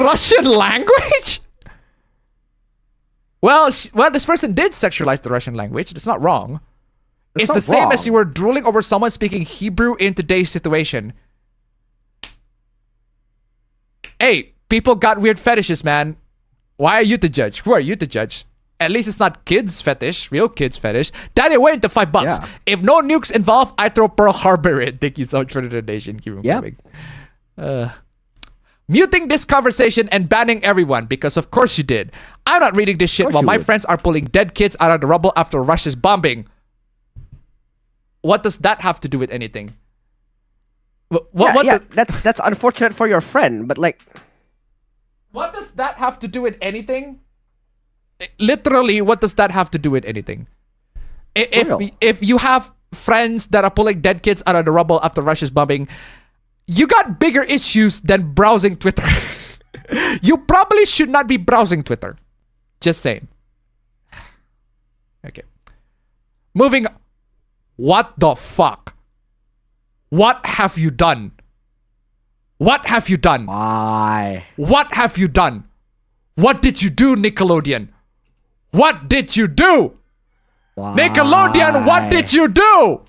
Russian language. Well, this person did sexualize the Russian language. That's not wrong. It's the same as you were drooling over someone speaking Hebrew in today's situation. Hey, people got weird fetishes, man. Why are you to judge? Who are you to judge? At least it's not kids fetish, real kids fetish. Daddy went to $5. Yeah. If no nukes involved, I throw Pearl Harbor in. Thank you so much for the donation. Keep coming. Muting this conversation and banning everyone because of course you did. I'm not reading this shit while my friends are pulling dead kids out of the rubble after Russia's bombing. What does that have to do with anything? That's unfortunate for your friend, but like, what does that have to do with anything? Literally, what does that have to do with anything? If you have friends that are pulling dead kids out of the rubble after Russia's bombing, you got bigger issues than browsing Twitter. You probably should not be browsing Twitter. Just saying. Okay. Moving on. What the fuck? What have you done? What have you done? Why? What have you done? What did you do, Nickelodeon? What did you do? Why? Nickelodeon, what did you do?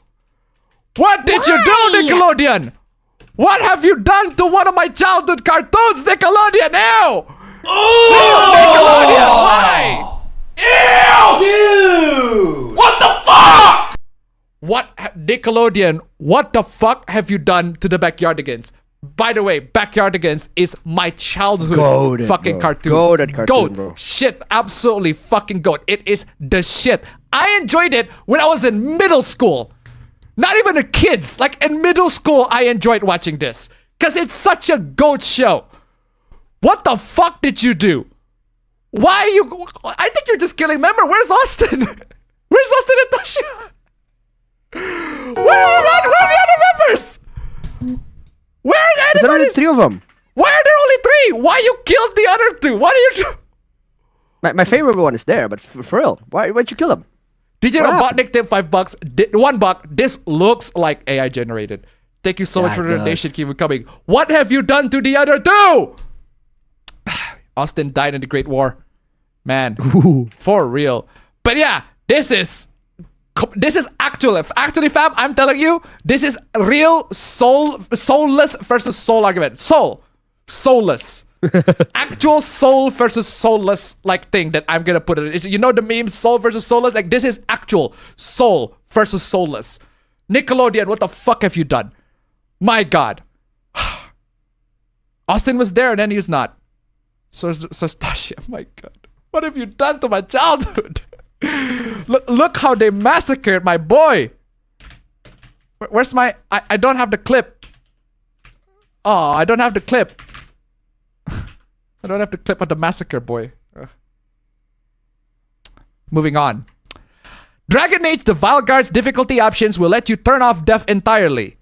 What did you do, Nickelodeon? What have you done to one of my childhood cartoons, Nickelodeon? Ew! Nickelodeon, why? Ew! Dude! What the fuck? Nickelodeon, what the fuck have you done to the Backyardigans? By the way, Backyardigans is my childhood fucking cartoon. Goat, bro. Shit, absolutely fucking goat. It is the shit. I enjoyed it when I was in middle school. Not even the kids. Like in middle school, I enjoyed watching this. Because it's such a goat show. What the fuck did you do? Why are you... I think you're just killing... Remember, where's Austin? Where's Austin and Tasha? Where are the members? Where are There's anybody? only 3 of them. Why are there only 3? Why you killed the other 2? What are you doing? My favorite one is there, but for real, why'd you kill him? DJ What Robotnik tip $5. $1. This looks like AI generated. Thank you so much Yeah, for the it does. donation. Keep it coming. What have you done to the other 2? Austin died in the Great War. Man, for real. But yeah, this is actually fam, I'm telling you, this is real soulless versus soul argument. Soulless. Actual soul versus soulless like thing that I'm gonna put it. You know the meme soul versus soulless? Like this is actual soul versus soulless. Nickelodeon, what the fuck have you done? My God. Austin was there and then he's not. So Stasia, my God. What have you done to my childhood? Look how they massacred my boy. Where's my... I don't have the clip. Oh, I don't have the clip. I don't have the clip of the massacre, boy. Ugh. Moving on. Dragon Age, the Vile Guard's difficulty options will let you turn off death entirely.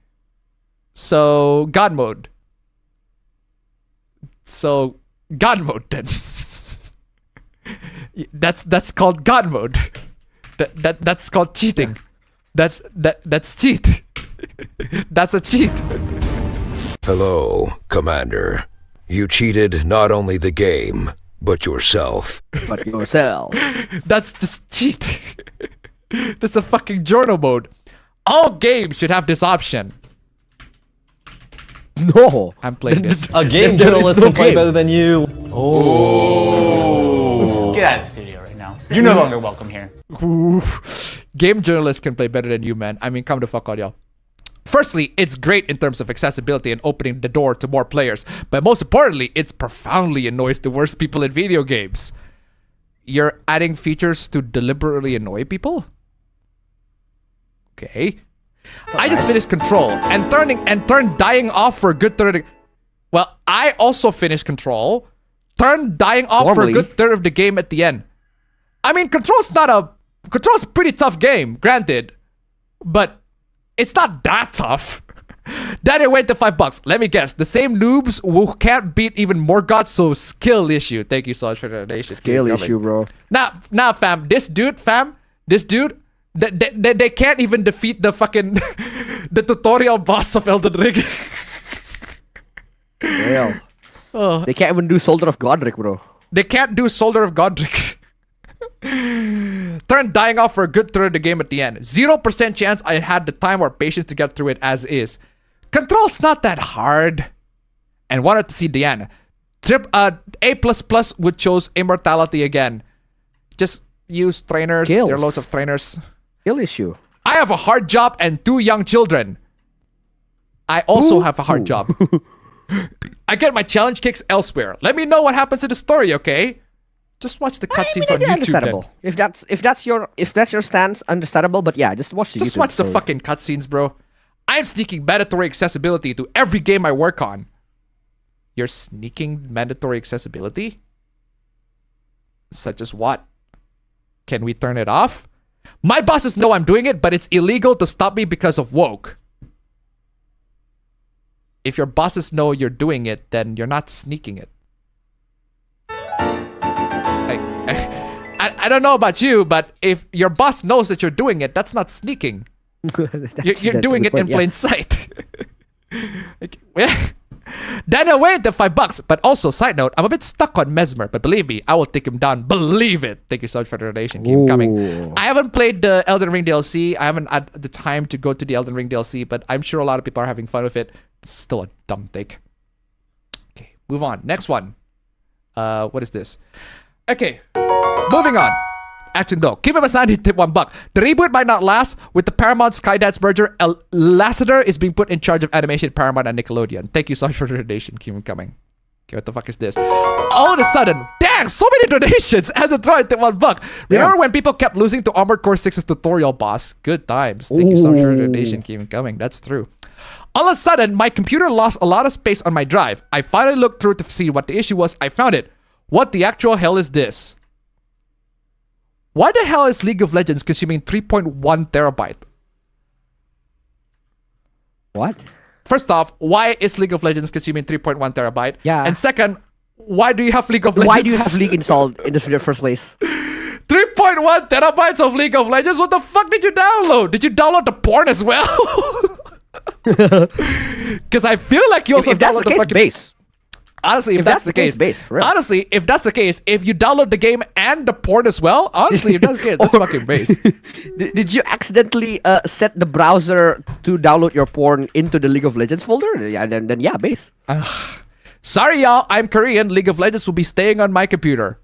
So, God mode. So, God mode then. That's called God mode. That's called cheating. That's cheat. That's a cheat. Hello, Commander. You cheated not only the game, but yourself. But yourself. That's just cheat. That's a fucking journal mode. All games should have this option. No. I'm playing this. A game journalist can play better than you. Oh. Get out of the studio right now. You're no longer welcome here. Ooh. Game journalists can play better than you, man. I mean, come the fuck on, y'all. Firstly, it's great in terms of accessibility and opening the door to more players. But most importantly, it profoundly annoys the worst people in video games. You're adding features to deliberately annoy people? Okay. I just finished Control and turned dying off for a good third. Well, I also finished Control, turned dying off for a good third of the game at the end. I mean, Control's a pretty tough game, granted, but it's not that tough. Then it went to $5. Let me guess, the same noobs who can't beat even more gods, so skill issue. Thank you so much for the donation. Skill issue, bro. Now, fam, this dude, they can't even defeat the fucking the tutorial boss of Elden Ring. Real. Oh. They can't even do Soldier of Godric, bro. They can't do Soldier of Godric. Turned dying off for a good third of the game at the end. 0% chance I had the time or patience to get through it as is. Control's not that hard. And wanted to see the end. A++ would choose immortality again. Just use trainers. Skills. There are loads of trainers. Skill issue. I have a hard job and 2 young children. I also have a hard job. I get my challenge kicks elsewhere. Let me know what happens in the story, okay? Just watch the cutscenes on YouTube then. If that's your stance, understandable. But yeah, just watch the Just YouTube watch the story. fucking cutscenes, bro. I'm sneaking mandatory accessibility to every game I work on. You're sneaking mandatory accessibility? Such as what? Can we turn it off? My bosses know I'm doing it, but it's illegal to stop me because of woke. If your bosses know you're doing it, then you're not sneaking it. I don't know about you, but if your boss knows that you're doing it, that's not sneaking. You're doing it in plain sight. Then I went to $5. But also, side note, I'm a bit stuck on Mesmer, but believe me, I will take him down. Believe it. Thank you so much for the donation. Keep coming. I haven't played the Elden Ring DLC. I haven't had the time to go to the Elden Ring DLC, but I'm sure a lot of people are having fun with it. It's still a dumb take. Okay, move on. Next one. What is this? Okay, moving on. Actually, no. Keep him aside, he tipped $1. The reboot might not last. With the Paramount Skydance merger, Lasseter is being put in charge of animation at Paramount and Nickelodeon. Thank you so much for the donation. Keep him coming. Okay, what the fuck is this? All of a sudden, dang, so many donations. And to throw it to $1. Remember when people kept losing to Armored Core 6's tutorial boss? Good times. Thank you so much for the donation. Keep him coming. That's true. All of a sudden, my computer lost a lot of space on my drive. I finally looked through to see what the issue was. I found it. What the actual hell is this? Why the hell is League of Legends consuming 3.1 terabyte? What? First off, why is League of Legends consuming 3.1 terabyte? Yeah. And second, why do you have League of Legends? Why do you have League installed in the first place? 3.1 terabytes of League of Legends? What the fuck did you download? Did you download the porn as well? Because I feel like you also if that's download the case, fucking base. Honestly, if that's the case, honestly, if that's the case, if you download the game and the porn as well, honestly, if that's the case, that's fucking base. Did you accidentally set the browser to download your porn into the League of Legends folder? Yeah, then yeah, base. Sorry, y'all. I'm Korean. League of Legends will be staying on my computer.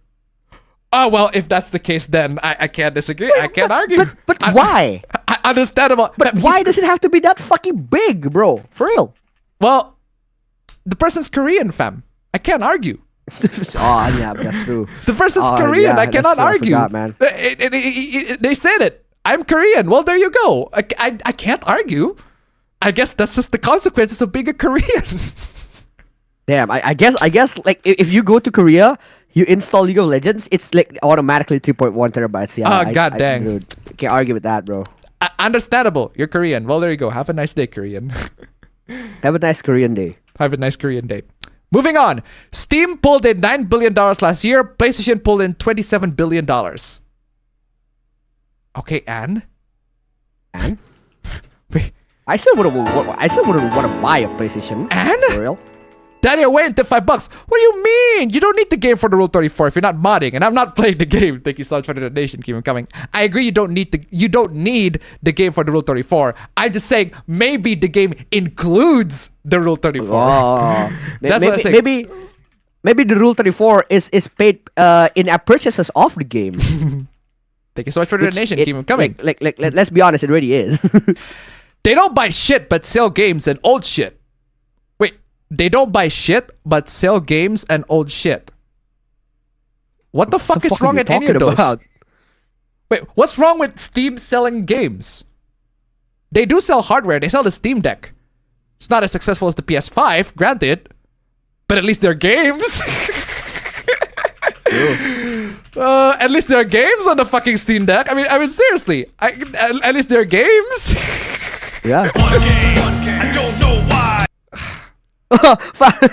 Oh, well, if that's the case, then I can't disagree. I can't argue. But why? Understandable. But why does it have to be that fucking big, bro? For real. Well, the person's Korean, fam. I can't argue. Oh, yeah, that's true. The person's Korean. Yeah, I cannot argue. I forgot, man. They said it. I'm Korean. Well, there you go. I can't argue. I guess that's just the consequences of being a Korean. Damn, I guess like if you go to Korea, you install League of Legends, it's like automatically 3.1 terabytes. Yeah. Oh, god dang. Dude, can't argue with that, bro. Understandable. You're Korean. Well, there you go. Have a nice day, Korean. Have a nice Korean day. Have a nice Korean day. Moving on. Steam pulled in $9 billion last year. PlayStation pulled in $27 billion. Okay, and? And? I still wouldn't want to buy a PlayStation. And? For real? Daddy, I went to $5. What do you mean? You don't need the game for the Rule 34 if you're not modding, and I'm not playing the game. Thank you so much for the donation. Keep them coming. I agree. You don't need the game for the Rule 34. I'm just saying maybe the game includes the Rule 34. Oh, That's what I say. Maybe the Rule 34 is paid in-app purchases of the game. Thank you so much for the donation. Keep them coming. Like, let's be honest, it really is. They don't buy shit but sell games and old shit. They don't buy shit, but sell games and old shit. What the fuck is wrong with any of those? About? Wait, what's wrong with Steam selling games? They do sell hardware. They sell the Steam Deck. It's not as successful as the PS5, granted. But at least they're games. At least there are games on the fucking Steam Deck. I mean, seriously. At least there are games. Yeah. I don't know why.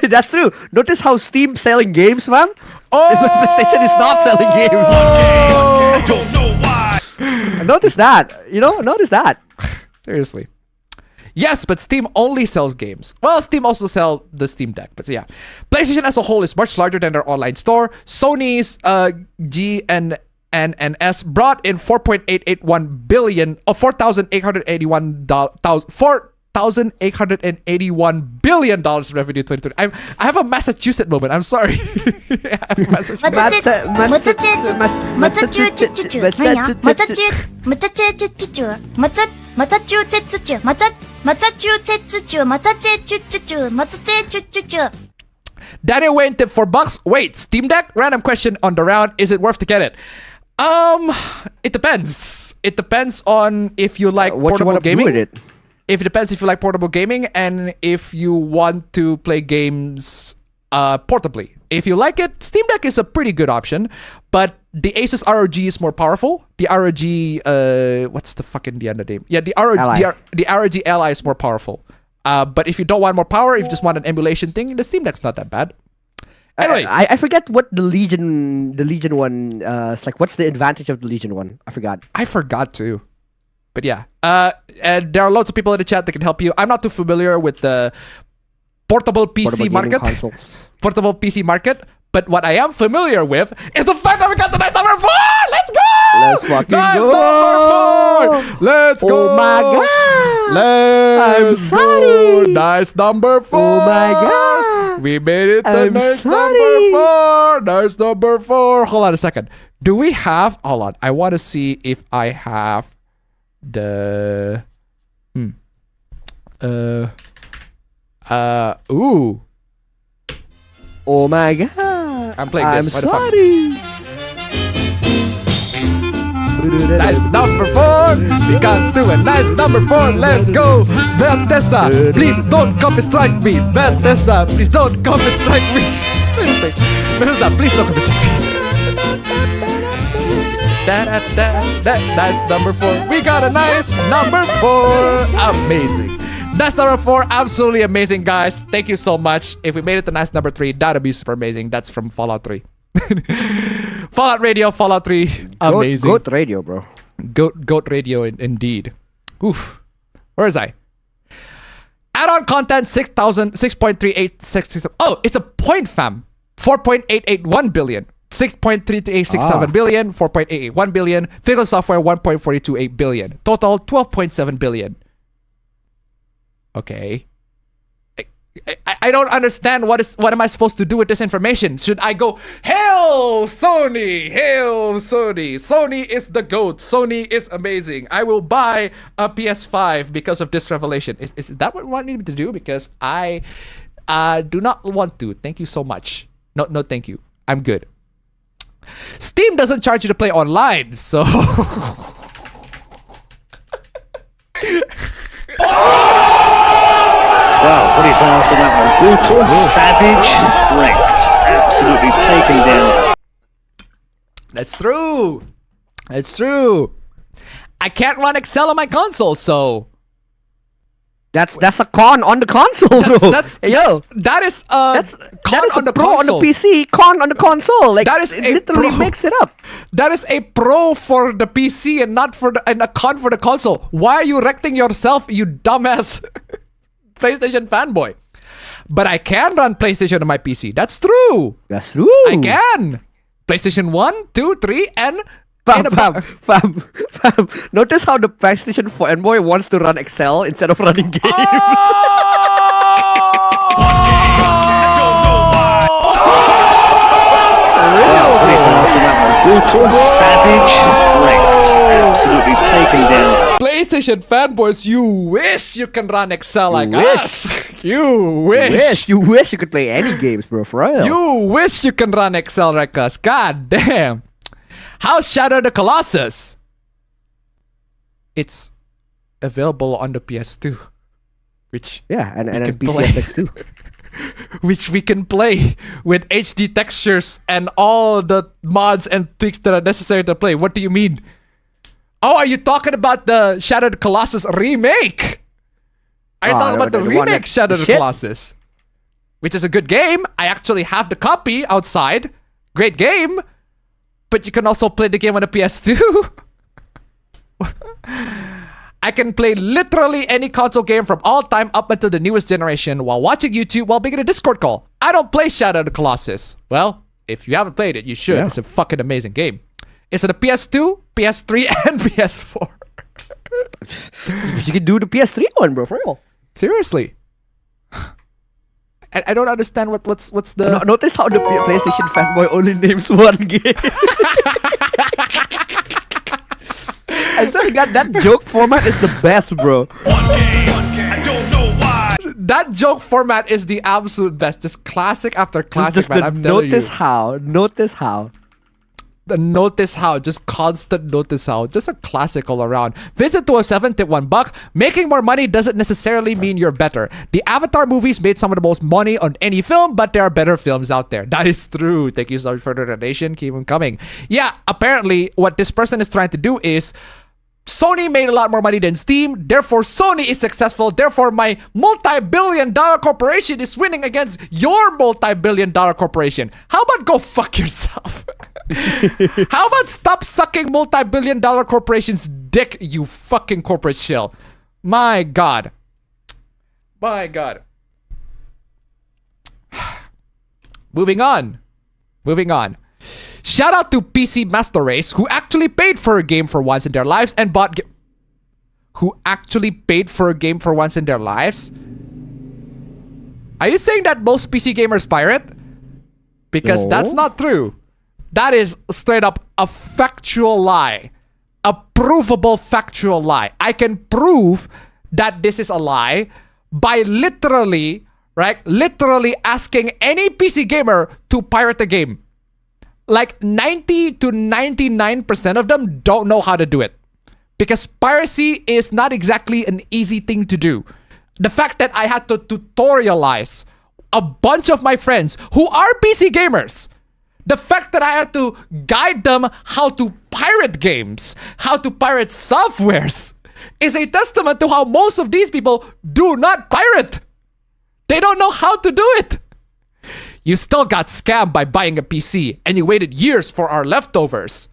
That's true. Notice how Steam selling games, fam? Oh! PlayStation is not selling games. I don't know why. Notice that. Notice that. Seriously. Yes, but Steam only sells games. Well, Steam also sells the Steam Deck, but yeah. PlayStation as a whole is much larger than their online store. Sony's G and S brought in $4.881 billion, or $4,881 billion revenue 2020. I have a Massachusetts moment. I'm sorry. I have a Massachusetts. Daniel went to $4. Wait, Steam Deck? Random question on the round. Is it worth to get it? It depends. It depends on if you like portable gaming. It depends if you like portable gaming and if you want to play games portably. If you like it, Steam Deck is a pretty good option, but the Asus ROG is more powerful. The ROG, what's the fucking the other name? Yeah, the ROG Ally is more powerful. But if you don't want more power, if you just want an emulation thing, the Steam Deck's not that bad. Anyway, I forget what the Legion one is like. What's the advantage of the Legion one? I forgot. I forgot too. But yeah, and there are lots of people in the chat that can help you. I'm not too familiar with the portable PC market. Portable PC market. But what I am familiar with is the fact that we got the nice number 4! Let's go! Let's fucking nice go! Number 4! Let's go! Oh my god! Let's go! Nice number 4! Oh my god! We made it to nice number 4! Nice number 4! Hold on a second. Do we have... Hold on. I want to see if I have the... Ooh. Oh my god. I'm playing this. I'm sorry. Nice number 4. We got to a nice number 4. Let's go. Bethesda, please don't copy strike me. Bethesda, please don't copy strike me. Bethesda, please don't copy strike me. Nice number 4. We got a nice number 4. Amazing. That's number 4. Absolutely amazing, guys. Thank you so much. If we made it to nice number 3, that would be super amazing. That's from Fallout 3. Fallout Radio, Fallout 3. Amazing. Goat radio, bro. Goat radio, indeed. Oof. Where is I? Add-on content 6.3866. Oh, it's a point, fam. 4.881 billion. 6.33867 billion. 4.881 billion. Physical software 1.428 billion. Total 12.7 billion. Okay. I don't understand what am I supposed to do with this information? Should I go, hail Sony, hail Sony, Sony is the GOAT, Sony is amazing, I will buy a PS5 because of this revelation? Is that what you want me to do? Because I do not want to. Thank you so much. No, thank you. I'm good. Steam doesn't charge you to play online, so... Well, what do you say after that one? Brutal, savage, wrecked. Absolutely taken down. That's true. That's true. I can't run Excel on my console, so... That's a con on the console, bro. That is a con on the pro console. on the PC, con on the console. Like that is it literally makes it up. That is a pro for the PC and not for and a con for the console. Why are you wrecking yourself, you dumbass PlayStation fanboy? But I can run PlayStation on my PC. That's true. That's true. I can. PlayStation 1, 2, 3, and... Fam. Notice how the PlayStation fanboy wants to run Excel instead of running games. What do you say after that one? Brutal, savage, wrecked. Absolutely taken down. PlayStation fanboys, you wish you can run Excel like us. You wish. You wish you could play any games, bro, for real. You wish you can run Excel like us. God damn. How's Shadow of the Colossus? It's available on the PS2. Which and PC too. Which we can play with HD textures and all the mods and tweaks that are necessary to play. What do you mean? Oh, are you talking about the Shadow of the Colossus remake? Are you talking about the remake Shadow of the Colossus? Which is a good game. I actually have the copy outside. Great game. But you can also play the game on the PS2. I can play literally any console game from all time up until the newest generation while watching YouTube while being in a Discord call. I don't play Shadow of the Colossus. Well, if you haven't played it, you should. Yeah. It's a fucking amazing game. It's on the PS2, PS3, and PS4. You can do the PS3 one, bro, for real. Seriously. I don't understand what's the... Notice how the PlayStation fanboy only names one game. I said that joke format is the best, bro. One game, I don't know why. That joke format is the absolute best. Just classic after classic, man. I'm telling you. Notice how. The notice how, just constant notice how, just a classic all around. Visit 207, tip $1. Making more money doesn't necessarily mean you're better. The Avatar movies made some of the most money on any film, but there are better films out there. That is true. Thank you so much for the donation. Keep them coming. Yeah, apparently what this person is trying to do is Sony made a lot more money than Steam, therefore Sony is successful, therefore my multi-billion-dollar corporation is winning against your multi-billion-dollar corporation. How about go fuck yourself? How about stop sucking multi-billion-dollar corporations' dick, you fucking corporate shell? My God. My God. Moving on. Shout out to PC Master Race, who actually paid for a game for once in their lives and bought... Who actually paid for a game for once in their lives? Are you saying that most PC gamers pirate? Because that's not true. That is straight up a factual lie. A provable factual lie. I can prove that this is a lie by literally asking any PC gamer to pirate a game. Like 90 to 99% of them don't know how to do it. Because piracy is not exactly an easy thing to do. The fact that I had to tutorialize a bunch of my friends who are PC gamers, the fact that I had to guide them how to pirate games, how to pirate softwares, is a testament to how most of these people do not pirate. They don't know how to do it. You still got scammed by buying a PC, and you waited years for our leftovers.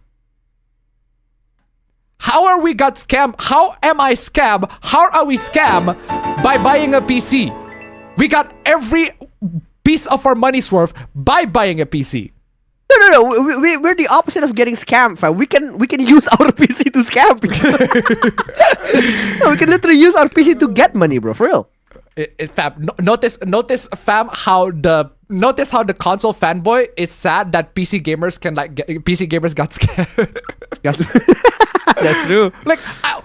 How are we got scammed? How am I scammed? How are we scammed by buying a PC? We got every piece of our money's worth by buying a PC. No. We're the opposite of getting scammed, fam. We can use our PC to scam people. No, we can literally use our PC to get money, bro. For real. Fam, notice, fam, how the console fanboy is sad that PC gamers got scammed. That's true. Like,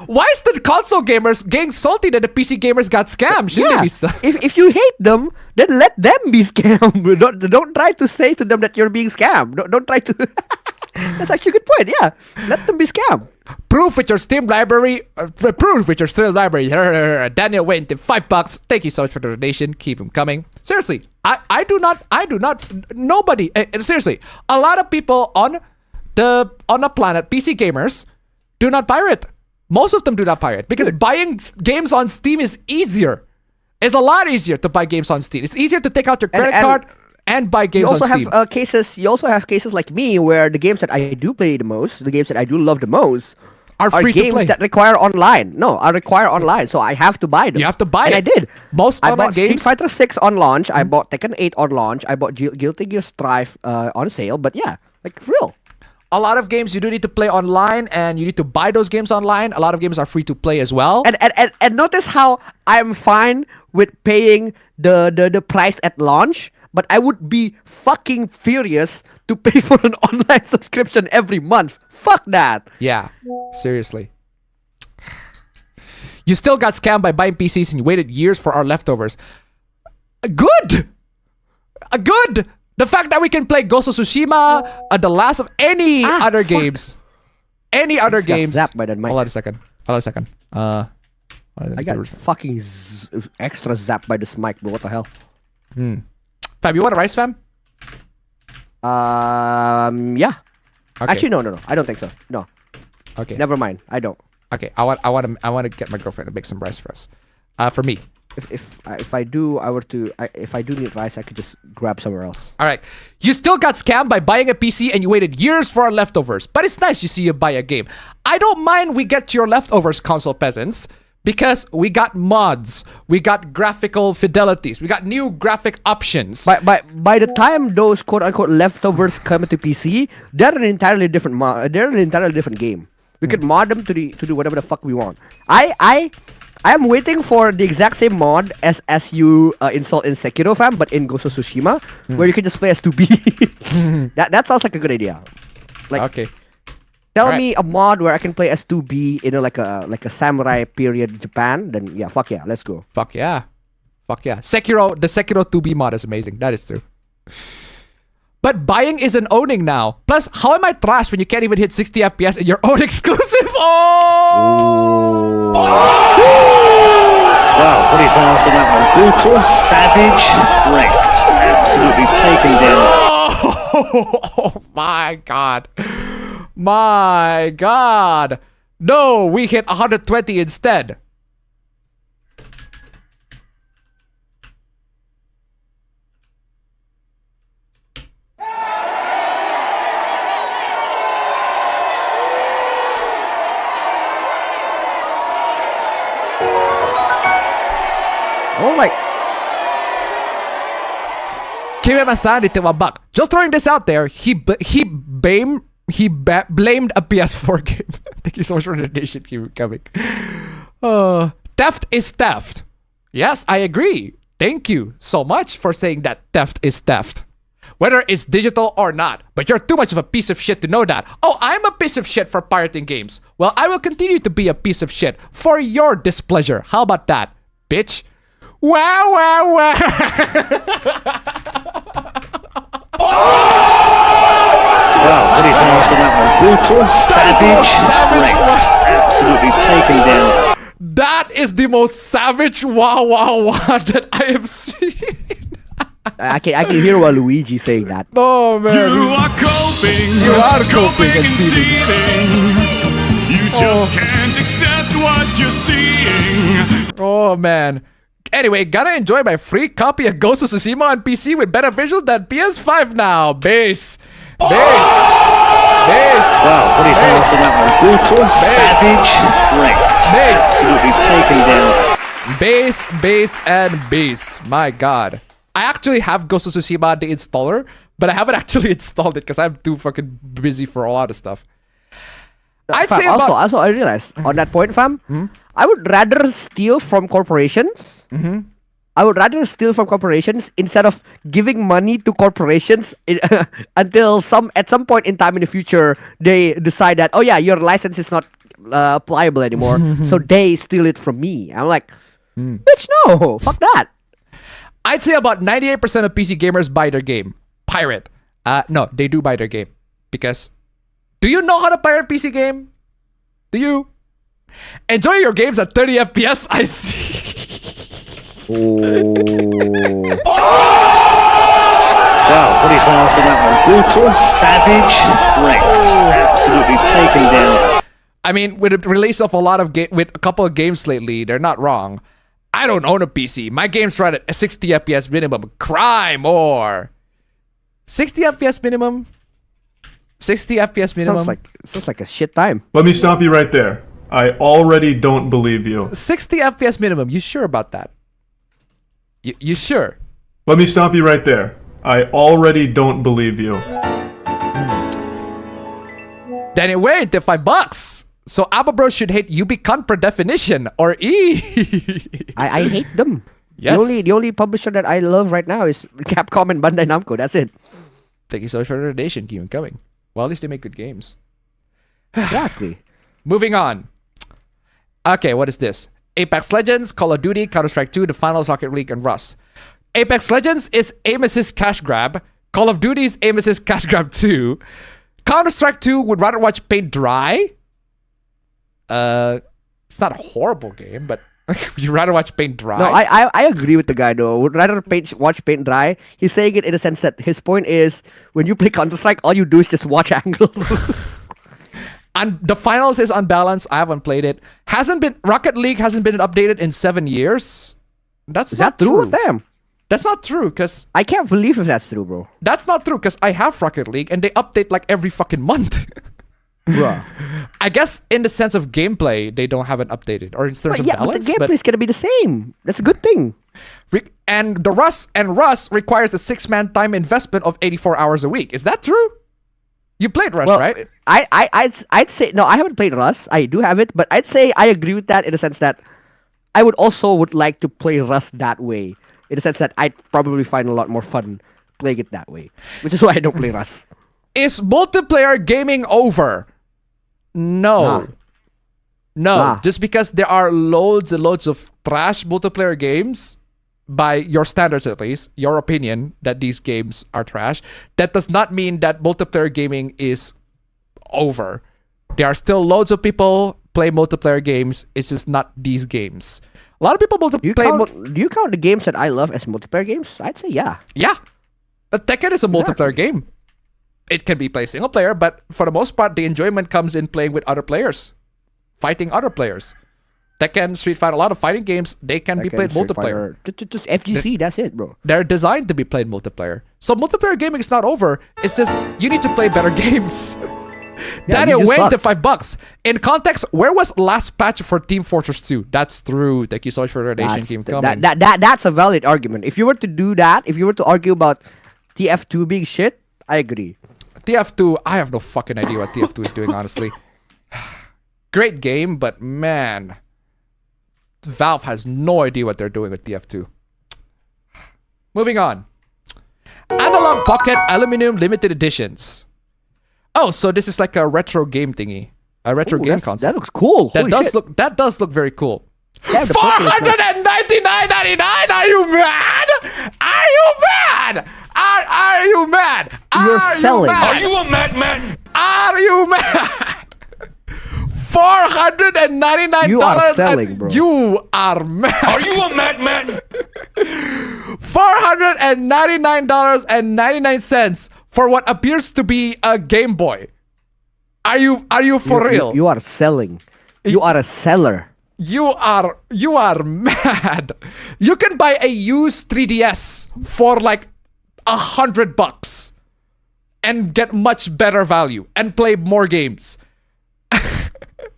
why is the console gamers getting salty that the PC gamers got scammed? Shouldn't they be if you hate them, then let them be scammed. Don't try to say to them that you're being scammed. Don't try to. That's actually a good point. Yeah, let them be scammed. Proof with your Steam library. Daniel went to $5. Thank you so much for the donation. Keep them coming. Seriously, I do not. Nobody. Seriously, a lot of people on the planet, PC gamers, do not pirate. Most of them do not pirate because buying games on Steam is easier. It's a lot easier to buy games on Steam. It's easier to take out your credit card and buy games on Steam. You also have cases like me where the games that I do play the most, the games that I do love the most, are free games to play. that require online. So I have to buy them. You have to buy and it. I did. I bought Street Fighter 6 on launch. I bought Tekken 8 on launch. I bought Guilty Gear Strive on sale. But yeah, like real. A lot of games you do need to play online, and you need to buy those games online. A lot of games are free to play as well. And notice how I'm fine with paying the price at launch, but I would be fucking furious to pay for an online subscription every month. Fuck that. Yeah, seriously. You still got scammed by buying PCs, and you waited years for our leftovers. Good. The fact that we can play Ghost of Tsushima, the last of any other games. Any other games. Zapped by that mic. Hold on a second. I got fucking extra zapped by this mic, bro. What the hell? Fam, you want a rice, fam? Yeah. Okay. Actually, no. I don't think so. No. Okay. Never mind. I don't. Okay. I want to get my girlfriend to make some rice for us. For me. If I do need rice, I could just grab somewhere else. All right. You still got scammed by buying a PC, and you waited years for our leftovers. But it's nice you see you buy a game. I don't mind we get your leftovers, console peasants, because we got mods, we got graphical fidelities, we got new graphic options. By the time those quote unquote leftovers come to PC, they're an entirely different game. We could mod them to do whatever the fuck we want. I am waiting for the exact same mod as you install in Sekiro, fam, but in Ghost of Tsushima, where you can just play as 2B. that sounds like a good idea. Like, okay. Tell me a mod where I can play as 2B in like a samurai period Japan. Then yeah, fuck yeah, let's go. Fuck yeah. The Sekiro 2B mod is amazing. That is true. But buying isn't owning now. Plus, how am I trash when you can't even hit 60 FPS in your own exclusive? Oh! Wow, what is after that one? Brutal, savage, wrecked. Absolutely taken down. Oh my god. My god. No, we hit 120 instead. Oh my. Kimema-san did $1. Just throwing this out there, he blamed a PS4 game. Thank you so much for the donation. Keep coming. Theft is theft. Yes, I agree. Thank you so much for saying that theft is theft. Whether it's digital or not. But you're too much of a piece of shit to know that. Oh, I'm a piece of shit for pirating games. Well, I will continue to be a piece of shit for your displeasure. How about that, bitch? Wow. Wow, what is after that one? Brutal, savage, wrecked. Absolutely taken down. That is the most savage wow that I have seen. I can hear Waluigi saying that. Oh man. You are coping. You are coping and seething. You just can't accept what you're seeing. Oh man. Anyway, gotta enjoy my free copy of Ghost of Tsushima on PC with better visuals than PS5 now. Base. Base. Base. Wow, what do you say after that one? Brutal, savage, wrecked. Absolutely taken down. Base, and base. My god. I actually have Ghost of Tsushima, the installer, but I haven't actually installed it because I'm too fucking busy for a lot of stuff. I'd say about... Also, I realized on that point, fam, I would rather steal from corporations. I would rather steal from corporations instead of giving money to corporations until at some point in time in the future they decide that, oh yeah, your license is not applicable anymore, so they steal it from me. I'm like, bitch, no, fuck that. I'd say about 98% of PC gamers buy their game. Pirate. No, they do buy their game. Because, do you know how to pirate PC game? Do you? Enjoy your games at 30 FPS, I see. Wow, what do you say after that one? Brutal, savage, wrecked. Absolutely taken down. I mean, with the release of with a couple of games lately, they're not wrong. I don't own a PC. My games run at 60 FPS minimum. Cry more. 60 FPS minimum? 60 FPS minimum? Sounds like a shit time. Let me stop you right there. I already don't believe you. 60 FPS minimum. You sure about that? You sure? Let me stop you right there. I already don't believe you. Then it went to $5. So Abba Bros should hate UB per definition, or E. I hate them. Yes. The only publisher that I love right now is Capcom and Bandai Namco. That's it. Thank you so much for the donation. Keep them coming. Well, at least they make good games. Exactly. Moving on. Okay, what is this? Apex Legends, Call of Duty, Counter-Strike 2, The Finals, Rocket League, and Rust. Apex Legends is aim assist cash grab. Call of Duty is aim assist cash grab 2. Counter-Strike 2 would rather watch paint dry. It's not a horrible game, but you'd rather watch paint dry. No, I agree with the guy though. Would rather watch paint dry. He's saying it in a sense that his point is when you play Counter-Strike, all you do is just watch angles. And the Finals is unbalanced. I haven't played it. Rocket League hasn't been updated in 7 years. Is not true with them? That's not true, because... I can't believe if that's true, bro. That's not true, because I have Rocket League, and they update like every fucking month. Bruh. I guess in the sense of gameplay, they don't have it updated. Or in terms of balance. But the gameplay's gonna be the same. That's a good thing. And Rust requires a 6-man time investment of 84 hours a week. Is that true? You played Rust, right? I'd say... No, I haven't played Rust. I do have it, but I'd say I agree with that in the sense that I would like to play Rust that way. In the sense that I'd probably find a lot more fun playing it that way. Which is why I don't play Rust. Is multiplayer gaming over? No. No. Just because there are loads and loads of trash multiplayer games, by your standards at least, your opinion that these games are trash, that does not mean that multiplayer gaming is over. There are still loads of people play multiplayer games. It's just not these games. A lot of people do you count the games that I love as multiplayer games? I'd say yeah. Yeah. But Tekken is a multiplayer game. It can be played single player, but for the most part, the enjoyment comes in playing with other players. Fighting other players. Tekken, Street Fighter, a lot of fighting games, they can be played multiplayer. Just FGC, that's it, bro. They're designed to be played multiplayer. So multiplayer gaming is not over. It's just, you need to play better games. Daniel Wayne to $5. In context, where was last patch for Team Fortress 2? That's true. Thank you so much for the donation. Keep coming. That's a valid argument. If you were to do that, if you were to argue about TF2 being shit, I agree. TF2, I have no fucking idea what TF2 is doing, honestly. Great game, but man, Valve has no idea what they're doing with TF2. Moving on. Analogue Pocket Aluminum Limited Editions. Oh, so this is like a retro game thingy. A retro game console. That looks cool. That does look very cool. Yeah, $499.99? Are you mad? Are you mad? Are you mad? You're selling. Are you a madman? Are you mad? $499. You are selling, bro. You are mad. Are you a madman? $499.99 for what appears to be a Game Boy. Are you for real? You are selling. You are a seller. You are mad. You can buy a used 3DS for like $100 and get much better value and play more games.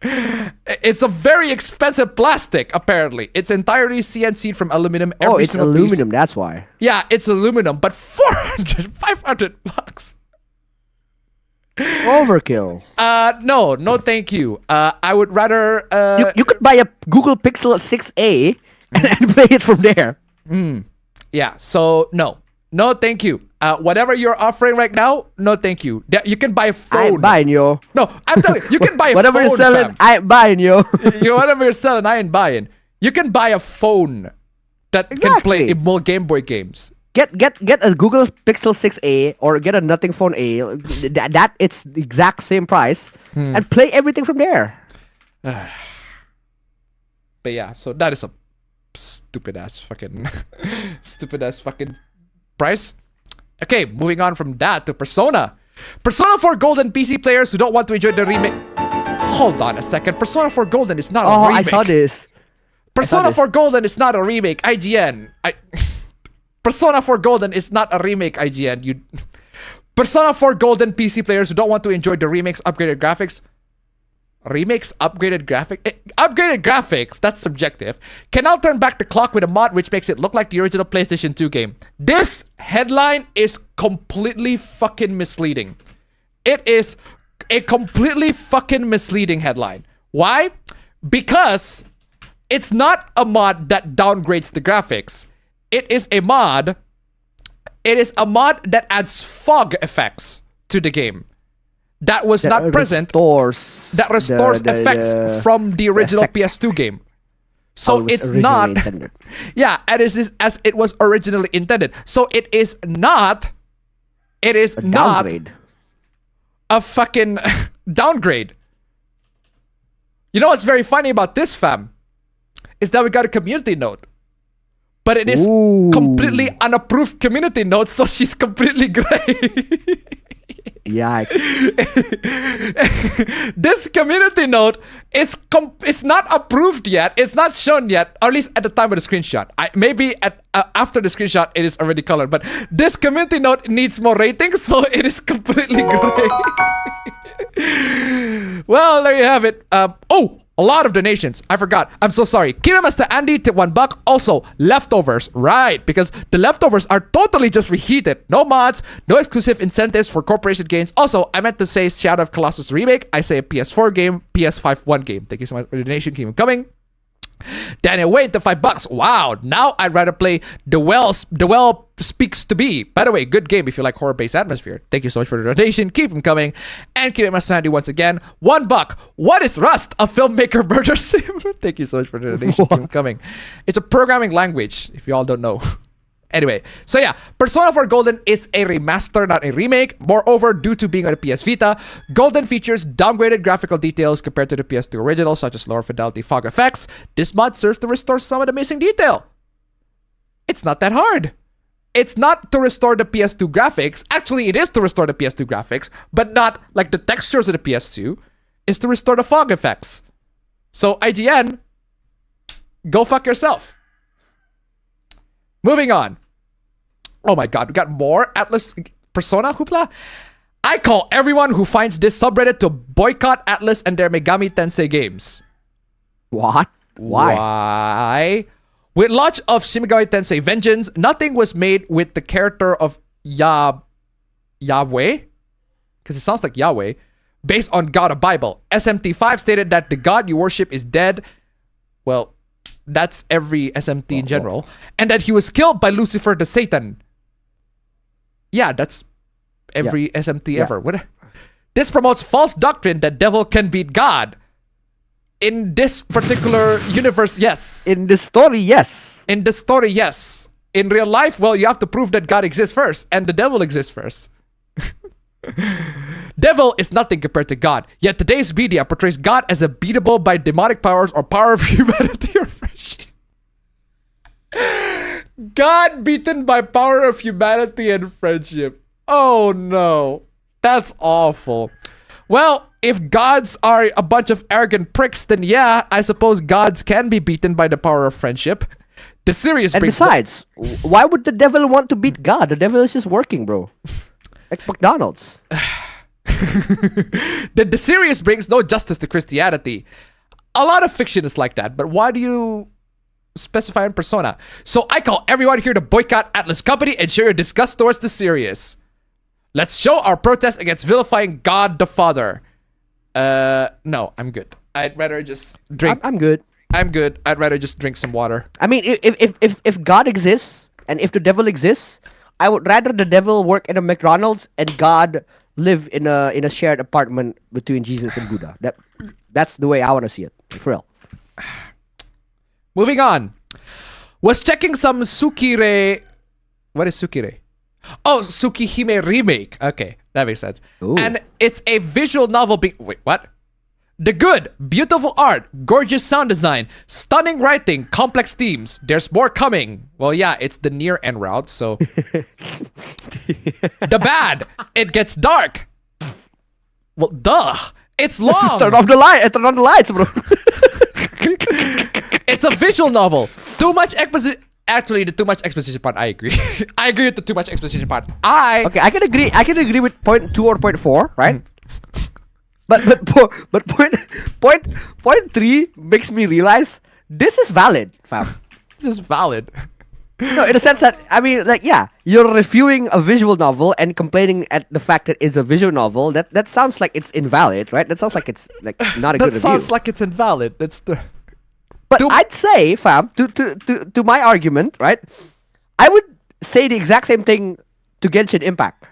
It's a very expensive plastic, apparently. It's entirely CNC'd from aluminum. Every it's single aluminum, piece. that's why. Yeah, it's aluminum, but $500. Overkill. No, thank you. I would rather. You could buy a Google Pixel 6a and play it from there. Yeah. So no, thank you. Whatever you're offering right now, no, thank you. You can buy a phone. I ain't buying, yo. No, I'm telling you, you can buy a whatever phone. You're selling, fam. I ain't buying, yo. Whatever you're selling, I ain't buying. You can buy a phone that can play more Game Boy games. Get a Google Pixel 6a or get a Nothing Phone A. That it's the exact same price and play everything from there. But yeah, so that is a stupid ass fucking price. Okay, moving on from that to Persona. Persona 4 Golden PC players who don't want to enjoy the remake. Hold on a second. Persona 4 Golden is not a remake. I saw this. Persona 4 Golden is not a remake. IGN. Persona 4 Golden is not a remake, IGN. Persona 4 Golden PC players who don't want to enjoy the remakes, upgraded graphics. Upgraded graphics, that's subjective. Can now turn back the clock with a mod which makes it look like the original PlayStation 2 game. This headline is completely fucking misleading. It is a completely fucking misleading headline. Why? Because it's not a mod that downgrades the graphics. It is a mod that adds fog effects to the game. That was not present. That restores effects from the original PS2 game. So it's not intended. Yeah, as it was originally intended. So it is not downgrade. A fucking downgrade. You know what's very funny about this, fam? Is that we got a community note. But it is completely unapproved community note, so she's completely gray. Yeah. This community note is it's not approved yet. It's not shown yet, or at least at the time of the screenshot. Maybe after the screenshot it is already colored, but this community note needs more ratings, so it is completely gray. Well, there you have it. A lot of donations. I forgot. I'm so sorry. Kime Master Andy to $1. Also, leftovers. Right. Because the leftovers are totally just reheated. No mods. No exclusive incentives for corporation games. Also, I meant to say Shadow of Colossus Remake. I say a PS4 game. PS5 1 game. Thank you so much for the donation. Keep them coming. Daniel Wade to $5. Wow. Now I'd rather play The Well Speaks to Be. By the way, good game if you like horror-based atmosphere. Thank you so much for the donation. Keep them coming. And keep it my sanity once again. $1. What is Rust? A filmmaker murder sim? Thank you so much for the donation. Keep them coming. It's a programming language, if you all don't know. Anyway, so yeah, Persona 4 Golden is a remaster, not a remake. Moreover, due to being on a PS Vita, Golden features downgraded graphical details compared to the PS2 original, such as lower fidelity fog effects. This mod serves to restore some of the missing detail. It's not that hard. It's not to restore the PS2 graphics. Actually, it is to restore the PS2 graphics, but not like the textures of the PS2. It's to restore the fog effects. So IGN, go fuck yourself. Moving on. Oh my god, we got more Atlus Persona hoopla. I call everyone who finds this subreddit to boycott Atlus and their Megami Tensei games. What? Why? With launch of Shin Megami Tensei Vengeance, nothing was made with the character of Yahweh, because it sounds like Yahweh, based on God of Bible. SMT5 stated that the god you worship is dead. Well, that's every SMT in general. And that he was killed by Lucifer the Satan. Yeah, that's every SMT ever. What? This promotes false doctrine that devil can beat God. In this particular universe, yes. In the story, yes. In the story, yes. In real life, well, you have to prove that God exists first and the devil exists first. Devil is nothing compared to God. Yet today's media portrays God as a beatable by demonic powers or power of humanity or friendship. God beaten by power of humanity and friendship. Oh no. That's awful. Well, if gods are a bunch of arrogant pricks, then yeah, I suppose gods can be beaten by the power of friendship. The serious And brings besides, why would the devil want to beat God? The devil is just working, bro. Like McDonald's. the serious brings no justice to Christianity. A lot of fiction is like that, but why do you specify in persona? So I call everyone here to boycott Atlus Company and share your disgust towards the serious. Let's show our protest against vilifying God the Father. No, I'm good. I'd rather just drink. I'm good. I'm good. I'd rather just drink some water. I mean, if God exists and if the devil exists, I would rather the devil work in a McDonald's and God live in a shared apartment between Jesus and Buddha. That's the way I want to see it. For real. Moving on. Was checking some Tsukihime. What is Tsukihime? Oh, Tsukihime Remake. Okay, that makes sense. Ooh. And it's a visual novel. Wait, what? The good, beautiful art, gorgeous sound design, stunning writing, complex themes. There's more coming. Well, yeah, it's the near end route, so. The bad, it gets dark. Well, duh. It's long. Turn off the light. Turn on the lights, bro. It's a visual novel. Too much exposition. Actually, the too much exposition part, I agree. I agree with the too much exposition part. Okay, I can agree. I can agree with point 2 or point 4, right? But point 3 makes me realize this is valid, fam. This is valid. No, in a sense that, I mean, like, yeah, you're reviewing a visual novel and complaining at the fact that it's a visual novel. That sounds like it's invalid, right? That sounds like it's like not a good review. That sounds like it's invalid. That's the. But I'd say, fam, to my argument, right? I would say the exact same thing to Genshin Impact.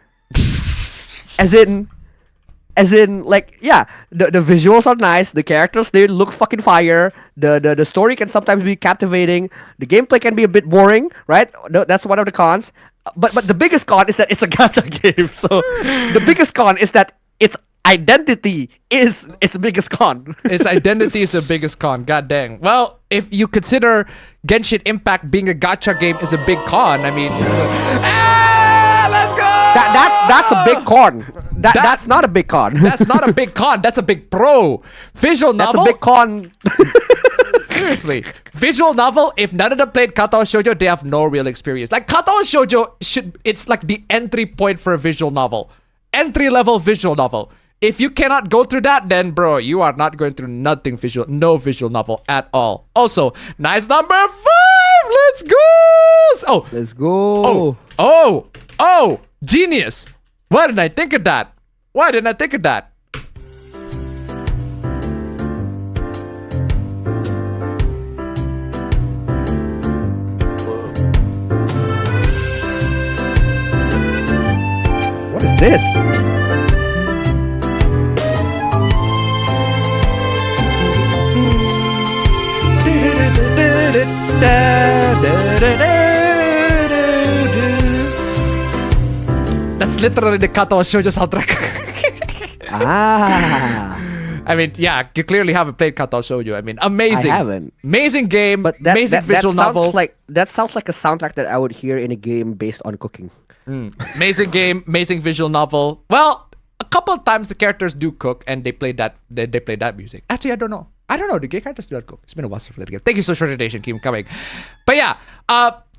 As in, like, yeah, the visuals are nice, the characters, they look fucking fire, the story can sometimes be captivating, the gameplay can be a bit boring, right? That's one of the cons. But the biggest con is that it's a gacha game. So the biggest con is that its identity is its biggest con. Its identity is the biggest con. God dang. Well, if you consider Genshin Impact being a gacha game is a big con, I mean, it's let's go. That's a big con. That's not a big con. That's not a big con. That's a big pro. Visual novel. That's a big con. Seriously, visual novel. If none of them played Katao Shoujo, they have no real experience. Like Katao Shoujo it's like the entry point for a visual novel, entry level visual novel. If you cannot go through that, then bro, you are not going through no visual novel at all. Also, nice number 5. Let's go. Oh, let's go. Oh, genius. Why didn't I think of that? Why didn't I think of that? What is this? That's literally the Katao Shoujo soundtrack. I mean, yeah, you clearly haven't played Katao Shoujo. I mean, amazing. I haven't. Amazing game, but amazing visual novel. That sounds like a soundtrack that I would hear in a game based on cooking. Amazing game, amazing visual novel. Well, a couple of times the characters do cook and they play that music. Actually, I don't know. The gay characters do not cook. It's been a while since I played the game. Thank you so much for the donation. Keep coming. But yeah,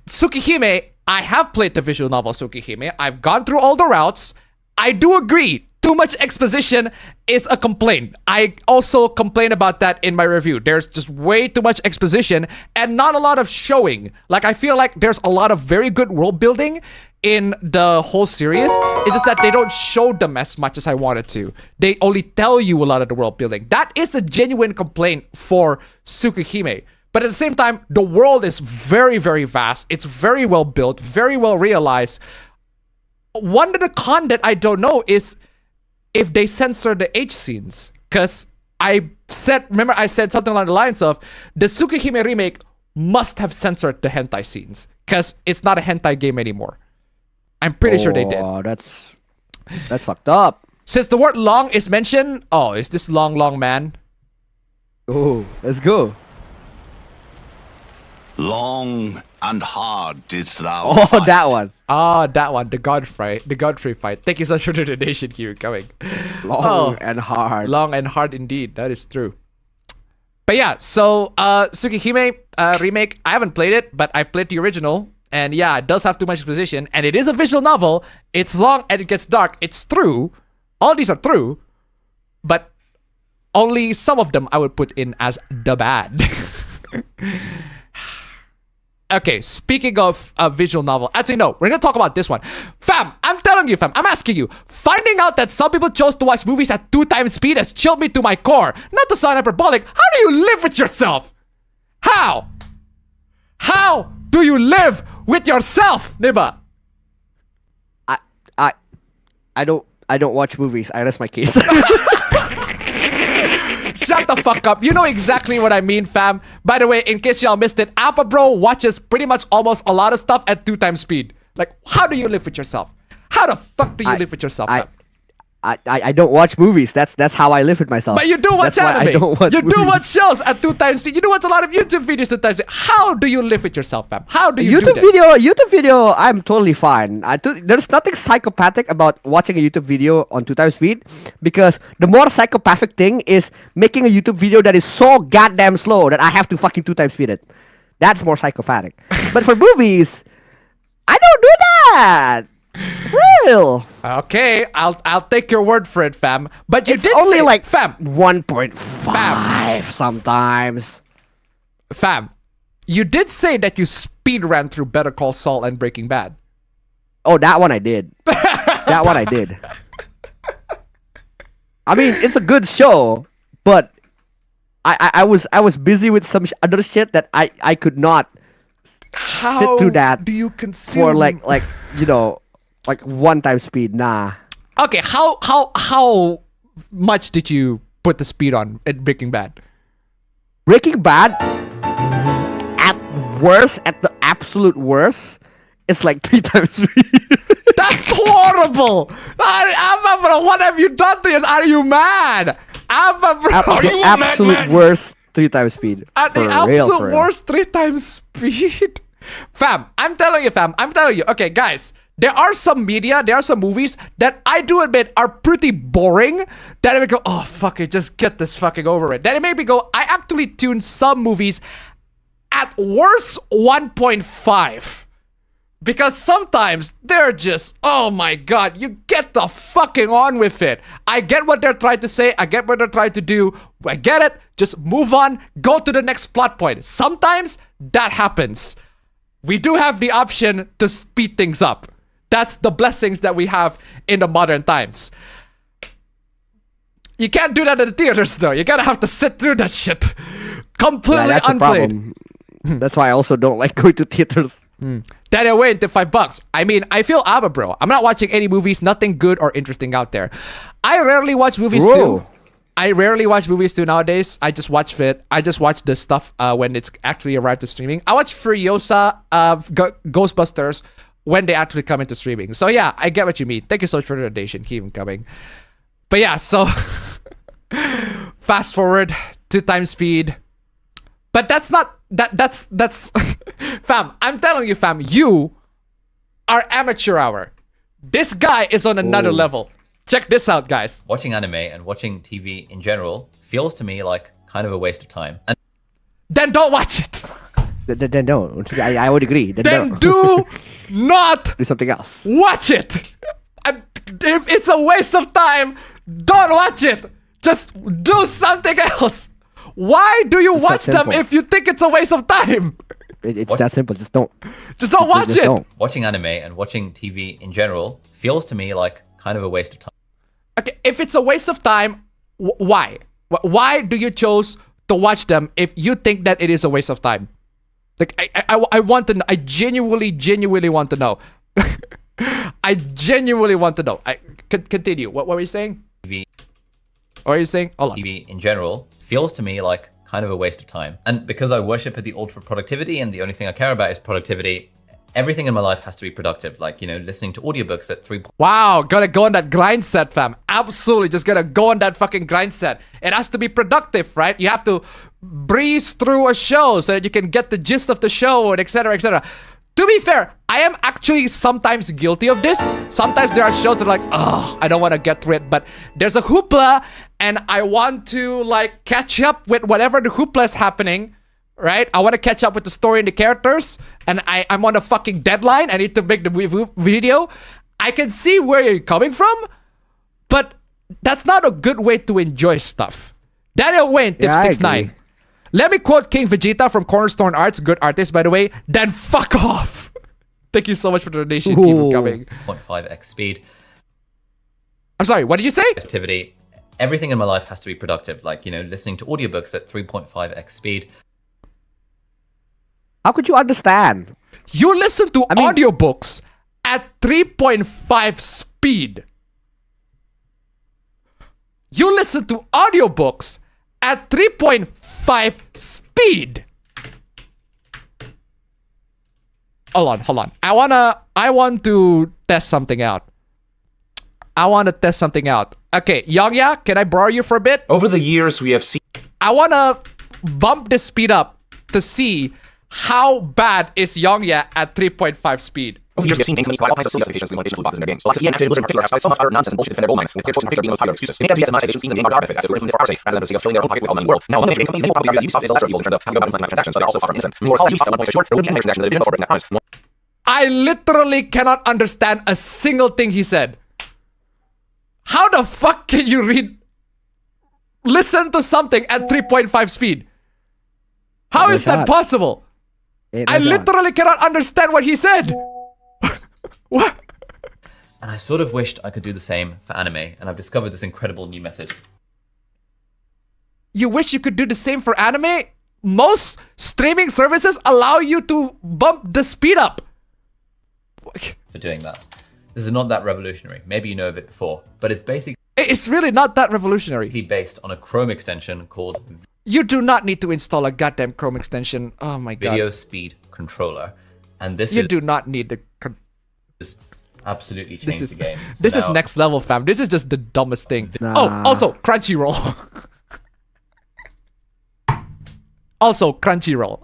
Tsukihime, I have played the visual novel Tsukihime. I've gone through all the routes. I do agree. Too much exposition is a complaint. I also complain about that in my review. There's just way too much exposition and not a lot of showing. Like, I feel like there's a lot of very good world building in the whole series. It's just that they don't show them as much as I wanted to. They only tell you a lot of the world building. That is a genuine complaint for Tsukihime. But at the same time, the world is very, very vast. It's very well built, very well realized. One of the con that I don't know is if they censor the H scenes. Because I said something along the lines of the Tsukihime Remake must have censored the hentai scenes. Because it's not a hentai game anymore. I'm pretty sure they did. Oh, that's fucked up. Since the word long is mentioned, is this long man? Oh, let's go. Long and hard didst thou Oh, fight. that one. Ah, that one. The Godfrey fight. Thank you so much for the donation here coming. Long and hard. Long and hard indeed. That is true. But yeah, so Tsukihime Remake, I haven't played it, but I've played the original. And yeah, it does have too much exposition. And it is a visual novel. It's long and it gets dark. It's true. All these are true. But only some of them I would put in as the bad. Okay, speaking of a visual novel, actually no, we're gonna talk about this one. Fam, I'm telling you fam, I'm asking you, finding out that some people chose to watch movies at 2 times speed has chilled me to my core. Not to sound hyperbolic, how do you live with yourself? How? How do you live with yourself, Niba? I don't watch movies. I rest my case. Shut the fuck up. You know exactly what I mean, fam. By the way, in case y'all missed it, Appa Bro watches pretty much almost a lot of stuff at 2 times speed. Like, how do you live with yourself? How the fuck do you live with yourself, fam? I don't watch movies. That's how I live with myself. But you do watch That's why anime. I don't watch you do movies. watch shows at 2 times speed. You do watch a lot of YouTube videos 2 times speed. How do you live with yourself, fam? How do you do that? YouTube video, I'm totally fine. There's nothing psychopathic about watching a YouTube video on 2 times speed, because the more psychopathic thing is making a YouTube video that is so goddamn slow that I have to fucking 2 times speed it. That's more psychopathic. But for movies, I don't do that. Real. Okay, I'll take your word for it, fam. But you It's did only say, like fam, 1.5 sometimes. Fam, you did say that you speed ran through Better Call Saul and Breaking Bad. Oh, that one I did. That one I did. I mean, it's a good show, but I was busy with some other shit that I could not sit through that. Do you consume for like you know, like 1 time speed? Nah. Okay, how much did you put the speed on at Breaking Bad? Breaking Bad, at worst, at the absolute worst, it's like 3 times speed. That's horrible! Abba bro, what have you done to you? Are you mad? Abba bro, At the absolute worst, 3 times speed. At the For real, absolute for real. worst 3 times speed? Fam, I'm telling you, fam. I'm telling you. Okay, guys. There are some media, there are some movies that I do admit are pretty boring. That I would go, oh, fuck it, just get this fucking over it. Then it made me go, I actually tune some movies at worst 1.5. Because sometimes they're just, oh my god, you get the fucking on with it. I get what they're trying to say, I get what they're trying to do. I get it, just move on, go to the next plot point. Sometimes that happens. We do have the option to speed things up. That's the blessings that we have in the modern times. You can't do that in the theaters though. You gotta have to sit through that shit. Completely that's the unplayed. problem. That's why I also don't like going to theaters. Then I went to $5. I mean, I feel Abba bro. I'm not watching any movies, nothing good or interesting out there. I rarely watch movies too. I rarely watch movies too nowadays. I just watch Fit. I just watch the stuff when it's actually arrived to streaming. I watch Furiosa, Ghostbusters when they actually come into streaming. So yeah, I get what you mean. Thank you so much for the donation. Keep them coming. But yeah, so fast forward 2 times speed. But that's not that's fam, I'm telling you, fam, you are amateur hour. This guy is on another level. Check this out, guys. Watching anime and watching TV in general feels to me like kind of a waste of time. And then don't watch it. Then don't. I would agree. Then do not do something else. Watch it. If it's a waste of time, don't watch it. Just do something else. Why do you watch them if you think it's a waste of time? It's that simple. Just don't. Just don't watch it. Don't. Watching anime and watching TV in general feels to me like kind of a waste of time. Okay, if it's a waste of time, why? Why do you choose to watch them if you think that it is a waste of time? Like, I want to know. I genuinely want to know. I genuinely want to know. Continue. What were you saying? TV. What are you saying? Hold on. TV in general feels to me like kind of a waste of time. And because I worship at the altar of productivity and the only thing I care about is productivity, everything in my life has to be productive. Like, you know, listening to audiobooks at 3. Wow, gotta go on that grind set, fam. Absolutely, just gotta go on that fucking grind set. It has to be productive, right? You have to breeze through a show so that you can get the gist of the show and etc, etc. To be fair, I am actually sometimes guilty of this. Sometimes there are shows that are like, oh, I don't want to get through it, but there's a hoopla and I want to like catch up with whatever the hoopla is happening, right? I want to catch up with the story and the characters, and I'm on a fucking deadline. I need to make the video. I can see where you're coming from, but that's not a good way to enjoy stuff. Daniel Wayne, tip 6'9". Let me quote King Vegeta from Cornerstone Arts, good artist by the way, then fuck off. Thank you so much for the donation. Keep coming. 0.5x speed. I'm sorry, what did you say? Activity. Everything in my life has to be productive. Like, you know, listening to audiobooks at 3.5x speed. How could you understand? You listen to audiobooks at 3.5 speed. You listen to audiobooks at 3.5 speed. Hold on. I want to test something out. Okay, Youngya, can I borrow you for a bit? Over the years, we have seen... I want to bump the speed up to see how bad is Youngya at 3.5 speed. Over the years, we have seen things all kinds of silly justifications for limitations with boxes in their games. Lattice and activated Blizzard in particular have so much utter nonsense and bullshit to defend their gold mine, with clear choices and particular being those popular excuses. They have monetizations even in game artifacts as for our sake, rather than for filling their own pocket with all the money in the world. Now, among the game companies, they will probably argue that Ubisoft is the lesser of evils in terms of having about transactions, but they're also far from innocent. I mean, we're calling Ubisoft at one point short, or with the animation transaction that they didn't go for breaking that promise. I literally cannot understand a single thing he said. How the fuck can you listen to something at 3.5 speed? How is that possible? I literally cannot understand what he said. What? And I sort of wished I could do the same for anime, and I've discovered this incredible new method. You wish you could do the same for anime? Most streaming services allow you to bump the speed up. For doing that. This is not that revolutionary. Maybe you know of it before, but it's basically... It's really not that revolutionary. Based on a Chrome extension called... You do not need to install a goddamn Chrome extension. Oh my god. Video Speed Controller. And this You do not need the... This absolutely changed the game. So this is next level, fam. This is just the dumbest thing. Nah. Oh, also, Crunchyroll.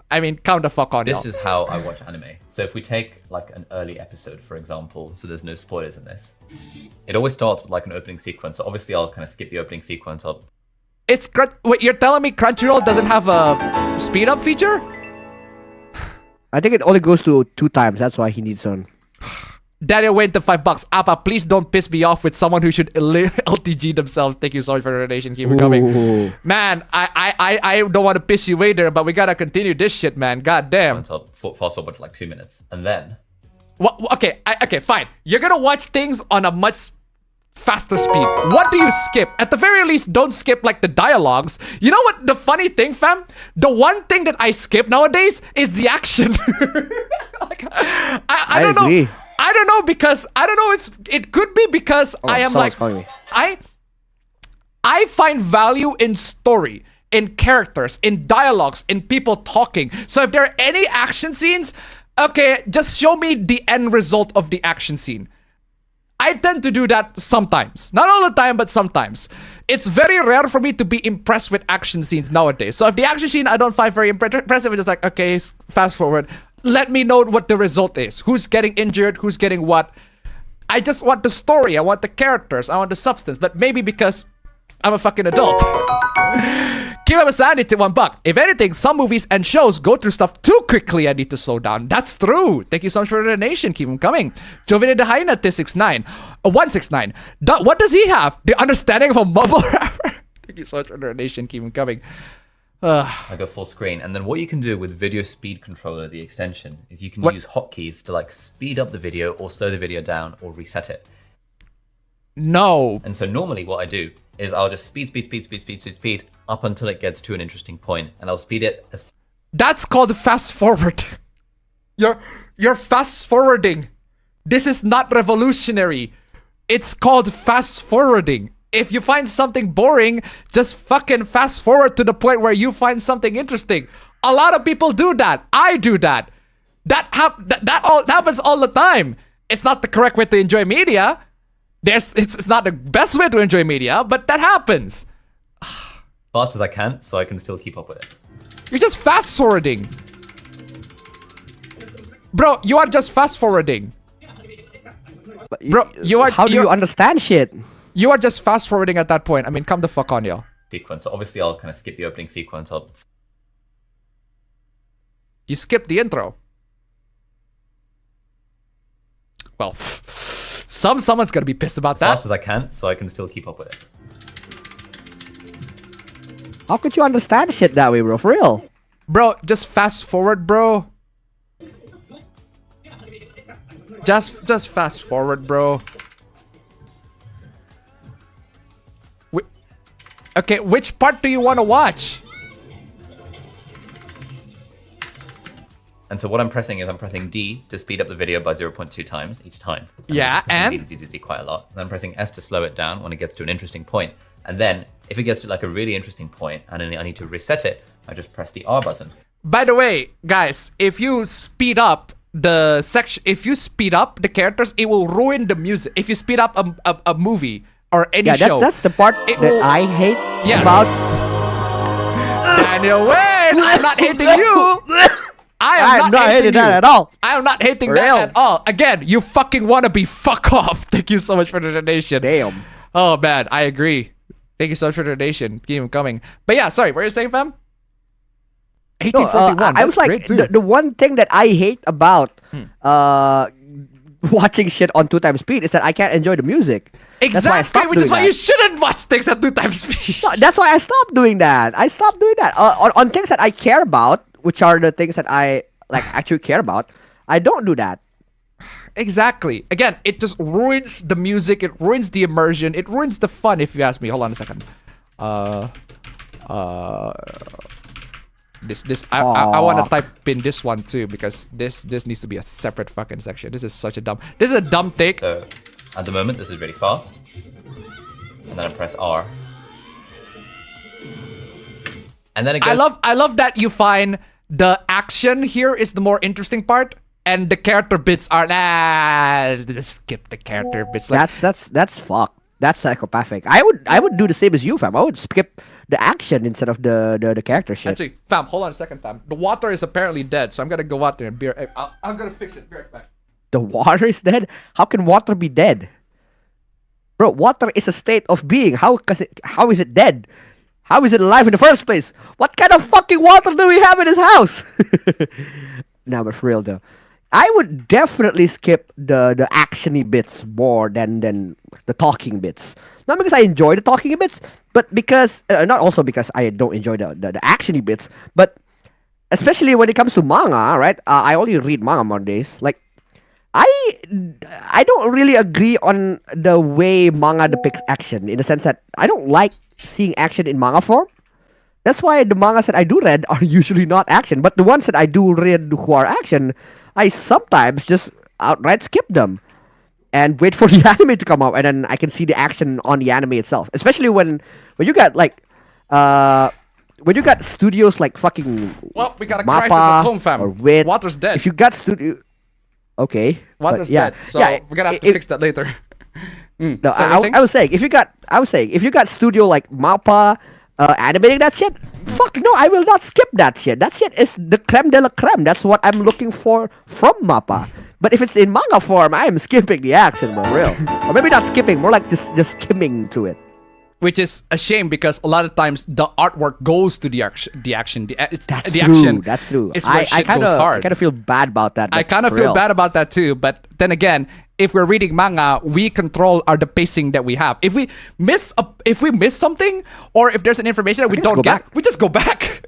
I mean, count the fuck on This is how I watch anime. So if we take like an early episode, for example, so there's no spoilers in this. It always starts with like an opening sequence. So obviously I'll kind of skip the opening sequence. Wait, you're telling me Crunchyroll doesn't have a speed up feature? I think it only goes to 2 times. That's why he needs one. Daniel went to $5. Appa, please don't piss me off with someone who should LTG themselves. Thank you so much for the donation. Keep it coming. Man, I don't want to piss you away there, but we gotta continue this shit, man. God damn. I'll fast forward for like 2 minutes. And then... Okay, fine. You're gonna watch things on a much faster speed. What do you skip? At the very least, don't skip like the dialogues. You know what the funny thing, fam? The one thing that I skip nowadays is the action. Like, I don't agree. know. I don't know because it could be because I am like I find value in story, in characters, in dialogues, in people talking. So if there are any action scenes, okay, just show me the end result of the action scene. I tend to do that sometimes. Not all the time, but sometimes. It's very rare for me to be impressed with action scenes nowadays. So if the action scene I don't find very impressive, it's just like, okay, fast forward. Let me know what the result is. Who's getting injured? Who's getting what? I just want the story. I want the characters. I want the substance. But maybe because I'm a fucking adult. Keep up a sanity to $1. If anything, some movies and shows go through stuff too quickly. I need to slow down. That's true. Thank you so much for the donation. Keep them coming. Jovine Dehaina 169. What does he have? The understanding of a mumble rapper. Thank you so much for the donation. Keep them coming. I go full screen, and then what you can do with Video Speed Controller, the extension, is you can use hotkeys to like speed up the video or slow the video down or reset it. No. And so normally what I do is I'll just speed up until it gets to an interesting point, and I'll speed it as... That's called fast forward. You're fast forwarding. This is not revolutionary. It's called fast forwarding. If you find something boring, just fucking fast forward to the point where you find something interesting. A lot of people do that. I do that. That happens all the time. It's not the correct way to enjoy media. It's not the best way to enjoy media, but that happens. Fast as I can, so I can still keep up with it. You're just fast forwarding. Bro, you are just fast forwarding. Bro, How do you understand shit? You are just fast forwarding at that point. I mean, come the fuck on, yo. Sequence. Obviously, I'll kind of skip the opening sequence. You skipped the intro. Well, someone's gonna be pissed about that. As fast as I can, so I can still keep up with it. How could you understand shit that way, bro? For real? Bro, just fast forward, bro. Just fast forward, bro. Okay, which part do you want to watch? And so what I'm pressing is I'm pressing D to speed up the video by 0.2 times each time. Yeah, and? D quite a lot. And I'm pressing S to slow it down when it gets to an interesting point. And then if it gets to like a really interesting point and then I need to reset it, I just press the R button. By the way, guys, if you speed up the section, if you speed up the characters, it will ruin the music. If you speed up a movie or any show. That's the part that I hate about... Daniel Wayne, I'm not hating you. I am not hating that at all. I am not hating that at all. Again, you fucking wannabe, fuck off. Thank you so much for the donation. Damn. Oh man, I agree. Thank you so much for the donation. Keep them coming. But yeah, sorry, what are you saying, fam? 1841. I was like, the one thing that I hate about watching shit on 2x speed is that I can't enjoy the music. Exactly, which is why you shouldn't watch things at 2x speed. No, that's why I stopped doing that. On things that I care about, which are the things that I like actually care about, I don't do that. Exactly. Again, it just ruins the music, it ruins the immersion, it ruins the fun, if you ask me. Hold on a second. I want to type in this one too, because this needs to be a separate fucking section. This is a dumb take. So at the moment this is really fast. And then I press R. And then it goes... I love that you find the action here is the more interesting part, and the character bits are skip the character bits. Like, that's fucked. That's psychopathic. I would do the same as you, fam. I would skip the action instead of the character shit. Actually, fam, hold on a second, fam. The water is apparently dead, so I'm gonna go out there and I'm gonna fix it. Be right back. The water is dead? How can water be dead? Bro, water is a state of being. How is it dead? How is it alive in the first place? What kind of fucking water do we have in this house? Nah, but for real though, I would definitely skip the actiony bits more than the talking bits. Not because I enjoy the talking bits, but because not also because I don't enjoy the actiony bits, but especially when it comes to manga, right? I only read manga nowadays. Like, I don't really agree on the way manga depicts action, in the sense that I don't like seeing action in manga form. That's why the mangas that I do read are usually not action, but the ones that I do read who are action, I sometimes just outright skip them and wait for the anime to come out, and then I can see the action on the anime itself. Especially when you got like when you got studios like fucking we got a Mappa crisis at home, fam. or Wit. Water's dead. If you got studio, okay, water's yeah, dead. So we're gonna have to fix that later. No, I was saying if you got studio like Mappa animating that shit, fuck no, I will not skip that shit. That shit is the creme de la creme. That's what I'm looking for from Mappa. But if it's in manga form, I am skipping the action, for real. Or maybe not skipping, more like just skimming to it. Which is a shame, because a lot of times the artwork goes to the action. That's the true. action. That's true. Is where shit goes hard. I kind of feel bad about that. I kind of feel bad about that too. But then again, if we're reading manga, we control the pacing that we have. If we miss something, or if there's an information that we don't get, we just go back.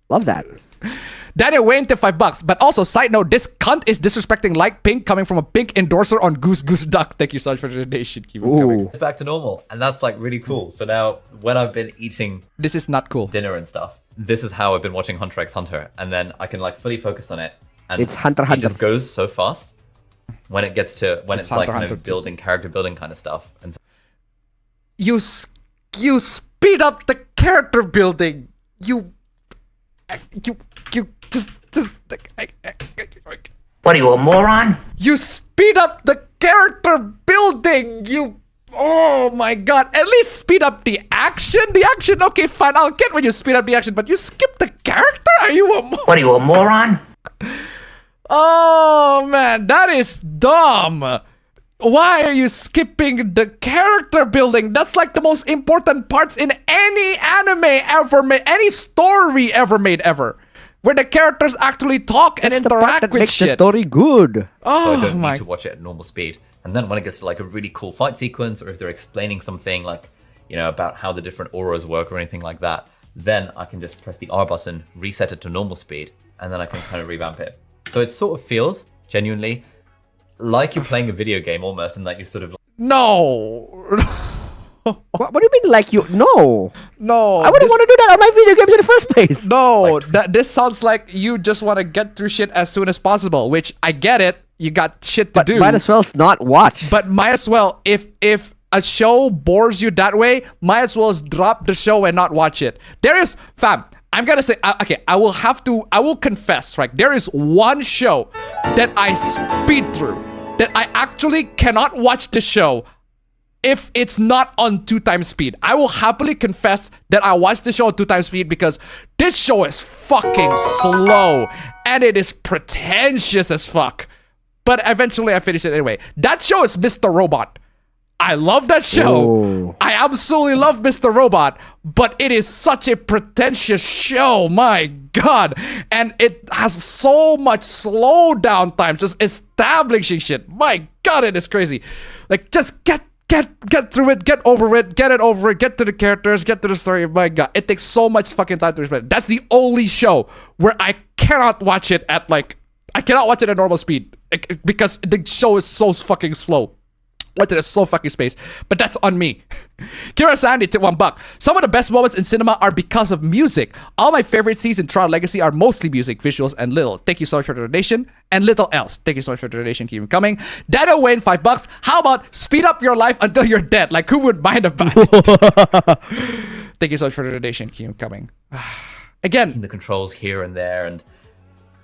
Love that. Daniel Wayne to $5. But also, side note, this cunt is disrespecting Like Pink, coming from a pink endorser on Goose Duck. Thank you so much for the donation. Keep it coming. It's back to normal, and that's like really cool. So now, when I've been eating this is not cool dinner and stuff, this is how I've been watching Hunter x Hunter, and then I can like fully focus on it. And it's Hunter x Hunter. It just goes so fast when it gets to it's like kind Hunter of building character building kind of stuff. And so you speed up the character building. You just just What are you, a moron? you speed up the character building. You, oh my god! At least speed up the action. The action, okay, fine. I'll get when you speed up the action, but you skip the character. Are you a What are you, a moron? Oh man, that is dumb. Why are you skipping the character building? That's like the most important parts in any anime ever made, any story ever made ever, where the characters actually talk and interact That with makes the shit. story good. So I Oh don't my! need to watch it at normal speed. And then when it gets to like a really cool fight sequence, or if they're explaining something like, you know, about how the different auras work or anything like that, then I can just press the R button, reset it to normal speed, and then I can kind of revamp it. So it sort of feels genuinely like you're playing a video game almost, and that you're sort of No. What do you mean, like you? No. No. I wouldn't want to do that on my video games in the first place. No, this sounds like you just want to get through shit as soon as possible, which I get it. You got shit to do. Might as well not watch. But might as well, if a show bores you that way, might as well just drop the show and not watch it. There is, fam, I'm gonna say, okay, I will confess, right? There is one show that I speed through, that I actually cannot watch the show if it's not on 2x speed. I will happily confess that I watched the show on 2x speed because this show is fucking slow and it is pretentious as fuck. But eventually I finished it anyway. That show is Mr. Robot. I love that show. Ooh. I absolutely love Mr. Robot, but it is such a pretentious show. My god. And it has so much slow down time, just establishing shit. My god, it is crazy. Like, just get through it, get over it, get to the characters, get to the story. My god, it takes so much fucking time to respect it. That's the only show where I cannot watch it at I cannot watch it at normal speed because the show is so fucking slow. Went to the slow fucking space, but that's on me. Kira Sandy to $1. Some of the best moments in cinema are because of music. All my favorite scenes in Tron Legacy are mostly music, visuals, and little. Thank you so much for the donation, and little else. Thank you so much for the donation. Keep them coming. Dado Wayne, $5. How about speed up your life until you're dead? Like, who would mind about it? Thank you so much for the donation. Keep them coming. Again, the controls here and there, and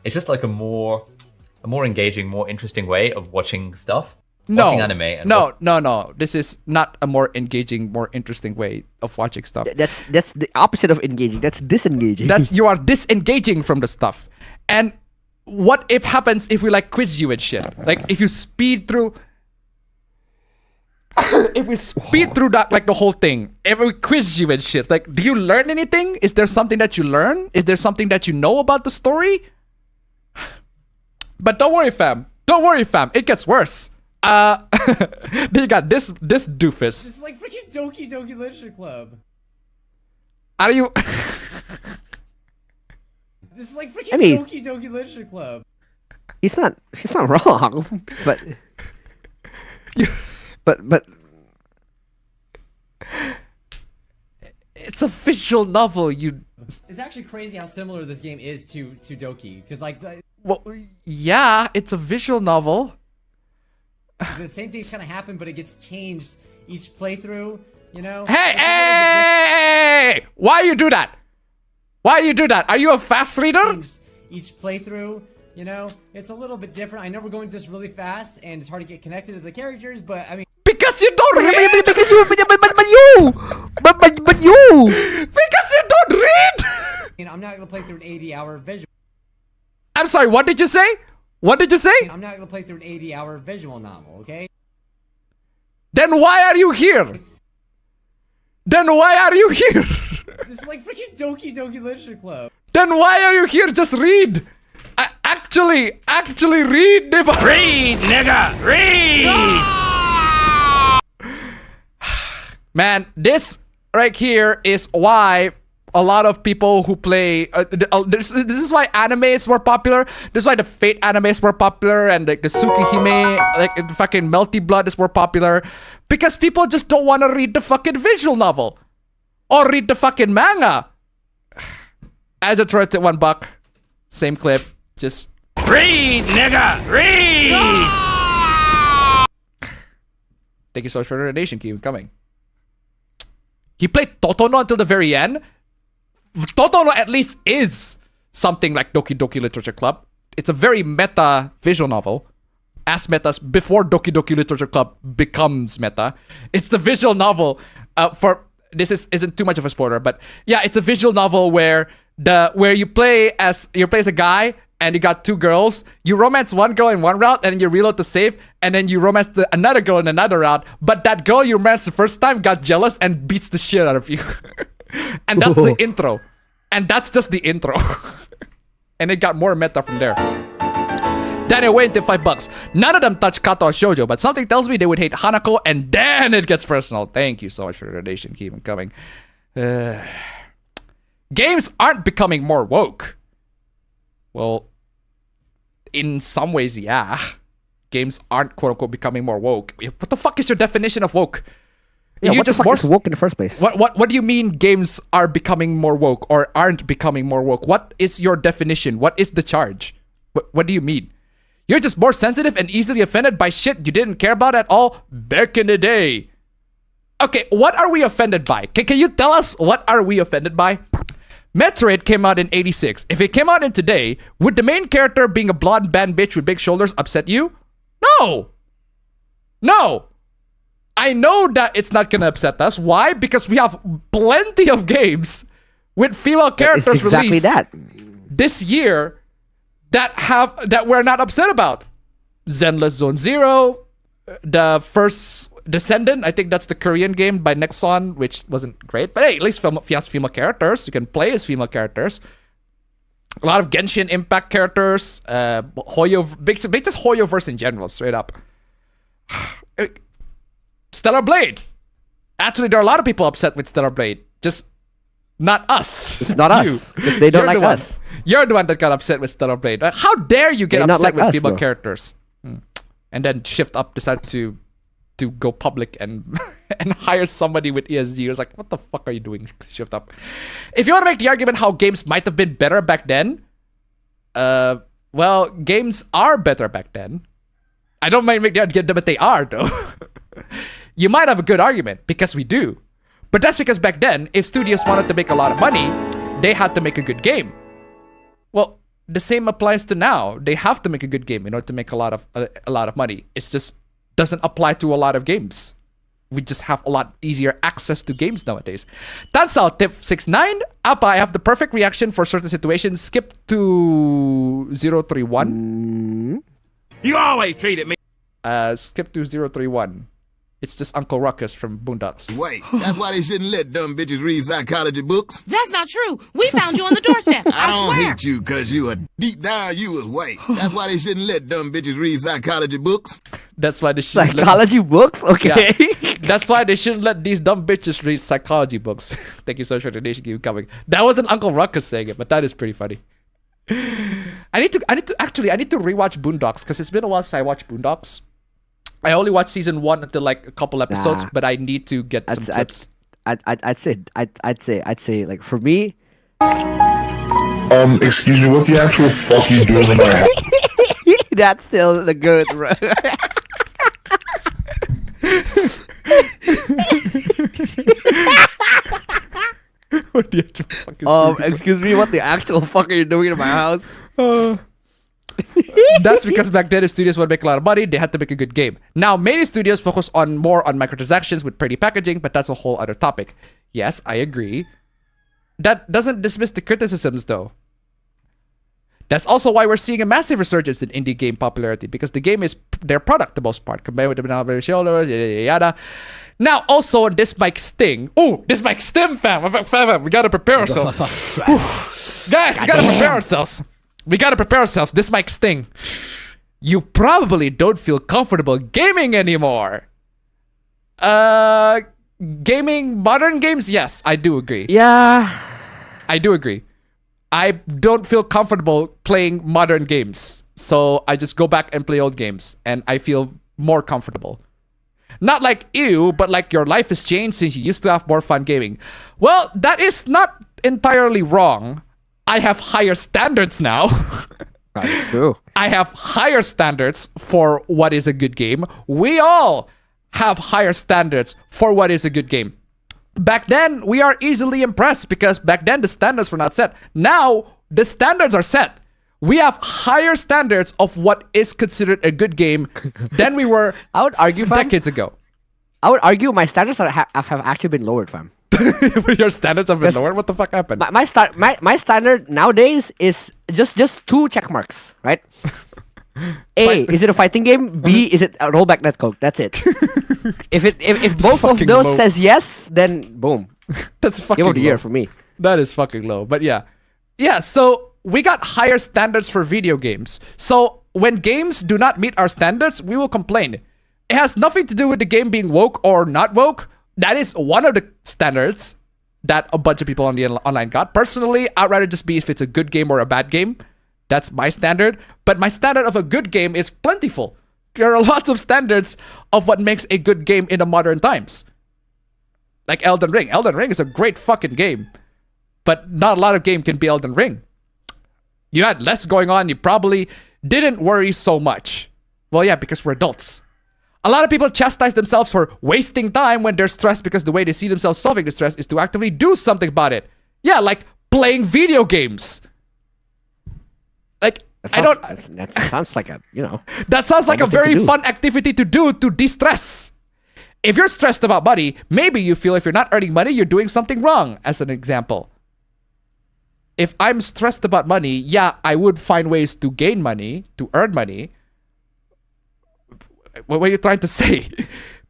it's just like a more engaging, more interesting way of watching stuff. Watching anime. And No. This is not a more engaging, more interesting way of watching stuff. That's the opposite of engaging. That's disengaging. You are disengaging from the stuff. And what if happens if we like quiz you and shit? Like if you speed through if we speed through that, like the whole thing, if we quiz you and shit, like, do you learn anything? Is there something that you learn? Is there something that you know about the story? But don't worry, fam. It gets worse. Then you got this doofus. This is like freaking Doki Doki Literature Club. Are you? This is like freaking Doki Doki Literature Club. He's not wrong, but it's a visual novel. It's actually crazy how similar this game is to Doki, because like. Well, yeah, it's a visual novel. The same things kind of happen, but it gets changed each playthrough, you know? Hey! Why you do that? Are you a fast reader? Each playthrough, you know? It's a little bit different. I know we're going this really fast, and it's hard to get connected to the characters, but I mean... Because you don't read! Because you... But you! Because you don't read! I'm not going to play through an 80-hour visual. I'm sorry, what did you say? I'm not gonna play through an 80-hour visual novel, okay? Then why are you here? This is like freaking Doki Doki Literature Club. Then why are you here? Just read. Actually read, nigga. Read, nigga. Read. Ah! Man, this right here is why a lot of people who play this is why anime is more popular. This is why the Fate anime is more popular, and like the Tsukihime, like the fucking Melty Blood is more popular, because people just don't want to read the fucking visual novel or read the fucking manga. Add a threat at $1. Same clip, just read, nigga, read. Ah! Thank you so much for the donation. Keep coming. He played Totono until the very end. Totono at least is something like Doki Doki Literature Club. It's a very meta visual novel. As metas before Doki Doki Literature Club becomes meta. It's the visual novel isn't too much of a spoiler, but yeah, it's a visual novel where you play as a guy and you got two girls. You romance one girl in one route and then you reload to save, and then you romance another girl in another route. But that girl you romanced the first time got jealous and beats the shit out of you. And that's the intro. And that's just the intro. And it got more meta from there. Daniel Wayne did $5. None of them touch Kato or Shoujo, but something tells me they would hate Hanako, and then it gets personal. Thank you so much for the donation. Keep them coming. Games aren't becoming more woke. Well, in some ways, yeah. Games aren't quote-unquote becoming more woke. What the fuck is your definition of woke? Yeah, what the fuck is woke in the first place? What do you mean games are becoming more woke or aren't becoming more woke? What is your definition? What is the charge? What do you mean? You're just more sensitive and easily offended by shit you didn't care about at all back in the day. Okay, what are we offended by? Can you tell us what are we offended by? Metroid came out in 86. If it came out in today, would the main character being a blonde band bitch with big shoulders upset you? No. No. I know that it's not gonna upset us. Why? Because we have plenty of games with female characters released this year that we're not upset about. Zenless Zone Zero, the first Descendant, I think that's the Korean game by Nexon, which wasn't great, but hey, at least he has female characters. You can play as female characters. A lot of Genshin Impact characters, just Hoyoverse in general, straight up. Stellar Blade. Actually, there are a lot of people upset with Stellar Blade, just not us. It's not us. They don't like us. You're the one that got upset with Stellar Blade. How dare you get upset with female characters? And then Shift Up decided to go public and and hire somebody with ESG. It was like, what the fuck are you doing, Shift Up? If you want to make the argument how games might have been better back then, well, games are better back then. I don't mind making the argument, but they are, though. You might have a good argument, because we do. But that's because back then, if studios wanted to make a lot of money, they had to make a good game. Well, the same applies to now. They have to make a good game in order to make a lot of money. It's just doesn't apply to a lot of games. We just have a lot easier access to games nowadays. Tansao tip 69. Appa, I have the perfect reaction for certain situations. Skip to 031. You always treated me. Skip to 031. It's just Uncle Ruckus from Boondocks. Wait, that's why they shouldn't let dumb bitches read psychology books? That's not true. We found you on the doorstep. I don't swear. hate you because you are deep down you was white. That's why they shouldn't let dumb bitches read psychology books. That's why they shouldn't psychology books? Okay. Yeah. That's why they shouldn't let these dumb bitches read psychology books. Thank you so much for the donation. Keep coming. That wasn't Uncle Ruckus saying it, but that is pretty funny. I need to rewatch Boondocks because it's been a while since I watched Boondocks. I only watched season 1 until like a couple episodes, but I need to get some clips. I'd say like for me. Excuse me, what the actual fuck are you doing in my house? That's still the good, bro. What the actual fuck is excuse me, what the actual fuck are you doing in my house? That's because back then, if studios would make a lot of money, they had to make a good game. Now, many studios focus more on microtransactions with pretty packaging, but that's a whole other topic. Yes, I agree. That doesn't dismiss the criticisms, though. That's also why we're seeing a massive resurgence in indie game popularity, because the game is their product, the most part, compared with the shoulders, yada, yada, yada. Now, also, this mic sting. Oh, this mic stim, fam. We gotta prepare ourselves. Guys, we gotta prepare ourselves. We gotta prepare ourselves. This mic sting. You probably don't feel comfortable gaming anymore. Gaming modern games? Yes, I do agree. Yeah. I do agree. I don't feel comfortable playing modern games. So I just go back and play old games. And I feel more comfortable. Not like you, but like your life has changed since you used to have more fun gaming. Well, that is not entirely wrong. I have higher standards now. That's true. I have higher standards for what is a good game. We all have higher standards for what is a good game. Back then, we are easily impressed because back then the standards were not set. Now, the standards are set. We have higher standards of what is considered a good game than we were I would argue, fam, decades ago. I would argue my standards have actually been lowered, fam. Your standards have been lowered? What the fuck happened? My standard nowadays is just 2 check marks, right? A, is it a fighting game? B, is it a rollback netcode? That's it. if both of those low. says yes, then boom. That's fucking Game of the low. year for me. That is fucking low. But yeah. Yeah, so we got higher standards for video games. So when games do not meet our standards, we will complain. It has nothing to do with the game being woke or not woke. That is one of the standards that a bunch of people on the online got. Personally, I'd rather just be if it's a good game or a bad game. That's my standard. But my standard of a good game is plentiful. There are lots of standards of what makes a good game in the modern times. Like Elden Ring. Elden Ring is a great fucking game. But not a lot of game can be Elden Ring. You had less going on. You probably didn't worry so much. Well, yeah, because we're adults. A lot of people chastise themselves for wasting time when they're stressed because the way they see themselves solving the stress is to actively do something about it. Yeah, like playing video games. Like, That sounds like a, That sounds like a normal thing to very do. fun activity to do to de-stress. If you're stressed about money, maybe you feel if you're not earning money, you're doing something wrong, as an example. If I'm stressed about money, yeah, I would find ways to gain money, to earn money. What were you trying to say?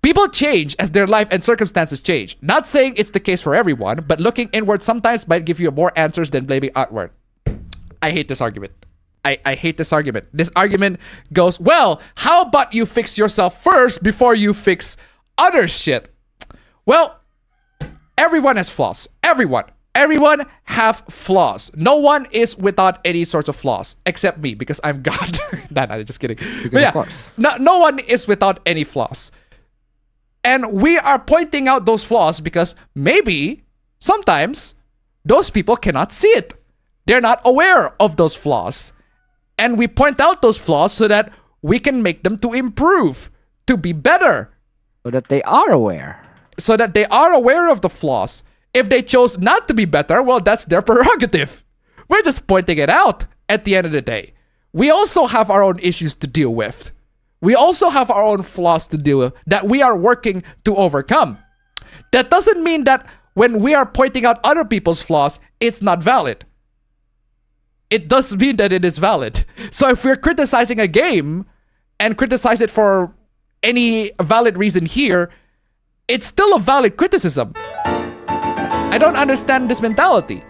People change as their life and circumstances change. Not saying it's the case for everyone, but looking inward sometimes might give you more answers than blaming outward. I hate this argument. I hate this argument. This argument goes, well, how about you fix yourself first before you fix other shit? Well, everyone has flaws. Everyone have flaws. No one is without any sorts of flaws except me because I'm God. Nah, just kidding. But yeah, no one is without any flaws. And we are pointing out those flaws because maybe sometimes those people cannot see it. They're not aware of those flaws. And we point out those flaws so that we can make them to improve, to be better. So that they are aware. So that they are aware of the flaws. If they chose not to be better, well, that's their prerogative. We're just pointing it out at the end of the day. We also have our own issues to deal with. We also have our own flaws to deal with that we are working to overcome. That doesn't mean that when we are pointing out other people's flaws, it's not valid. It does mean that it is valid. So if we're criticizing a game and criticize it for any valid reason here, it's still a valid criticism. I don't understand this mentality.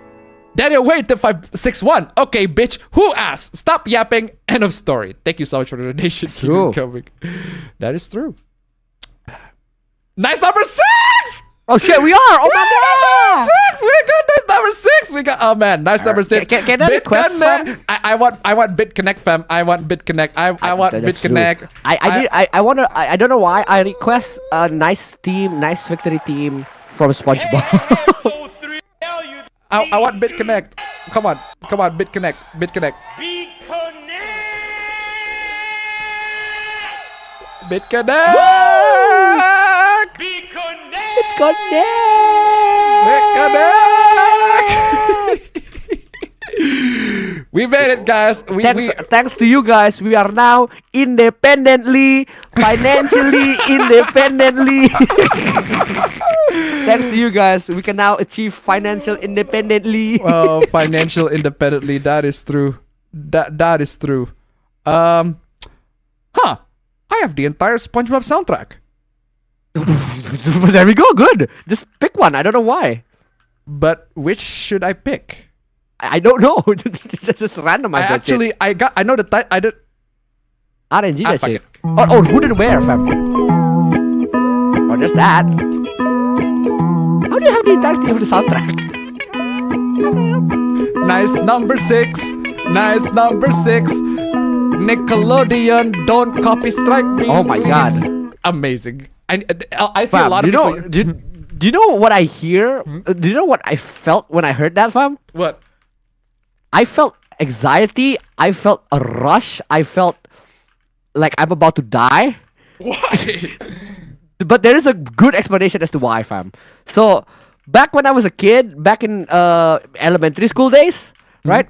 Daniel, wait till 561. Okay, bitch, who asked? Stop yapping. End of story. Thank you so much for the donation. True. That is true. Nice number 6! Oh shit, we are! Oh my god! 6! We got nice number 6! We got, oh man, nice number 6. Can I request, fam? I want BitConnect, fam. I want BitConnect. I want BitConnect. I don't know why I request a nice team, nice victory team from SpongeBob. I want BitConnect. Come on, BitConnect. BitConnect. We made it, guys. Thanks to you guys, we are now independently, financially independently. Thanks to you guys, we can now achieve financial independently. Oh, financial independently. That is true. That is true. I have the entire SpongeBob soundtrack. There we go. Good. Just pick one. I don't know why. But which should I pick? I don't know. Just randomize that shit. I know the title. I did. RNG that shit. Oh, who did where, fam? Oh, just that. How do you have the entirety of the soundtrack? Nice number 6. Nice number 6. Nickelodeon, don't copy strike me. Oh my god. Amazing. I see a lot of people. Do you know what I hear? Do you know what I felt when I heard that, fam? What? I felt anxiety. I felt a rush. I felt like I'm about to die. Why? But there is a good explanation as to why, fam. So, back when I was a kid, back in elementary school days, right?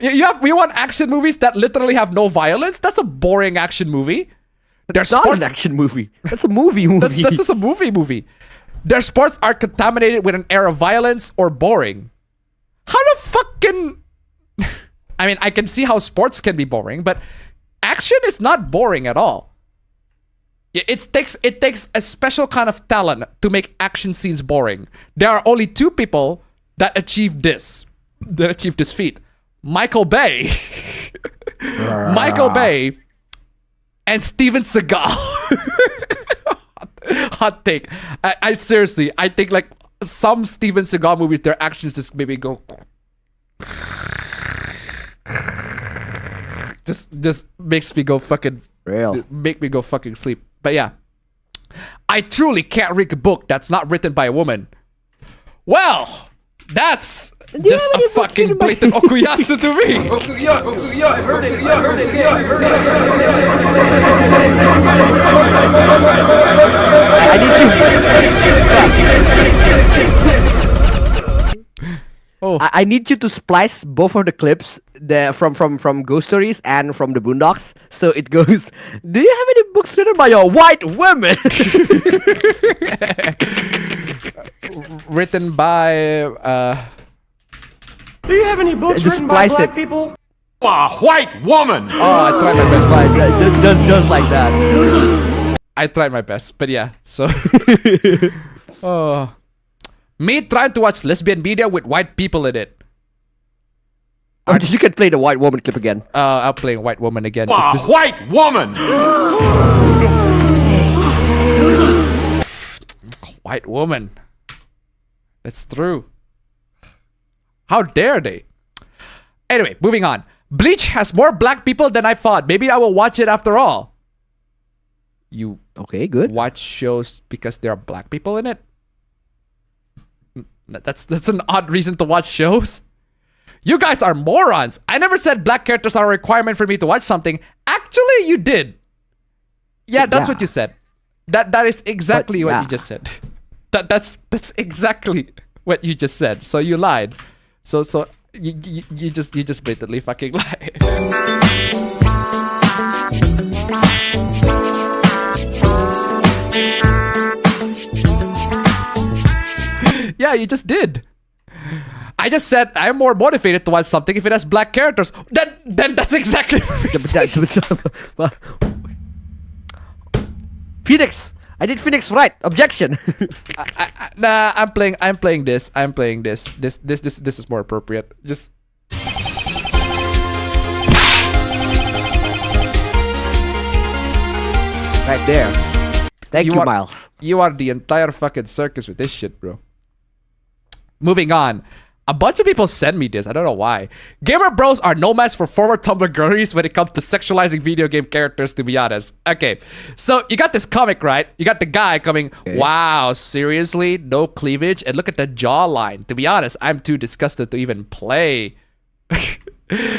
We want action movies that literally have no violence. That's a boring action movie. That's not an action movie. That's a movie. That's just a movie. Their sports are contaminated with an air of violence or boring. How the fucking... I mean, I can see how sports can be boring, but action is not boring at all. It takes a special kind of talent to make action scenes boring. There are only 2 people that achieve this feat. Michael Bay. Michael Bay and Steven Seagal. Hot take. I seriously, I think like some Steven Seagal movies, their actions just maybe go... Just makes me go fucking... Real. Make me go fucking sleep. But yeah. I truly can't read a book that's not written by a woman. Well, that's just a fucking blatant okuyasu to me. I need you to splice both of the clips from Ghost Stories and from the Boondocks. So it goes, do you have any books written by your white women? Written by... Do you have any books Just written by splice black it. people? A white woman! Oh, I tried my best. Just like that. I tried my best, but yeah, so... Oh... Me trying to watch lesbian media with white people in it. Oh, you can play the white woman clip again. I'll play white woman again. A white woman! White woman. That's true. How dare they? Anyway, moving on. Bleach has more black people than I thought. Maybe I will watch it after all. You okay? Good. Watch shows because there are black people in it? That's an odd reason to watch shows. You guys are morons. I never said black characters are a requirement for me to watch something. Actually, you did. Yeah, that's what you said. That is exactly what you just said. That's exactly what you just said. So you lied. So you just blatantly fucking lied. Yeah, you just did. I just said I'm more motivated to watch something if it has black characters. Then that's exactly what Phoenix. I did Phoenix right. Objection. Nah, I'm playing this. This is more appropriate. Just right there. Thank you, Miles. You are the entire fucking circus with this shit, bro. Moving on. A bunch of people send me this. I don't know why. Gamer bros are no match for former Tumblr girlies when it comes to sexualizing video game characters, to be honest. Okay, so you got this comic, right? You got the guy coming, wow, seriously? No cleavage? And look at the jawline. To be honest, I'm too disgusted to even play.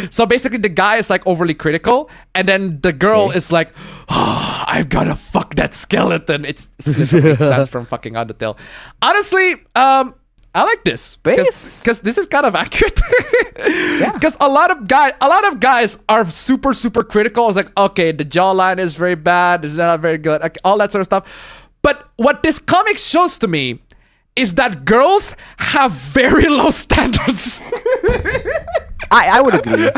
So basically the guy is like overly critical, and then the girl is like, oh, I'm gonna fuck that skeleton. It's literally sense from fucking Undertale. Honestly, I like this because this is kind of accurate. Because a lot of guys are super critical. It's like, okay, the jawline is very bad, it's not very good, okay, all that sort of stuff. But what this comic shows to me is that girls have very low standards. I would agree.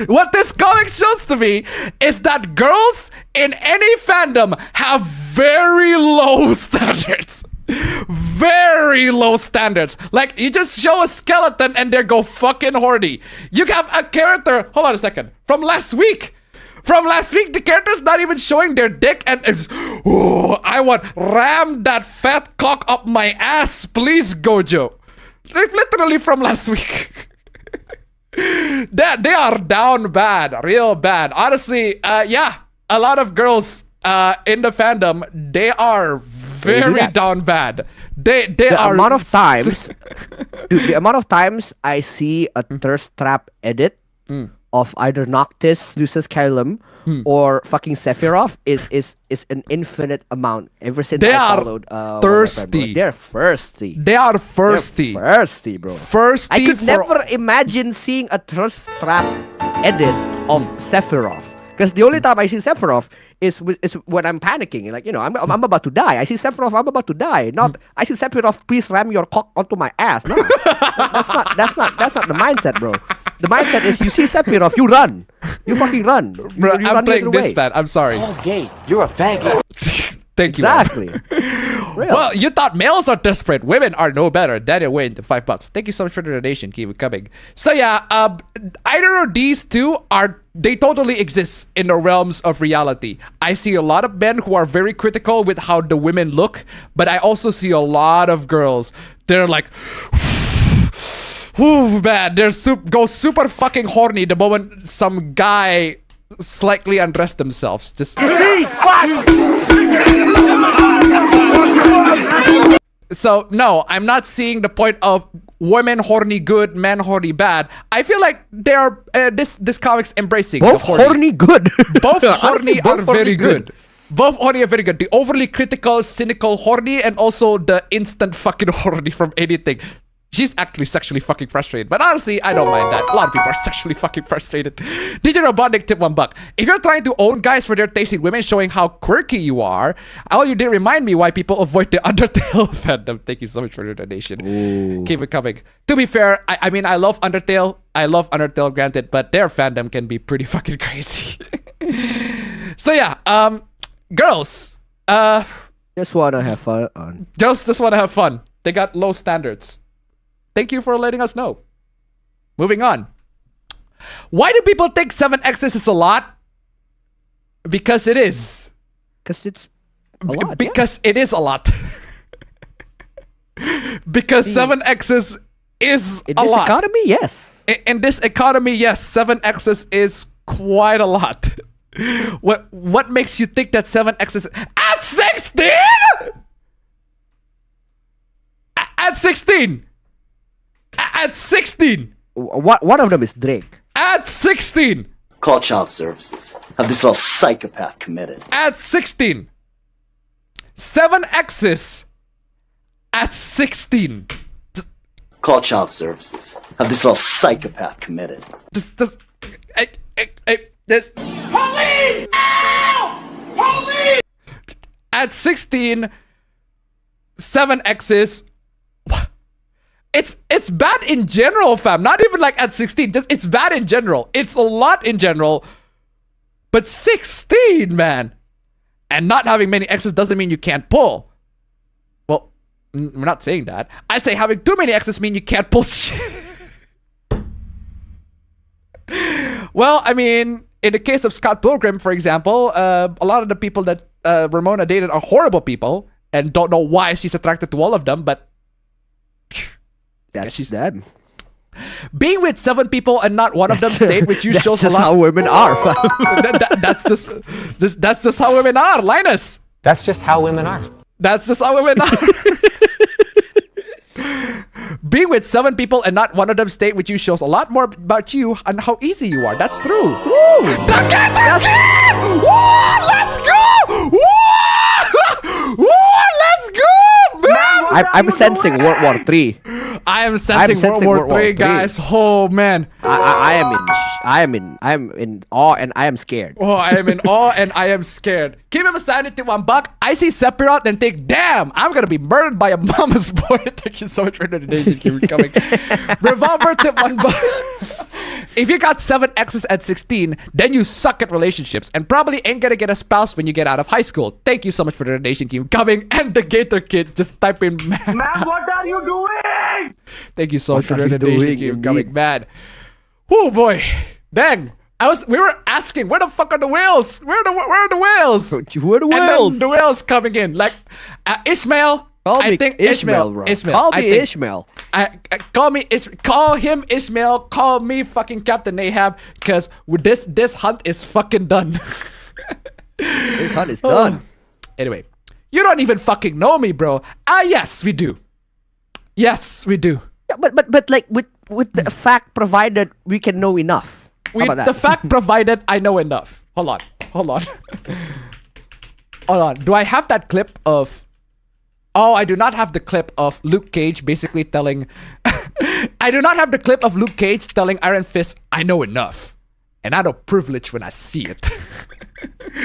What this comic shows to me is that girls in any fandom have very low standards. Very low standards. Like, you just show a skeleton and they go fucking horny. You have a character, hold on a second, from last week, the character's not even showing their dick and it's, oh, I want ram that fat cock up my ass, please, Gojo. Like, literally from last week. They are down bad, real bad. Honestly, yeah, a lot of girls in the fandom, they are very down bad. They the are amount of times, dude, the amount of times I see a thirst trap edit of either Noctis, Lucis Caelum, or fucking Sephiroth is an infinite amount. Ever since They I are followed, thirsty. They're thirsty. They are thirsty. They're thirsty, bro. Thirsty I could for- never imagine seeing a thirst trap edit of Sephiroth. Because the only time I see Sephiroth is when I'm panicking. Like, I'm about to die. I see Sephiroth, I'm about to die. Not, I see Sephiroth, please ram your cock onto my ass. No, that's not the mindset, bro. The mindset is you see Sephiroth, you run. You fucking run. Bro, you I'm run the playing other this, way. man. I'm sorry. Paul's gay. You're a faggot. Thank you. man. Exactly. Real. Well, you thought males are desperate. Women are no better. Daniel Wayne, $5. Thank you so much for the donation. Keep it coming. So yeah, either of these two they totally exist in the realms of reality. I see a lot of men who are very critical with how the women look, but I also see a lot of girls. They're like, "Ooh, man," go super fucking horny the moment some guy slightly undress themselves. Just so no, I'm not seeing the point of women horny good, men horny bad. I feel like they are this comic's embracing Both the horny. horny good. Both horny both are horny very good. good. Both horny are very good. The overly critical, cynical horny, and also the instant fucking horny from anything. She's actually sexually fucking frustrated. But honestly, I don't mind that. A lot of people are sexually fucking frustrated. DJ Robotic tip $1. If you're trying to own guys for their taste in women showing how quirky you are, all you did remind me why people avoid the Undertale fandom. Thank you so much for your donation. Ooh. Keep it coming. To be fair, I mean, I love Undertale. I love Undertale, granted, but their fandom can be pretty fucking crazy. So yeah, girls. Just wanna have fun. Girls just wanna have fun. They got low standards. Thank you for letting us know. Moving on. Why do people think 7Xs is a lot? Because it is. Because it's a lot. Because it is a lot. Because 7Xs is In a this lot. economy, yes. In this economy, yes, 7Xs is quite a lot. What makes you think that 7Xs at 16? At 16. At 16. One of them is Drake. At 16. Call child services. Have this little psychopath committed. At 16. 7Xs. At 16. Call child services. Have this little psychopath committed. This. Police! Ow! Police! At 16, 7Xs. It's bad in general, fam. Not even like at 16. Just it's bad in general. It's a lot in general. But 16, man. And not having many X's doesn't mean you can't pull. Well, we're not saying that. I'd say having too many X's mean you can't pull shit. Well, I mean, in the case of Scott Pilgrim, for example, a lot of the people that Ramona dated are horrible people and don't know why she's attracted to all of them, but she's dead. Being with 7 people and not one of them stayed with you That's shows a just lot. how women are. That's just how women are, Linus. That's just how women are. That's just how women are. Being with 7 people and not one of them stayed with you shows a lot more about you and how easy you are. That's true. Woo! Let's go! Woo! Let's go, man! I'm sensing World War III. I am sensing World War III, guys. Oh man, I am in awe and I am scared. Oh, I am in awe and I am scared. Keep him sanity $1. I see Sephiroth and think, damn, I'm gonna be murdered by a mama's boy. Thank you so much for the donation. Keep it coming. Revolver tip $1. If you got 7Xs at 16, then you suck at relationships and probably ain't gonna get a spouse when you get out of high school. Thank you so much for the donation. Keep coming. And the Gator Kid, just type in man, what are you doing? Thank you so much for are the you donation. doing, Keep indeed? coming, man. Oh boy, dang. We were asking, where the fuck are the whales? Where are the whales? Where are the And whales? then the whales coming in. Like, Ishmael. I think Ishmael. bro. Ishmael. Call I me think- Ishmael. Call him Ishmael. Call me fucking Captain Ahab. Because this hunt is fucking done. This hunt is done. Anyway, you don't even fucking know me, bro. Yes, we do. Yes, we do. Yeah, but like with the fact provided we can know enough. with about that? the fact provided, I know enough. Hold on. Hold on. Do I have that clip of... Oh, I do not have the clip of Luke Cage basically telling... I do not have the clip of Luke Cage telling Iron Fist, I know enough. And I know privilege when I see it.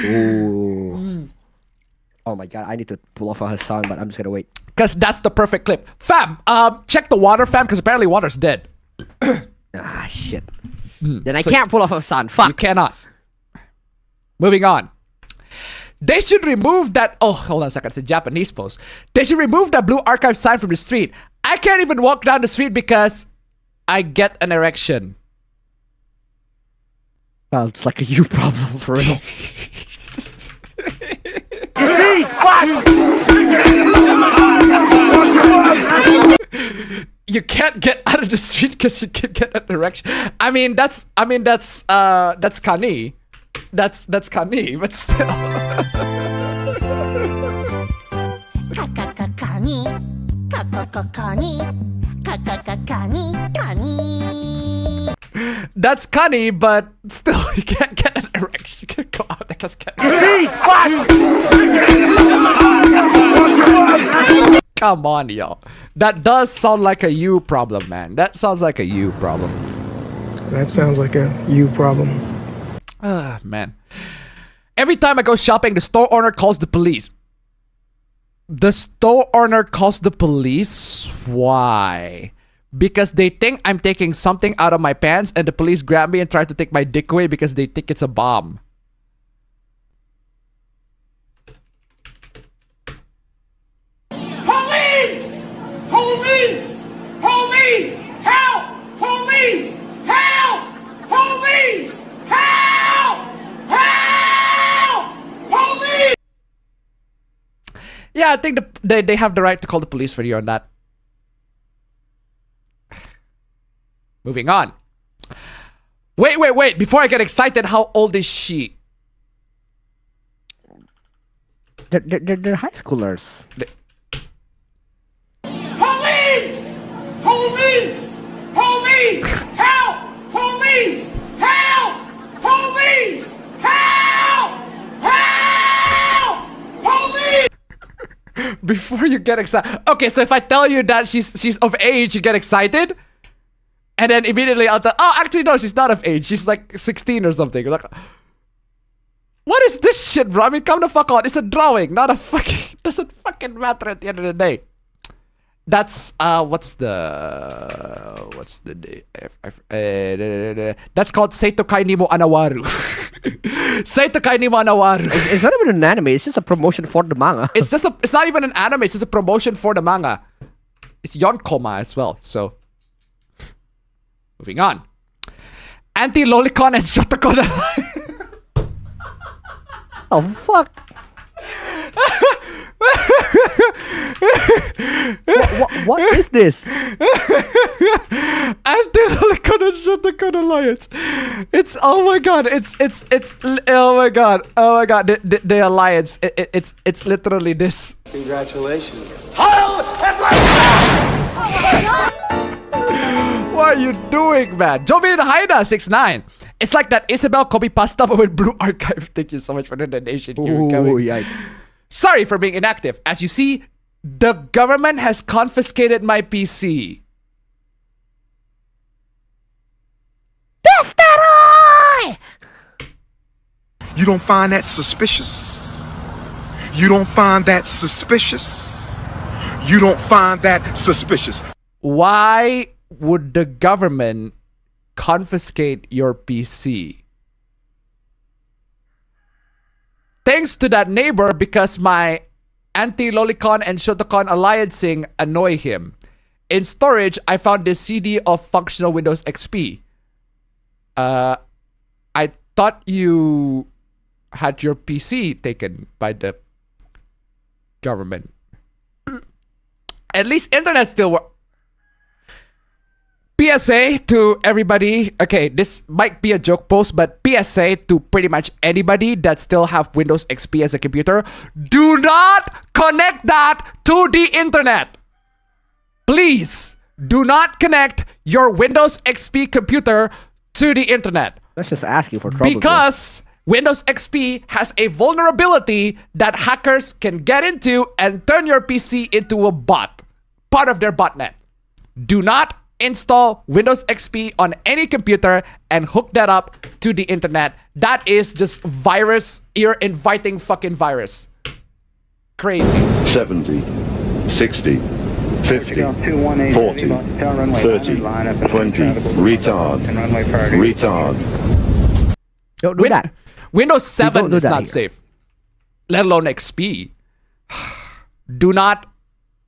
Ooh. Oh my god, I need to pull off on Hassan, but I'm just gonna wait. Because that's the perfect clip. Fam, check the water, fam, because apparently water's dead. Ah, shit. Then I can't pull off Hassan. Fuck. You cannot. Moving on. They should remove that... Oh, hold on a second. It's a Japanese post. They should remove that blue archive sign from the street. I can't even walk down the street because I get an erection. Well, it's like a you problem, for real. You see? You can't get out of the street because you can get an erection. I mean that's Kani. That's Kani, but still. That's Kani, but still you can't get an erection. You can't go out because You see? Come on, yo. That does sound like a you problem, man. That sounds like a you problem. That sounds like a you problem. Ah, man. Every time I go shopping, the store owner calls the police. The store owner calls the police? Why? Because they think I'm taking something out of my pants and the police grab me and try to take my dick away because they think it's a bomb. Police! Police! Police! Help! Police! Help! Police! Help! Help! Police! Yeah, I think they have the right to call the police for you on that. Moving on. Wait. Before I get excited, how old is she? They're high schoolers. Police! Police! Police! Help! Police! Help! Police! Help! Help! Police! Before you get excited. Okay, so if I tell you that she's of age, you get excited? And then immediately I'll tell, oh, actually, no, she's not of age. She's like 16 or something. Like, what is this shit, bro? I mean, come the fuck on. It's a drawing, not a fucking... It doesn't fucking matter at the end of the day. That's, what's the day? That's called Seitokai ni mo Anawaru. Seitokai ni mo Anawaru. It's not even an anime. It's just a promotion for the manga. It's not even an anime. It's just a promotion for the manga. It's Yonkoma as well, so... Moving on. Anti-lolicon and shotacon. Oh, fuck. what is this? Anti-lolicon and shotacon alliance. It's, oh my god. It's oh my god. Oh my god. The alliance. It's literally this. Congratulations. What are you doing, man? Jovi Haida 69. It's like that Isabel copy pasta but with blue archive. Thank you so much for the donation. Yikes. Sorry for being inactive. As you see, the government has confiscated my PC. You don't find that suspicious? You don't find that suspicious? You don't find that suspicious? Why would the government confiscate your PC? Thanks to that neighbor, because my anti-lolicon and shotacon alliancing annoy him. In storage, I found this CD of functional Windows XP. I thought you had your PC taken by the government. At least internet still works. PSA to everybody. Okay, this might be a joke post, but PSA to pretty much anybody that still have Windows XP as a computer. Do not connect that to the internet. Please do not connect your Windows XP computer to the internet. That's just asking for trouble. Because Windows XP has a vulnerability that hackers can get into and turn your PC into a bot, part of their botnet. Do not install Windows XP on any computer and hook that up to the internet. That is just virus, ear-inviting fucking virus. Crazy. 70, 60, 50, 40, 30, 20, retard, retard. Don't do that. Windows 7 is not here. safe, let alone XP. Do not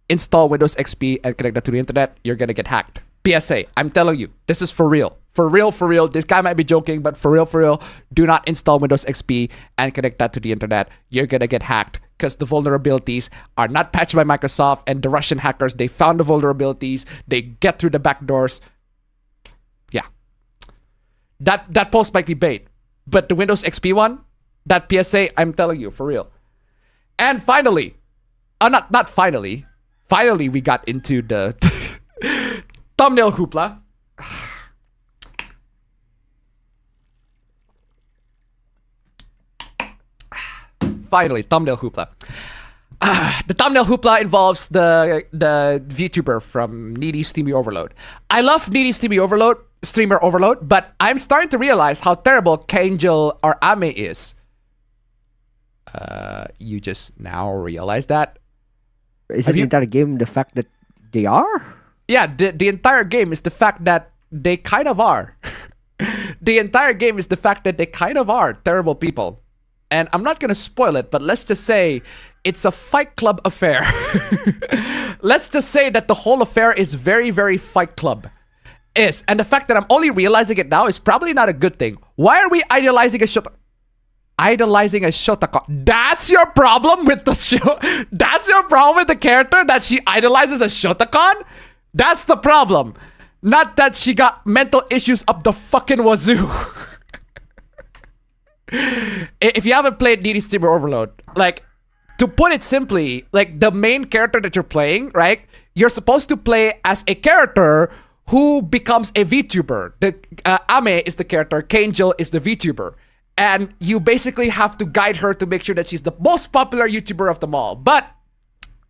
install Windows XP and connect that to the internet. You're gonna get hacked. PSA, I'm telling you, this is for real. For real, for real. This guy might be joking, but for real, do not install Windows XP and connect that to the internet. You're gonna get hacked because the vulnerabilities are not patched by Microsoft, and the Russian hackers, they found the vulnerabilities. They get through the back doors. Yeah. That post might be bait. But the Windows XP one, that PSA, I'm telling you, for real. And finally, not finally. Finally, we got into the thumbnail hoopla. Finally, thumbnail hoopla. The thumbnail hoopla involves the VTuber from Needy Steamy Overload. I love Needy Streamer Overload, but I'm starting to realize how terrible Kangel or Ame is. You just now realize that? Isn't the entire game the fact that they are? Yeah, the entire game is the fact that they kind of are. The entire game is the fact that they kind of are terrible people. And I'm not going to spoil it, but let's just say it's a Fight Club affair. Let's just say that the whole affair is very, very Fight Club. And the fact that I'm only realizing it now is probably not a good thing. Why are we idolizing a shotacon? Idolizing a shotacon. That's your problem with the show? That's your problem with the character? That she idolizes a shotacon? That's the problem. Not that she got mental issues up the fucking wazoo. If you haven't played Needy Steamer Overload, like, to put it simply, like, the main character that you're playing, right? You're supposed to play as a character who becomes a VTuber. The Ame is the character, Kangel is the VTuber. And you basically have to guide her to make sure that she's the most popular YouTuber of them all. But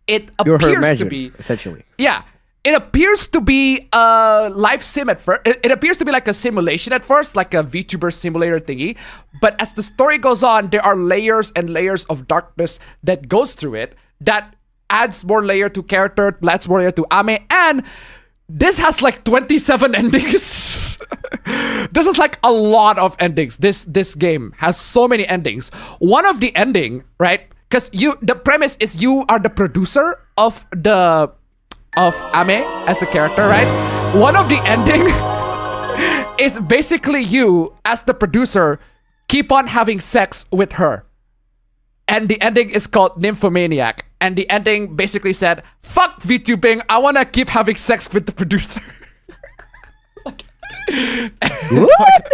it appears to be, essentially. Yeah. It appears to be a live sim at first. It appears to be like a simulation at first, like a VTuber simulator thingy. But as the story goes on, there are layers and layers of darkness that goes through it that adds more layer to character, adds more layer to Ame, and this has like 27 endings. This is like a lot of endings. This game has so many endings. One of the ending, right? Because the premise is you are the producer of Ame as the character, right? One of the ending is basically you as the producer keep on having sex with her. And the ending is called Nymphomaniac. And the ending basically said, fuck VTubing, I want to keep having sex with the producer. What?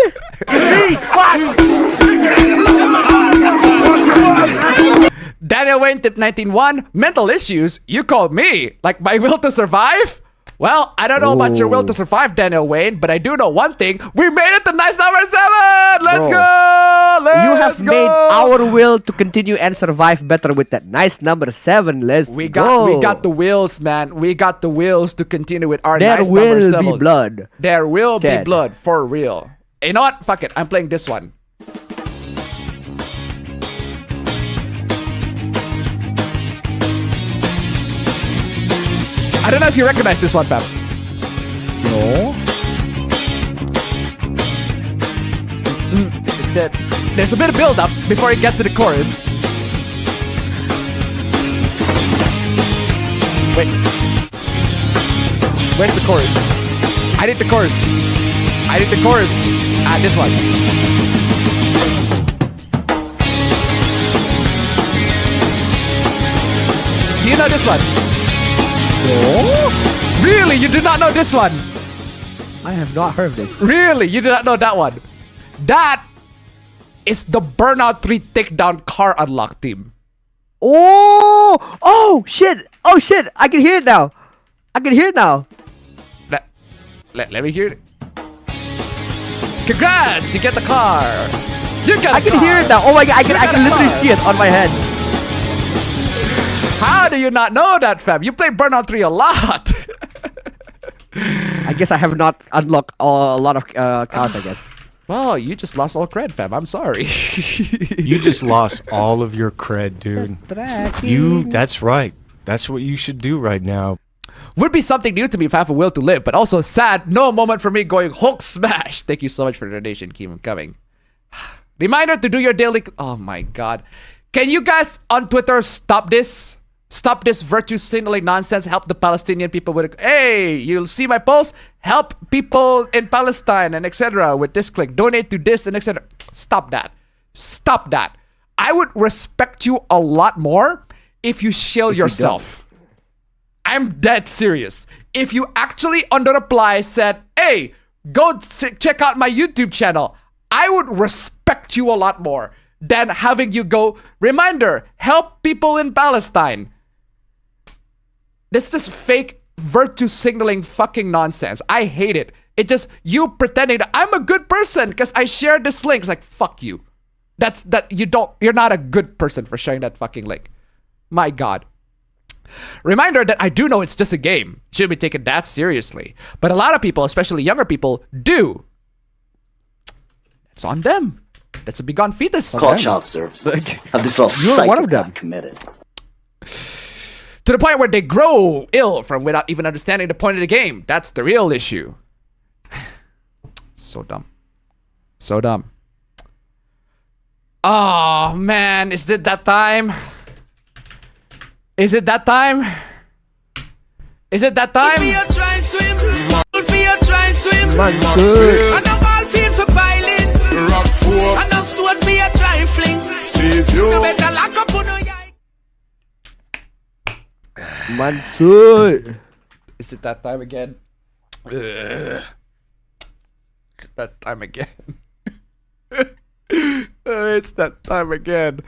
Daniel Wayne tip 19.1, mental issues? You called me? Like my will to survive? Well, I don't know about your will to survive, Daniel Wayne, but I do know one thing. We made it to nice number 7! Let's go! You have made our will to continue and survive better with that nice number 7. We got the wills, man. We got the wills to continue with our nice number 7. There will be blood. There will be blood, for real. You know what? Fuck it. I'm playing this one. I don't know if you recognize this one, fam. No. There's a bit of build-up before you get to the chorus. Wait. Where's the chorus? I need the chorus. Ah, this one. Do you know this one? No? Really? You do not know this one? I have not heard of this. Really? You do not know that one? That is the Burnout 3 Takedown car unlock team. Oh! Oh, shit! Oh, shit! I can hear it now. Let me hear it. Congrats! You get the car. I can hear it now. Oh my god, I can literally see it on my head. How do you not know that, fam? You play Burnout 3 a lot. I guess I have not unlocked a lot of cars, I guess. Well, you just lost all cred, fam. I'm sorry. You just lost all of your cred, dude. That's right. That's what you should do right now. Would be something new to me if I have a will to live, but also sad. No moment for me going Hulk smash. Thank you so much for the donation. Keep them coming. Reminder to do your daily. Oh my god. Can you guys on Twitter stop this? Stop this virtue signaling nonsense. Help the Palestinian people with it. Hey, you'll see my post. Help people in Palestine and etc. with this click. Donate to this and etc. Stop that. Stop that. I would respect you a lot more if you shield yourself. I'm dead serious. If you actually under reply said, hey, go check out my YouTube channel, I would respect you a lot more than having you go, reminder, help people in Palestine. This is fake virtue signaling fucking nonsense. I hate it. It just you pretending that I'm a good person because I shared this link. It's like, fuck you. You're not a good person for sharing that fucking link. My god. Reminder that I do know it's just a game. Shouldn't be taken that seriously. But a lot of people, especially younger people, do. It's on them. That's a begone fetus. Call child services. Have this little psychopath committed. To the point where they grow ill from without even understanding the point of the game. That's the real issue. So dumb. So dumb. Oh man, is it that time? Is it that time? Is it that time? Mansur. Is it that time again? That time again. It's that time again.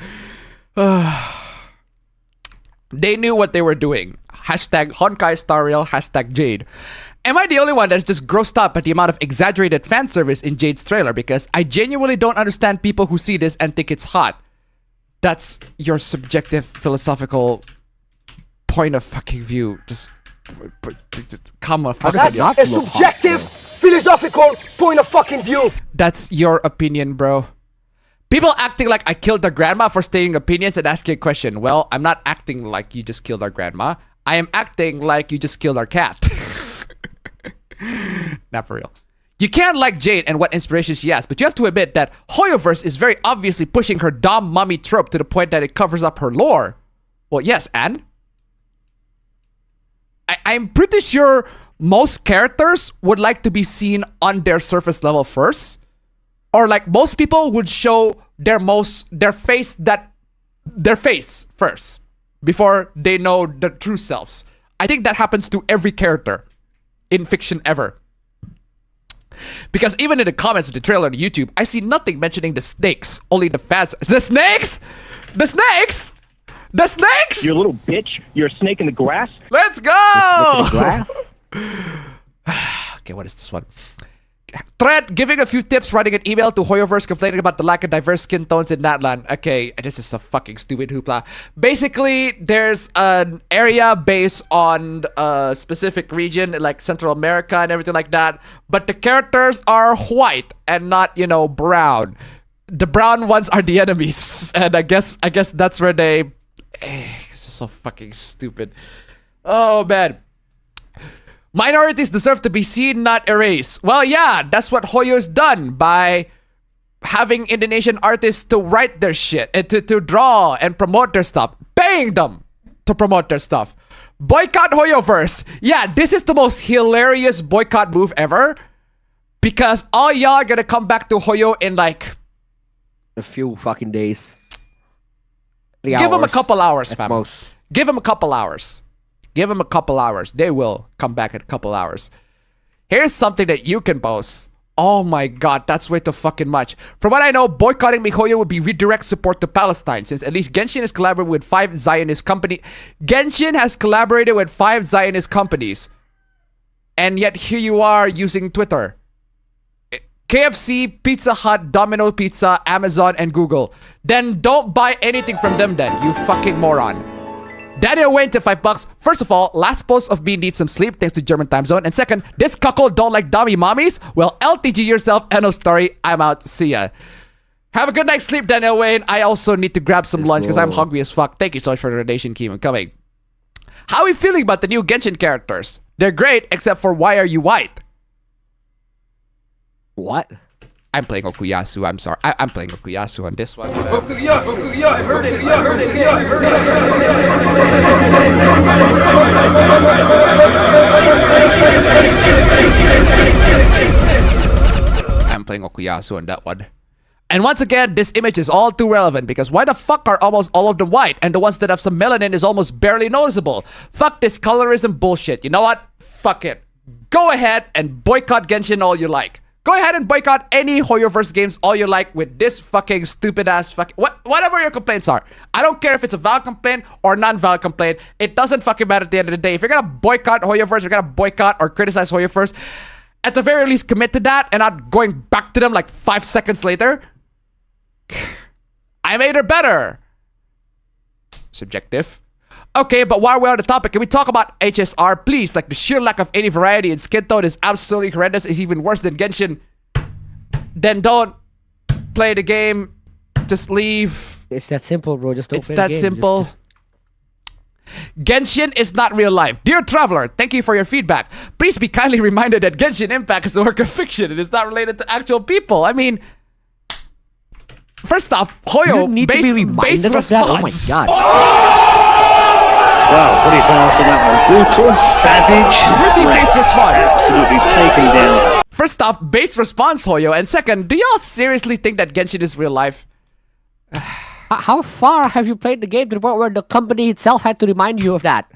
They knew what they were doing. Hashtag Honkai Star Rail, hashtag Jade. Am I the only one that's just grossed up at the amount of exaggerated fan service in Jade's trailer? Because I genuinely don't understand people who see this and think it's hot. That's your subjective philosophical point of fucking view. Just come on. That's a subjective philosophical point of fucking view. That's your opinion, bro. People acting like I killed their grandma for stating opinions and asking a question. Well, I'm not acting like you just killed our grandma. I am acting like you just killed our cat. Not for real. You can't like Jade and what inspiration she has, but you have to admit that Hoyoverse is very obviously pushing her Dom mommy trope to the point that it covers up her lore. Well, yes, and? I'm pretty sure most characters would like to be seen on their surface level first. Or like most people would show their face first before they know their true selves. I think that happens to every character in fiction ever. Because even in the comments of the trailer on YouTube, I see nothing mentioning the snakes, only the fans. The snakes? The snakes? The snakes? You little bitch. You're a snake in the grass. Let's go! Grass? Okay, what is this one? Thread giving a few tips, writing an email to Hoyoverse complaining about the lack of diverse skin tones in Natlan. Okay, this is a fucking stupid hoopla. Basically, there's an area based on a specific region, like Central America and everything like that. But the characters are white and not, brown. The brown ones are the enemies, and I guess that's where they. This is so fucking stupid. Oh man. Minorities deserve to be seen, not erased. Well, yeah, that's what Hoyo's done by having Indonesian artists to write their shit, and to draw and promote their stuff, paying them to promote their stuff. Boycott Hoyoverse. Yeah, this is the most hilarious boycott move ever, because all y'all are gonna come back to Hoyo in like a few fucking days. Give them a couple hours, fam. Give them a couple hours. Give them a couple hours. They will come back in a couple hours. Here's something that you can boast. Oh my god, that's way too fucking much. From what I know, boycotting MiHoYo would be redirect support to Palestine, since at least Genshin has collaborated with 5 Zionist companies. Genshin has collaborated with 5 Zionist companies. And yet here you are using Twitter. KFC, Pizza Hut, Domino Pizza, Amazon, and Google. Then don't buy anything from them then, you fucking moron. Daniel Wayne to $5. First of all, last post of me needs some sleep thanks to German time zone. And second, this cuckold don't like dummy mommies? Well, LTG yourself, end of story. I'm out. See ya. Have a good night's sleep, Daniel Wayne. I also need to grab some lunch because I'm hungry as fuck. Thank you so much for the donation, Keem. I'm coming. How are we feeling about the new Genshin characters? They're great, except for why are you white? What? I'm playing Okuyasu. I'm sorry. I'm playing Okuyasu on this one. I'm playing Okuyasu on that one. And once again, this image is all too relevant because why the fuck are almost all of them white and the ones that have some melanin is almost barely noticeable? Fuck this colorism bullshit. You know what? Fuck it. Go ahead and boycott Genshin all you like. Go ahead and boycott any Hoyoverse games all you like with this fucking stupid ass fucking whatever your complaints are. I don't care if it's a valid complaint or non-valid complaint. It doesn't fucking matter at the end of the day. If you're gonna boycott Hoyoverse, you're gonna boycott or criticize Hoyoverse, at the very least commit to that and not going back to them like 5 seconds later. I made her better. Subjective. Okay, but while we're on the topic, can we talk about HSR, please? Like, the sheer lack of any variety in skin tone is absolutely horrendous. It's even worse than Genshin. Then don't play the game. Just leave. It's that simple, bro. Just don't It's play the that game. simple. Genshin is not real life. Dear Traveler, thank you for your feedback. Please be kindly reminded that Genshin Impact is a work of fiction. It is not related to actual people. I mean... First off, Hoyo, base response. Oh my god. Wow, what is after that one? Brutal, savage, Pretty base response. Absolutely taken down. First off, base response, Hoyo. And second, do y'all seriously think that Genshin is real life? How far have you played the game to the point where the company itself had to remind you of that?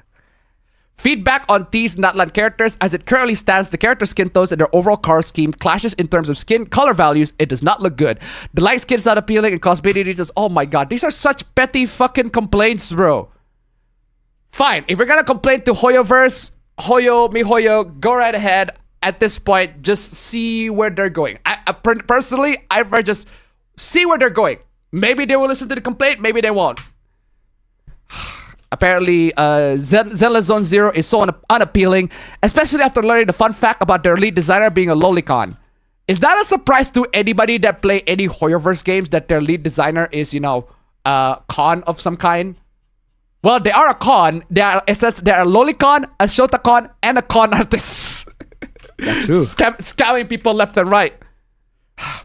Feedback on these Natlan characters. As it currently stands, the character skin tones and their overall color scheme clashes in terms of skin color values. It does not look good. The light skin is not appealing and cosmetic reasons. Oh my god, these are such petty fucking complaints, bro. Fine, if you're gonna complain to Hoyoverse, Hoyo, go right ahead. At this point, just see where they're going. Personally, I'd rather just see where they're going. Maybe they will listen to the complaint, maybe they won't. Apparently, Zenless Zone Zero is so unappealing, especially after learning the fun fact about their lead designer being a lolicon. Is that a surprise to anybody that play any Hoyoverse games that their lead designer is, you know, a con of some kind? Well, they are a con. It says they are a lolicon, a shotacon, and a con artist. That's true. Scamming people left and right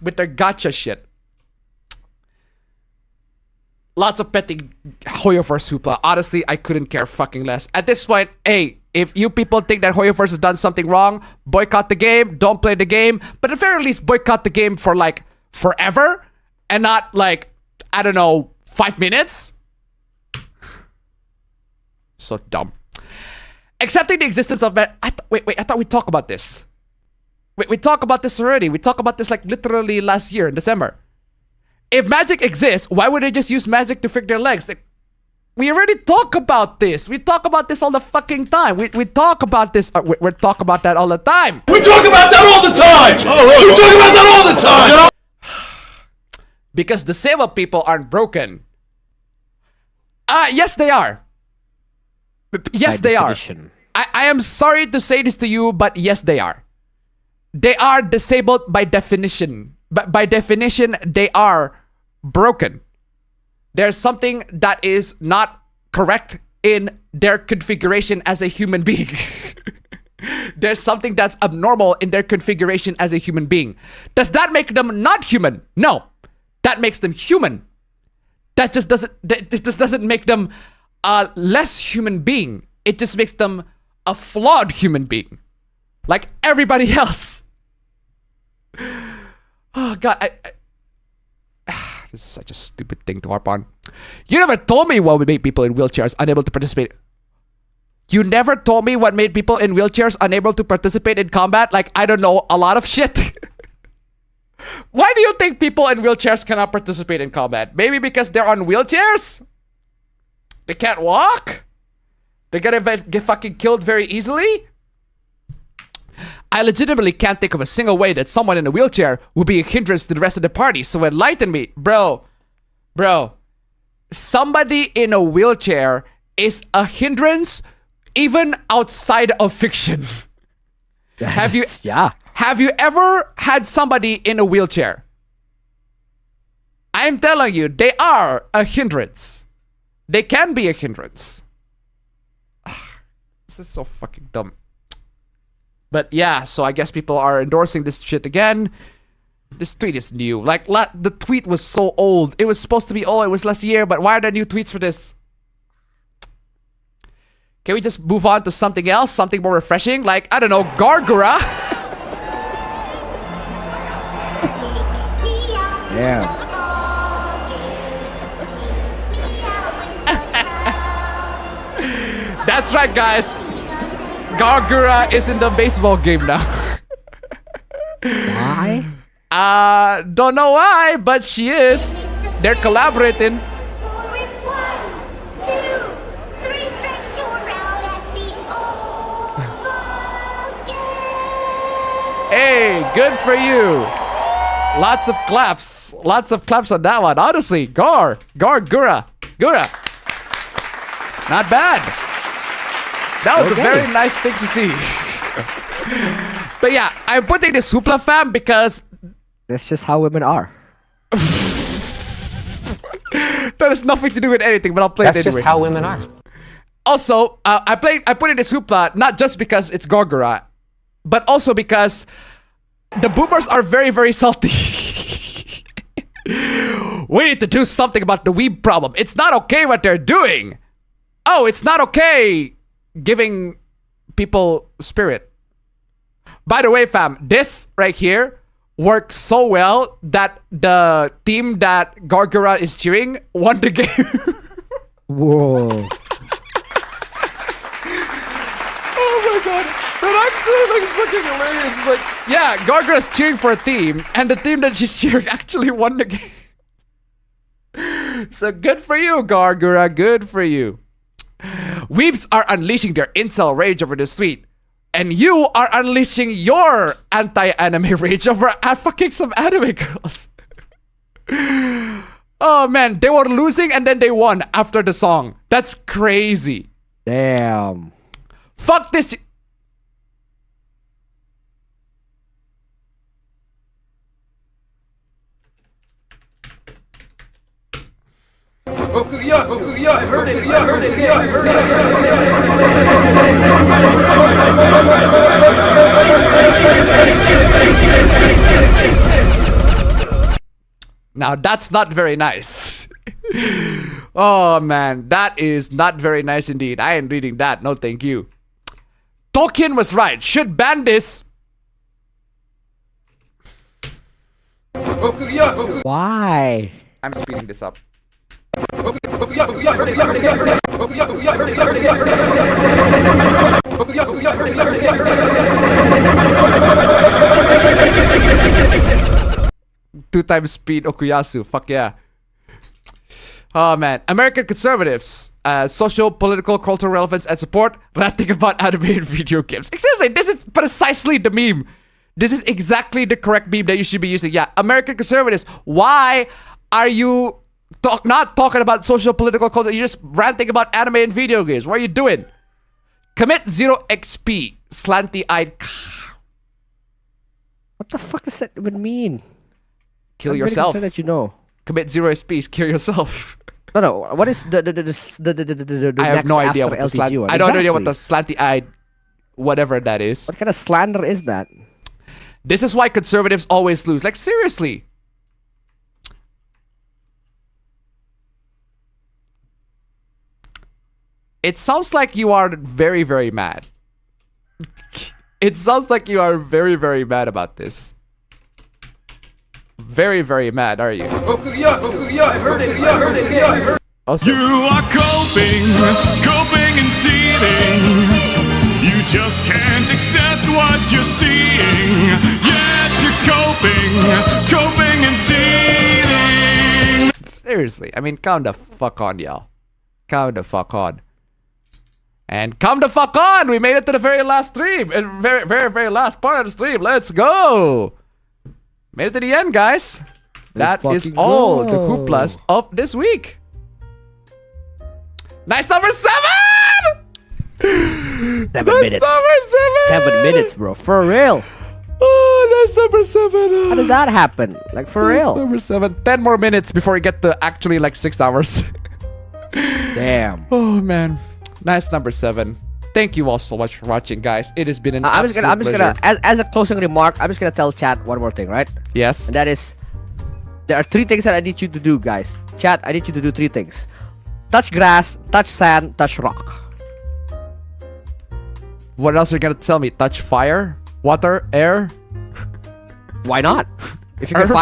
with their gacha shit. Lots of petty Hoyoverse hoopla. Honestly, I couldn't care fucking less. At this point, hey, if you people think that Hoyoverse has done something wrong, boycott the game, don't play the game, but at the very least, boycott the game for like forever and not like, I don't know, 5 minutes. So dumb. Accepting the existence of... Wait, I thought we talked about this. Wait, we talked about this already. We talked about this like literally last year in December. If magic exists, why would they just use magic to fix their legs? Like, we already talk about this. We talk about this all the fucking time. We talk about this. We're talking about that all the time. We talk about that all the time. We talk about that all the time. You know? Because disabled people aren't broken. Yes, they are. Yes, they are. I am sorry to say this to you, but yes, they are. They are disabled by definition. But by definition, they are broken. There's something that is not correct in their configuration as a human being. There's something that's abnormal in their configuration as a human being. Does that make them not human? No. That makes them human. That just doesn't make them a less human being. It just makes them a flawed human being. Like everybody else. Oh god, this is such a stupid thing to harp on. You never told me what would make people in wheelchairs unable to participate. You never told me what made people in wheelchairs unable to participate in combat. Like, I don't know, a lot of shit. Why do you think people in wheelchairs cannot participate in combat? Maybe because they're on wheelchairs? They can't walk? They're gonna get fucking killed very easily? I legitimately can't think of a single way that someone in a wheelchair would be a hindrance to the rest of the party, so enlighten me. Bro, somebody in a wheelchair is a hindrance even outside of fiction. Have you ever had somebody in a wheelchair? I'm telling you, they are a hindrance. They can be a hindrance. This is so fucking dumb. But yeah, so I guess people are endorsing this shit again. This tweet is new. Like, the tweet was so old. It was supposed to be, oh, it was last year, but why are there new tweets for this? Can we just move on to something else? Something more refreshing? Like, I don't know, Gawr Gura? Yeah. That's right, guys. Gawr Gura is in the baseball game now. Why? Don't know why, but she is. They're collaborating. Hey, good for you. Lots of claps. Lots of claps on that one. Honestly, Gawr Gura. Not bad. That was a very nice thing to see. But yeah, I'm putting this Hoopla fam because that's just how women are. That has nothing to do with anything, but I'll play it anyway. That's just how women are. Also, I put in this Hoopla not just because it's Gawr Gura, but also because the boomers are very, very salty. We need to do something about the weeb problem. It's not okay what they're doing. Oh, it's not okay giving people spirit. By the way, fam, this right here worked so well that the team that Gawr Gura is cheering won the game. Whoa. Oh my god. That actually looks fucking hilarious. It's like, yeah, Gawr Gura's cheering for a team, and the team that she's cheering actually won the game. So good for you, Gawr Gura. Good for you. Weebs are unleashing their incel rage over this tweet. And you are unleashing your anti-anime rage over fucking some anime girls. Oh man, they were losing and then they won after the song. That's crazy. Damn. Fuck this. Now that's not very nice. Oh man, that is not very nice indeed. I ain't reading that. No, thank you. Tolkien was right. Should ban this. Why? I'm speeding this up. Two times speed Okuyasu. Fuck yeah. Oh man. American conservatives, social, political, cultural relevance, and support, ranting about anime and video games. Seriously, this is precisely the meme. This is exactly the correct meme that you should be using. Yeah, American conservatives, why are you not talking about social, political, culture? You're just ranting about anime and video games. What are you doing? Commit 0 XP. Slanty-eyed. What the fuck does that even mean? Kill yourself. That you know. Commit 0 XP. Kill yourself. No. What is the I have no idea what the LTG one? I don't know what the slanty-eyed whatever that is. What kind of slander is that? This is why conservatives always lose. Like, seriously. It sounds like you are very, very mad. It sounds like you are very, very mad about this. Very, very mad, are you? Also, you are coping and seething. You just can't accept what you're seeing. Yes, you're coping and seething. Seriously, I mean, calm the fuck on, y'all. Calm the fuck on. And come the fuck on! We made it to the very last stream. Very last part of the stream. Let's go! Made it to the end, guys. That is all the hooplas of this week. Nice number 7! 7 That's minutes. number 7! 7 minutes, bro. For real. Oh, that's number 7. How did that happen? Like, for That's real. number 7. 10 more minutes before we get to actually like 6 hours. Damn. Oh, man. Nice number 7. Thank you all so much for watching, guys. It has been an I'm just absolute gonna, pleasure. as a closing remark, I'm just gonna tell chat one more thing, right? Yes. And that is, there are 3 things that I need you to do, guys. Chat, I need you to do 3 things. Touch grass, touch sand, touch rock. What else are you gonna tell me? Touch fire, water, air? Why not? If you can Earth?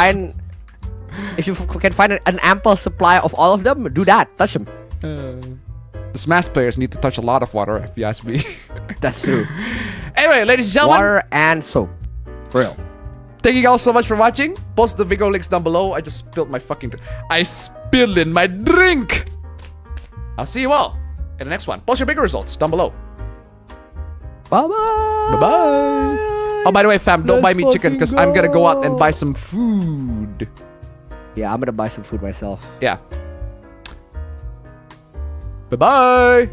find, an ample supply of all of them, do that. Touch them. The Smash players need to touch a lot of water, if you ask me. That's true. Anyway, ladies and gentlemen. Water and soap. For real. Thank you all so much for watching. Post the video links down below. I just spilled my fucking... I spilled in my drink. I'll see you all in the next one. Post your bigger results down below. Bye-bye. Bye-bye. Oh, by the way, fam, don't buy me chicken because I'm gonna go out and buy some food. Yeah, I'm gonna buy some food myself. Yeah. Bye-bye.